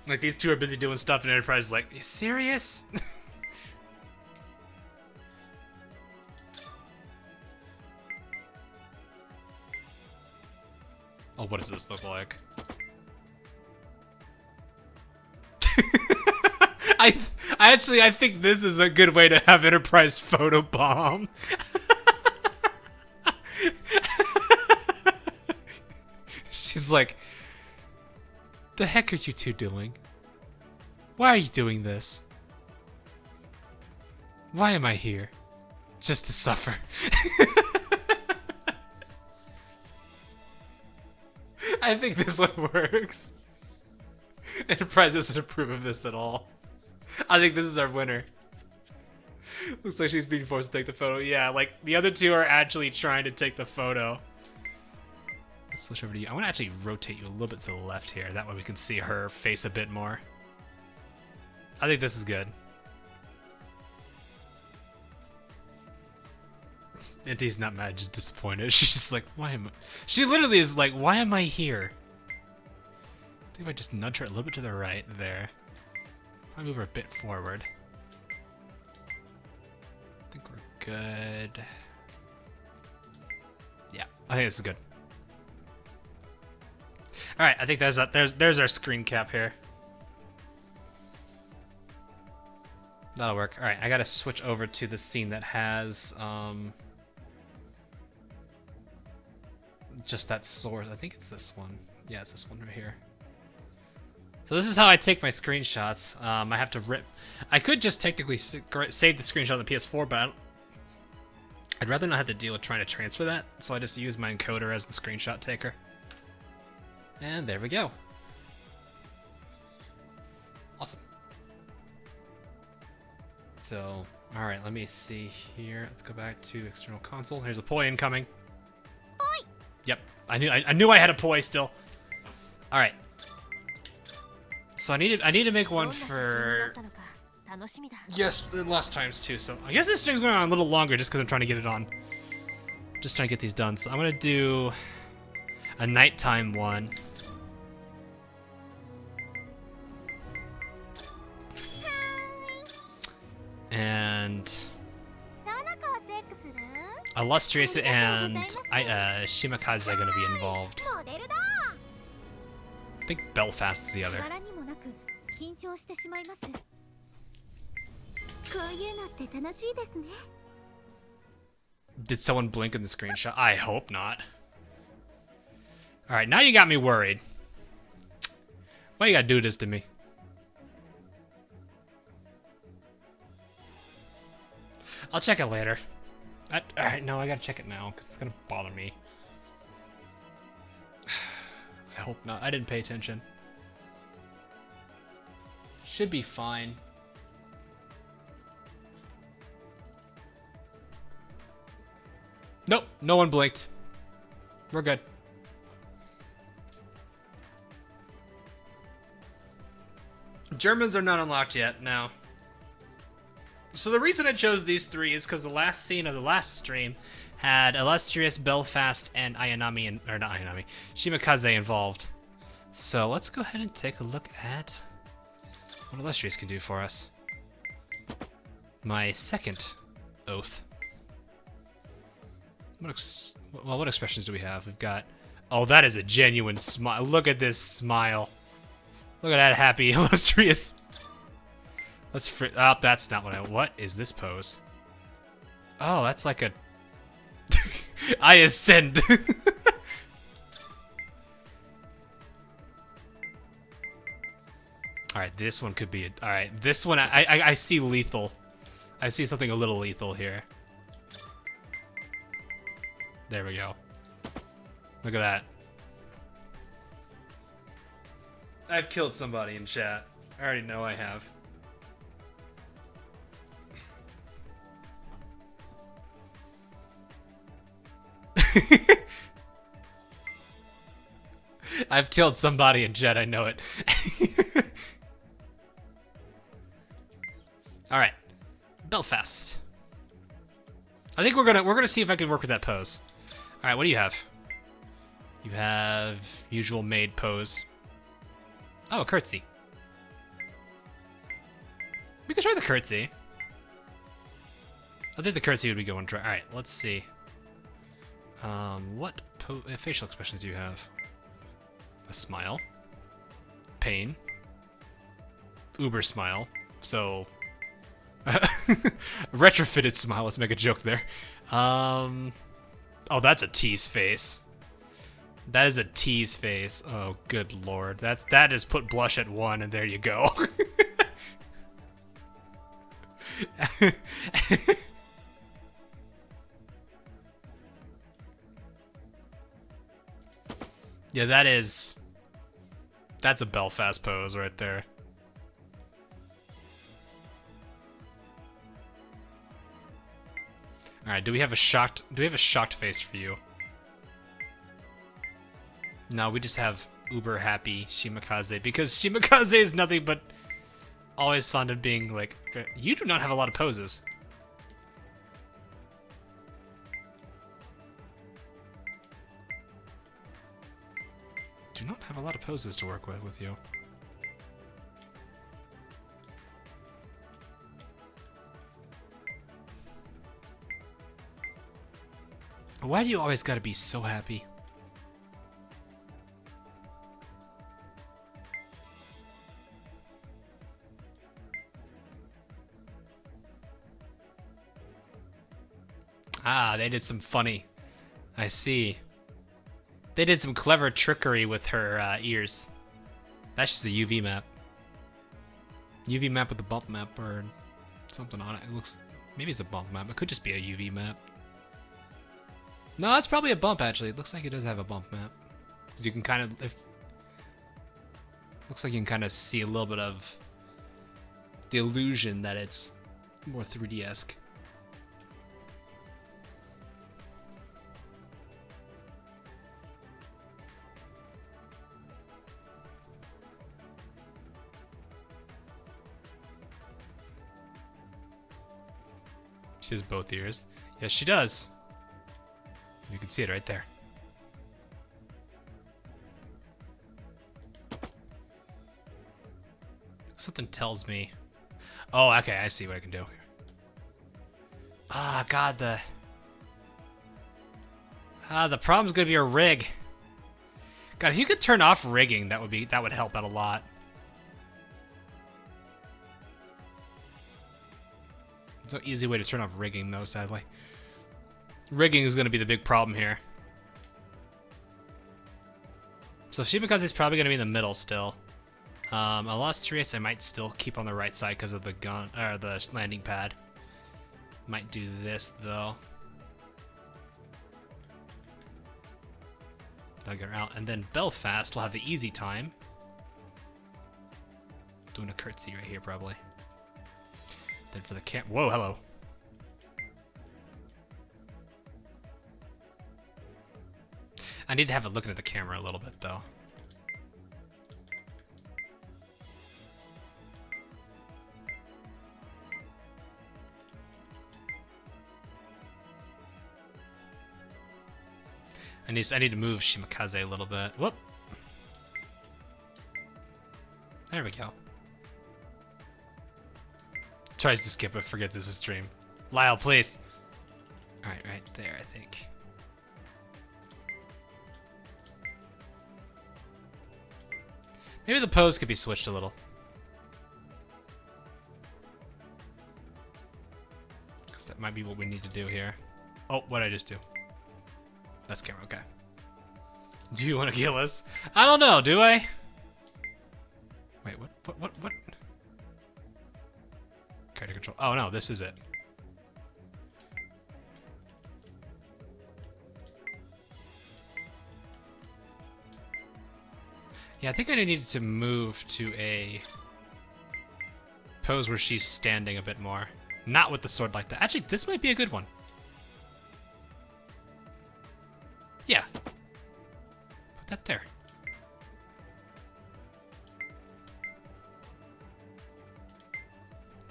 Like these two are busy doing stuff and Enterprise is like, you serious? Oh, what does this look like? I think this is a good way to have Enterprise photobomb. She's like, the heck are you two doing? Why are you doing this? Why am I here? Just to suffer. I think this one works. Enterprise doesn't approve of this at all. I think this is our winner. Looks like she's being forced to take the photo. Yeah, like the other two are actually trying to take the photo. Let's switch over to you. I want to actually rotate you a little bit to the left here. That way we can see her face a bit more. I think this is good. Auntie's not mad, just disappointed. She's just like, why am I? She literally is like, why am I here? I think if I just nudge her a little bit to the right there. If I move her a bit forward. I think we're good. Yeah, I think this is good. All right, I think there's our screen cap here. That'll work. All right, I gotta switch over to the scene that has just that source. I think it's this one. Yeah, it's this one right here. So this is how I take my screenshots. I have to rip. I could just technically save the screenshot on the PS4, but I'd rather not have to deal with trying to transfer that. So I just use my encoder as the screenshot taker. And there we go. Awesome. So, all right, let me see here. Let's go back to external console. Here's a poi incoming. Poi. Yep, I knew I had a poi still. All right. So I need to make one for yes, the last times too. So I guess this stream's going on a little longer just because I'm trying to get it on. Just trying to get these done. So I'm gonna do a nighttime one. And Illustrious and Shimakaze are going to be involved. I think Belfast is the other. Did someone blink in the screenshot? I hope not. Alright, now you got me worried. Why you gotta do this to me? I'll check it later. Alright, no, I gotta check it now, because it's gonna bother me. I hope not. I didn't pay attention. Should be fine. Nope, no one blinked. We're good. Germans are not unlocked yet, no. So the reason I chose these three is because the last scene of the last stream had Illustrious, Belfast, and Ayanami, or not Ayanami, Shimakaze involved. So let's go ahead and take a look at what Illustrious can do for us. My second oath. What expressions do we have? We've got, oh, that is a genuine smile. Look at this smile. Look at that happy Illustrious. Let's oh, that's not what what is this pose? Oh, that's like a I ascend. Alright, this one could be alright, this one I see lethal. I see something a little lethal here. There we go. Look at that. I've killed somebody in chat. I already know I have. I've killed somebody in Jet, I know it. Alright. Belfast. I think we're gonna see if I can work with that pose. Alright, what do you have? You have usual maid pose. Oh, a curtsy. We could try the curtsy. I think the curtsy would be good one to try. Alright, let's see. What facial expressions do you have? A smile. Pain. Uber smile. So... retrofitted smile, let's make a joke there. Oh, that's a tease face. That is a tease face. Oh, good lord. That is put blush at 1, and there you go. Yeah, that's a Belfast pose right there. All right, do we have a shocked face for you? No, we just have uber happy Shimakaze, because Shimakaze is nothing but always fond of being like, you do not have a lot of poses. Do not have a lot of poses to work with you. Why do you always gotta be so happy? Ah, they did some funny. I see. They did some clever trickery with her ears. That's just a UV map. UV map with a bump map or something on it. It looks, maybe it's a bump map. It could just be a UV map. No, it's probably a bump actually. It looks like it does have a bump map. You can kind of, looks like you can kind of see a little bit of the illusion that it's more 3D-esque. She has both ears. Yes, she does. You can see it right there. Something tells me. Oh, okay, I see what I can do here. Ah, God, the problem's gonna be a rig. God, if you could turn off rigging, that would help out a lot. There's no easy way to turn off rigging, though, sadly. Rigging is going to be the big problem here. So Shimakaze is probably going to be in the middle still. Illustrious I might still keep on the right side because of the gun or the landing pad. Might do this though. I'll get her out, and then Belfast will have the easy time. Doing a curtsy right here probably. Then for the cam, whoa, hello. I need to have a look at the camera a little bit though. I need to move Shimakaze a little bit. Whoop. There we go. Tries to skip it, forgets it's a stream. Lyle, please. Alright, right there, I think. Maybe the pose could be switched a little. Because that might be what we need to do here. Oh, what did I just do? That's camera, okay. Do you want to kill us? I don't know, do I? Wait, what? Character control. Oh no, this is it. Yeah, I think I needed to move to a pose where she's standing a bit more. Not with the sword like that. Actually, this might be a good one. Yeah. Put that there.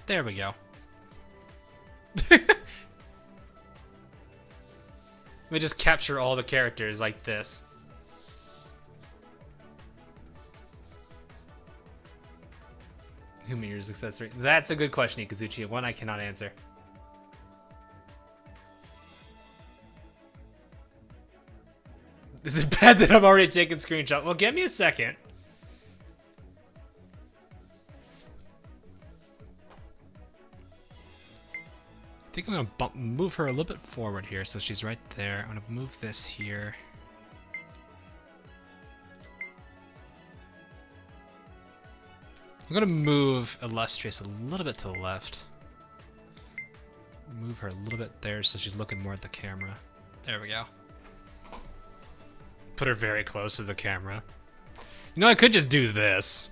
There we go. We just capture all the characters like this. Who made your success rate? That's a good question, Ikazuchi. One I cannot answer. Is it bad that I'm already taking screenshots? Well, give me a second. I think I'm gonna move her a little bit forward here, so she's right there. I'm gonna move this here. I'm gonna move Illustrious a little bit to the left. Move her a little bit there so she's looking more at the camera. There we go. Put her very close to the camera. You know, I could just do this.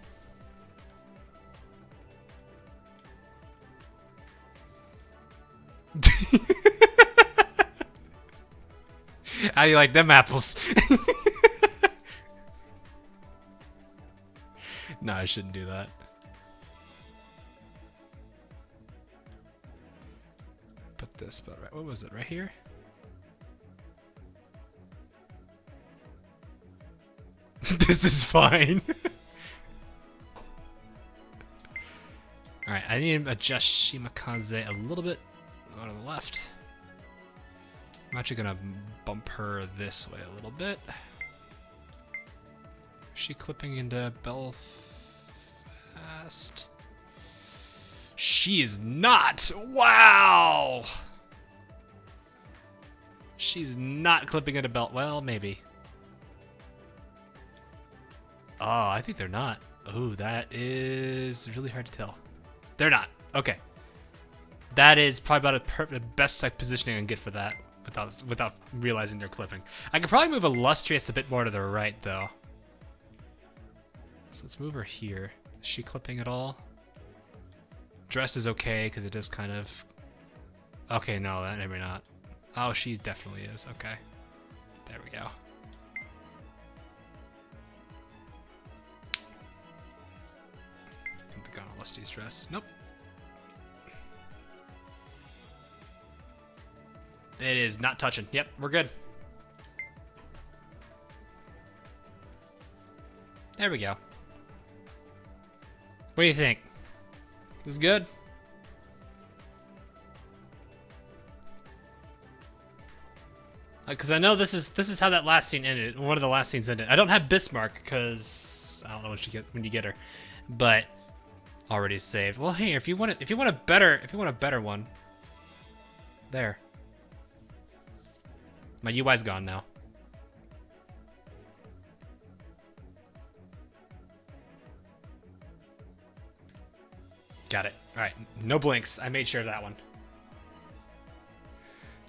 How do you like them apples? No, I shouldn't do that. Put this, but right, what was it, right here? This is fine. Alright, I need to adjust Shimakaze a little bit on the left. I'm actually gonna bump her this way a little bit. Is she clipping into Belfast? She is not! Wow! She's not clipping into Belt. Well, maybe. Oh, I think they're not. Oh, that is really hard to tell. They're not. Okay. That is probably about the best type positioning I can get for that without realizing they're clipping. I could probably move Illustrious a bit more to the right, though. So let's move her here. Is she clipping at all? Dress is okay, because it is kind of... Okay, no, that maybe not. Oh, she definitely is. Okay. There we go. Put the gun on Lusty's dress. Nope. It is not touching. Yep, we're good. There we go. What do you think? This is good? Because I know this is how that last scene ended. One of the last scenes ended. I don't have Bismarck because I don't know when you get her, but already saved. Well, hey, if you want a better one, there. My UI's gone now. Got it. All right, no blinks. I made sure of that one.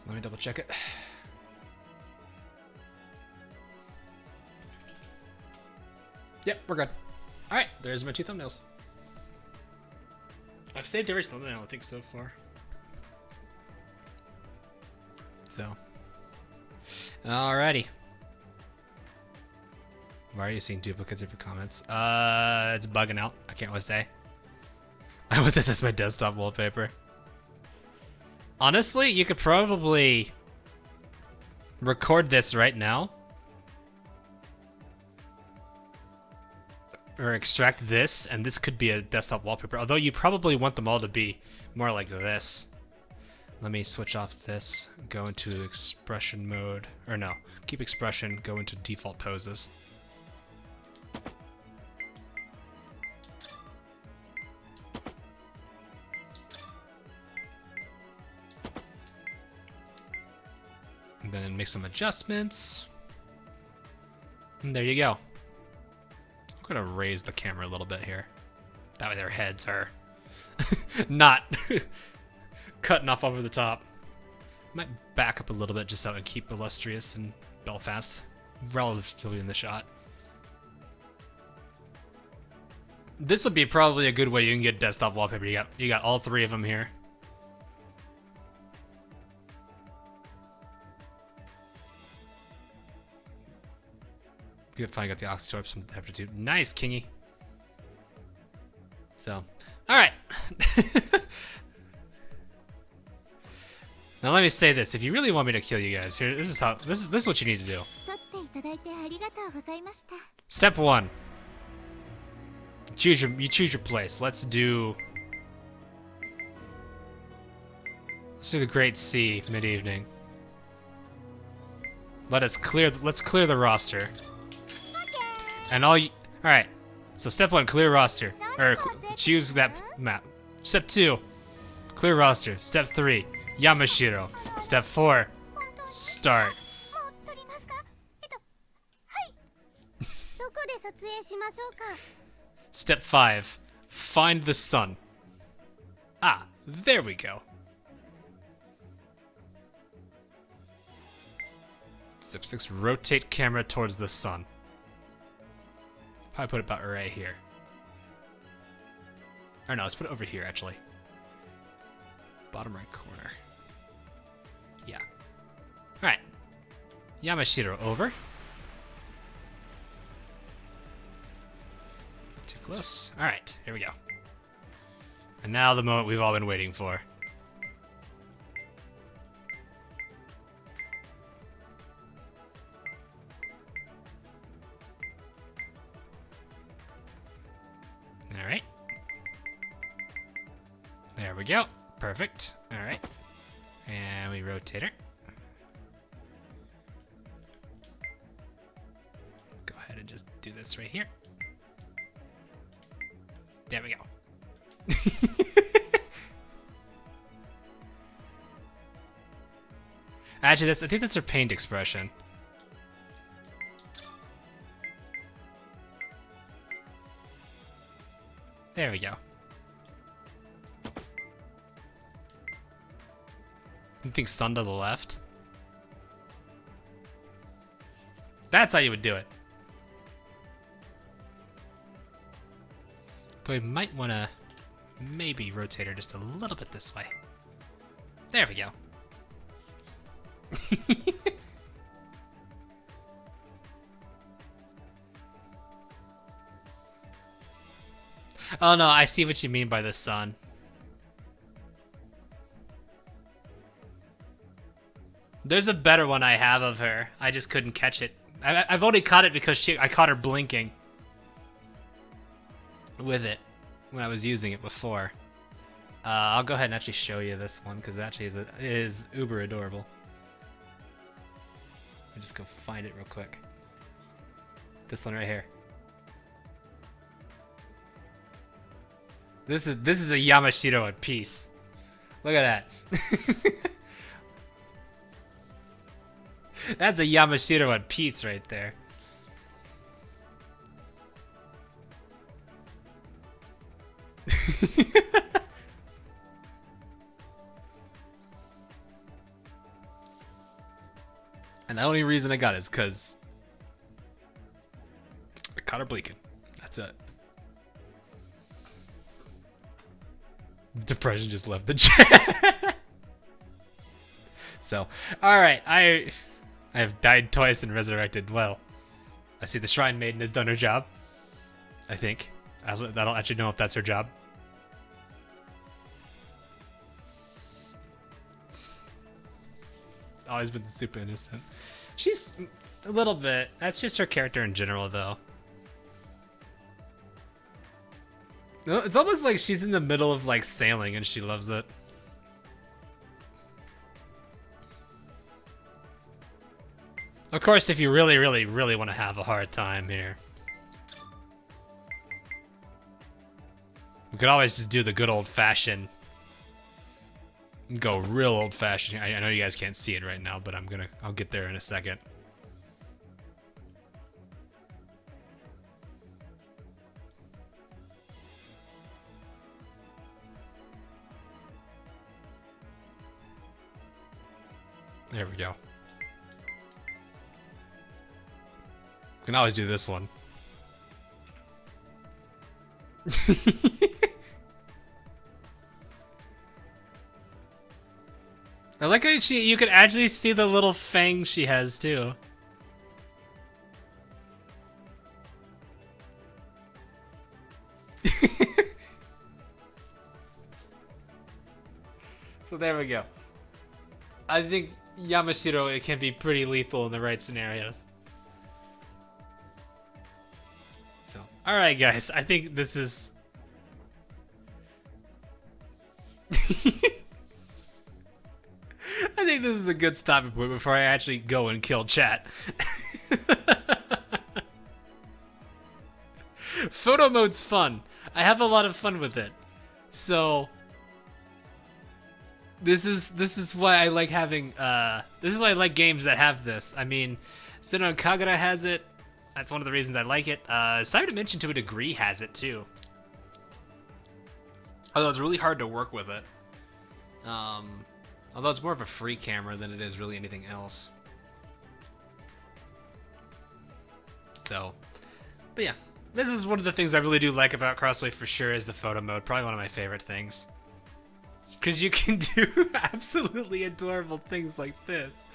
Let me double check it. Yep, we're good. All right, there's my 2 thumbnails. I've saved every thumbnail I think so far. So, alrighty. Why are you seeing duplicates of your comments? It's bugging out. I can't really say. I want this as my desktop wallpaper. Honestly, you could probably record this right now. Or extract this, and this could be a desktop wallpaper. Although you probably want them all to be more like this. Let me switch off this, go into expression mode. Or no, keep expression, go into default poses. And then make some adjustments. And there you go. I'm gonna raise the camera a little bit here. That way their heads are not cutting off over the top. Might back up a little bit just so I can keep Illustrious and Belfast relatively in the shot. This would be probably a good way you can get desktop wallpaper. You got all 3 of them here. You finally got the Oxytorps from Aptitude. Nice, Kingy. So, alright. Now let me say this: if you really want me to kill you guys, here, this is what you need to do. 取っていただいてありがとうございました。 Step 1. You choose your place. Let's do the Great Sea mid-evening. Let's clear the roster. And all right. So step 1, clear roster. Or choose that map. Step 2, clear roster. Step 3, Yamashiro. Step 4, start. もう撮りますか？はい。どこで撮影しましょうか？ Step 5, find the sun. Ah, there we go. Step 6, rotate camera towards the sun. Probably put it about right here. Or no, let's put it over here actually. Bottom right corner. Yeah. Alright. Yamashiro over. Not too close. Alright, here we go. And now the moment we've all been waiting for. Alright. There we go. Perfect. Alright. And we rotate her. Go ahead and just do this right here. There we go. Actually, I think that's her pained expression. There we go. You think sun to the left? That's how you would do it. Though we might want to maybe rotate her just a little bit this way. There we go. Oh no, I see what you mean by the sun. There's a better one I have of her. I just couldn't catch it. I've only caught it because I caught her blinking with it when I was using it before. I'll go ahead and actually show you this one because it actually is uber adorable. Let me just go find it real quick. This one right here. This is a Yamashiro in peace. Look at that. That's a Yamashiro in peace right there. And the only reason I got it is because I caught her blinking. That's it. Depression just left the chat. So, alright, I have died twice and resurrected. Well, I see the Shrine Maiden has done her job. I think. I don't actually know if that's her job. Always been super innocent. She's a little bit. That's just her character in general, though. It's almost like she's in the middle of like sailing and she loves it. Of course, if you really, really, really want to have a hard time here, we could always just do the good old-fashioned, go real old-fashioned. I know you guys can't see it right now, but I'll get there in a second. There we go. Can always do this one. I like how you can actually see the little fangs she has too. So there we go. I think Yamashiro, it can be pretty lethal in the right scenarios. So, alright guys, I think this is... I think this is a good stopping point before I actually go and kill chat. Photo mode's fun. I have a lot of fun with it. So this is why I like having this is why I like games that have this. I mean, Senran Kagura has it. That's one of the reasons I like it. Cyber Dimension to a degree has it too. Although it's really hard to work with it. Although it's more of a free camera than it is really anything else. So, but yeah, this is one of the things I really do like about Crosswave for sure is the photo mode. Probably one of my favorite things. Because you can do absolutely adorable things like this.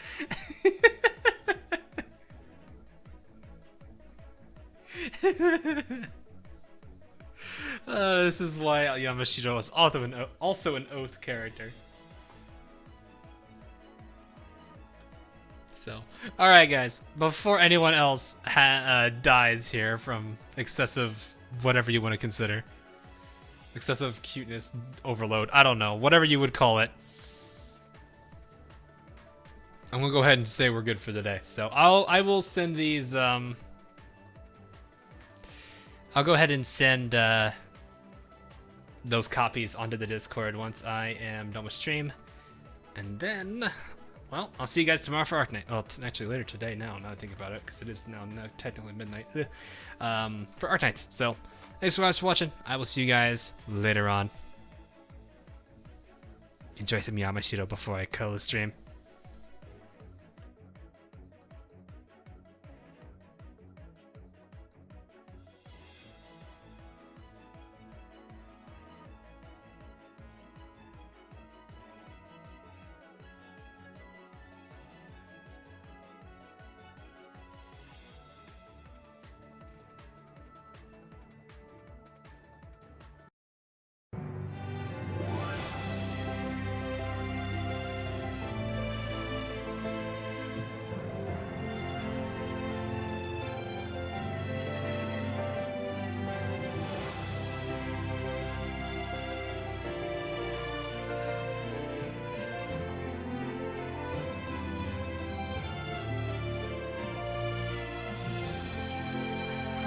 This is why Yamashiro is also an Oath character. So, alright guys, before anyone else dies here from excessive whatever you want to consider. Excessive cuteness overload, I don't know, whatever you would call it. I'm gonna go ahead and say we're good for today. So I will send these I'll go ahead and send those copies onto the Discord once I am done with stream. And then, well, I'll see you guys tomorrow for Arknight. Well, it's actually later today now I think about it, because it is now technically midnight. For Arknights. So, thanks for watching. I will see you guys later on. Enjoy some Yamashiro before I kill the stream.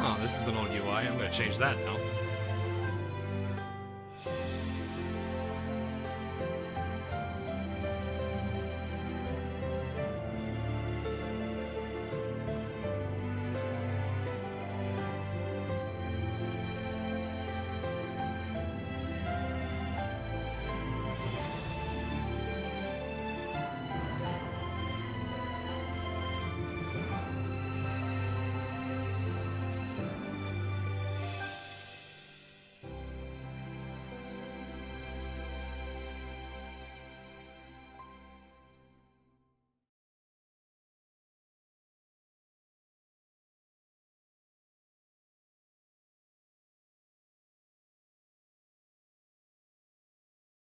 Oh, this is an old UI. I'm gonna change that now.